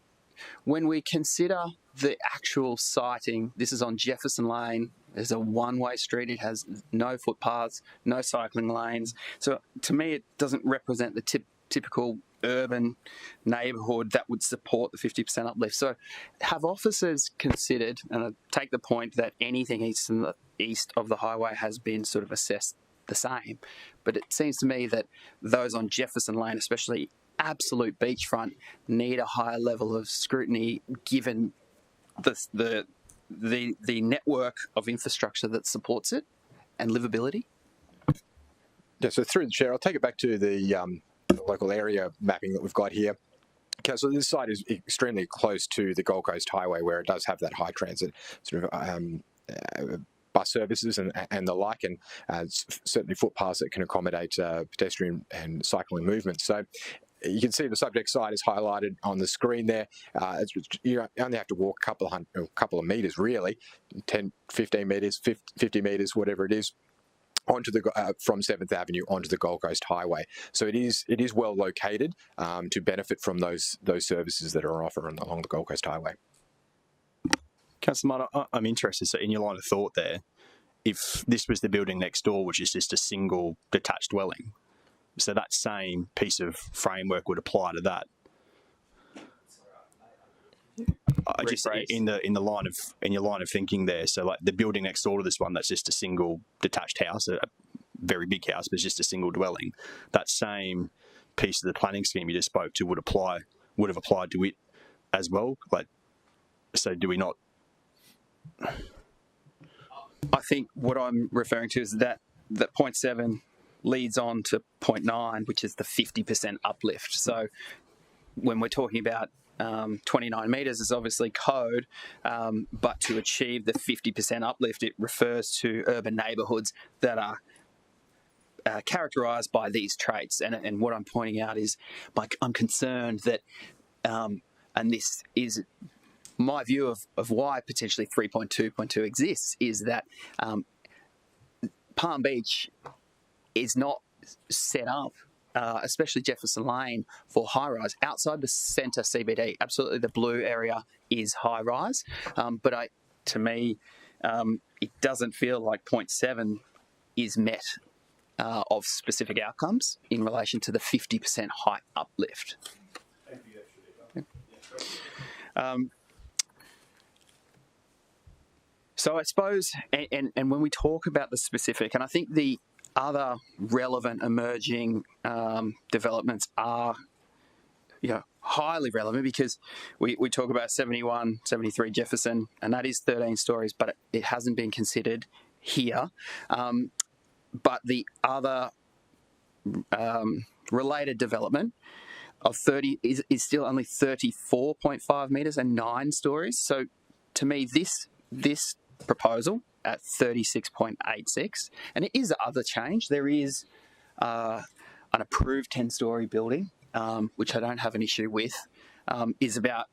when we consider the actual siting, this is on Jefferson Lane. There's a one-way street. It has no footpaths, no cycling lanes. So to me, it doesn't represent the typical urban neighbourhood that would support the 50% uplift. So have officers considered, and I take the point that anything east of the highway has been sort of assessed the same, but it seems to me that those on Jefferson Lane, especially absolute beachfront, need a higher level of scrutiny given the network of infrastructure that supports it and livability. Yeah, so through the chair, I'll take it back to the local area mapping that we've got here. Okay, so this site is extremely close to the Gold Coast Highway, where it does have that high transit sort of bus services and the like, and certainly footpaths that can accommodate pedestrian and cycling movements. So you can see the subject site is highlighted on the screen there. You only have to walk a couple of metres, really, 10, 15 metres, 50 metres, whatever it is, onto the from 7th Avenue onto the Gold Coast Highway. So it is well located to benefit from those services that are on offer along the Gold Coast Highway. Councillor Martin, I'm interested, so in your line of thought there, if this was the building next door, which is just a single detached dwelling, so that same piece of framework would apply to that. Just in your line of thinking there, so like the building next door to this one, that's just a single detached house, a very big house, but it's just a single dwelling. That same piece of the planning scheme you just spoke to would have applied to it as well. Like, so do we not? I think what I'm referring to is that 0.7 leads on to 0.9, which is the 50% uplift. So when we're talking about 29 metres is obviously code, but to achieve the 50% uplift, it refers to urban neighbourhoods that are characterised by these traits. And what I'm pointing out is, like, I'm concerned that, and this is my view of why potentially 3.2.2 exists, is that Palm Beach is not set up, especially Jefferson Lane, for high-rise. Outside the centre CBD, absolutely the blue area is high-rise, but to me, it doesn't feel like 0.7 is met of specific outcomes in relation to the 50% height uplift. So I suppose, and when we talk about the specific, and I think the other relevant emerging developments are, highly relevant, because we talk about 71, 73 Jefferson, and that is 13 stories, but it hasn't been considered here. But the other related development of 30 is still only 34.5 metres and 9 stories. So to me, this proposal at 36.86, and it is other change. There is an approved 10-storey building, which I don't have an issue with, is about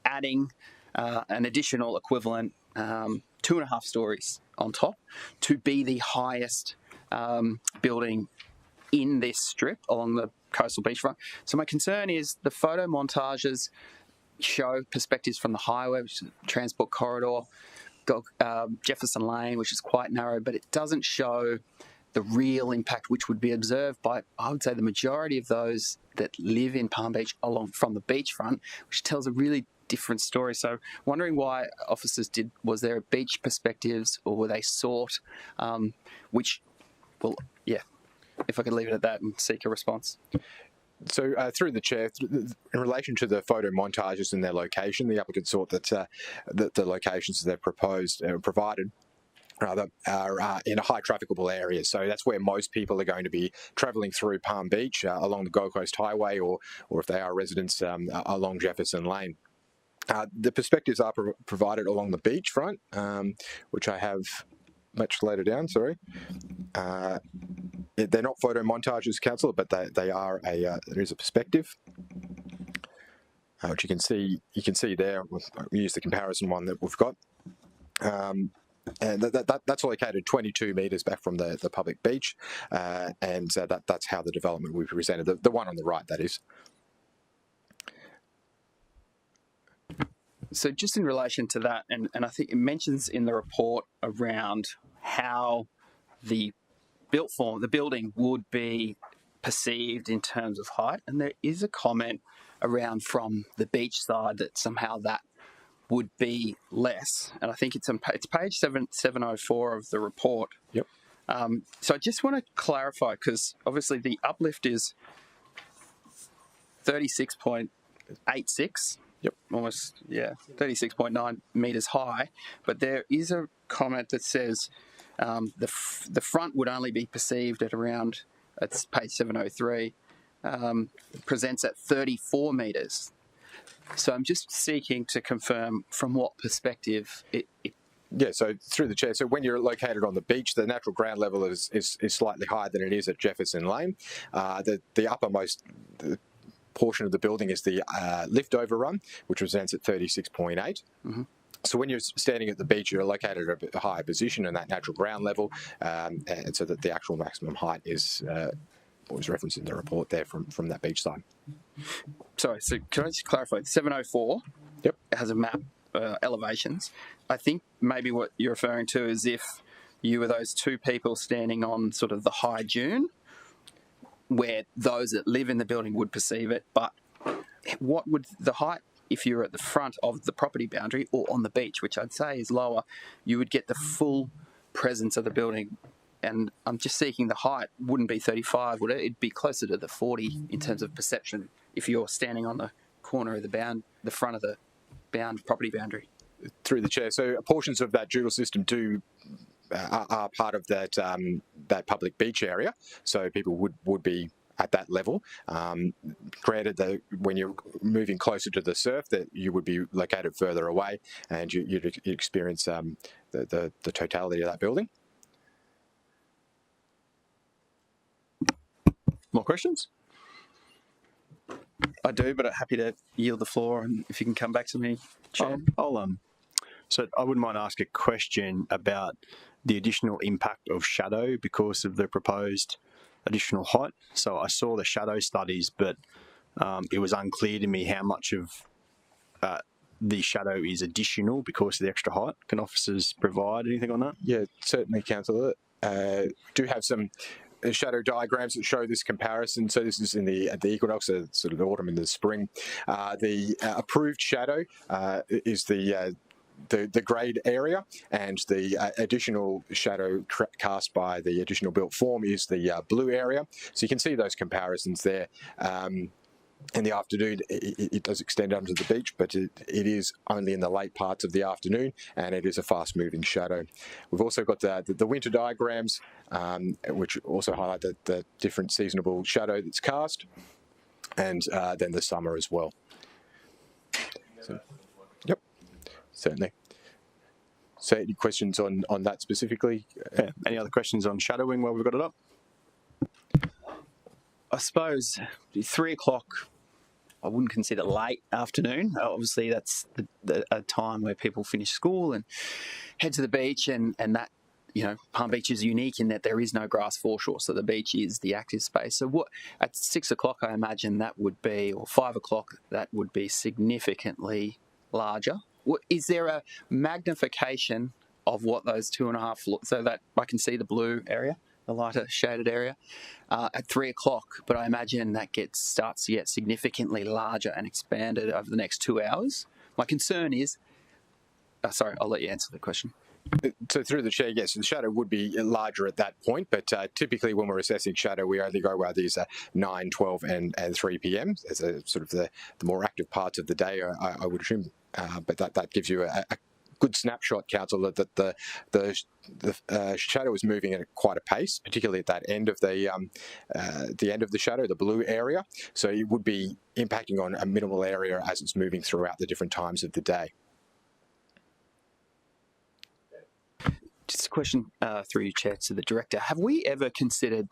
adding an additional equivalent 2.5 stories on top to be the highest building in this strip along the coastal beachfront. So my concern is the photo montages show perspectives from the highway, which is a transport corridor, Jefferson Lane, which is quite narrow, but it doesn't show the real impact which would be observed by, I would say, the majority of those that live in Palm Beach along from the beachfront, which tells a really different story. So wondering why officers was there beach perspectives, or were they sought, which, well, yeah, if I could leave it at that and seek a response. So through the chair, in relation to the photo montages and their location, the applicant sought that the locations they've provided are in a high trafficable area. So that's where most people are going to be travelling through Palm Beach along the Gold Coast Highway, or if they are residents along Jefferson Lane. The perspectives are provided along the beachfront, which I have much later down, sorry. They're not photo montages, Councillor, but they are there is a perspective, which you can see there. We'll use the comparison one that we've got. And that's located 22 metres back from the public beach, and that's how the development will be presented. The one on the right, that is. So just in relation to that, and I think it mentions in the report around how the building would be perceived in terms of height, and there is a comment around from the beach side that somehow that would be less, and I think it's page 704 of the report. Yep. So I just want to clarify, because obviously the uplift is 36.86. Yep. Almost, yeah, 36.9 metres high. But there is a comment that says the front would only be perceived at around, it's page 703, presents at 34 metres. So I'm just seeking to confirm from what perspective it Yeah, so through the chair. So when you're located on the beach, the natural ground level is slightly higher than it is at Jefferson Lane. The uppermost portion of the building is the lift overrun, which presents at 36.8. Mm-hmm. So when you're standing at the beach, you're located at a bit higher position in that natural ground level, and so that the actual maximum height is what was referenced in the report there from that beach side. Sorry, so can I just clarify? 704 Yep. has a map, elevations. I think maybe what you're referring to is if you were those two people standing on sort of the high dune, where those that live in the building would perceive it, but what would the height, if you're at the front of the property boundary or on the beach, which I'd say is lower, you would get the full presence of the building. And I'm just seeking the height wouldn't be 35, would it? It'd be closer to the 40 in terms of perception if you're standing on the corner of the front of the property boundary. Through the chair. So portions of that dual system are part of that that public beach area. So people would be at that level. Granted, that when you're moving closer to the surf, that you would be located further away, and you'd experience the totality of that building. More questions? I do, but I'm happy to yield the floor, and if you can come back to me, Chair. So I wouldn't mind asking a question about the additional impact of shadow because of the proposed additional height. So I saw the shadow studies, but it was unclear to me how much of the shadow is additional because of the extra height. Can officers provide anything on that? Yeah, certainly, Councillor. Do have some shadow diagrams that show this comparison. So this is in the equinox, sort of the autumn and the spring. The approved shadow is the grade area, and the additional shadow cast by the additional built form is the blue area. So you can see those comparisons there. In the afternoon, it does extend onto the beach, but it is only in the late parts of the afternoon, and it is a fast-moving shadow. We've also got the winter diagrams, which also highlight the different seasonable shadow that's cast, and then the summer as well. So, yep, certainly. So any questions on that specifically? Yeah. Any other questions on shadowing while we've got it up? I suppose 3 o'clock, I wouldn't consider late afternoon. Obviously, that's a time where people finish school and head to the beach, and that, Palm Beach is unique in that there is no grass foreshore, so the beach is the active space. So at 6 o'clock, I imagine that would be, or 5 o'clock, that would be significantly larger. Is there a magnification of what those 2.5 floors, so that I can see the blue area, the lighter shaded area, at 3 o'clock, but I imagine that starts to get significantly larger and expanded over the next 2 hours. My concern is, sorry, I'll let you answer the question. So through the chair, yes, the shadow would be larger at that point, but typically when we're assessing shadow, we only go where these 9, 12 and 3 p.m. as a sort of the more active parts of the day, I would assume. But that gives you a good snapshot, Councillor, that the shadow is moving at quite a pace, particularly at that end of the end of the shadow, the blue area. So it would be impacting on a minimal area as it's moving throughout the different times of the day. Just a question through you, Chair, to the Director. Have we ever considered,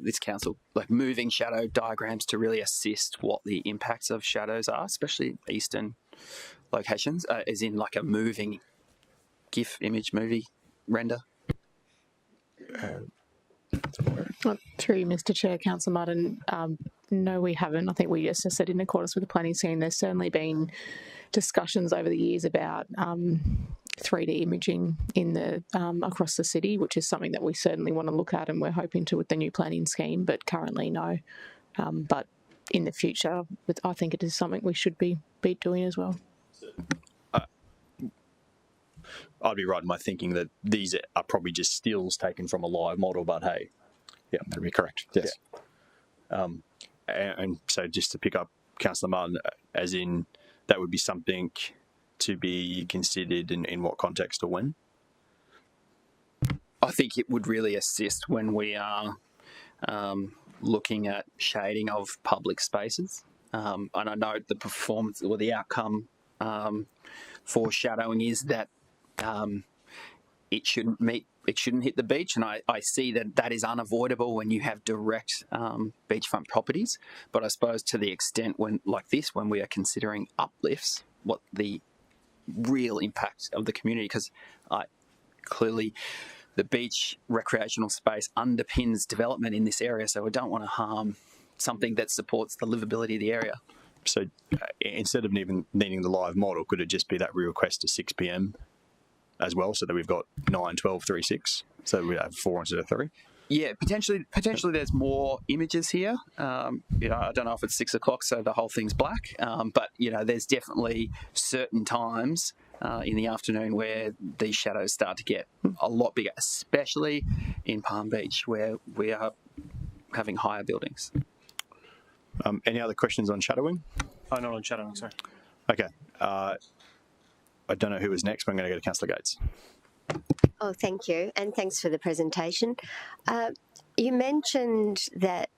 this council, like moving shadow diagrams to really assist what the impacts of shadows are, especially eastern locations, as in like a moving GIF image movie render? Through you, Mr Chair, Councillor Martin, no, we haven't. I think we just said in accordance with the planning scheme, there's certainly been discussions over the years about 3D imaging in the across the city, which is something that we certainly want to look at, and we're hoping to with the new planning scheme, but currently no. But in the future, I think it is something we should be doing as well. I'd be right in my thinking that these are probably just stills taken from a live model, but hey. Yeah, that'd be correct, yes. Yeah. And so just to pick up Councillor Martin, as in that would be something to be considered in what context or when? I think it would really assist when we are looking at shading of public spaces. And I know the performance or the outcome foreshadowing is that it shouldn't hit the beach, and I see that is unavoidable when you have direct beachfront properties. But I suppose to the extent when we are considering uplifts, what the real impact of the community, because clearly the beach recreational space underpins development in this area, so we don't want to harm something that supports the livability of the area. So instead of even needing the live model, could it just be that we request to 6 p.m. as well, so that we've got 9, 12, 3, 6, so we have 4 instead of 3? Yeah, potentially there's more images here. I don't know if it's 6 o'clock, so the whole thing's black. But there's definitely certain times in the afternoon where these shadows start to get a lot bigger, especially in Palm Beach, where we are having higher buildings. Any other questions on shadowing? Oh, not on shadowing, sorry. Okay. I don't know who was next, but I'm going to go to Councillor Gates. Oh, thank you, and thanks for the presentation. You mentioned that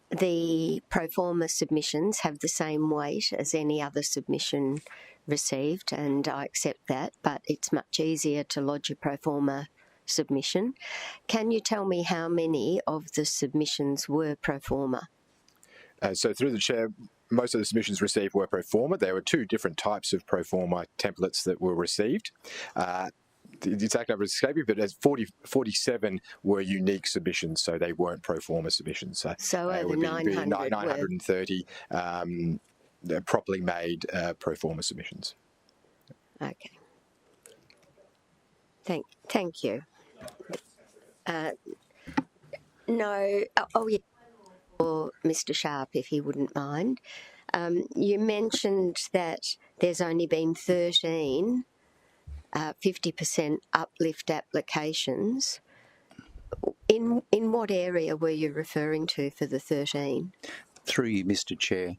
the pro forma submissions have the same weight as any other submission received, and I accept that, but it's much easier to lodge a pro forma submission. Can you tell me how many of the submissions were pro forma? So through the Chair, most of the submissions received were pro forma. There were 2 different types of pro forma templates that were received. The exact number is escaping, but as 47 were unique submissions, so they weren't pro forma submissions. So over 900 930 properly made pro forma submissions. Okay. Thank you. No. Oh, yeah. Or Mr. Sharp, if he wouldn't mind. You mentioned that there's only been 13 50% uplift applications. In what area were you referring to for the 13? Through you, Mr. Chair,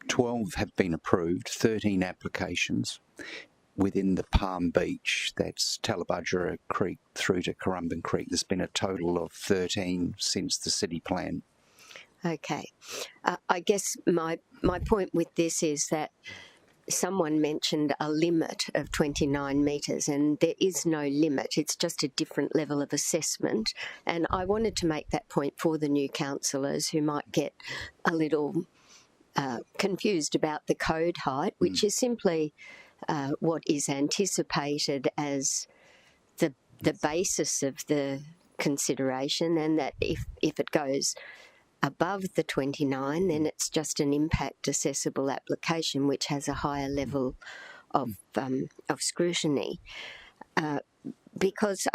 12 have been approved, 13 applications within the Palm Beach, that's Tallebudgera Creek through to Currumbin Creek. There's been a total of 13 since the city plan. Okay. I guess my point with this is that someone mentioned a limit of 29 metres, and there is no limit. It's just a different level of assessment. And I wanted to make that point for the new councillors who might get a little confused about the code height, which is simply what is anticipated as the basis of the consideration, and that if it goes above the 29, then it's just an impact assessable application which has a higher level of scrutiny. Because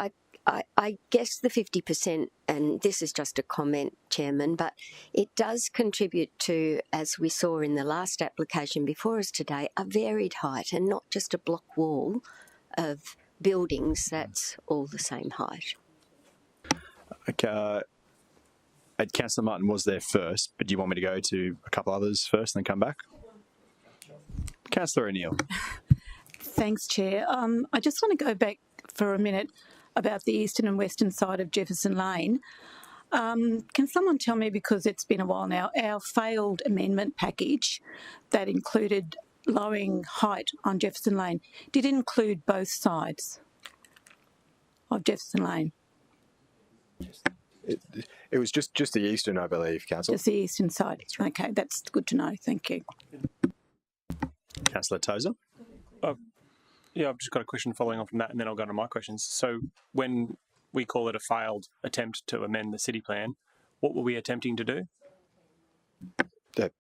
I guess the 50%, and this is just a comment, Chairman, but it does contribute to, as we saw in the last application before us today, a varied height and not just a block wall of buildings that's all the same height. Okay. Councillor Martin was there first, but do you want me to go to a couple others first and then come back? Councillor O'Neill. Thanks, Chair. I just want to go back for a minute about the eastern and western side of Jefferson Lane. Can someone tell me, because it's been a while now, our failed amendment package that included lowering height on Jefferson Lane, did it include both sides of Jefferson Lane? It was just the eastern, I believe, Councillor. Just the eastern side. Okay, that's good to know. Thank you. Councillor Tozer. Yeah, I've just got a question following on from that, and then I'll go on to my questions. So when we call it a failed attempt to amend the city plan, what were we attempting to do?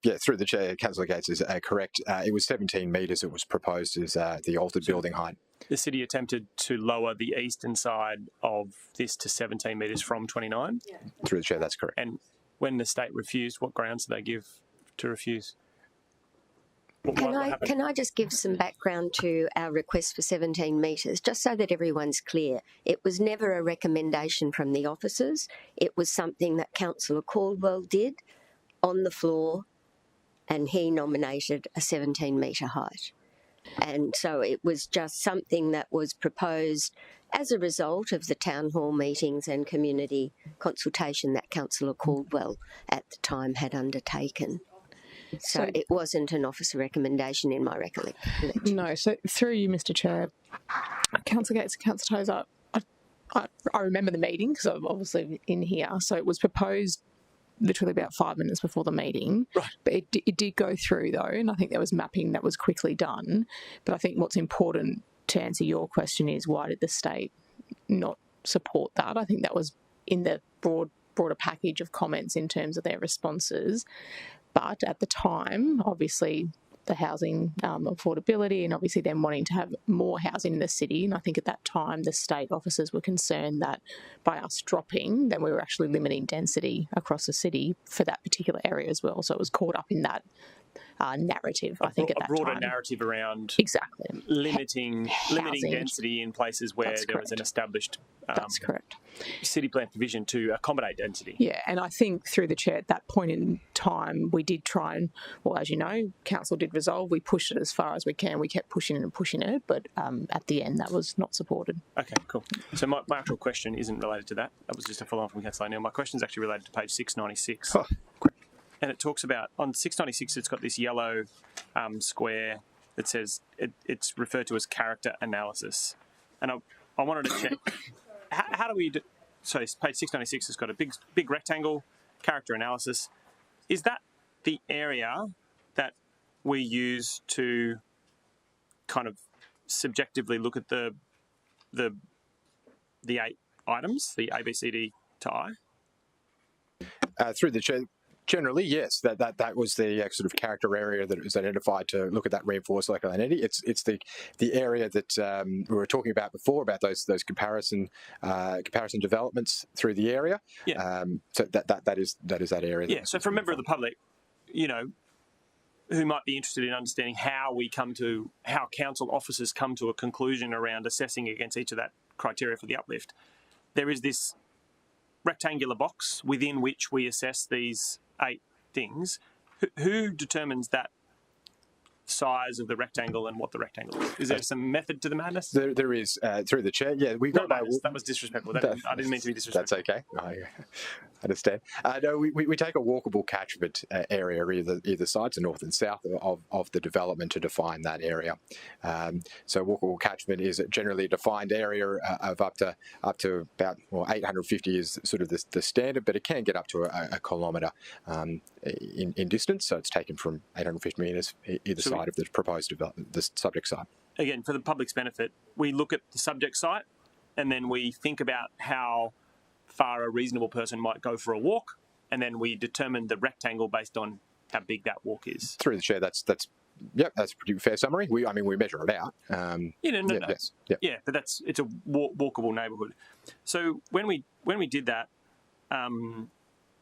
Yeah, through the chair, Councillor Gates is correct. It was 17 metres that was proposed as the altered building height. The city attempted to lower the eastern side of this to 17 metres from 29? Yeah. Through the chair, that's correct. And when the state refused, what grounds did they give to refuse? Can I just give some background to our request for 17 metres, just so that everyone's clear? It was never a recommendation from the officers. It was something that Councillor Caldwell did on the floor, and he nominated a 17-metre height. And so it was just something that was proposed as a result of the town hall meetings and community consultation that Councillor Caldwell at the time had undertaken. So it wasn't an officer recommendation in my recollection. No, so through you, Mr Chair, Councillor Gates and Councillor Tozer, I remember the meeting because I'm obviously in here. So it was proposed literally about 5 minutes before the meeting. Right. But it did go through, though, and I think there was mapping that was quickly done. But I think what's important to answer your question is, why did the state not support that? I think that was in the broader package of comments in terms of their responses. But at the time, obviously, the housing affordability and obviously them wanting to have more housing in the city. And I think at that time, the state officers were concerned that by us dropping, then we were actually limiting density across the city for that particular area as well. So it was caught up in that narrative, I think, at that time. A broader narrative around limiting density in places where there was an established city plan provision to accommodate density. Yeah, and I think through the chair at that point in time, we did try and, well, as you know, council did resolve. We pushed it as far as we can. We kept pushing it, but at the end, that was not supported. Okay, cool. So my actual question isn't related to that. That was just a follow-on from Councillor Neal. My question is actually related to page 696. Oh. And it talks about, on 696, it's got this yellow square that says, it's referred to as character analysis. And I wanted to check, how do we do, so page 696 has got a big rectangle, character analysis. Is that the area that we use to kind of subjectively look at the 8 items, the A, B, C, D to I? Through the chair, generally, yes. That was the sort of character area that was identified to look at that reinforced local identity. It's the area that we were talking about before, about those comparison developments through the area. Yeah. So that is that area. Yeah. So for a member of the public, you know, who might be interested in understanding how council officers come to a conclusion around assessing against each of that criteria for the uplift, there is this rectangular box within which we assess these 8 things. Who determines that size of the rectangle and what the rectangle is? Is there some method to the madness? There is, through the chair. Yeah, we got that was disrespectful. I didn't mean to be disrespectful. That's okay. I understand. No, we take a walkable catchment area either side, so north and south of the development, to define that area. So walkable catchment is generally a defined area of up to about 850 is sort of the standard, but it can get up to a kilometre in distance. So it's taken from 850 metres either side of the proposed development, the subject site. Again, for the public's benefit, we look at the subject site and then we think about how far a reasonable person might go for a walk, and then we determine the rectangle based on how big that walk is. Through the chair, that's a pretty fair summary. We measure it out. Yes, yeah, but it's a walkable neighbourhood. So when we did that, I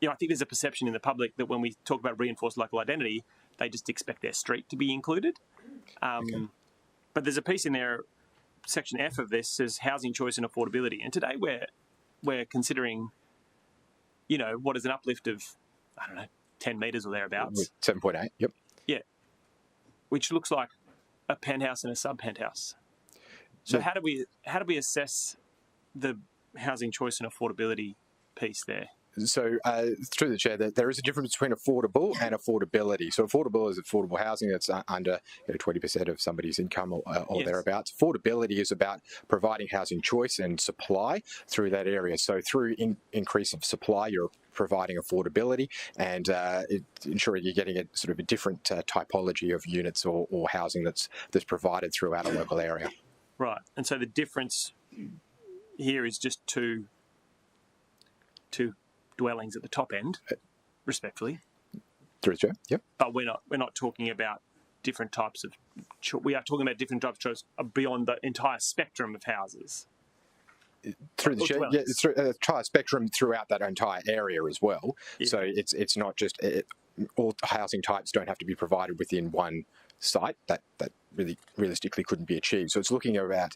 think there's a perception in the public that when we talk about reinforced local identity, they just expect their street to be included. But there's a piece in there, section F of this says housing choice and affordability, and today we're considering, what is an uplift of, 10 metres or thereabouts. 7.8. Yep. Yeah, which looks like a penthouse and a sub-penthouse. So how do we assess the housing choice and affordability piece there? So through the chair, there is a difference between affordable and affordability. So affordable is affordable housing that's under 20% of somebody's income or thereabouts. Affordability is about providing housing choice and supply through that area. So through increase of supply, you're providing affordability and ensuring you're getting a sort of a different typology of units or housing that's provided throughout a local area. Right, and so the difference here is just two dwellings at the top end, respectfully. Through the chair, yep. But we're not talking about different types of. We are talking about different types of choice beyond the entire spectrum of houses. Through the chair, yeah, it's an entire spectrum throughout that entire area as well. Yeah. So it's not just all housing types don't have to be provided within one site. That really realistically couldn't be achieved. So it's looking about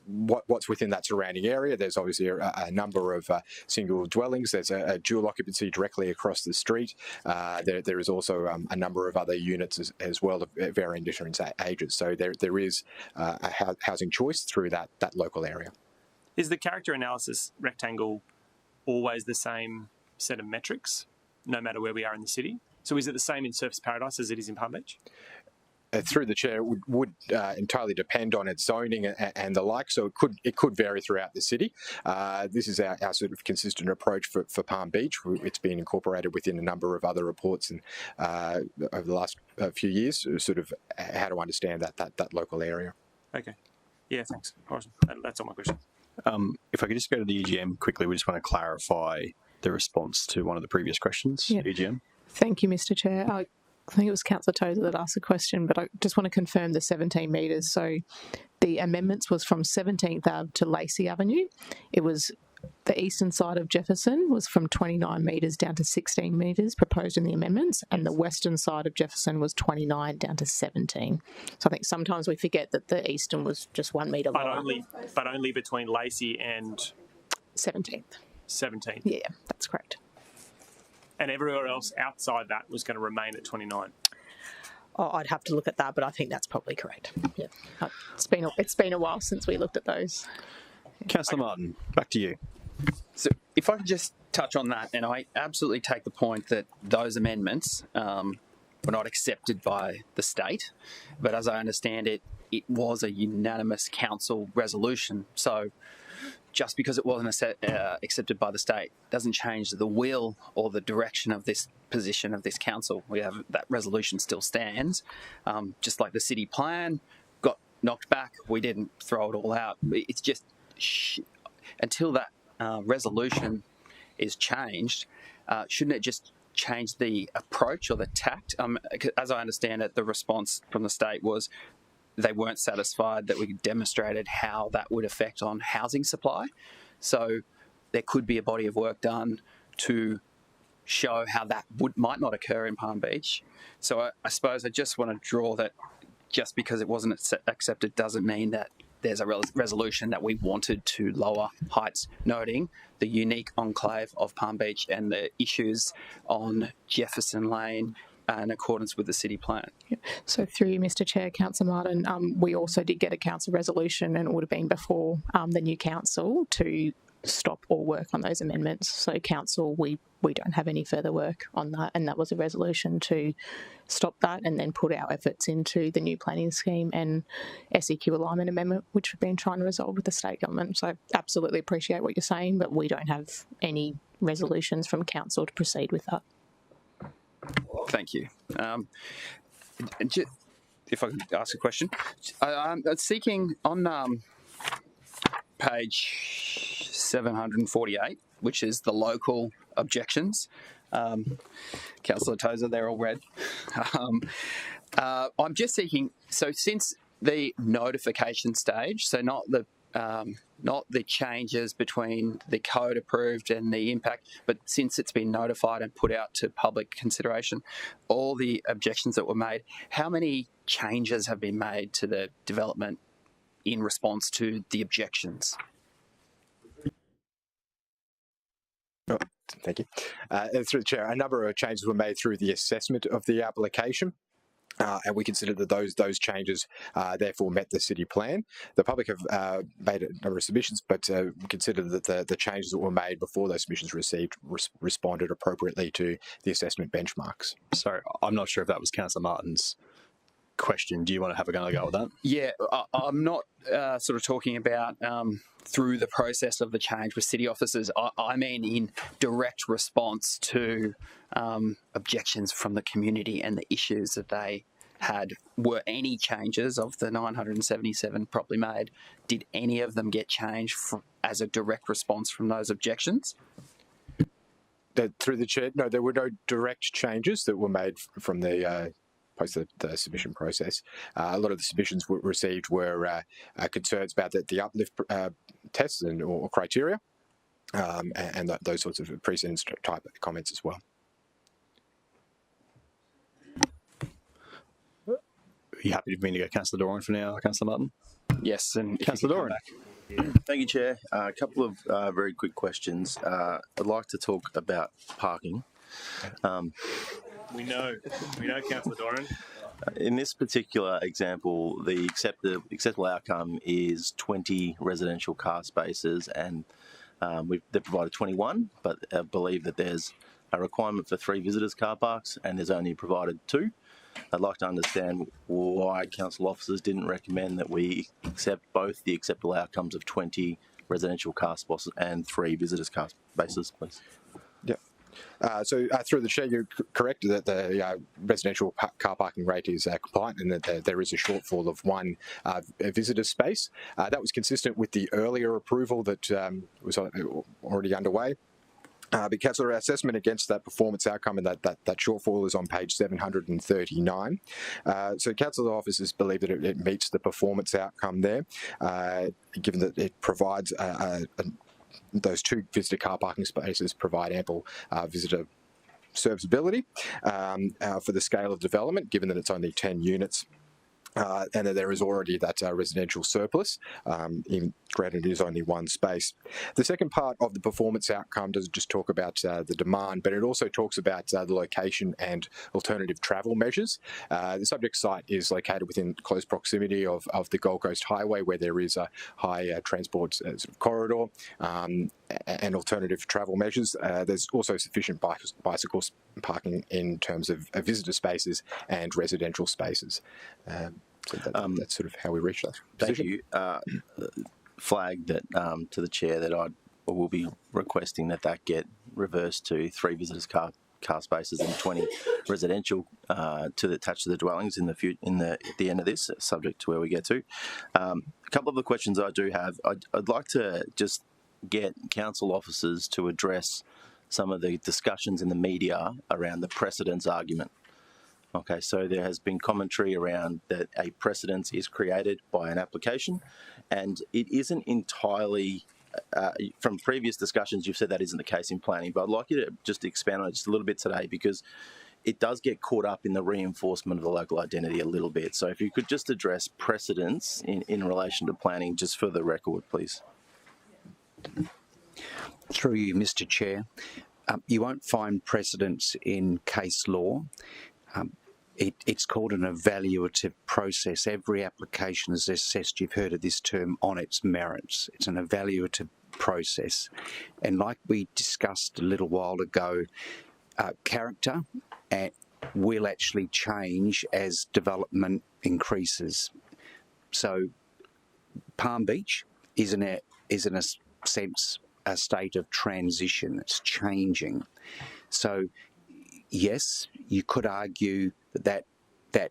what's within that surrounding area. There's obviously a number of single dwellings. There's a dual occupancy directly across the street. There is also a number of other units as well of varying different ages. So there is a housing choice through that local area. Is the character analysis rectangle always the same set of metrics, no matter where we are in the city? So is it the same in Surfers Paradise as it is in Palm Beach? Through the chair, would entirely depend on its zoning and the like, so it could vary throughout the city. This is our sort of consistent approach for Palm Beach. It's been incorporated within a number of other reports and over the last few years, sort of how to understand that local area. Okay. Yeah, thanks. Awesome. That's all my questions. If I could just go to the EGM quickly, we just want to clarify the response to one of the previous questions. Yeah. EGM. Thank you, Mr. Chair. I think it was Councillor Tozer that asked the question, but I just want to confirm the 17 metres. So the amendments was from 17th Ave to Lacey Avenue. It was the eastern side of Jefferson was from 29 metres down to 16 metres proposed in the amendments, and the western side of Jefferson was 29 down to 17. So I think sometimes we forget that the eastern was just 1 metre lower. But only between Lacey and 17th. 17th. Yeah, that's correct. And everywhere else outside that was going to remain at 29. Oh, I'd have to look at that, but I think that's probably correct. Yeah, it's been a while since we looked at those. Councillor Martin, back to you. So if I could just touch on that, and I absolutely take the point that those amendments were not accepted by the state, but as I understand it, it was a unanimous council resolution. So just because it wasn't accepted by the state doesn't change the will or the direction of this position of this council. We have that resolution still stands, just like the city plan got knocked back. We didn't throw it all out. It's just until that resolution is changed, shouldn't it just change the approach or the tact? As I understand it, the response from the state was they weren't satisfied that we demonstrated how that would affect on housing supply. So there could be a body of work done to show how that might not occur in Palm Beach. So I suppose I just want to draw that just because it wasn't accepted doesn't mean that there's a resolution that we wanted to lower heights, noting the unique enclave of Palm Beach and the issues on Jefferson Lane in accordance with the city plan. So through you, Mr. Chair, Councillor Martin, we also did get a council resolution, and it would have been before the new council to stop all work on those amendments. So council, we don't have any further work on that, and that was a resolution to stop that and then put our efforts into the new planning scheme and SEQ alignment amendment, which we've been trying to resolve with the state government. So absolutely appreciate what you're saying, but we don't have any resolutions from council to proceed with that. Thank you. If I could ask a question, I'm seeking on page 748, which is the local objections. Councillor Tozer, they're all red. I'm just seeking, so since the notification stage, so not the changes between the code approved and the impact, but since it's been notified and put out to public consideration, all the objections that were made, how many changes have been made to the development in response to the objections? Oh, thank you. Through the Chair, a number of changes were made through the assessment of the application. And we consider that those changes therefore met the city plan. The public have made a number of submissions, but we consider that the changes that were made before those submissions were received responded appropriately to the assessment benchmarks. So I'm not sure if that was Councillor Martin's question. Do you want to have another go at that? Yeah, I'm not sort of talking about through the process of the change with city officers. I mean in direct response to objections from the community and the issues that they were any changes of the 977 properly made, did any of them get changed as a direct response from those objections? Through the chair, no, there were no direct changes that were made from the post the submission process. A lot of the submissions received were concerns about the uplift tests or criteria, and those sorts of precedence type comments as well. Are you happy for me to go Councillor Doran for now, Councillor Martin? Yes, and Councillor Doran. Thank you, Chair. A couple of very quick questions. I'd like to talk about parking. We know, Councillor Doran. In this particular example, the acceptable outcome is 20 residential car spaces, and they've provided 21, but I believe that there's a requirement for 3 visitors car parks, and there's only provided 2. I'd like to understand why council officers didn't recommend that we accept both the acceptable outcomes of 20 residential car spots and 3 visitors car spaces, please. Yeah. So through the chair, you're correct that the residential car parking rate is compliant and that there is a shortfall of 1 visitor space. That was consistent with the earlier approval that was already underway. But councillor, our assessment against that performance outcome and that shortfall is on page 739. So council officers believe that it meets the performance outcome there, given that it provides those 2 visitor car parking spaces provide ample visitor serviceability for the scale of development, given that it's only 10 units. And that there is already that residential surplus, granted it is only 1 space. The second part of the performance outcome doesn't just talk about the demand, but it also talks about the location and alternative travel measures. The subject site is located within close proximity of the Gold Coast Highway, where there is a high transport sort of corridor and alternative travel measures. There's also sufficient bicycle parking in terms of visitor spaces and residential spaces. So that's sort of how we reached that position. Thank you. Flag that to the chair that I will be requesting that get reversed to 3 visitors car spaces and 20 residential attached to the dwellings at the end of this, subject to where we get to. A couple of the questions I do have, I'd like to just get council officers to address some of the discussions in the media around the precedence argument. Okay, so there has been commentary around that a precedence is created by an application, and it isn't entirely, from previous discussions, you've said that isn't the case in planning, but I'd like you to just expand on it just a little bit today, because it does get caught up in the reinforcement of the local identity a little bit. So if you could just address precedence in relation to planning, just for the record, please. Through you, Mr. Chair, you won't find precedence in case law. It's called an evaluative process. Every application is assessed, you've heard of this term, on its merits. It's an evaluative process. And like we discussed a little while ago, character will actually change as development increases. So Palm Beach is in a sense a state of transition. It's changing. So yes, you could argue that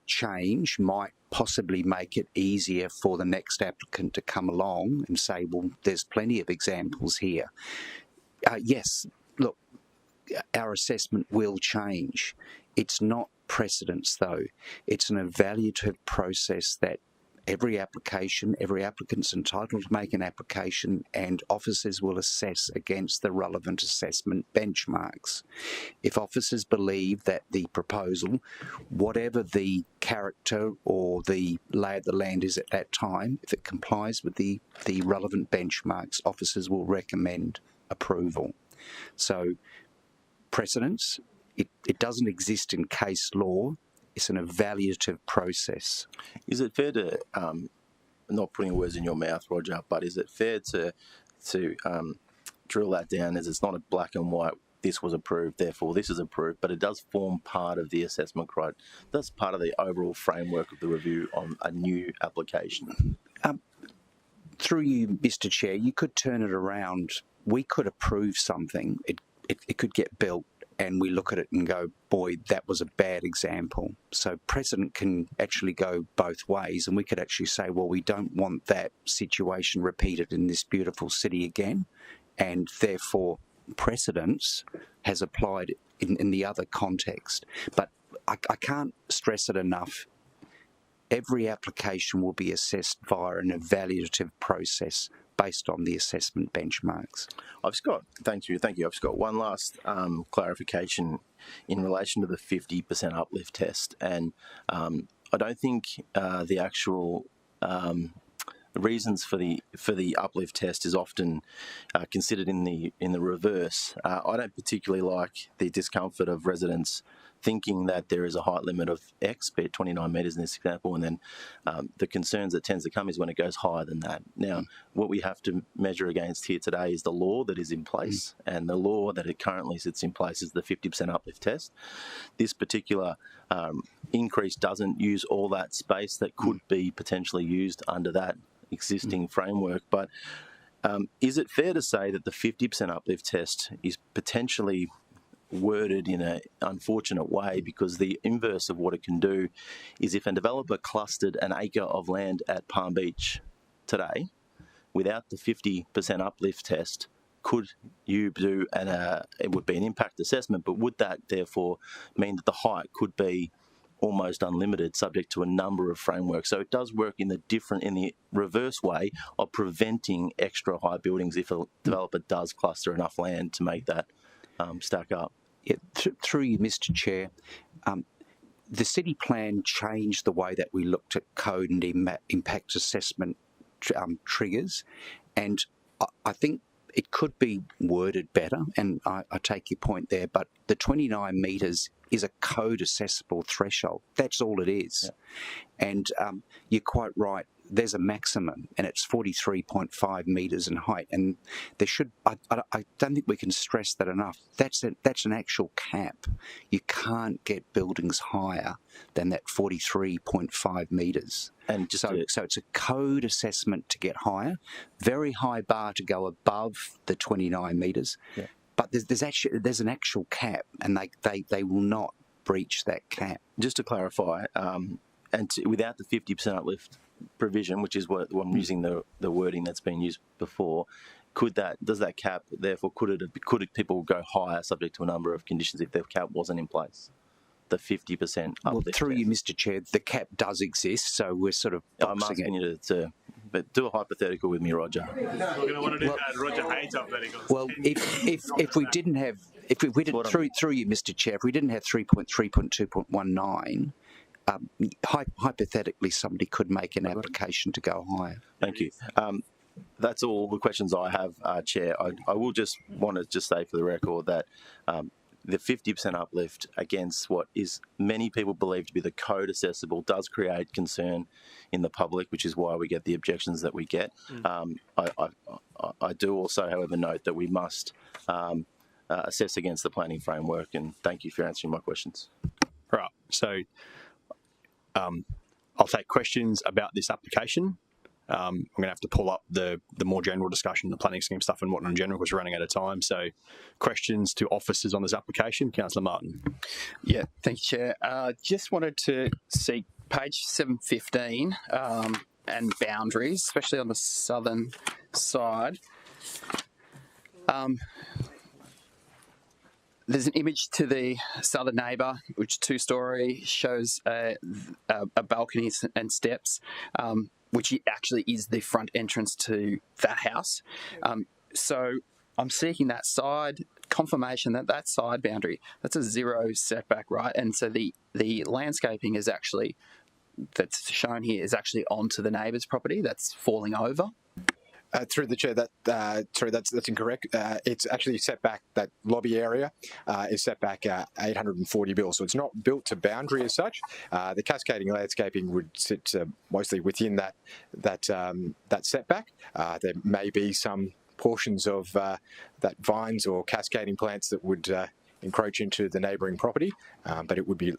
change might possibly make it easier for the next applicant to come along and say, well, there's plenty of examples here. Yes, look, our assessment will change. It's not precedence, though. It's an evaluative process that every applicant's entitled to make an application, and officers will assess against the relevant assessment benchmarks. If officers believe that the proposal, whatever the character or the lay of the land is at that time, if it complies with the relevant benchmarks, officers will recommend approval. So precedence, it doesn't exist in case law. It's an evaluative process. Is it fair to, not putting words in your mouth, Roger, but is it fair to drill that down as it's not a black and white, this was approved, therefore this is approved, but it does form part of the assessment criteria. That's part of the overall framework of the review on a new application. Through you, Mr. Chair, you could turn it around. We could approve something. It could get built, and we look at it and go, boy, that was a bad example. So precedent can actually go both ways, and we could actually say, well, we don't want that situation repeated in this beautiful city again, and therefore precedence has applied in the other context. But I can't stress it enough. Every application will be assessed via an evaluative process based on the assessment benchmarks. Thank you. I've just got one last clarification in relation to the 50% uplift test, and I don't think the actual reasons for the uplift test is often considered in the reverse. I don't particularly like the discomfort of residents thinking that there is a height limit of X, be it 29 metres in this example, and then the concerns that tends to come is when it goes higher than that. Now, what we have to measure against here today is the law that is in place, and the law that it currently sits in place is the 50% uplift test. This particular increase doesn't use all that space that could be potentially used under that existing framework, but is it fair to say that the 50% uplift test is potentially worded in an unfortunate way, because the inverse of what it can do is if a developer clustered an acre of land at Palm Beach today without the 50% uplift test, could you do it would be an impact assessment, but would that therefore mean that the height could be almost unlimited, subject to a number of frameworks? So it does work in the reverse way of preventing extra high buildings if a developer does cluster enough land to make that stack up. Yeah, through you, Mr. Chair, the city plan changed the way that we looked at code and impact assessment triggers, and I think it could be worded better, and I take your point there, but the 29 metres is a code assessable threshold. That's all it is. Yeah. And you're quite right. There's a maximum, and it's 43.5 metres in height. And there should, I don't think we can stress that enough. That's an actual cap. You can't get buildings higher than that 43.5 metres. And so it's a code assessment to get higher, very high bar to go above the 29 metres. Yeah. But there's an actual cap, and they will not breach that cap. Just to clarify, without the 50% uplift provision, which is what I'm using the wording that's been used before, does that cap, therefore, could people go higher subject to a number of conditions if the cap wasn't in place? The 50% uplift. Well, through you, Mr. Chair, the cap does exist, so we're sort of boxing I'm asking you to but do a hypothetical with me, Roger. We're going to want to do that. Roger hates hypotheticals. Well, if we didn't have, through you, Mr. Chair, if we didn't have 3.3.2.19, hypothetically, somebody could make an application to go higher. Thank you. That's all the questions I have, Chair. I will just want to say for the record that the 50% uplift against what is many people believe to be the code assessable does create concern in the public, which is why we get the objections that we get. I do also, however, note that we must assess against the planning framework, and thank you for answering my questions. Right. So I'll take questions about this application. I'm going to have to pull up the more general discussion, the planning scheme stuff and whatnot in general, because we're running out of time. So questions to officers on this application. Councillor Martin. Yeah, thank you, Chair. Just wanted to seek page 715 and boundaries, especially on the southern side. There's an image to the southern neighbour, which is two-storey, shows a balcony and steps, which actually is the front entrance to that house. So I'm seeking that side confirmation that side boundary, that's a 0 setback, right? And so the landscaping is actually, that's shown here, is actually onto the neighbour's property, that's falling over. Through the chair, that's incorrect. It's actually set back, that lobby area is set back 840 mil, so it's not built to boundary as such. The cascading landscaping would sit mostly within that setback. There may be some portions of that vines or cascading plants that would encroach into the neighbouring property, but it would be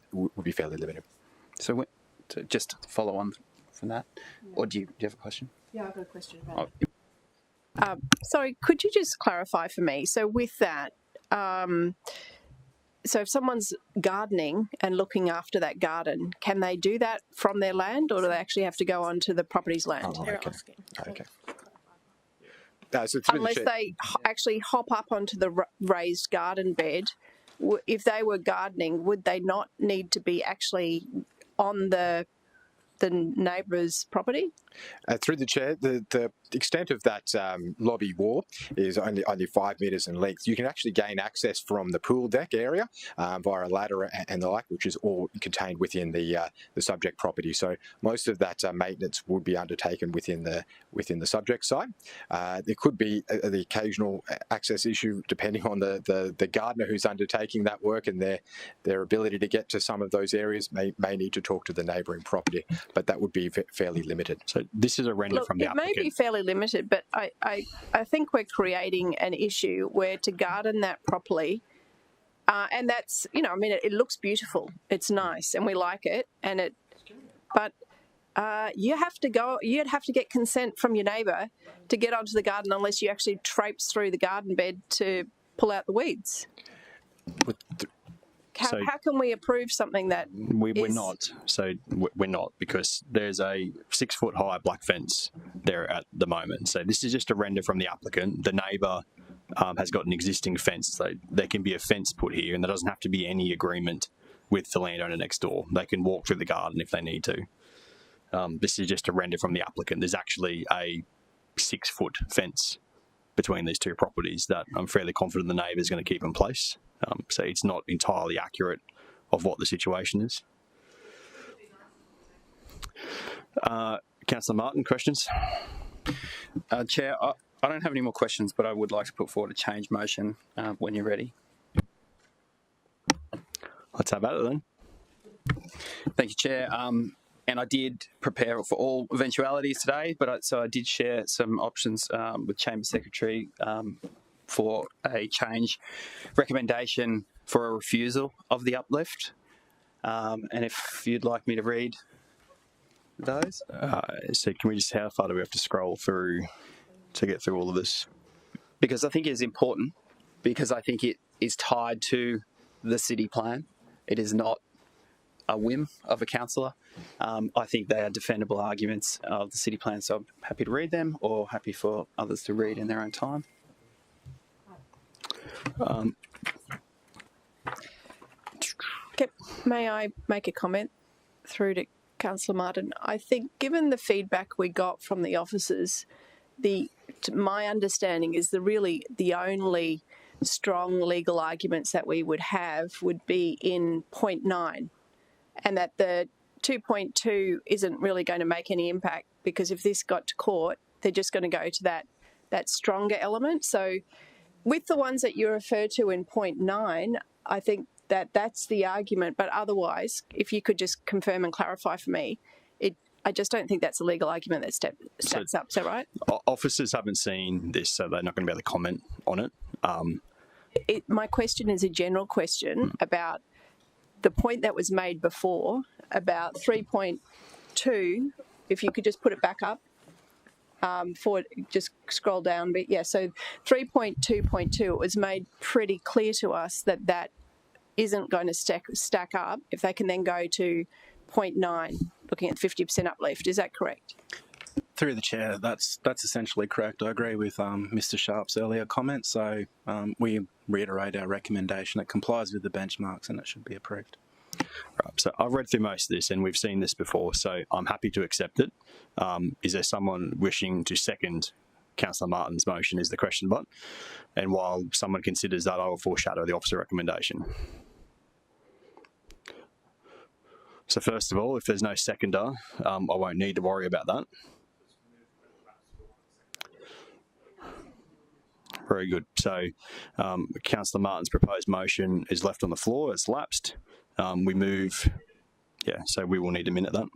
fairly limited. So just to follow on from that, or do you have a question? Yeah, I've got a question about it. Sorry, could you just clarify for me? So with that, so if someone's gardening and looking after that garden, can they do that from their land, or do they actually have to go onto the property's land? Oh, okay. Unless they actually hop up onto the raised garden bed, if they were gardening, would they not need to be actually on the neighbour's property? Through the chair, the extent of that lobby wall is only 5 metres in length. You can actually gain access from the pool deck area via a ladder and the like, which is all contained within the subject property. So most of that maintenance would be undertaken within the subject site. There could be the occasional access issue depending on the gardener who's undertaking that work, and their ability to get to some of those areas may need to talk to the neighbouring property, but that would be fairly limited. So this is a render from the applicant. It may be fairly limited, but I think we're creating an issue where to garden that properly, and that's, I mean, it looks beautiful, it's nice, and we like it, but you'd have to get consent from your neighbour to get onto the garden unless you actually traipse through the garden bed to pull out the weeds. How can we approve something that we're not? So we're not, because there's a 6 foot high black fence there at the moment. So this is just a render from the applicant. The neighbour has got an existing fence, so there can be a fence put here, and there doesn't have to be any agreement with the landowner next door. They can walk through the garden if they need to. This is just a render from the applicant. There's actually a 6 foot fence between these two properties that I'm fairly confident the neighbour is going to keep in place. So it's not entirely accurate of what the situation is. Councillor Martin, questions? Chair, I don't have any more questions, but I would like to put forward a change motion when you're ready. Let's have at it then. Thank you, Chair. And I did prepare for all eventualities today, but I did share some options with Chamber Secretary for a change recommendation for a refusal of the uplift. And if you'd like me to read those. So can we just, how far do we have to scroll through to get through all of this? Because I think it is important, because I think it is tied to the city plan. It is not a whim of a councillor. I think they are defendable arguments of the city plan, so I'm happy to read them, or happy for others to read in their own time. May I make a comment through to Councillor Martin? I think, given the feedback we got from the officers, my understanding is the only strong legal arguments that we would have would be in point 9, and that the 2.2 isn't really going to make any impact, because if this got to court, they're just going to go to that stronger element. So with the ones that you refer to in point 9, I think that's the argument. But otherwise, if you could just confirm and clarify for me, I just don't think that's a legal argument that stacks up. Is that right? Officers haven't seen this, so they're not going to be able to comment on it. My question is a general question about the point that was made before about 3.2. If you could just put it back up, just scroll down a bit. Yeah, so 3.2.2, it was made pretty clear to us that isn't going to stack up if they can then go to 0.9, looking at 50% uplift. Is that correct? Through the chair, that's essentially correct. I agree with Mr. Sharp's earlier comment. So we reiterate our recommendation. It complies with the benchmarks and it should be approved. Right, so I've read through most of this and we've seen this before, so I'm happy to accept it. Is there someone wishing to second Councillor Martin's motion is the question, but, and while someone considers that, I will foreshadow the officer recommendation. So first of all, if there's no seconder, I won't need to worry about that. Very good. So Councillor Martin's proposed motion is left on the floor. It's lapsed. We move, so we will need to minute that.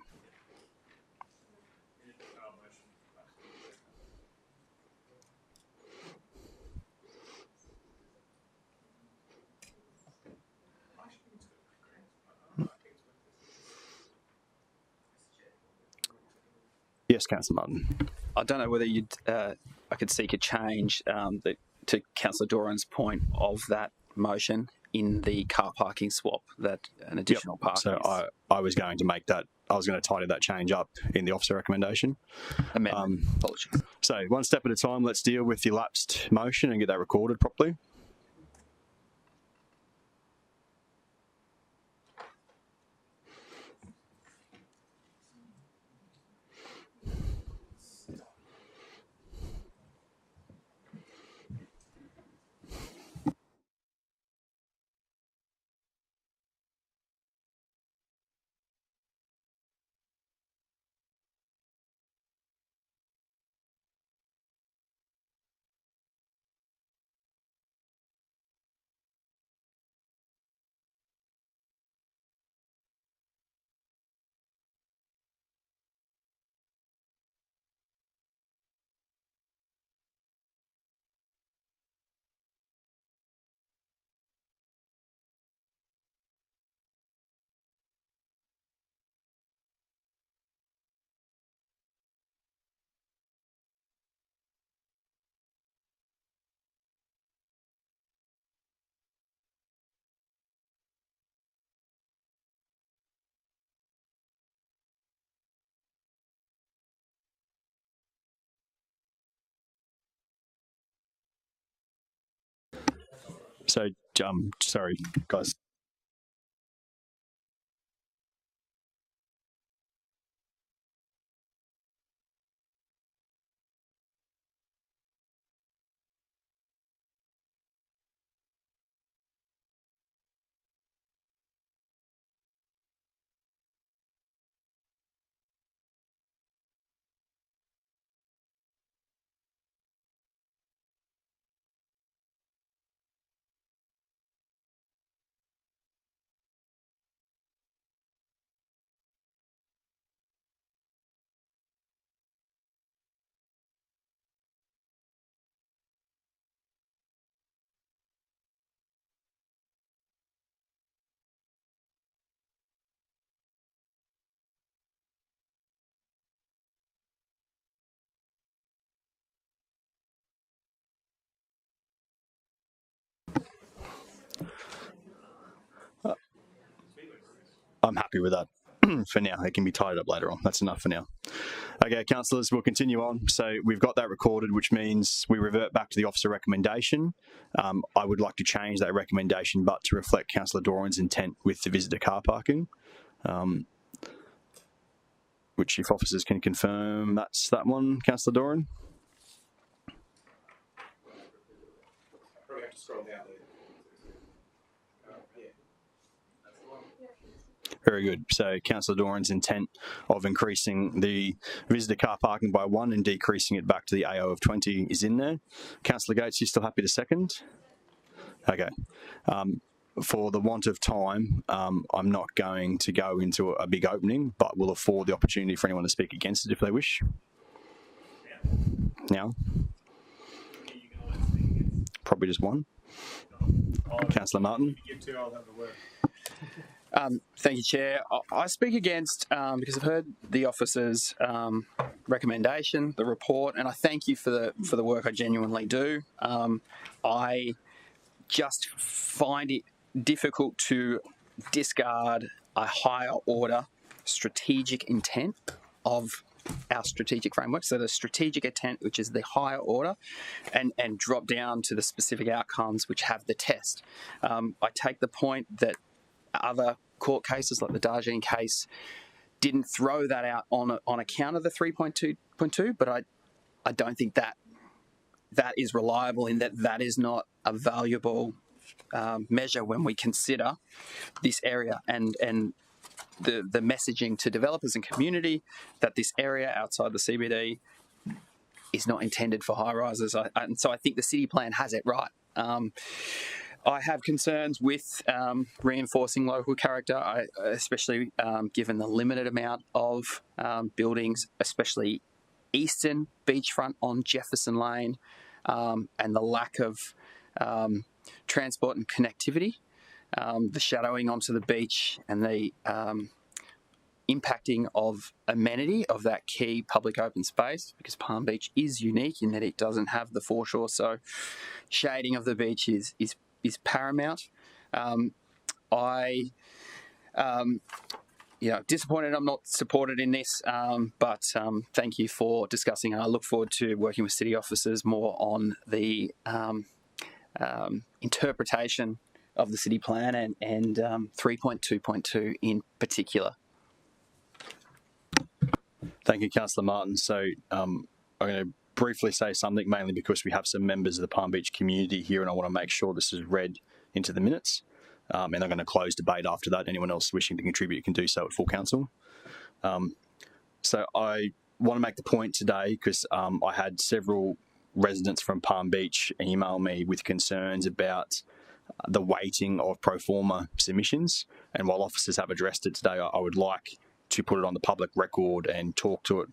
Yes, Councillor Martin. I don't know whether I could seek a change to Councillor Doran's point of that motion, in the car parking swap, that an additional parking. So I was going to make that, I was going to tidy that change up in the officer recommendation. Amendment. Apologies. So one step at a time, let's deal with the lapsed motion and get that recorded properly. So, sorry, guys. I'm happy with that for now. It can be tied up later on. That's enough for now. Okay, councillors, we'll continue on. So we've got that recorded, which means we revert back to the officer recommendation. I would like to change that recommendation, but to reflect Councillor Doran's intent with the visitor car parking, which if officers can confirm, that's that one, Councillor Doran. Probably have to scroll down there. Very good. So Councillor Doran's intent of increasing the visitor car parking by 1 and decreasing it back to the AO of 20 is in there. Councillor Gates, you still happy to second? Okay. For the want of time, I'm not going to go into a big opening, but will afford the opportunity for anyone to speak against it if they wish. Now? Probably just one. Councillor Martin. Thank you, Chair. I speak against because I've heard the officer's recommendation, the report, and I thank you for the work. I genuinely do. I just find it difficult to discard a higher order strategic intent of our strategic framework, so the strategic intent, which is the higher order, and drop down to the specific outcomes which have the test. I take the point that other court cases, like the Darjeeling case, didn't throw that out on account of the 3.2.2, but I don't think that is reliable in that is not a valuable measure when we consider this area and the messaging to developers and community that this area outside the CBD is not intended for high rises. And so I think the city plan has it right. I have concerns with reinforcing local character, especially given the limited amount of buildings, especially eastern beachfront on Jefferson Lane, and the lack of transport and connectivity, the shadowing onto the beach and the impacting of amenity of that key public open space, because Palm Beach is unique in that it doesn't have the foreshore, so shading of the beach is paramount. Disappointed I'm not supported in this, but thank you for discussing. I look forward to working with city officers more on the interpretation of the city plan and 3.2.2 in particular. Thank you, Councillor Martin. So I'm going to briefly say something, mainly because we have some members of the Palm Beach community here, and I want to make sure this is read into the minutes. And I'm going to close debate after that. Anyone else wishing to contribute can do so at full council. So I want to make the point today because I had several residents from Palm Beach email me with concerns about the weighting of pro forma submissions. And while officers have addressed it today, I would like to put it on the public record and talk to it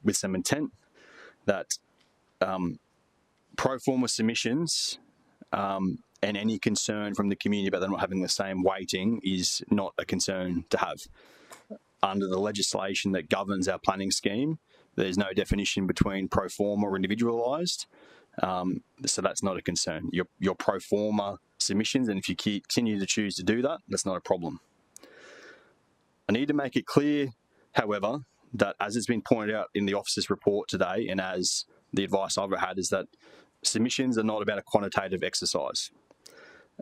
with some intent that pro forma submissions and any concern from the community about them not having the same weighting is not a concern to have. Under the legislation that governs our planning scheme, there's no definition between pro forma or individualised, so that's not a concern. Your pro forma submissions, and if you continue to choose to do that, that's not a problem. I need to make it clear, however, that as has been pointed out in the officer's report today, and as the advice I've had, is that submissions are not about a quantitative exercise.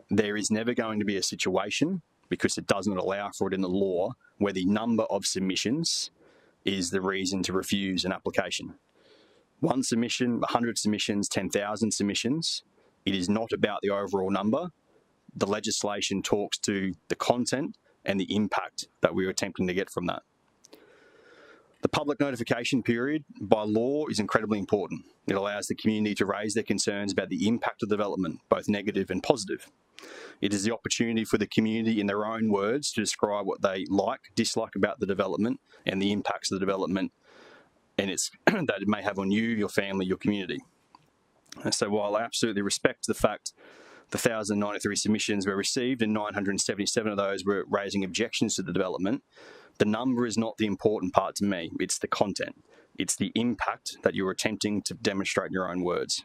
There is never going to be a situation, because it does not allow for it in the law, where the number of submissions is the reason to refuse an application. 1 submission, 100 submissions, 10,000 submissions, it is not about the overall number. The legislation talks to the content and the impact that we're attempting to get from that. The public notification period by law is incredibly important. It allows the community to raise their concerns about the impact of development, both negative and positive. It is the opportunity for the community, in their own words, to describe what they like, dislike about the development and the impacts of the development and it's that it may have on you, your family, your community. And so while I absolutely respect the fact the 1,093 submissions were received and 977 of those were raising objections to the development, the number is not the important part to me. It's the content. It's the impact that you're attempting to demonstrate in your own words.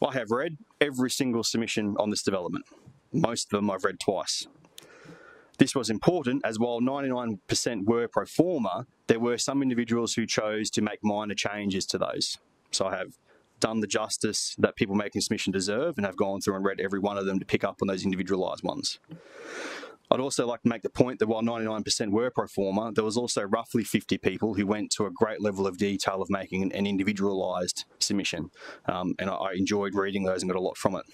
I have read every single submission on this development. Most of them I've read twice. This was important as while 99% were pro forma, there were some individuals who chose to make minor changes to those. So I have done the justice that people making submission deserve and have gone through and read every one of them to pick up on those individualised ones. I'd also like to make the point that while 99% were pro forma, there was also roughly 50 people who went to a great level of detail of making an individualised submission. And I enjoyed reading those and got a lot from it.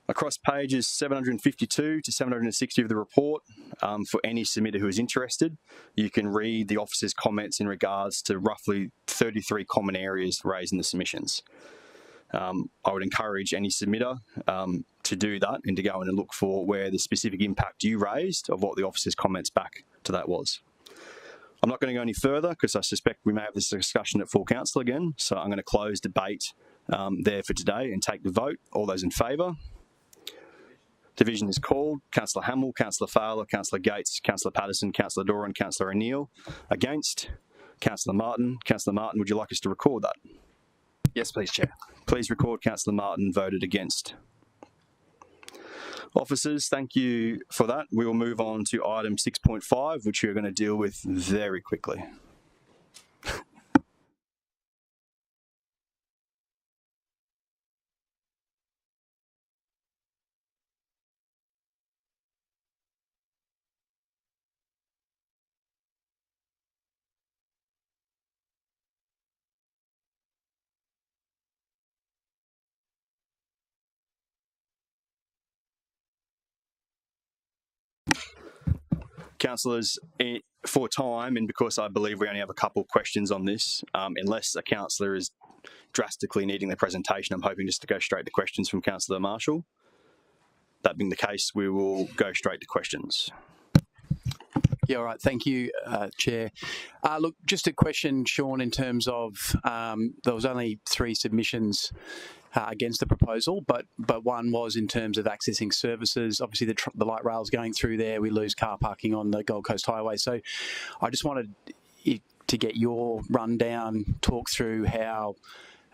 Across pages 752 to 760 of the report, for any submitter who is interested, you can read the officer's comments in regards to roughly 33 common areas raised in the submissions. I would encourage any submitter to do that and to go in and look for where the specific impact you raised of what the officer's comments back to that was. I'm not going to go any further because I suspect we may have this discussion at full council again, so I'm going to close debate there for today and take the vote. All those in favour? Division is called. Councillor Hamill, Councillor Fowler, Councillor Gates, Councillor Patterson, Councillor Doran, Councillor O'Neill. Against? Councillor Martin. Councillor Martin, would you like us to record that? Yes, please, Chair. Please record Councillor Martin voted against. Officers, thank you for that. We will move on to item 6.5, which we are going to deal with very quickly. Councillors, for time, and because I believe we only have a couple of questions on this, unless a councillor is drastically needing their presentation, I'm hoping just to go straight to questions from Councillor Marshall. That being the case, we will go straight to questions. Yeah, all right. Thank you, Chair. Look, just a question, Sean, in terms of there was only 3 submissions against the proposal, but one was in terms of accessing services. Obviously, the light rail's going through there. We lose car parking on the Gold Coast Highway. So I just wanted to get your rundown, talk through how,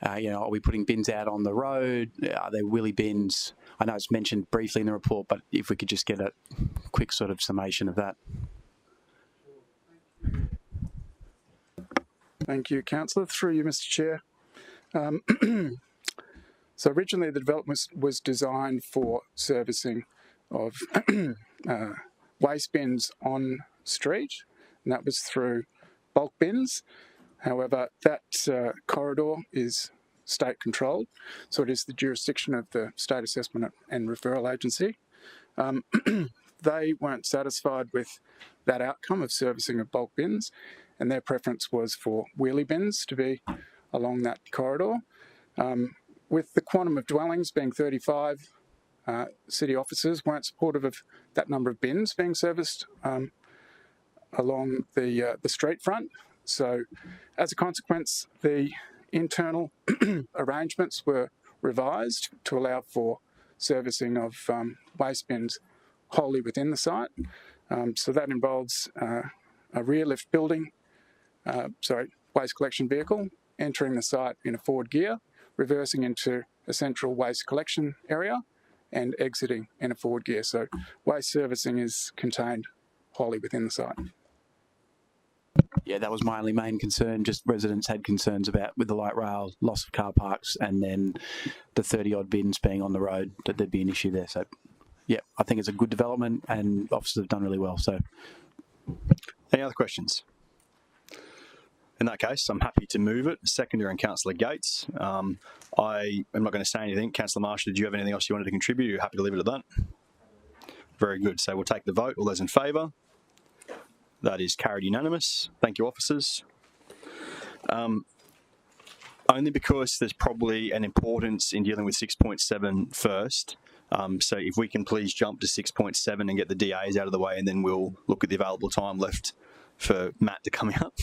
are we putting bins out on the road? Are there wheelie bins I know it's mentioned briefly in the report, but if we could just get a quick sort of summation of that. Thank you, Councillor. Through you, Mr. Chair. So originally the development was designed for servicing of waste bins on street, and that was through bulk bins. However, that corridor is state controlled, so it is the jurisdiction of the State Assessment and Referral Agency. They weren't satisfied with that outcome of servicing of bulk bins, and their preference was for wheelie bins to be along that corridor. With the quantum of dwellings being 35, city officers weren't supportive of that number of bins being serviced along the street front. So as a consequence, the internal arrangements were revised to allow for servicing of waste bins wholly within the site. So that involves a rear lift building, waste collection vehicle entering the site in a forward gear, reversing into a central waste collection area and exiting in a forward gear. So waste servicing is contained wholly within the site. Yeah, that was my only main concern. Just residents had concerns about, with the light rail, loss of car parks, and then the 30-odd bins being on the road, that there'd be an issue there. So, yeah, I think it's a good development and officers have done really well. So, any other questions? In that case, I'm happy to move it. Seconder and Councillor Gates. I am not going to say anything. Councillor Marshall, did you have anything else you wanted to contribute? You're happy to leave it at that? Very good. So we'll take the vote. All those in favour? That is carried unanimous. Thank you, officers. Only because there's probably an importance in dealing with 6.7 first. So if we can please jump to 6.7 and get the DAs out of the way, and then we'll look at the available time left for Matt to come out.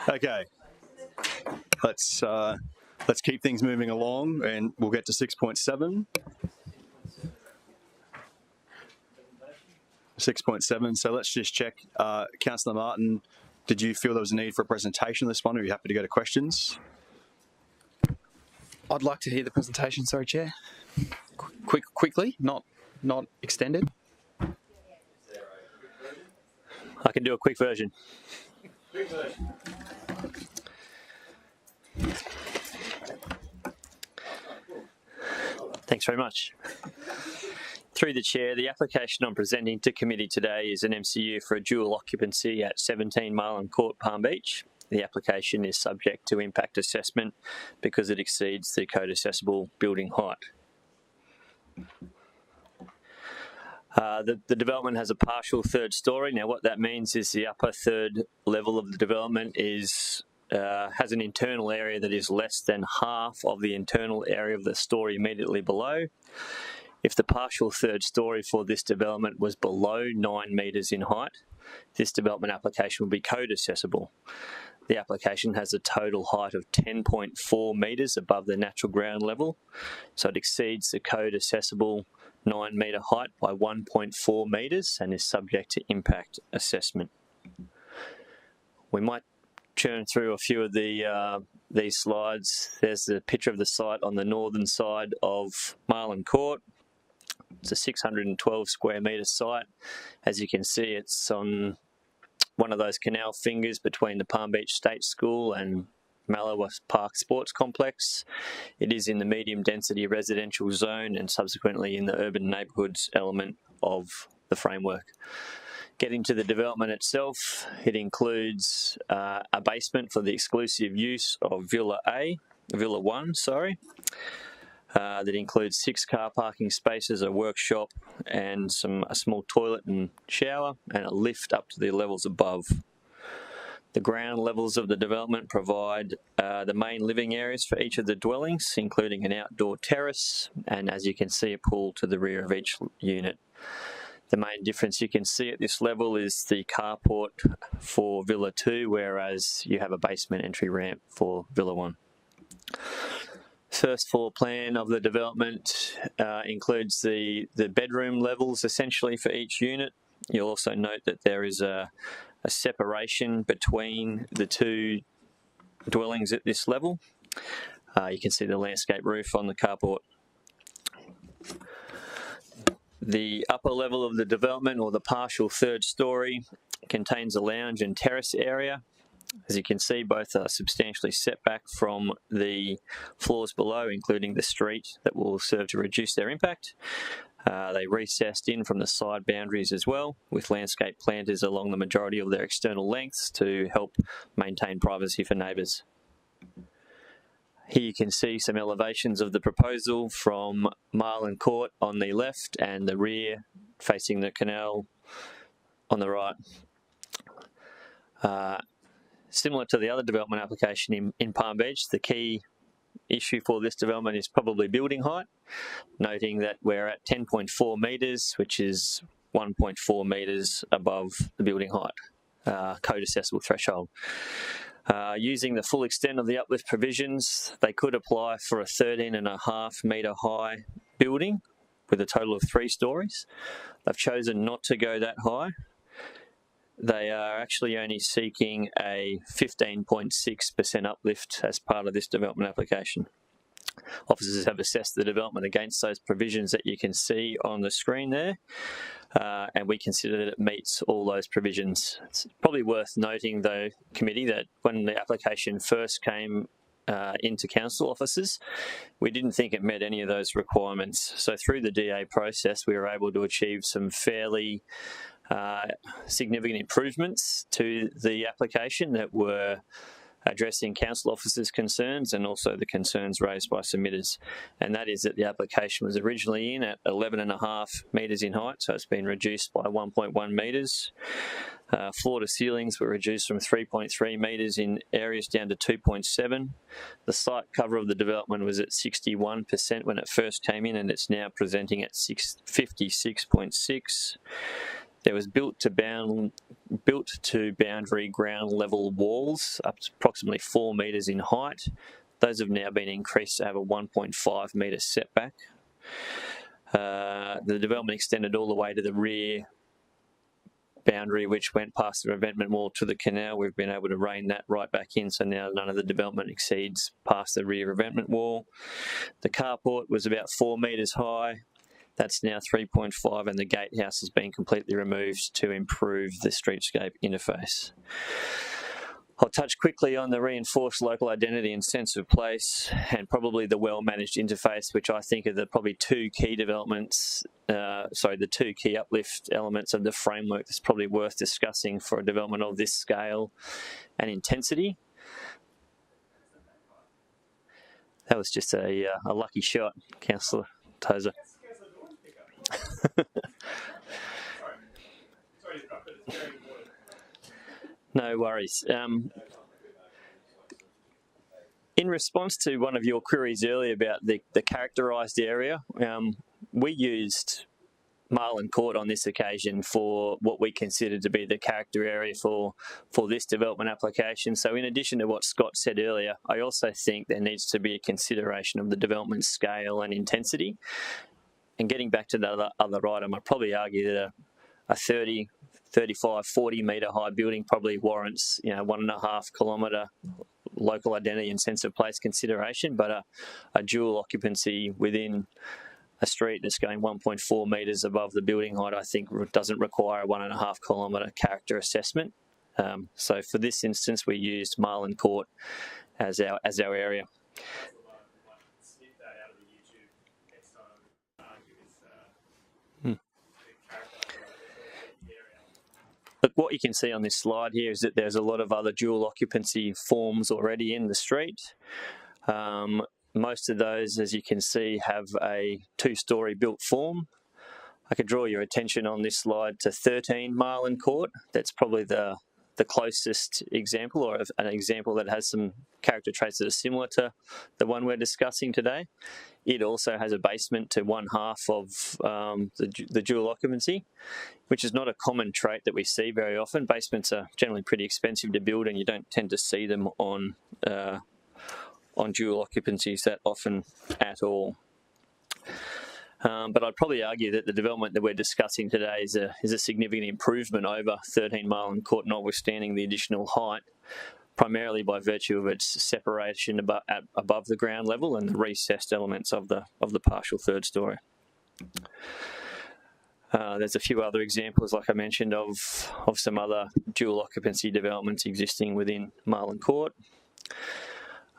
Okay, let's keep things moving along, and we'll get to 6.7. 6.7. So let's just check. Councillor Martin, did you feel there was a need for a presentation on this one, or are you happy to go to questions? I'd like to hear the presentation. Sorry, Chair. Quickly, not extended. I can do a quick version. Thanks very much. Through the Chair, the application I'm presenting to committee today is an MCU for a dual occupancy at 17 Marlin Court, Palm Beach. The application is subject to impact assessment because it exceeds the code assessable building height. The development has a partial third storey. Now what that means is the upper third level of the development is has an internal area that is less than half of the internal area of the storey immediately below. If the partial third storey for this development was below 9 metres in height, this development application will be code accessible. The application has a total height of 10.4 metres above the natural ground level, so it exceeds the code accessible 9 metre height by 1.4 metres and is subject to impact assessment. We might churn through a few of these slides. There's the picture of the site on the northern side of Marlin Court. It's a 612 square metre site. As you can see, it's on one of those canal fingers between the Palm Beach State School and Mallowa Park Sports Complex. It is in the medium density residential zone and subsequently in the urban neighbourhoods element of the framework. Getting to the development itself, it includes a basement for the exclusive use of Villa 1, that includes 6 car parking spaces, a workshop, and a small toilet and shower, and a lift up to the levels above. The ground levels of the development provide the main living areas for each of the dwellings, including an outdoor terrace, and as you can see, a pool to the rear of each unit. The main difference you can see at this level is the carport for Villa 2, whereas you have a basement entry ramp for Villa 1. First floor plan of the development includes the bedroom levels essentially for each unit. You'll also note that there is a separation between the 2 dwellings at this level. You can see the landscape roof on the carport. The upper level of the development, or the partial 3rd story, contains a lounge and terrace area. As you can see, both are substantially set back from the floors below, including the street that will serve to reduce their impact. They recessed in from the side boundaries as well, with landscape planters along the majority of their external lengths to help maintain privacy for neighbours. Here you can see some elevations of the proposal from Marlin Court on the left and the rear facing the canal on the right. Similar to the other development application in Palm Beach, the key issue for this development is probably building height, noting that we're at 10.4 metres, which is 1.4 metres above the building height, code assessable threshold. Using the full extent of the uplift provisions, they could apply for a 13.5 metre high building with a total of 3 stories. They've chosen not to go that high. They are actually only seeking a 15.6% uplift as part of this development application. Officers have assessed the development against those provisions that you can see on the screen there, and we consider that it meets all those provisions. It's probably worth noting, though, committee, that when the application first came into council offices, we didn't think it met any of those requirements. So through the DA process, we were able to achieve some fairly significant improvements to the application that were addressing council officers' concerns and also the concerns raised by submitters. And that is that the application was originally in at 11.5 metres in height, so it's been reduced by 1.1 metres. Floor to ceilings were reduced from 3.3 metres in areas down to 2.7. The site cover of the development was at 61% when it first came in, and it's now presenting at 56.6%. There was built to boundary ground level walls up to approximately 4 metres in height. Those have now been increased to have a 1.5 metre setback. The development extended all the way to the rear boundary, which went past the revetment wall to the canal. We've been able to rein that right back in, so now none of the development exceeds past the rear revetment wall. The carport was about 4 metres high. That's now 3.5, and the gatehouse has been completely removed to improve the streetscape interface. I'll touch quickly on the reinforced local identity and sense of place, and probably the well-managed interface, which I think are the probably 2 key developments, the 2 key uplift elements of the framework that's probably worth discussing for a development of this scale and intensity. That was just a lucky shot, Councillor Tozer. No worries. In response to one of your queries earlier about the characterised area, we used Marlin Court on this occasion for what we considered to be the character area for this development application. So in addition to what Scott said earlier, I also think there needs to be a consideration of the development scale and intensity. And getting back to the other item, I'd probably argue that a 30, 35, 40 metre high building probably warrants, 1.5 kilometre local identity and sense of place consideration, but a dual occupancy within a street that's going 1.4 metres above the building height, I think doesn't require a 1.5 kilometre character assessment. So for this instance, we used Marlin Court as our area. Look, what you can see on this slide here is that there's a lot of other dual occupancy forms already in the street. most of those, as you can see, have a two-storey built form. I could draw your attention on this slide to 13 Marlin Court. That's probably the closest example, or an example that has some character traits that are similar to the one we're discussing today. It also has a basement to one half of the dual occupancy, which is not a common trait that we see very often. Basements are generally pretty expensive to build, and you don't tend to see them on dual occupancies that often at all. But I'd probably argue that the development that we're discussing today is a significant improvement over 13 Marlin Court, notwithstanding the additional height, primarily by virtue of its separation above the ground level and the recessed elements of the partial third storey. There's a few other examples, like I mentioned, of some other dual occupancy developments existing within Marlin Court.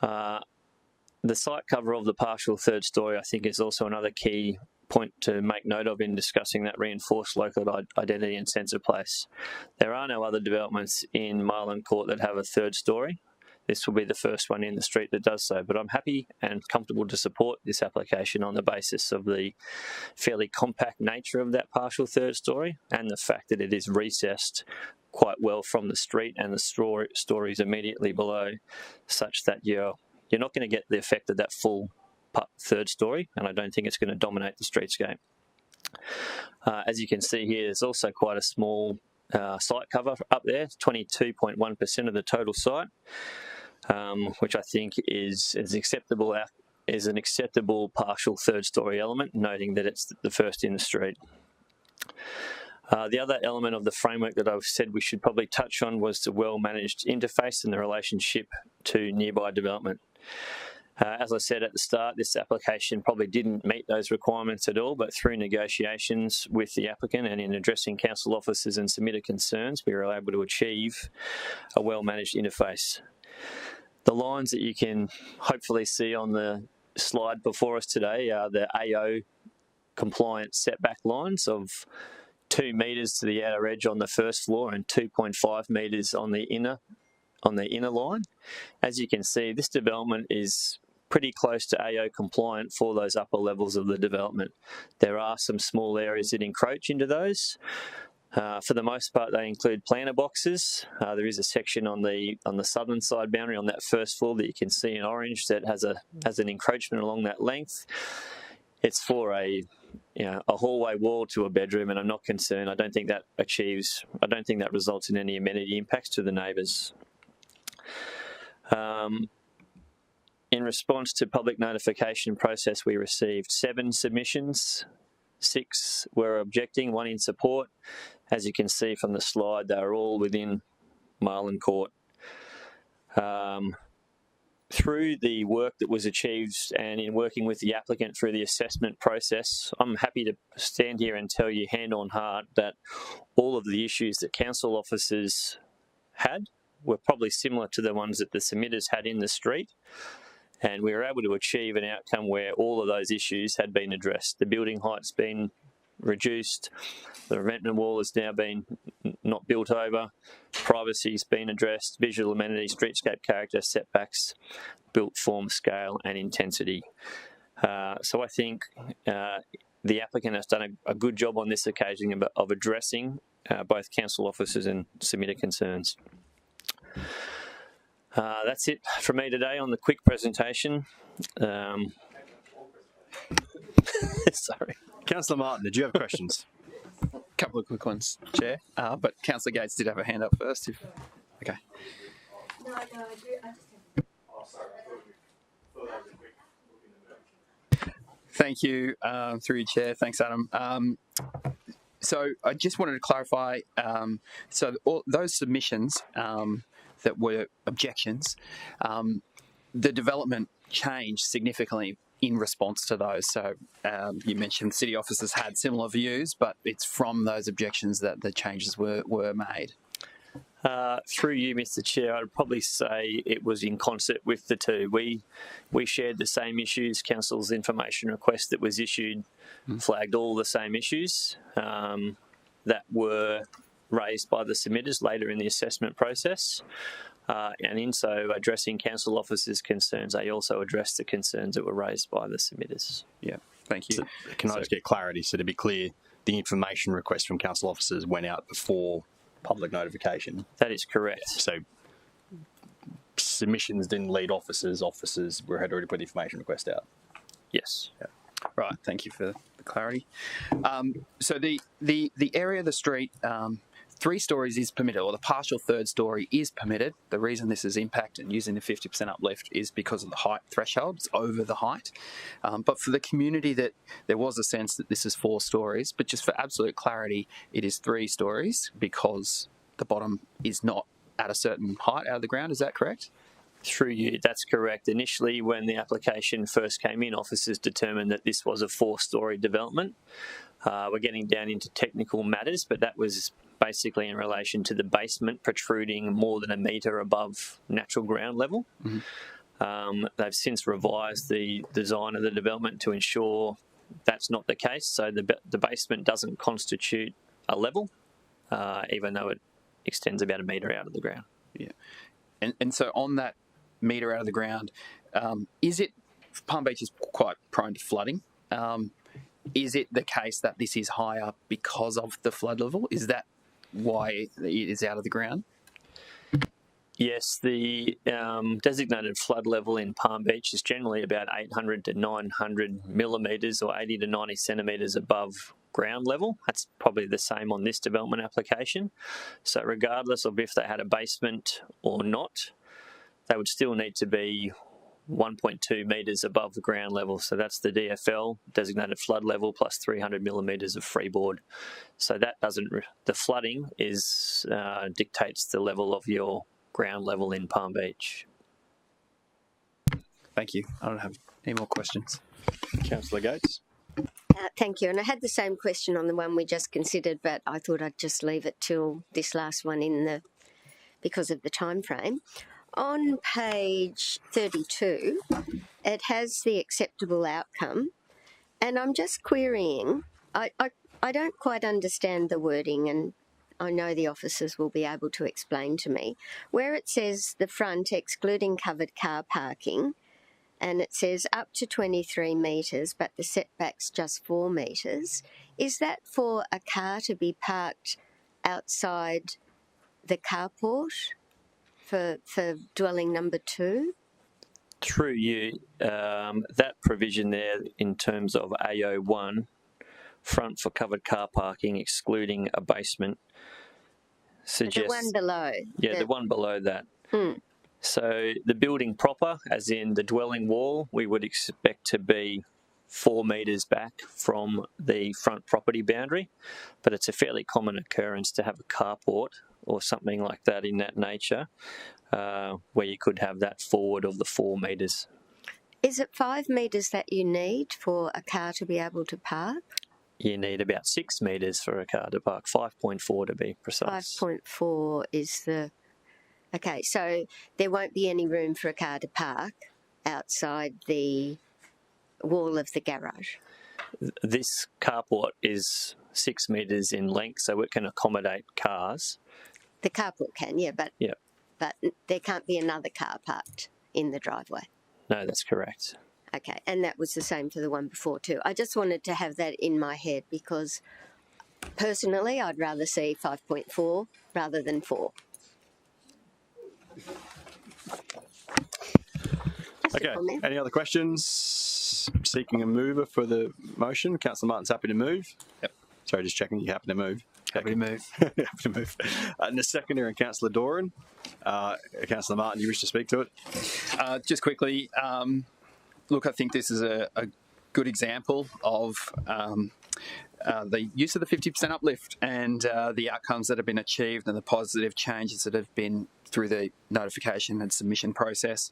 The site cover of the partial third storey, I think, is also another key point to make note of in discussing that reinforced local identity and sense of place. There are no other developments in Marlin Court that have a third storey. This will be the first one in the street that does so, but I'm happy and comfortable to support this application on the basis of the fairly compact nature of that partial third storey and the fact that it is recessed quite well from the street and the stories immediately below, such that you're not going to get the effect of that full third storey, and I don't think it's going to dominate the streetscape. As you can see here, there's also quite a small site cover up there, 22.1% of the total site, which I think is an acceptable partial third storey element, noting that it's the first in the street. The other element of the framework that I've said we should probably touch on was the well-managed interface and the relationship to nearby development. As I said at the start, this application probably didn't meet those requirements at all, but through negotiations with the applicant and in addressing council officers and submitted concerns, we were able to achieve a well-managed interface. The lines that you can hopefully see on the slide before us today are the AO compliant setback lines of 2 metres to the outer edge on the first floor and 2.5 metres on the inner line. As you can see, this development is pretty close to AO compliant for those upper levels of the development. There are some small areas that encroach into those. For the most part, they include planter boxes. There is a section on the southern side boundary on that first floor that you can see in orange that has an encroachment along that length. It's for a hallway wall to a bedroom, and I'm not concerned. I don't think that results in any amenity impacts to the neighbours. In response to public notification process, we received 7 submissions. 6 were objecting, 1 in support. As you can see from the slide, they are all within Marlin Court. Through the work that was achieved and in working with the applicant through the assessment process, I'm happy to stand here and tell you hand on heart that all of the issues that council officers had were probably similar to the ones that the submitters had in the street, and we were able to achieve an outcome where all of those issues had been addressed. The building height's been reduced, the revetment wall has now been not built over, privacy's been addressed, visual amenity, streetscape character, setbacks, built form, scale and intensity. So I think the applicant has done a good job on this occasion of addressing both council officers and submitter concerns. That's it from me today on the quick presentation. Sorry. Councillor Martin, did you have questions? A couple of quick ones, Chair. But Councillor Gates did have a hand up first. Okay. No, I do. Thank you, through your Chair. Thanks, Adam. So I just wanted to clarify, so all those submissions that were objections, the development changed significantly in response to those. So you mentioned city officers had similar views, but it's from those objections that the changes were made. Through you, Mr. Chair, I'd probably say it was in concert with the two. We shared the same issues. Council's information request that was issued flagged all the same issues that were raised by the submitters later in the assessment process. And in so addressing council officers' concerns, they also addressed the concerns that were raised by the submitters. Yeah, thank you. So can I just get clarity? So to be clear, the information request from council officers went out before public notification. That is correct. So submissions didn't lead officers. Officers had already put the information request out. Yes. Yeah. Right. Thank you for the clarity. So the area of the street, 3 stories is permitted, or the partial third story is permitted. The reason this is impacted using the 50% uplift is because of the height threshold. It's over the height. But for the community, that there was a sense that this is 4 stories, but just for absolute clarity, it is 3 stories because the bottom is not at a certain height out of the ground. Is that correct? Through you, that's correct. Initially, when the application first came in, officers determined that this was a 4-storey development. We're getting down into technical matters, but that was basically in relation to the basement protruding more than a metre above natural ground level. Mm-hmm. They've since revised the design of the development to ensure that's not the case, so the basement doesn't constitute a level, even though it extends about a metre out of the ground. Yeah. And so on that metre out of the ground, Palm Beach is quite prone to flooding. Is it the case that this is higher because of the flood level? Is that why it is out of the ground? Yes, the designated flood level in Palm Beach is generally about 800 to 900 millimetres or 80 to 90 centimetres above ground level. That's probably the same on this development application. So regardless of if they had a basement or not, they would still need to be 1.2 metres above the ground level. So that's the DFL, designated flood level, plus 300 millimetres of freeboard. So that the flooding dictates the level of your ground level in Palm Beach. Thank you. I don't have any more questions. Councillor Gates. Thank you. And I had the same question on the one we just considered, but I thought I'd just leave it till this last one because of the time frame. On page 32, it has the acceptable outcome, and I'm just querying. I don't quite understand the wording, and I know the officers will be able to explain to me. Where it says the front excluding covered car parking, and it says up to 23 metres, but the setback's just 4 metres. Is that for a car to be parked outside the carport for dwelling number 2? Through you, that provision there in terms of AO1, front for covered car parking excluding a basement, suggests... The one below. Yeah, the one below that. Hmm. So the building proper, as in the dwelling wall, we would expect to be 4 metres back from the front property boundary, but it's a fairly common occurrence to have a carport or something like that in that nature, where you could have that forward of the 4 metres. Is it 5 metres that you need for a car to be able to park? You need about 6 metres for a car to park, 5.4 to be precise. 5.4 is the... Okay, so there won't be any room for a car to park outside the wall of the garage? This carport is 6 metres in length, so it can accommodate cars. The carport can, yeah, but there can't be another car parked in the driveway. No, that's correct. Okay, and that was the same for the one before too. I just wanted to have that in my head because personally I'd rather see 5.4 rather than 4. Okay, any other questions? Seeking a mover for the motion. Councillor Martin's happy to move. Yep. Sorry, just checking you happy to move. Happy to move. Happy to move. And the seconder and Councillor Doran. Councillor Martin, you wish to speak to it? Just quickly, look, I think this is a good example of the use of the 50% uplift and the outcomes that have been achieved and the positive changes that have been through the notification and submission process.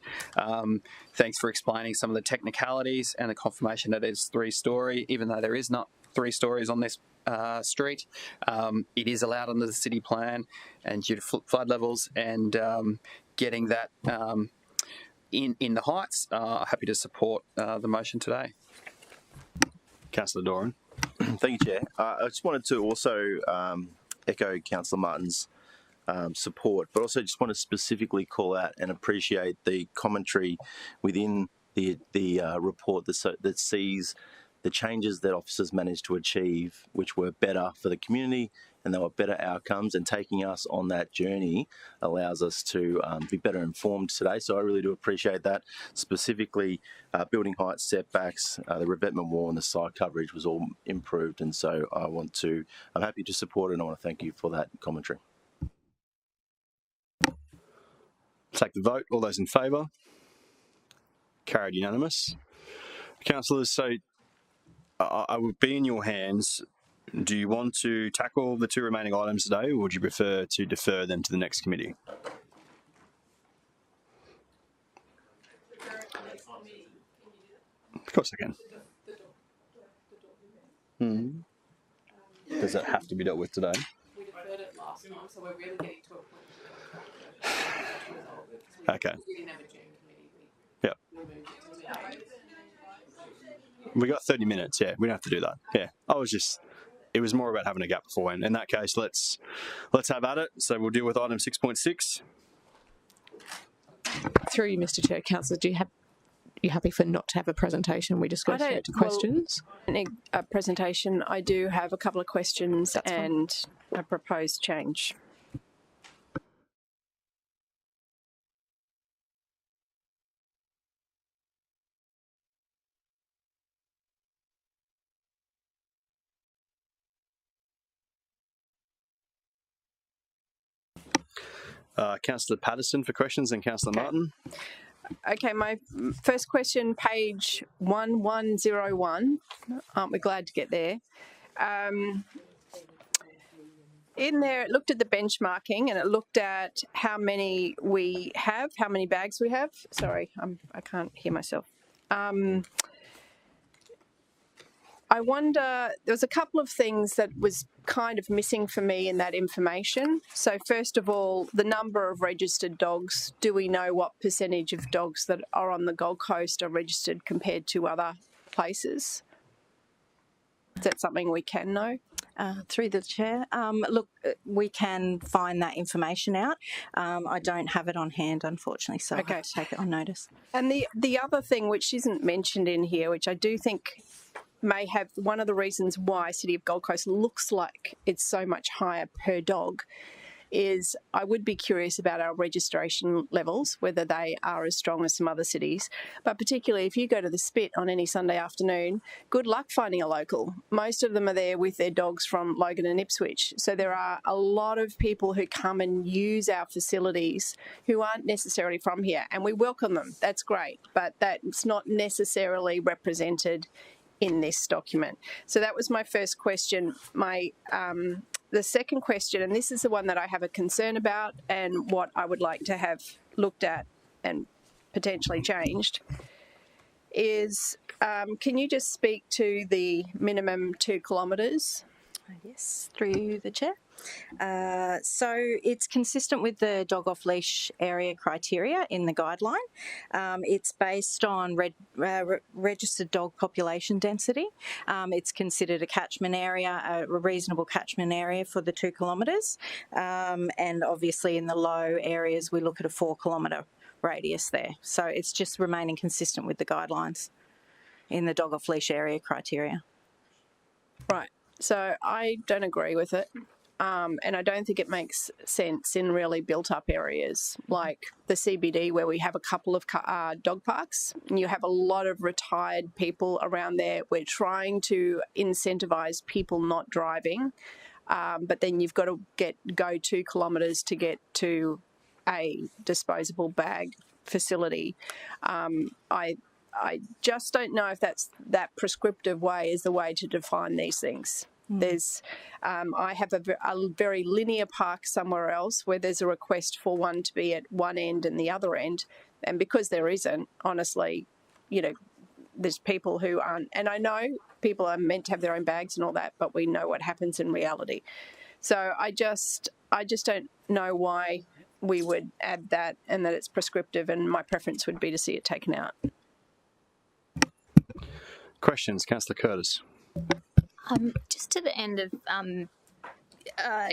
Thanks for explaining some of the technicalities and the confirmation that it's 3-storey, even though there is not 3 stories on this street. It is allowed under the city plan and due to flood levels and getting that in the heights. Happy to support the motion today. Councillor Doran. Thank you, Chair. I just wanted to also echo Councillor Martin's support, but also just want to specifically call out and appreciate the commentary within the report that sees the changes that officers managed to achieve, which were better for the community and they were better outcomes, and taking us on that journey allows us to be better informed today. So I really do appreciate that. Specifically, building height setbacks, the revetment wall and the site coverage was all improved, and so I'm happy to support it, and I want to thank you for that commentary. Take the vote. All those in favour? Carried unanimous. Councillors, so I would be in your hands. Do you want to tackle the two remaining items today, or would you prefer to defer them to the next committee? Of course I can. Does that have to be dealt with today? We deferred it last time, so we're really getting to a point. Okay. Yeah. We got 30 minutes, yeah. We don't have to do that. Yeah. It was more about having a gap beforehand. In that case, let's have at it. So we'll deal with item 6.6. Through you, Mr. Chair, councillors, you happy for not to have a presentation? We just go straight to questions. A presentation. I do have a couple of questions and a proposed change. Councillor Patterson for questions and Councillor Martin. Okay, my first question, page 1101. Aren't we glad to get there? In there, it looked at the benchmarking and it looked at how many we have, how many bags we have. Sorry, I can't hear myself. I wonder, there was a couple of things that was kind of missing for me in that information. So first of all, the number of registered dogs. Do we know what percentage of dogs that are on the Gold Coast are registered compared to other places? Is that something we can know? Through the chair. Look, we can find that information out. I don't have it on hand, unfortunately, so I have to take it on notice. And the other thing which isn't mentioned in here, which I do think may have one of the reasons why City of Gold Coast looks like it's so much higher per dog, is I would be curious about our registration levels, whether they are as strong as some other cities. But particularly if you go to the Spit on any Sunday afternoon, good luck finding a local. Most of them are there with their dogs from Logan and Ipswich. So there are a lot of people who come and use our facilities who aren't necessarily from here, and we welcome them. That's great, but that's not necessarily represented in this document. So that was my first question. The second question, and this is the one that I have a concern about and what I would like to have looked at and potentially changed, is can you just speak to the minimum 2 kilometres? Yes, through the chair. So it's consistent with the dog off leash area criteria in the guideline. It's based on registered dog population density. It's considered a catchment area, a reasonable catchment area for the 2 kilometres. And obviously in the low areas, we look at a 4 kilometre radius there. So it's just remaining consistent with the guidelines in the dog off leash area criteria. Right. So I don't agree with it. And I don't think it makes sense in really built-up areas like the CBD, where we have a couple of dog parks, and you have a lot of retired people around there. We're trying to incentivise people not driving, but then you've got to go 2 kilometres to get to a disposable bag facility. I just don't know if that prescriptive way is the way to define these things. There's, I have a very linear park somewhere else where there's a request for one to be at one end and the other end, and because there isn't, honestly, there's people who aren't, and I know people are meant to have their own bags and all that, but we know what happens in reality. So I just don't know why we would add that and that it's prescriptive, and my preference would be to see it taken out. Questions, Councillor Curtis. Just to the end of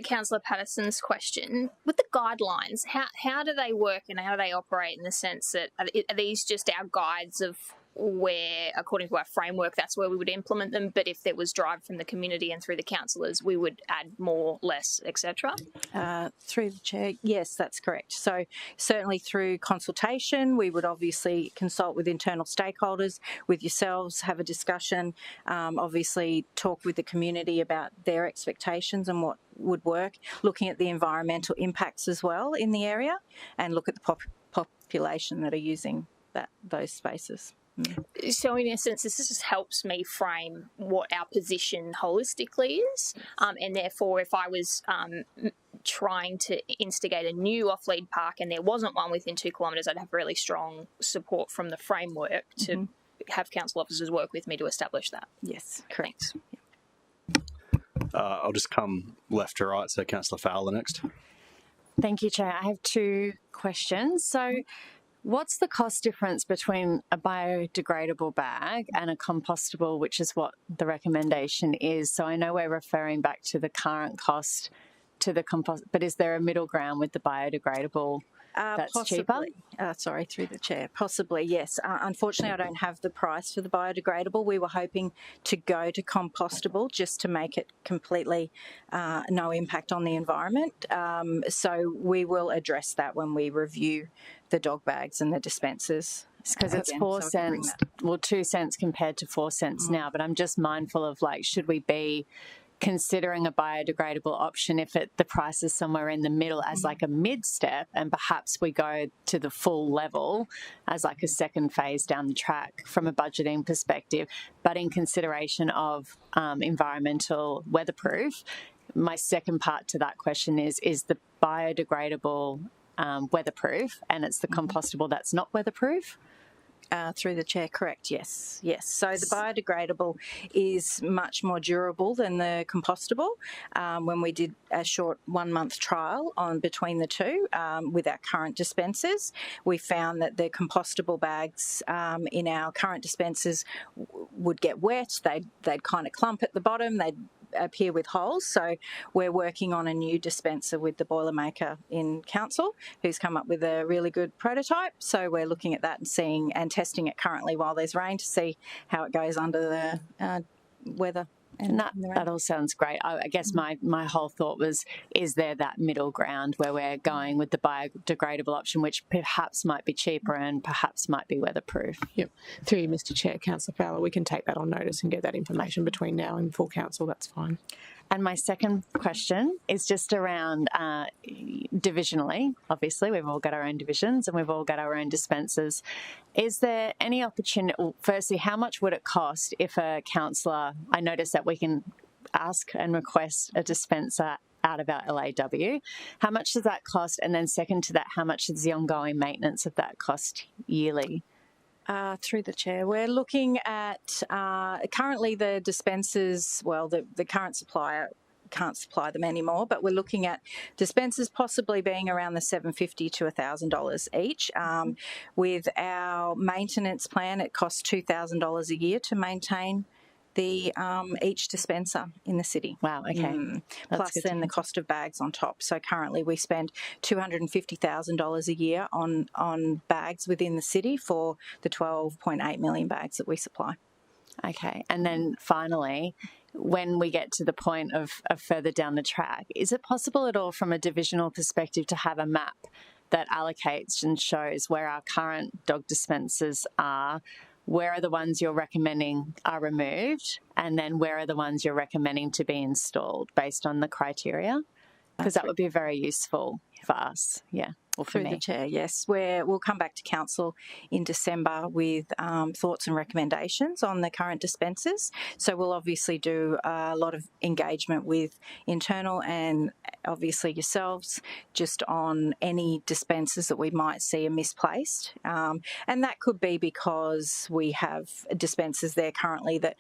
Councillor Patterson's question, with the guidelines, how do they work and how do they operate in the sense that are these just our guides of where, according to our framework, that's where we would implement them, but if there was drive from the community and through the councillors, we would add more, less, etc.? Through the Chair, yes, that's correct. So certainly through consultation, we would obviously consult with internal stakeholders, with yourselves, have a discussion, obviously talk with the community about their expectations and what would work, looking at the environmental impacts as well in the area, and look at the population that are using those spaces. So in essence, this just helps me frame what our position holistically is, and therefore if I was trying to instigate a new off-lead park and there wasn't one within 2 kilometres, I'd have really strong support from the framework to have council officers work with me to establish that. Yes, correct. I'll just come left to right, so Councillor Fowler next. Thank you, Chair. I have 2 questions. So what's the cost difference between a biodegradable bag and a compostable, which is what the recommendation is? So I know we're referring back to the current cost to the compost, but is there a middle ground with the biodegradable that's possibly cheaper? Sorry, through the Chair. Possibly, yes. Unfortunately, I don't have the price for the biodegradable. We were hoping to go to compostable just to make it completely no impact on the environment. So we will address that when we review the dog bags and the dispensers. Because it's 4 cents, well, 2 cents compared to 4 cents now, but I'm just mindful of, like, should we be considering a biodegradable option if the price is somewhere in the middle as like a mid-step, and perhaps we go to the full level as like a second phase down the track from a budgeting perspective, but in consideration of environmental weatherproof. My second part to that question is the biodegradable weatherproof, and it's the compostable that's not weatherproof? Through the Chair, correct, yes. So the biodegradable is much more durable than the compostable. When we did a short 1-month trial between the two with our current dispensers, we found that the compostable bags in our current dispensers would get wet, they'd kind of clump at the bottom, they'd appear with holes. So we're working on a new dispenser with the Boilermaker in council, who's come up with a really good prototype. So we're looking at that and seeing and testing it currently while there's rain to see how it goes under the weather. And that all sounds great. I guess my whole thought was, is there that middle ground where we're going with the biodegradable option, which perhaps might be cheaper and perhaps might be weatherproof? Yep. Through you, Mr Chair, Councillor Fowler, we can take that on notice and get that information between now and full council. That's fine. And my second question is just around divisionally. Obviously, we've all got our own divisions and we've all got our own dispensers. Is there any opportunity, well, firstly, how much would it cost if a councillor, I noticed that we can ask and request a dispenser out of our LAW. How much does that cost? And then second to that, how much is the ongoing maintenance of that cost yearly? Through the Chair, we're looking at currently the dispensers, well, the current supplier can't supply them anymore, but we're looking at dispensers possibly being around the $750 to $1,000 each. With our maintenance plan, it costs $2,000 a year to maintain the each dispenser in the city. Wow, okay. Plus then the cost of bags on top. So currently we spend $250,000 a year on bags within the city for the 12.8 million bags that we supply. Okay, and then finally, when we get to the point of further down the track, is it possible at all from a divisional perspective to have a map that allocates and shows where our current dog dispensers are, where are the ones you're recommending are removed, and then where are the ones you're recommending to be installed based on the criteria? Because that would be very useful for us, yeah. Or for Through me. the Chair, yes. We'll come back to Council in December with thoughts and recommendations on the current dispensers. So we'll obviously do a lot of engagement with internal and obviously yourselves just on any dispensers that we might see are misplaced. And that could be because we have dispensers there currently that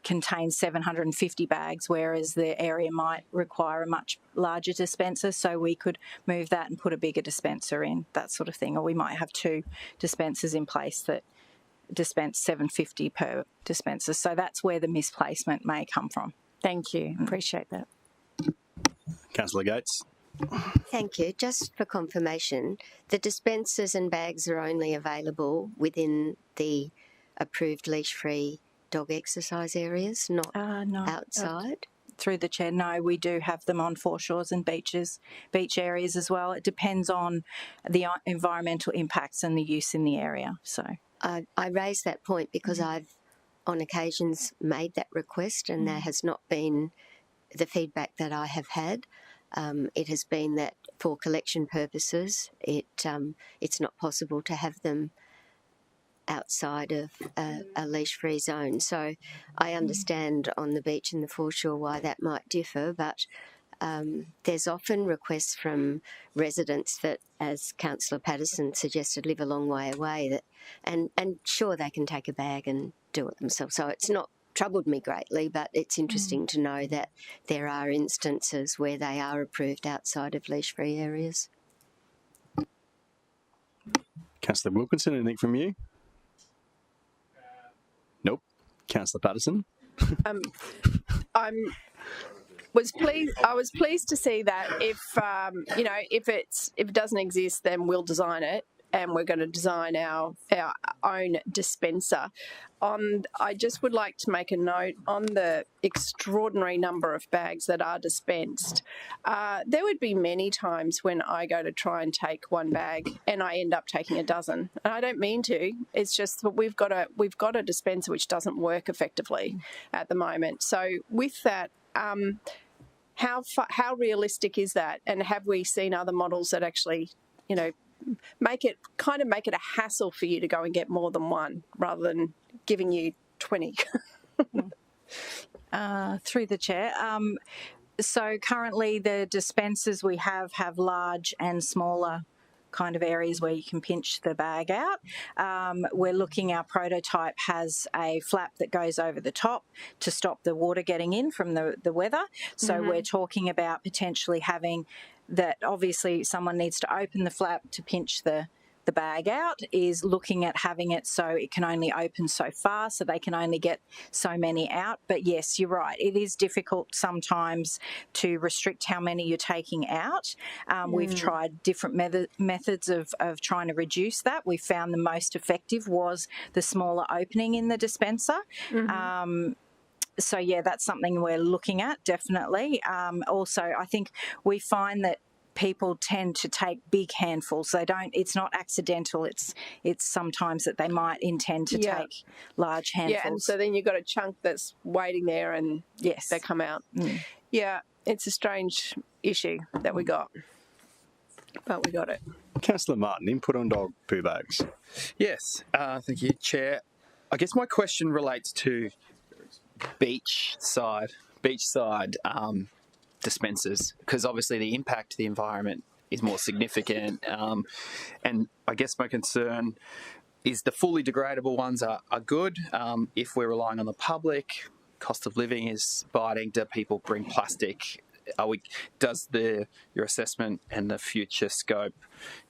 contain 750 bags, whereas the area might require a much larger dispenser, so we could move that and put a bigger dispenser in, that sort of thing. Or we might have 2 dispensers in place that dispense 750 per dispenser. So that's where the misplacement may come from. Thank you. Appreciate that. Councillor Gates. Thank you. Just for confirmation, the dispensers and bags are only available within the approved leash-free dog exercise areas, not outside? Through the chair, no, we do have them on foreshores and beach areas as well. It depends on the environmental impacts and the use in the area. So I raise that point because I've on occasions made that request and there has not been the feedback that I have had. It has been that for collection purposes, it's not possible to have them outside of a leash-free zone. So I understand on the beach and the foreshore why that might differ, but there's often requests from residents that, as Councillor Patterson suggested, live a long way away, and sure, they can take a bag and do it themselves. So it's not troubled me greatly, but it's interesting to know that there are instances where they are approved outside of leash-free areas. Councillor Wilkinson, anything from you? Nope. Councillor Patterson? I was pleased to see that if if it doesn't exist, then we'll design it, and we're going to design our own dispenser. I just would like to make a note on the extraordinary number of bags that are dispensed. There would be many times when I go to try and take one bag and I end up taking a dozen. And I don't mean to. It's just that we've got a dispenser which doesn't work effectively at the moment. So with that, how realistic is that? And have we seen other models that actually, make it a hassle for you to go and get more than one rather than giving you 20? Through the chair. So currently the dispensers we have large and smaller kind of areas where you can pinch the bag out. We're looking, our prototype has a flap that goes over the top to stop the water getting in from the weather. So we're talking about potentially having that. Obviously someone needs to open the flap to pinch the bag out, is looking at having it so it can only open so far, so they can only get so many out. But yes, you're right, it is difficult sometimes to restrict how many you're taking out. We've tried different methods of trying to reduce that. We found the most effective was the smaller opening in the dispenser. So yeah, that's something we're looking at, definitely. Also, I think we find that people tend to take big handfuls. It's not accidental. It's sometimes that they might intend to take large handfuls. Yeah, and so then you've got a chunk that's waiting there and they come out. Yeah, it's a strange issue that we got, but we got it. Councillor Martin, input on dog poo bags. Yes, thank you, Chair. I guess my question relates to beachside dispensers, because obviously the impact to the environment is more significant, and I guess my concern is the fully degradable ones are good. If we're relying on the public, cost of living is biting. Do people bring plastic? Does your assessment and the future scope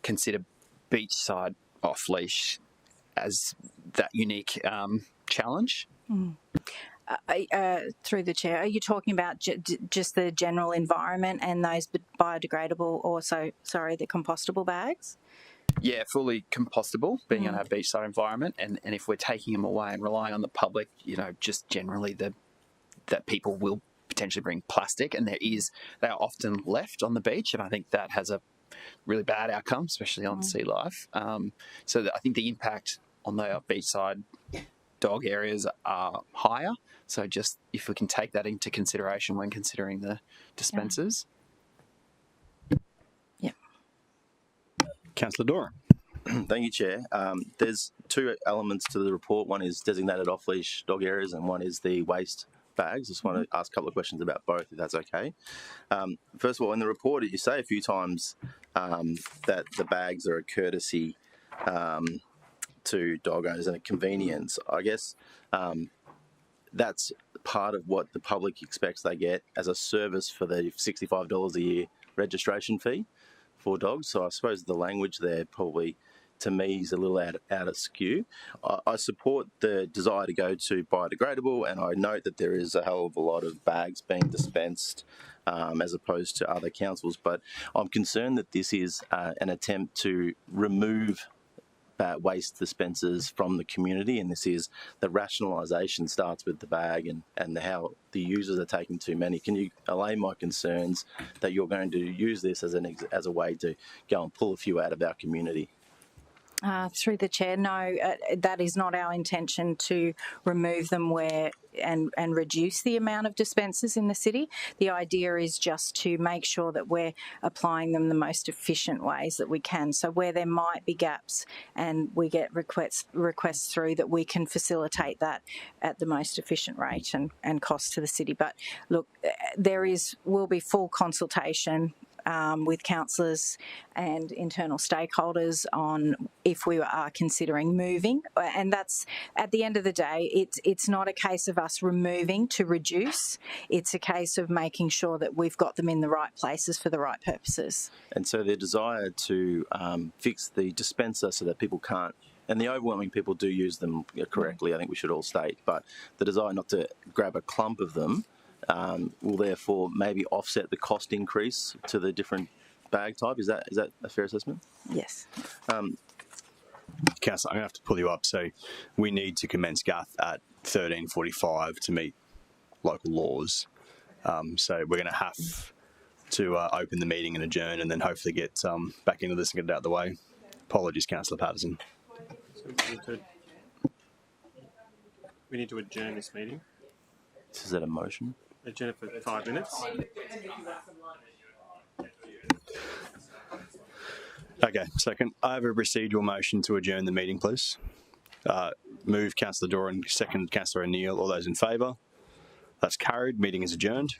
consider beachside off leash as that unique challenge? Through the chair, are you talking about just the general environment and those biodegradable, the compostable bags? Yeah, fully compostable, being in our beachside environment, and if we're taking them away and relying on the public, just generally that people will potentially bring plastic, and they are often left on the beach, and I think that has a really bad outcome, especially on sea life. So I think the impact on the beachside dog areas are higher. So just if we can take that into consideration when considering the dispensers. Yeah. Councillor Doran. Thank you, Chair. There's two elements to the report. One is designated off-leash dog areas and one is the waste bags. Just want to ask a couple of questions about both, if that's okay. First of all, in the report, you say a few times that the bags are a courtesy to dog owners and a convenience. I guess that's part of what the public expects they get as a service for the $65 a year registration fee for dogs. So I suppose the language there probably, to me, is a little out of skew. I support the desire to go to biodegradable, and I note that there is a hell of a lot of bags being dispensed as opposed to other councils. But I'm concerned that this is an attempt to remove waste dispensers from the community, and this is the rationalisation starts with the bag and how the users are taking too many. Can you allay my concerns that you're going to use this as a way to go and pull a few out of our community? Through the chair, no, that is not our intention to remove them and reduce the amount of dispensers in the city. The idea is just to make sure that we're applying them the most efficient ways that we can. So where there might be gaps and we get requests through, that we can facilitate that at the most efficient rate and cost to the city. But look, will be full consultation with councillors and internal stakeholders on if we are considering moving. And that's, at the end of the day, it's not a case of us removing to reduce. It's a case of making sure that we've got them in the right places for the right purposes. And so the desire to fix the dispenser so that people can't, and the overwhelming people do use them correctly, I think we should all state, but the desire not to grab a clump of them will therefore maybe offset the cost increase to the different bag type. Is that a fair assessment? Yes. Councillor, I'm going to have to pull you up. So we need to commence GAF at 13:45 to meet local laws. So we're going to have to open the meeting and adjourn, and then hopefully get back into this and get it out of the way. Apologies, Councillor Patterson. So we need to adjourn this meeting. Is that a motion? Adjourn for 5 minutes. Okay, second. I have a procedural motion to adjourn the meeting, please. Move Councillor Doran, second Councillor O'Neill. All those in favour? That's carried. Meeting is adjourned.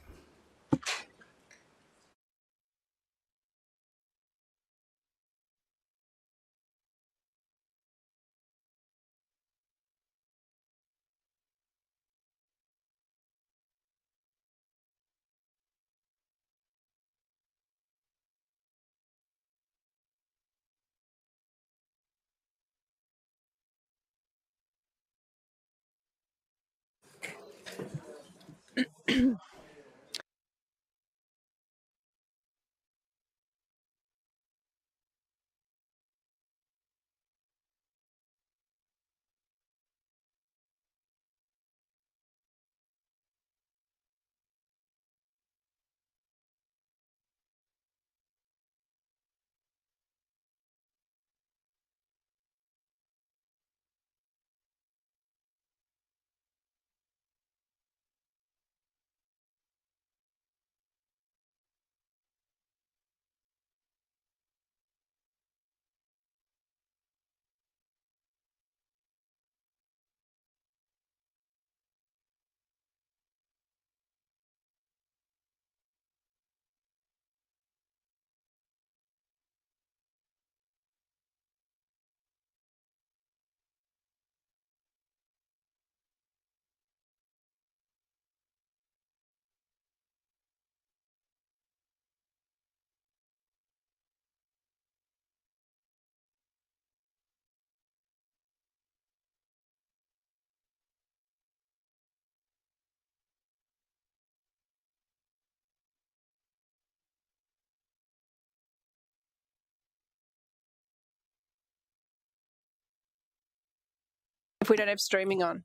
If we don't have streaming on.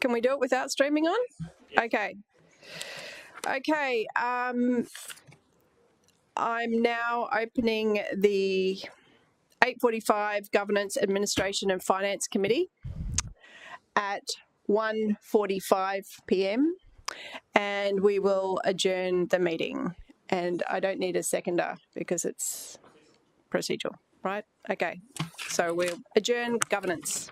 Can we do it without streaming on? Okay. Okay. I'm now opening the 8:45 Governance, Administration and Finance Committee at 1:45 p.m. and we will adjourn the meeting. And I don't need a seconder because it's procedural, right? Okay. So we'll adjourn governance.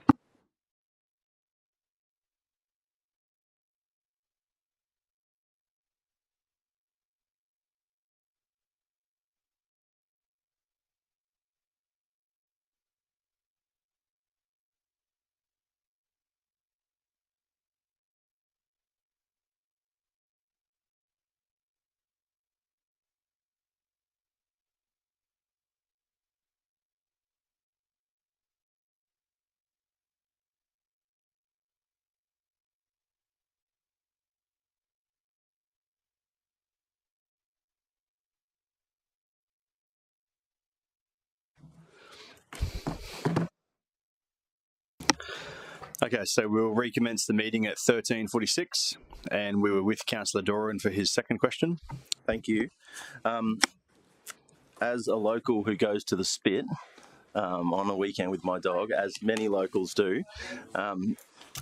Okay, so we'll recommence the meeting at 13:46, and we were with Councillor Doran for his second question. Thank you. As a local who goes to the Spit on the weekend with my dog, as many locals do, I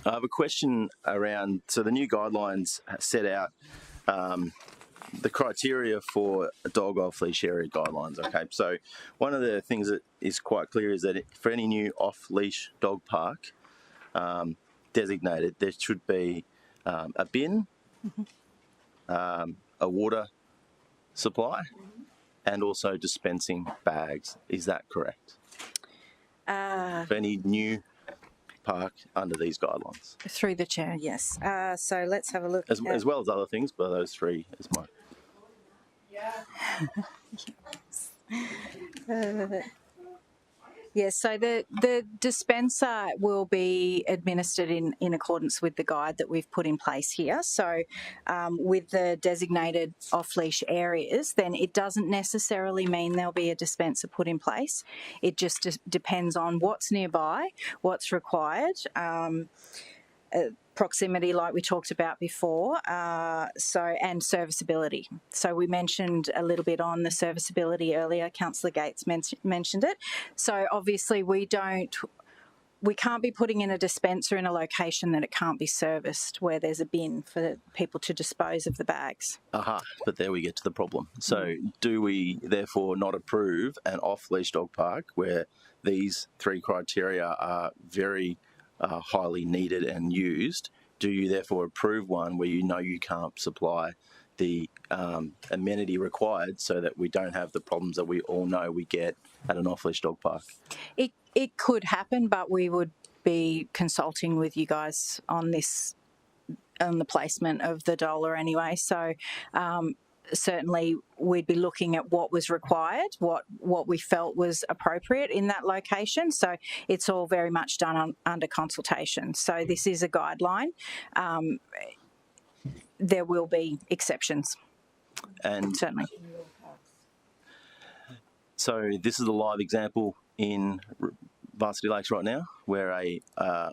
have a question around, so the new guidelines set out the criteria for a dog off-leash area guidelines, okay? So one of the things that is quite clear is that for any new off-leash dog park designated, there should be a bin, a water supply, and also dispensing bags. Is that correct? For any new park under these guidelines? Through the chair, yes. So let's have a look. As well as other things, but those three is my... Yes, so the dispenser will be administered in accordance with the guide that we've put in place here. So with the designated off-leash areas, then it doesn't necessarily mean there'll be a dispenser put in place. It just depends on what's nearby, what's required, proximity like we talked about before, and serviceability. So we mentioned a little bit on the serviceability earlier. Councillor Gates mentioned it. So obviously we can't be putting in a dispenser in a location that it can't be serviced, where there's a bin for people to dispose of the bags. But there we get to the problem. So do we therefore not approve an off-leash dog park where these three criteria are very highly needed and used? Do you therefore approve one where you know you can't supply the amenity required, so that we don't have the problems that we all know we get at an off-leash dog park? It could happen, but we would be consulting with you guys on this, on the placement of the dollar anyway. So certainly we'd be looking at what was required, what we felt was appropriate in that location. So it's all very much done under consultation. So this is a guideline. There will be exceptions, and certainly. So this is a live example in Varsity Lakes right now, where a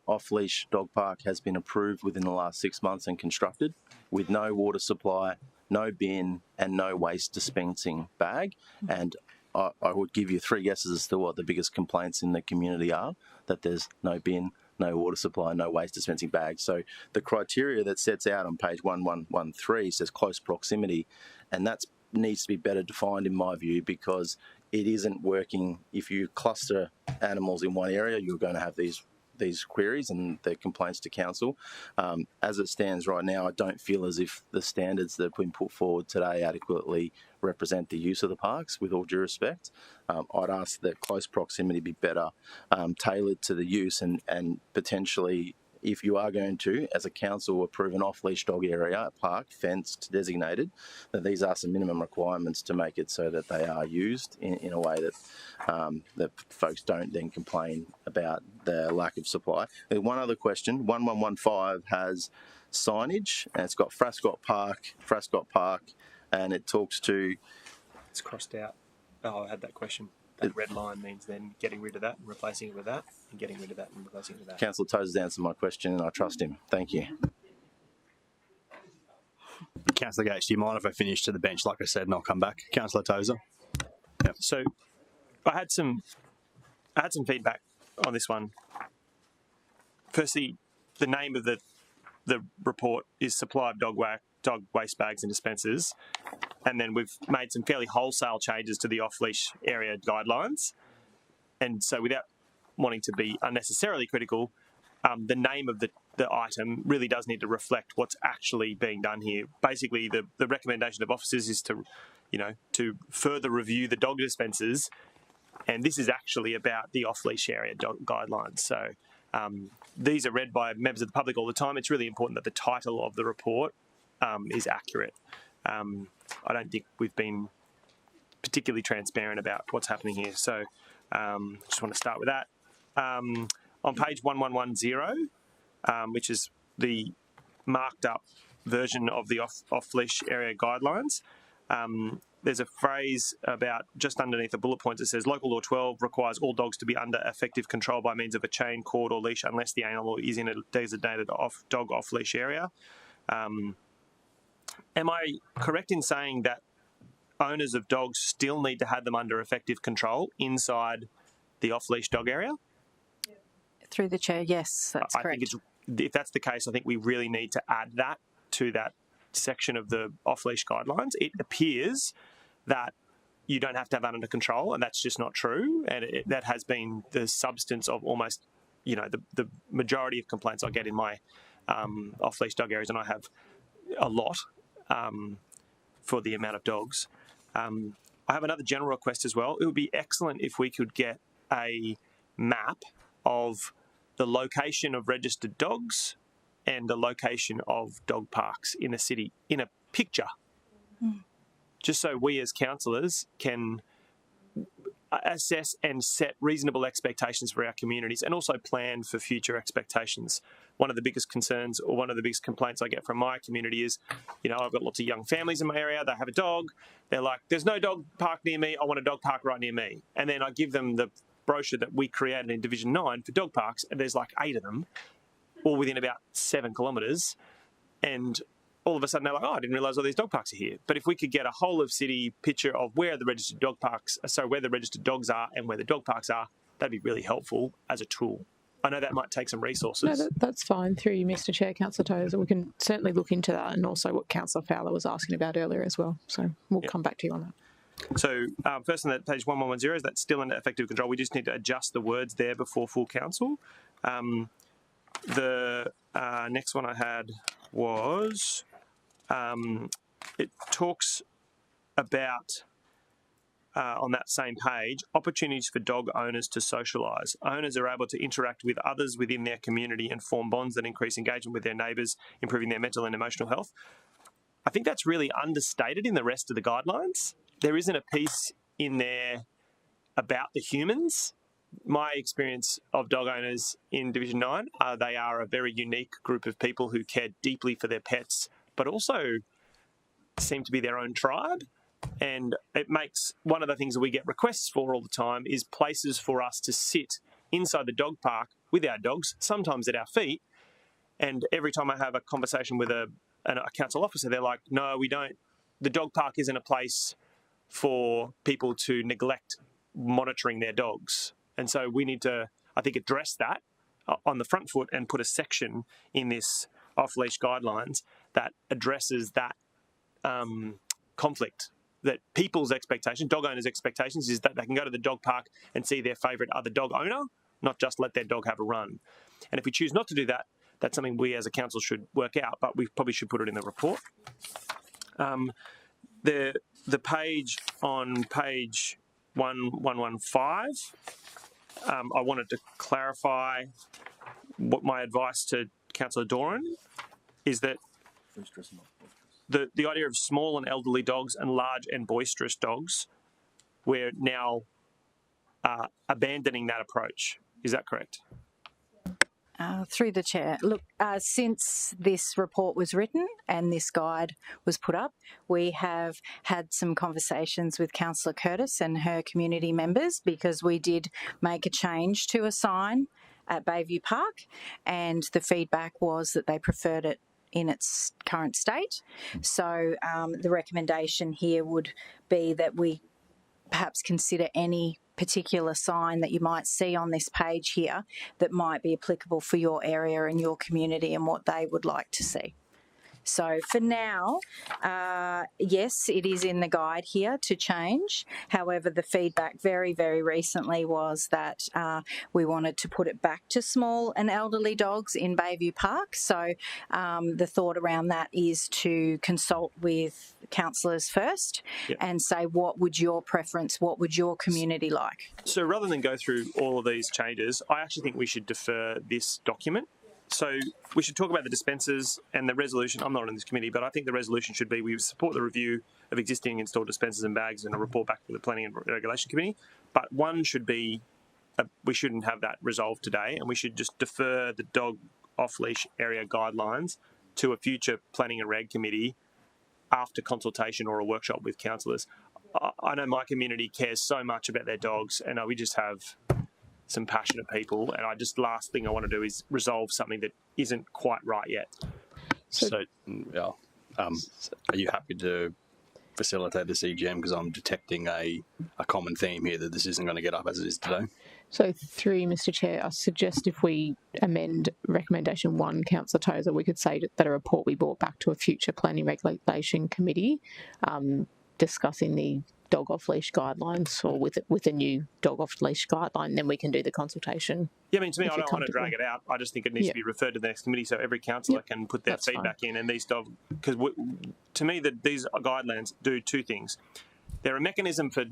off-leash dog park has been approved within the last 6 months and constructed with no water supply, no bin, and no waste dispensing bag. And I would give you 3 guesses as to what the biggest complaints in the community are: that there's no bin, no water supply, no waste dispensing bag. So the criteria that sets out on page 1113 says close proximity, and that needs to be better defined in my view, because it isn't working. If you cluster animals in one area, you're going to have these queries and the complaints to council. As it stands right now, I don't feel as if the standards that have been put forward today adequately represent the use of the parks, with all due respect. I'd ask that close proximity be better tailored to the use, and potentially, if you are going to, as a council, approve an off-leash dog area, park, fenced, designated, that these are some minimum requirements to make it so that they are used in a way that that folks don't then complain about the lack of supply. One other question, 1115 has signage, and it's got Frascott Park, and it talks to... It's crossed out. Oh, I had that question. That red line means then getting rid of that and replacing it with that, and getting rid of that and replacing it with that. Councillor Tozer's answered my question, and I trust him. Thank you. Councillor Gates, do you mind if I finish to the bench, like I said, and I'll come back? Councillor Tozer. Yep. So I had some feedback on this one. Firstly, the name of the report is Supply of Dog Waste Bags and Dispensers. And then we've made some fairly wholesale changes to the off-leash area guidelines. And so without wanting to be unnecessarily critical, the name of the item really does need to reflect what's actually being done here. Basically, the recommendation of officers is to further review the dog dispensers, and this is actually about the off-leash area guidelines. So these are read by members of the public all the time. It's really important that the title of the report is accurate. I don't think we've been particularly transparent about what's happening here. So just want to start with that. On page 1110, which is the marked up version of the off-leash area guidelines, there's a phrase about just underneath the bullet points that says Local Law 12 requires all dogs to be under effective control by means of a chain, cord or leash unless the animal is in a designated dog off-leash area. Am I correct in saying that owners of dogs still need to have them under effective control inside the off-leash dog area? Through the chair, yes, that's correct. I think if that's the case, I think we really need to add that to that section of the off-leash guidelines. It appears that you don't have to have that under control, and that's just not true. And that has been the substance of almost, the majority of complaints I get in my off-leash dog areas, and I have a lot for the amount of dogs. I have another general request as well. It would be excellent if we could get a map of the location of registered dogs and the location of dog parks in a city in a picture. Just so we as councillors can assess and set reasonable expectations for our communities and also plan for future expectations. One of the biggest concerns or one of the biggest complaints I get from my community is, I've got lots of young families in my area, they have a dog, they're like, there's no dog park near me, I want a dog park right near me. And then I give them the brochure that we created in Division 9 for dog parks, and there's like 8 of them, all within about 7 kilometres, and all of a sudden they're like, I didn't realise all these dog parks are here. But if we could get a whole of city picture of where the registered dog parks, where the registered dogs are and where the dog parks are, that'd be really helpful as a tool. I know that might take some resources. No, that's fine. Through you, Mr Chair, Councillor Tozer, we can certainly look into that, and also what Councillor Fowler was asking about earlier as well. So we'll come back to you on that. So first on that page 1110 is that still under effective control. We just need to adjust the words there before full council. The next one I had was it talks about on that same page, opportunities for dog owners to socialise. Owners are able to interact with others within their community and form bonds that increase engagement with their neighbours, improving their mental and emotional health. I think that's really understated in the rest of the guidelines. There isn't a piece in there about the humans. My experience of dog owners in Division 9, they are a very unique group of people who care deeply for their pets, but also seem to be their own tribe. And it makes one of the things that we get requests for all the time is places for us to sit inside the dog park with our dogs, sometimes at our feet. And every time I have a conversation with a council officer, they're like, no, we don't. The dog park isn't a place for people to neglect monitoring their dogs. And so we need to, I think, address that on the front foot and put a section in this off-leash guidelines that addresses that conflict. That people's expectations, dog owners' expectations, is that they can go to the dog park and see their favourite other dog owner, not just let their dog have a run. And if we choose not to do that, that's something we as a council should work out, but we probably should put it in the report. The page on page 1115, I wanted to clarify what my advice to Councillor Doran is that the idea of small and elderly dogs and large and boisterous dogs, we're now abandoning that approach. Is that correct? Through the chair. Look, since this report was written and this guide was put up, we have had some conversations with Councillor Curtis and her community members, because we did make a change to a sign at Bayview Park, and the feedback was that they preferred it in its current state. So the recommendation here would be that we perhaps consider any particular sign that you might see on this page here that might be applicable for your area and your community and what they would like to see. So for now, yes, it is in the guide here to change. However, the feedback very, very recently was that we wanted to put it back to small and elderly dogs in Bayview Park. So the thought around that is to consult with councillors first and say, what would your preference, what would your community like? So rather than go through all of these changes, I actually think we should defer this document. So we should talk about the dispensers and the resolution. I'm not on this committee, but I think the resolution should be we support the review of existing installed dispensers and bags and a report back to the Planning and Regulation Committee. But one should be, we shouldn't have that resolved today, and we should just defer the dog off-leash area guidelines to a future Planning and Reg Committee after consultation or a workshop with councillors. I know my community cares so much about their dogs, and we just have some passionate people, and last thing I want to do is resolve something that isn't quite right yet. So, are you happy to facilitate this EGM, because I'm detecting a common theme here that this isn't going to get up as it is today? So through you, Mr Chair, I suggest if we amend recommendation 1, Councillor Tozer, we could say that a report we brought back to a future planning regulation committee discussing the dog off leash guidelines, or with a new dog off leash guideline, then we can do the consultation. Yeah, I mean, to me, I don't want to drag it out. I just think it needs to be referred to the next committee so every councillor can put their feedback in. And these because to me, these guidelines do two things. They're a mechanism for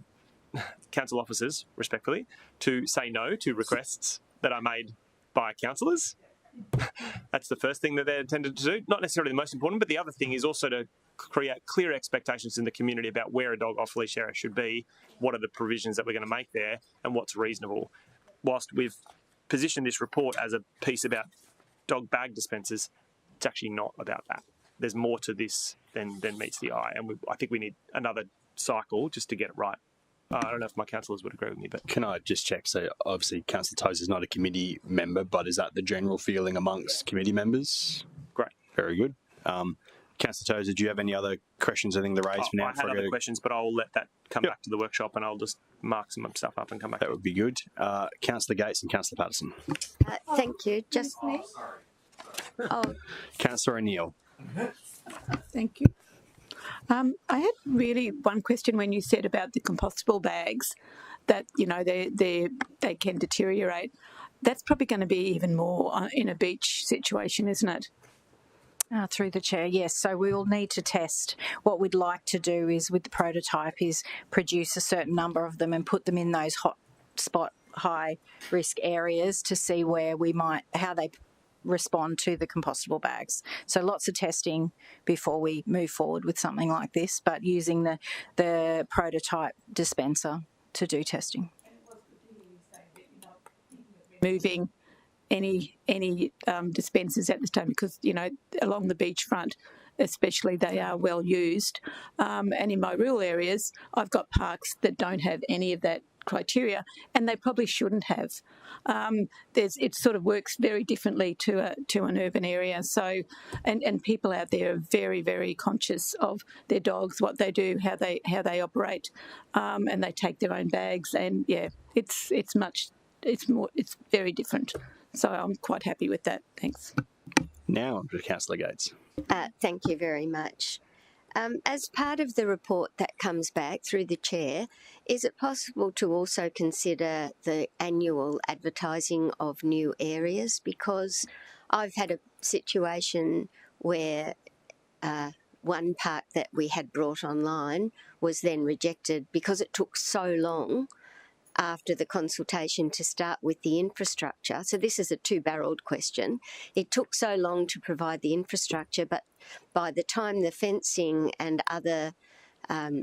council officers, respectfully, to say no to requests that are made by councillors. That's the first thing that they're intended to do. Not necessarily the most important, but the other thing is also to create clear expectations in the community about where a dog off-leash area should be, what are the provisions that we're going to make there, and what's reasonable. Whilst we've positioned this report as a piece about dog bag dispensers, it's actually not about that. There's more to this than meets the eye, and I think we need another cycle just to get it right. I don't know if my councillors would agree with me, but can I just check? So obviously, Councillor Tozer is not a committee member, but is that the general feeling amongst committee members? Great, very good. Councillor Tozer, do you have any other questions? I think the raised for now. I had other questions, but I'll let that come back to the workshop, and I'll just mark some stuff up and come back. That would be good. Councillor Gates and Councillor Patterson. Thank you. Just Councillor O'Neill. Thank you. I had really one question when you said about the compostable bags that, you know, they can deteriorate. That's probably going to be even more in a beach situation, isn't it? Through the chair, yes. So we will need to test. What we'd like to do is, with the prototype, is produce a certain number of them and put them in those hot spot, high risk areas to see where how they respond to the compostable bags. So lots of testing before we move forward with something like this, but using the prototype dispenser to do testing. Moving any dispensers at this time, because, you know, along the beachfront especially, they are well used, and in my rural areas I've got parks that don't have any of that criteria, and they probably shouldn't have. It sort of works very differently to an urban area. So, and people out there are very, very conscious of their dogs, what they do, how they operate, and they take their own bags. And yeah, it's very different. So I'm quite happy with that. Thanks. Now to Councillor Gates. Thank you very much. As part of the report that comes back through the chair, is it possible to also consider the annual advertising of new areas? Because I've had a situation where one park that we had brought online was then rejected because it took so long after the consultation to start with the infrastructure. So this is a two-barreled question. It took so long to provide the infrastructure, but by the time the fencing and other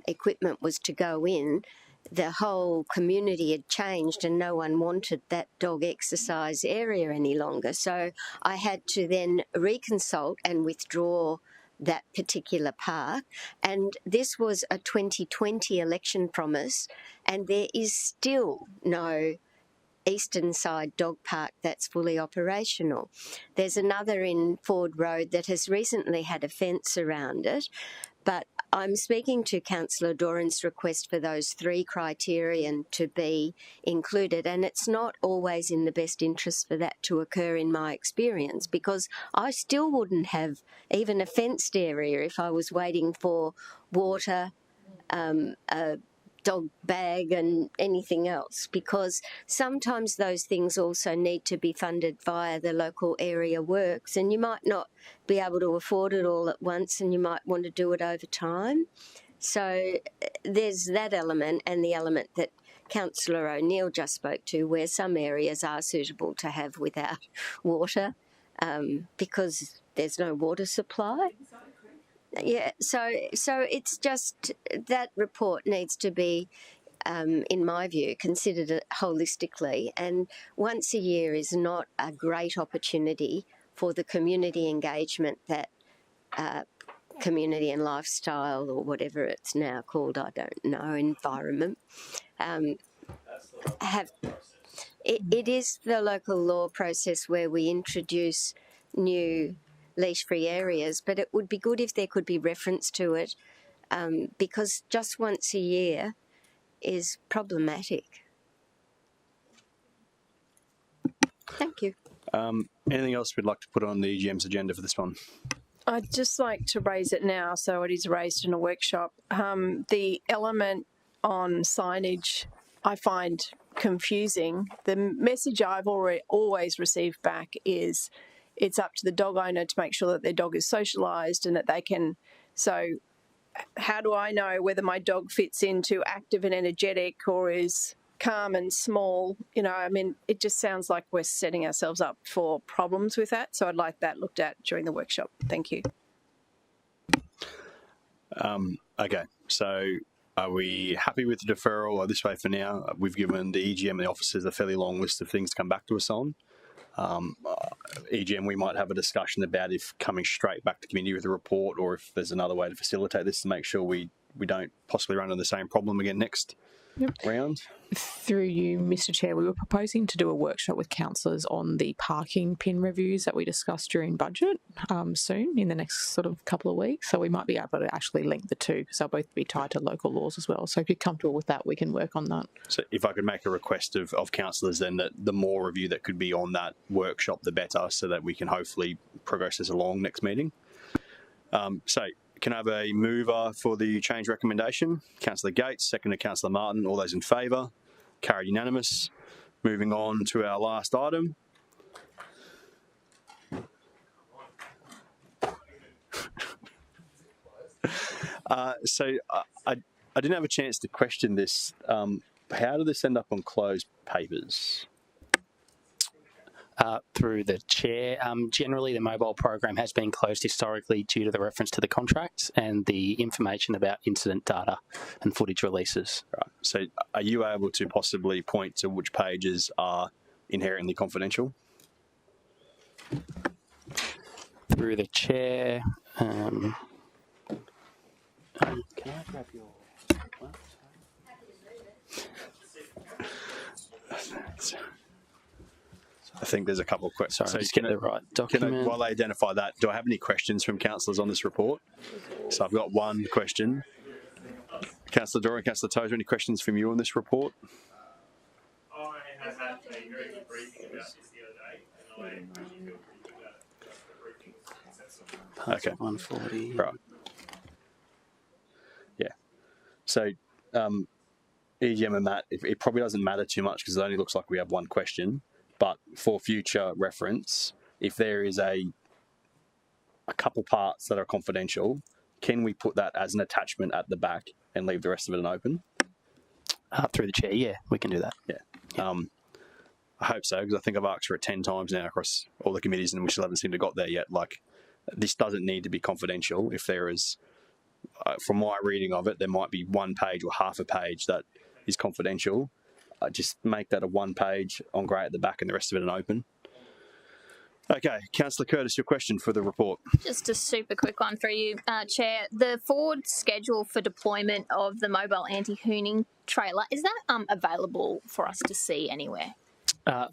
equipment was to go in, the whole community had changed and no one wanted that dog exercise area any longer. So I had to then reconsult and withdraw that particular park, and this was a 2020 election promise, and there is still no eastern side dog park that's fully operational. There's another in Ford Road that has recently had a fence around it, but I'm speaking to Councillor Doran's request for those 3 criterion to be included, and it's not always in the best interest for that to occur in my experience, because I still wouldn't have even a fenced area if I was waiting for water, a dog bag and anything else, because sometimes those things also need to be funded via the local area works, and you might not be able to afford it all at once and you might want to do it over time. So there's that element, and the element that Councillor O'Neill just spoke to, where some areas are suitable to have without water because there's no water supply. Yeah, so it's just that report needs to be, in my view, considered holistically, and once a year is not a great opportunity for the community engagement that community and lifestyle, or whatever it's now called, I don't know, environment, it is the local law process where we introduce new leash-free areas, but it would be good if there could be reference to it, because just once a year is problematic. Thank you. Anything else we'd like to put on the EGM's agenda for this one? I'd just like to raise it now, so it is raised in a workshop. The element on signage I find confusing. The message I've always received back is it's up to the dog owner to make sure that their dog is socialised and that they can. So how do I know whether my dog fits into active and energetic or is calm and small? You know, I mean, it just sounds like we're setting ourselves up for problems with that. So I'd like that looked at during the workshop. Thank you. Okay, so are we happy with the deferral this way for now? We've given the EGM and the officers a fairly long list of things to come back to us on. EGM, we might have a discussion about if coming straight back to committee with a report, or if there's another way to facilitate this to make sure we don't possibly run into the same problem again next round. Through you, Mr. Chair, we were proposing to do a workshop with councillors on the parking pin reviews that we discussed during budget soon, in the next sort of couple of weeks. So we might be able to actually link the two, because they'll both be tied to local laws as well. So if you're comfortable with that, we can work on that. So if I could make a request of councillors, then that the more review that could be on that workshop, the better, so that we can hopefully progress this along next meeting. So can I have a mover for the change recommendation? Councillor Gates, seconded Councillor Martin. All those in favour? Carried unanimous. Moving on to our last item. So I didn't have a chance to question this. How did this end up on closed papers? Through the chair, generally the mobile program has been closed historically due to the reference to the contracts and the information about incident data and footage releases. Right. So are you able to possibly point to which pages are inherently confidential? Through the chair, can I grab your... I think there's a couple of questions. Sorry, so get the right document. While they identify that, do I have any questions from councillors on this report? So I've got one question. Councillor Dora and Councillor Tozer, any questions from you on this report? I have had a very good briefing about this the other day, and I actually feel pretty good about the briefing. Okay. 140. Right. Yeah. So EGM and Matt, it probably doesn't matter too much because it only looks like we have one question. But for future reference, if there is a couple parts that are confidential, can we put that as an attachment at the back and leave the rest of it open? Through the chair, yeah, we can do that. Yeah. I hope so, because I think I've asked for it 10 times now across all the committees and we still haven't seemed to got there yet. Like, this doesn't need to be confidential. If there is, from my reading of it, there might be one page or half a page that is confidential. Just make that a one page on grey at the back and the rest of it an open. Okay, Councillor Curtis, your question for the report. Just a super quick one for you, Chair. The forward schedule for deployment of the mobile anti-hooning trailer, is that available for us to see anywhere?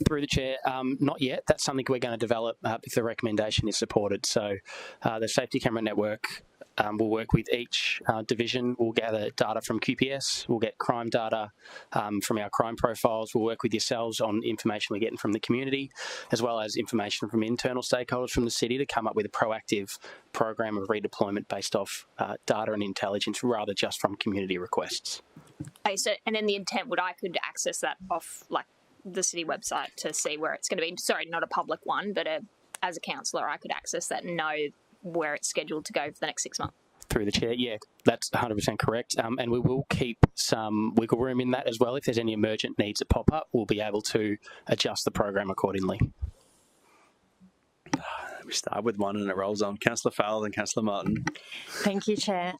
Through the chair, not yet. That's something we're going to develop if the recommendation is supported. So the safety camera network will work with each division. We'll gather data from QPS. We'll get crime data from our crime profiles. We'll work with yourselves on information we're getting from the community, as well as information from internal stakeholders from the city to come up with a proactive program of redeployment based off data and intelligence rather just from community requests. Okay, so, and then the intent would I could access that off like the city website to see where it's going to be. Sorry, not a public one, but as a councillor, I could access that and know where it's scheduled to go for the next 6 months. Through the chair, yeah, that's 100% correct. And we will keep some wiggle room in that as well. If there's any emergent needs that pop up, we'll be able to adjust the program accordingly. We start with one and it rolls on. Councillor Farrell and Councillor Martin. Thank you, Chair.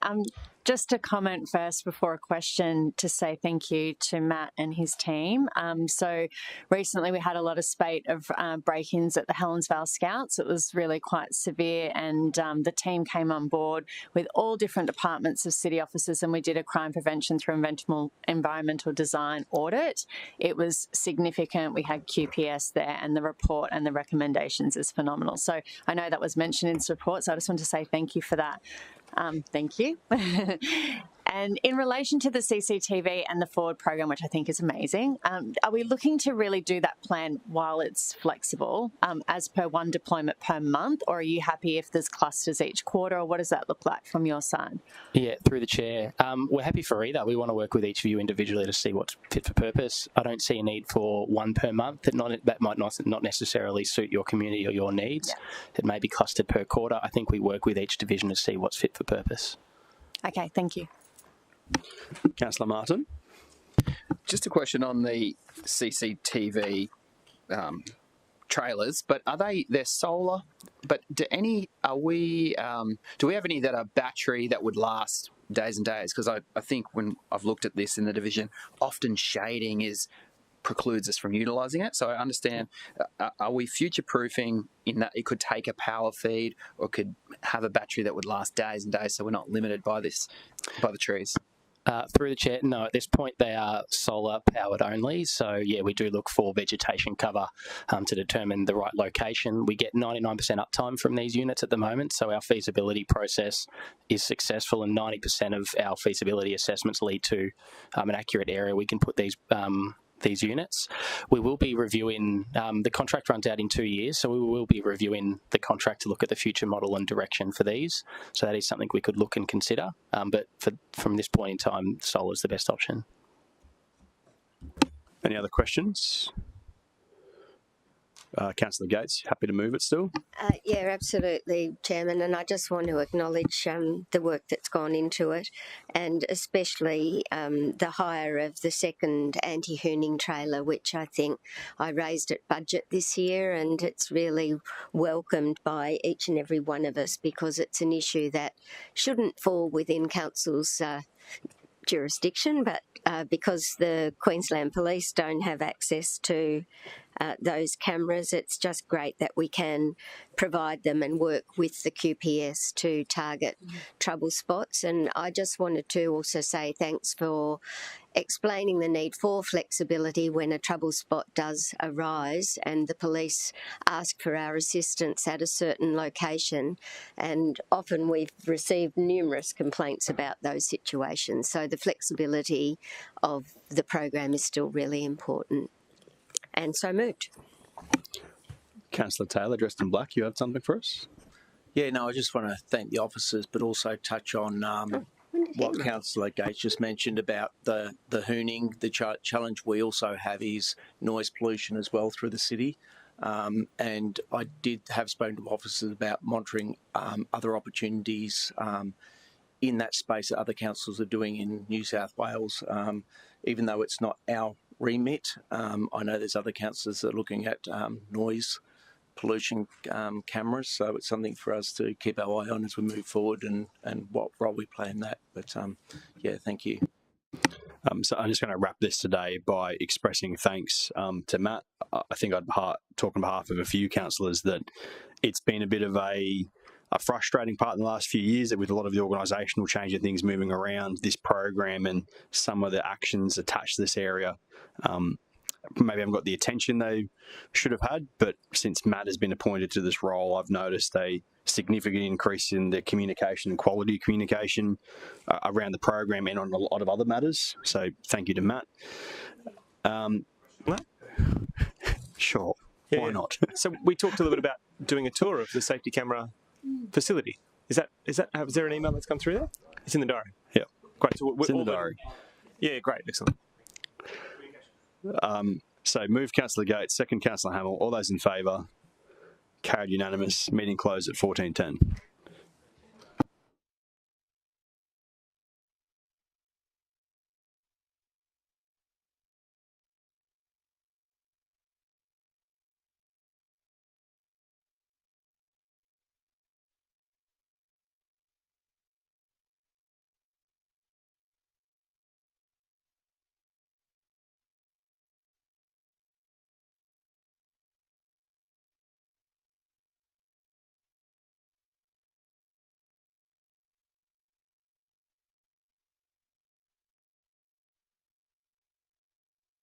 Just a comment first before a question to say thank you to Matt and his team. So recently we had a lot of spate of break-ins at the Helensvale Scouts. It was really quite severe, and the team came on board with all different departments of city officers, and we did a crime prevention through environmental design audit. It was significant. We had QPS there, and the report and the recommendations is phenomenal. So I know that was mentioned in this report, so I just want to say thank you for that. Thank you. And in relation to the CCTV and the forward program, which I think is amazing, are we looking to really do that plan while it's flexible, as per one deployment per month, or are you happy if there's clusters each quarter, or what does that look like from your side? Yeah, through the chair. We're happy for either. We want to work with each of you individually to see what's fit for purpose. I don't see a need for one per month. That might not necessarily suit your community or your needs. Yeah. It may be clustered per quarter. I think we work with each division to see what's fit for purpose. Okay, thank you. Councillor Martin. Just a question on the CCTV trailers, but they're solar, but do we have any that are battery that would last days and days? Because I think when I've looked at this in the division, often shading precludes us from utilising it. So I understand, are we future-proofing in that it could take a power feed or could have a battery that would last days and days, so we're not limited by the trees? Through the chair, no, at this point they are solar powered only. So yeah, we do look for vegetation cover to determine the right location. We get 99% uptime from these units at the moment. So our feasibility process is successful, and 90% of our feasibility assessments lead to an accurate area we can put these units. We will be reviewing, the contract runs out in 2 years, so we will be reviewing the contract to look at the future model and direction for these. So that is something we could look and consider, but from this point in time, solar is the best option. Any other questions? Councillor Gates, happy to move it still? Yeah, absolutely, Chairman, and I just want to acknowledge the work that's gone into it, and especially the hire of the second anti-hooning trailer, which I think I raised at budget this year, and it's really welcomed by each and every one of us because it's an issue that shouldn't fall within Council's jurisdiction, but because the Queensland Police don't have access to those cameras, it's just great that we can provide them and work with the QPS to target trouble spots. And I just wanted to also say thanks for explaining the need for flexibility when a trouble spot does arise and the police ask for our assistance at a certain location. And often we've received numerous complaints about those situations. So the flexibility of the program is still really important. And so moved. Councillor Taylor, dressed in black, you have something for us? Yeah, no, I just want to thank the officers, but also touch on what Councillor Gates just mentioned about the hooning. The challenge we also have is noise pollution as well through the city. And I did have spoken to officers about monitoring other opportunities in that space that other councils are doing in New South Wales. Even though it's not our remit, I know there's other councils that are looking at noise pollution cameras, so it's something for us to keep our eye on as we move forward and what role we play in that. But yeah, thank you. So I'm just going to wrap this today by expressing thanks to Matt. I think I'd talk on behalf of a few councillors that it's been a bit of a frustrating part in the last few years that with a lot of the organisational change and things moving around this program and some of the actions attached to this area maybe haven't got the attention they should have had, but since Matt has been appointed to this role, I've noticed a significant increase in the communication and quality of communication around the program and on a lot of other matters. So thank you to Matt. Sure, yeah, why not? So we talked a little bit about doing a tour of the safety camera facility. Is there an email that's come through there? It's in the diary. Yeah, great. So it's in the diary. Yeah, great, excellent. So move Councillor Gates, second Councillor Hamill. All those in favour? Carried unanimous. Meeting closed at 14:10.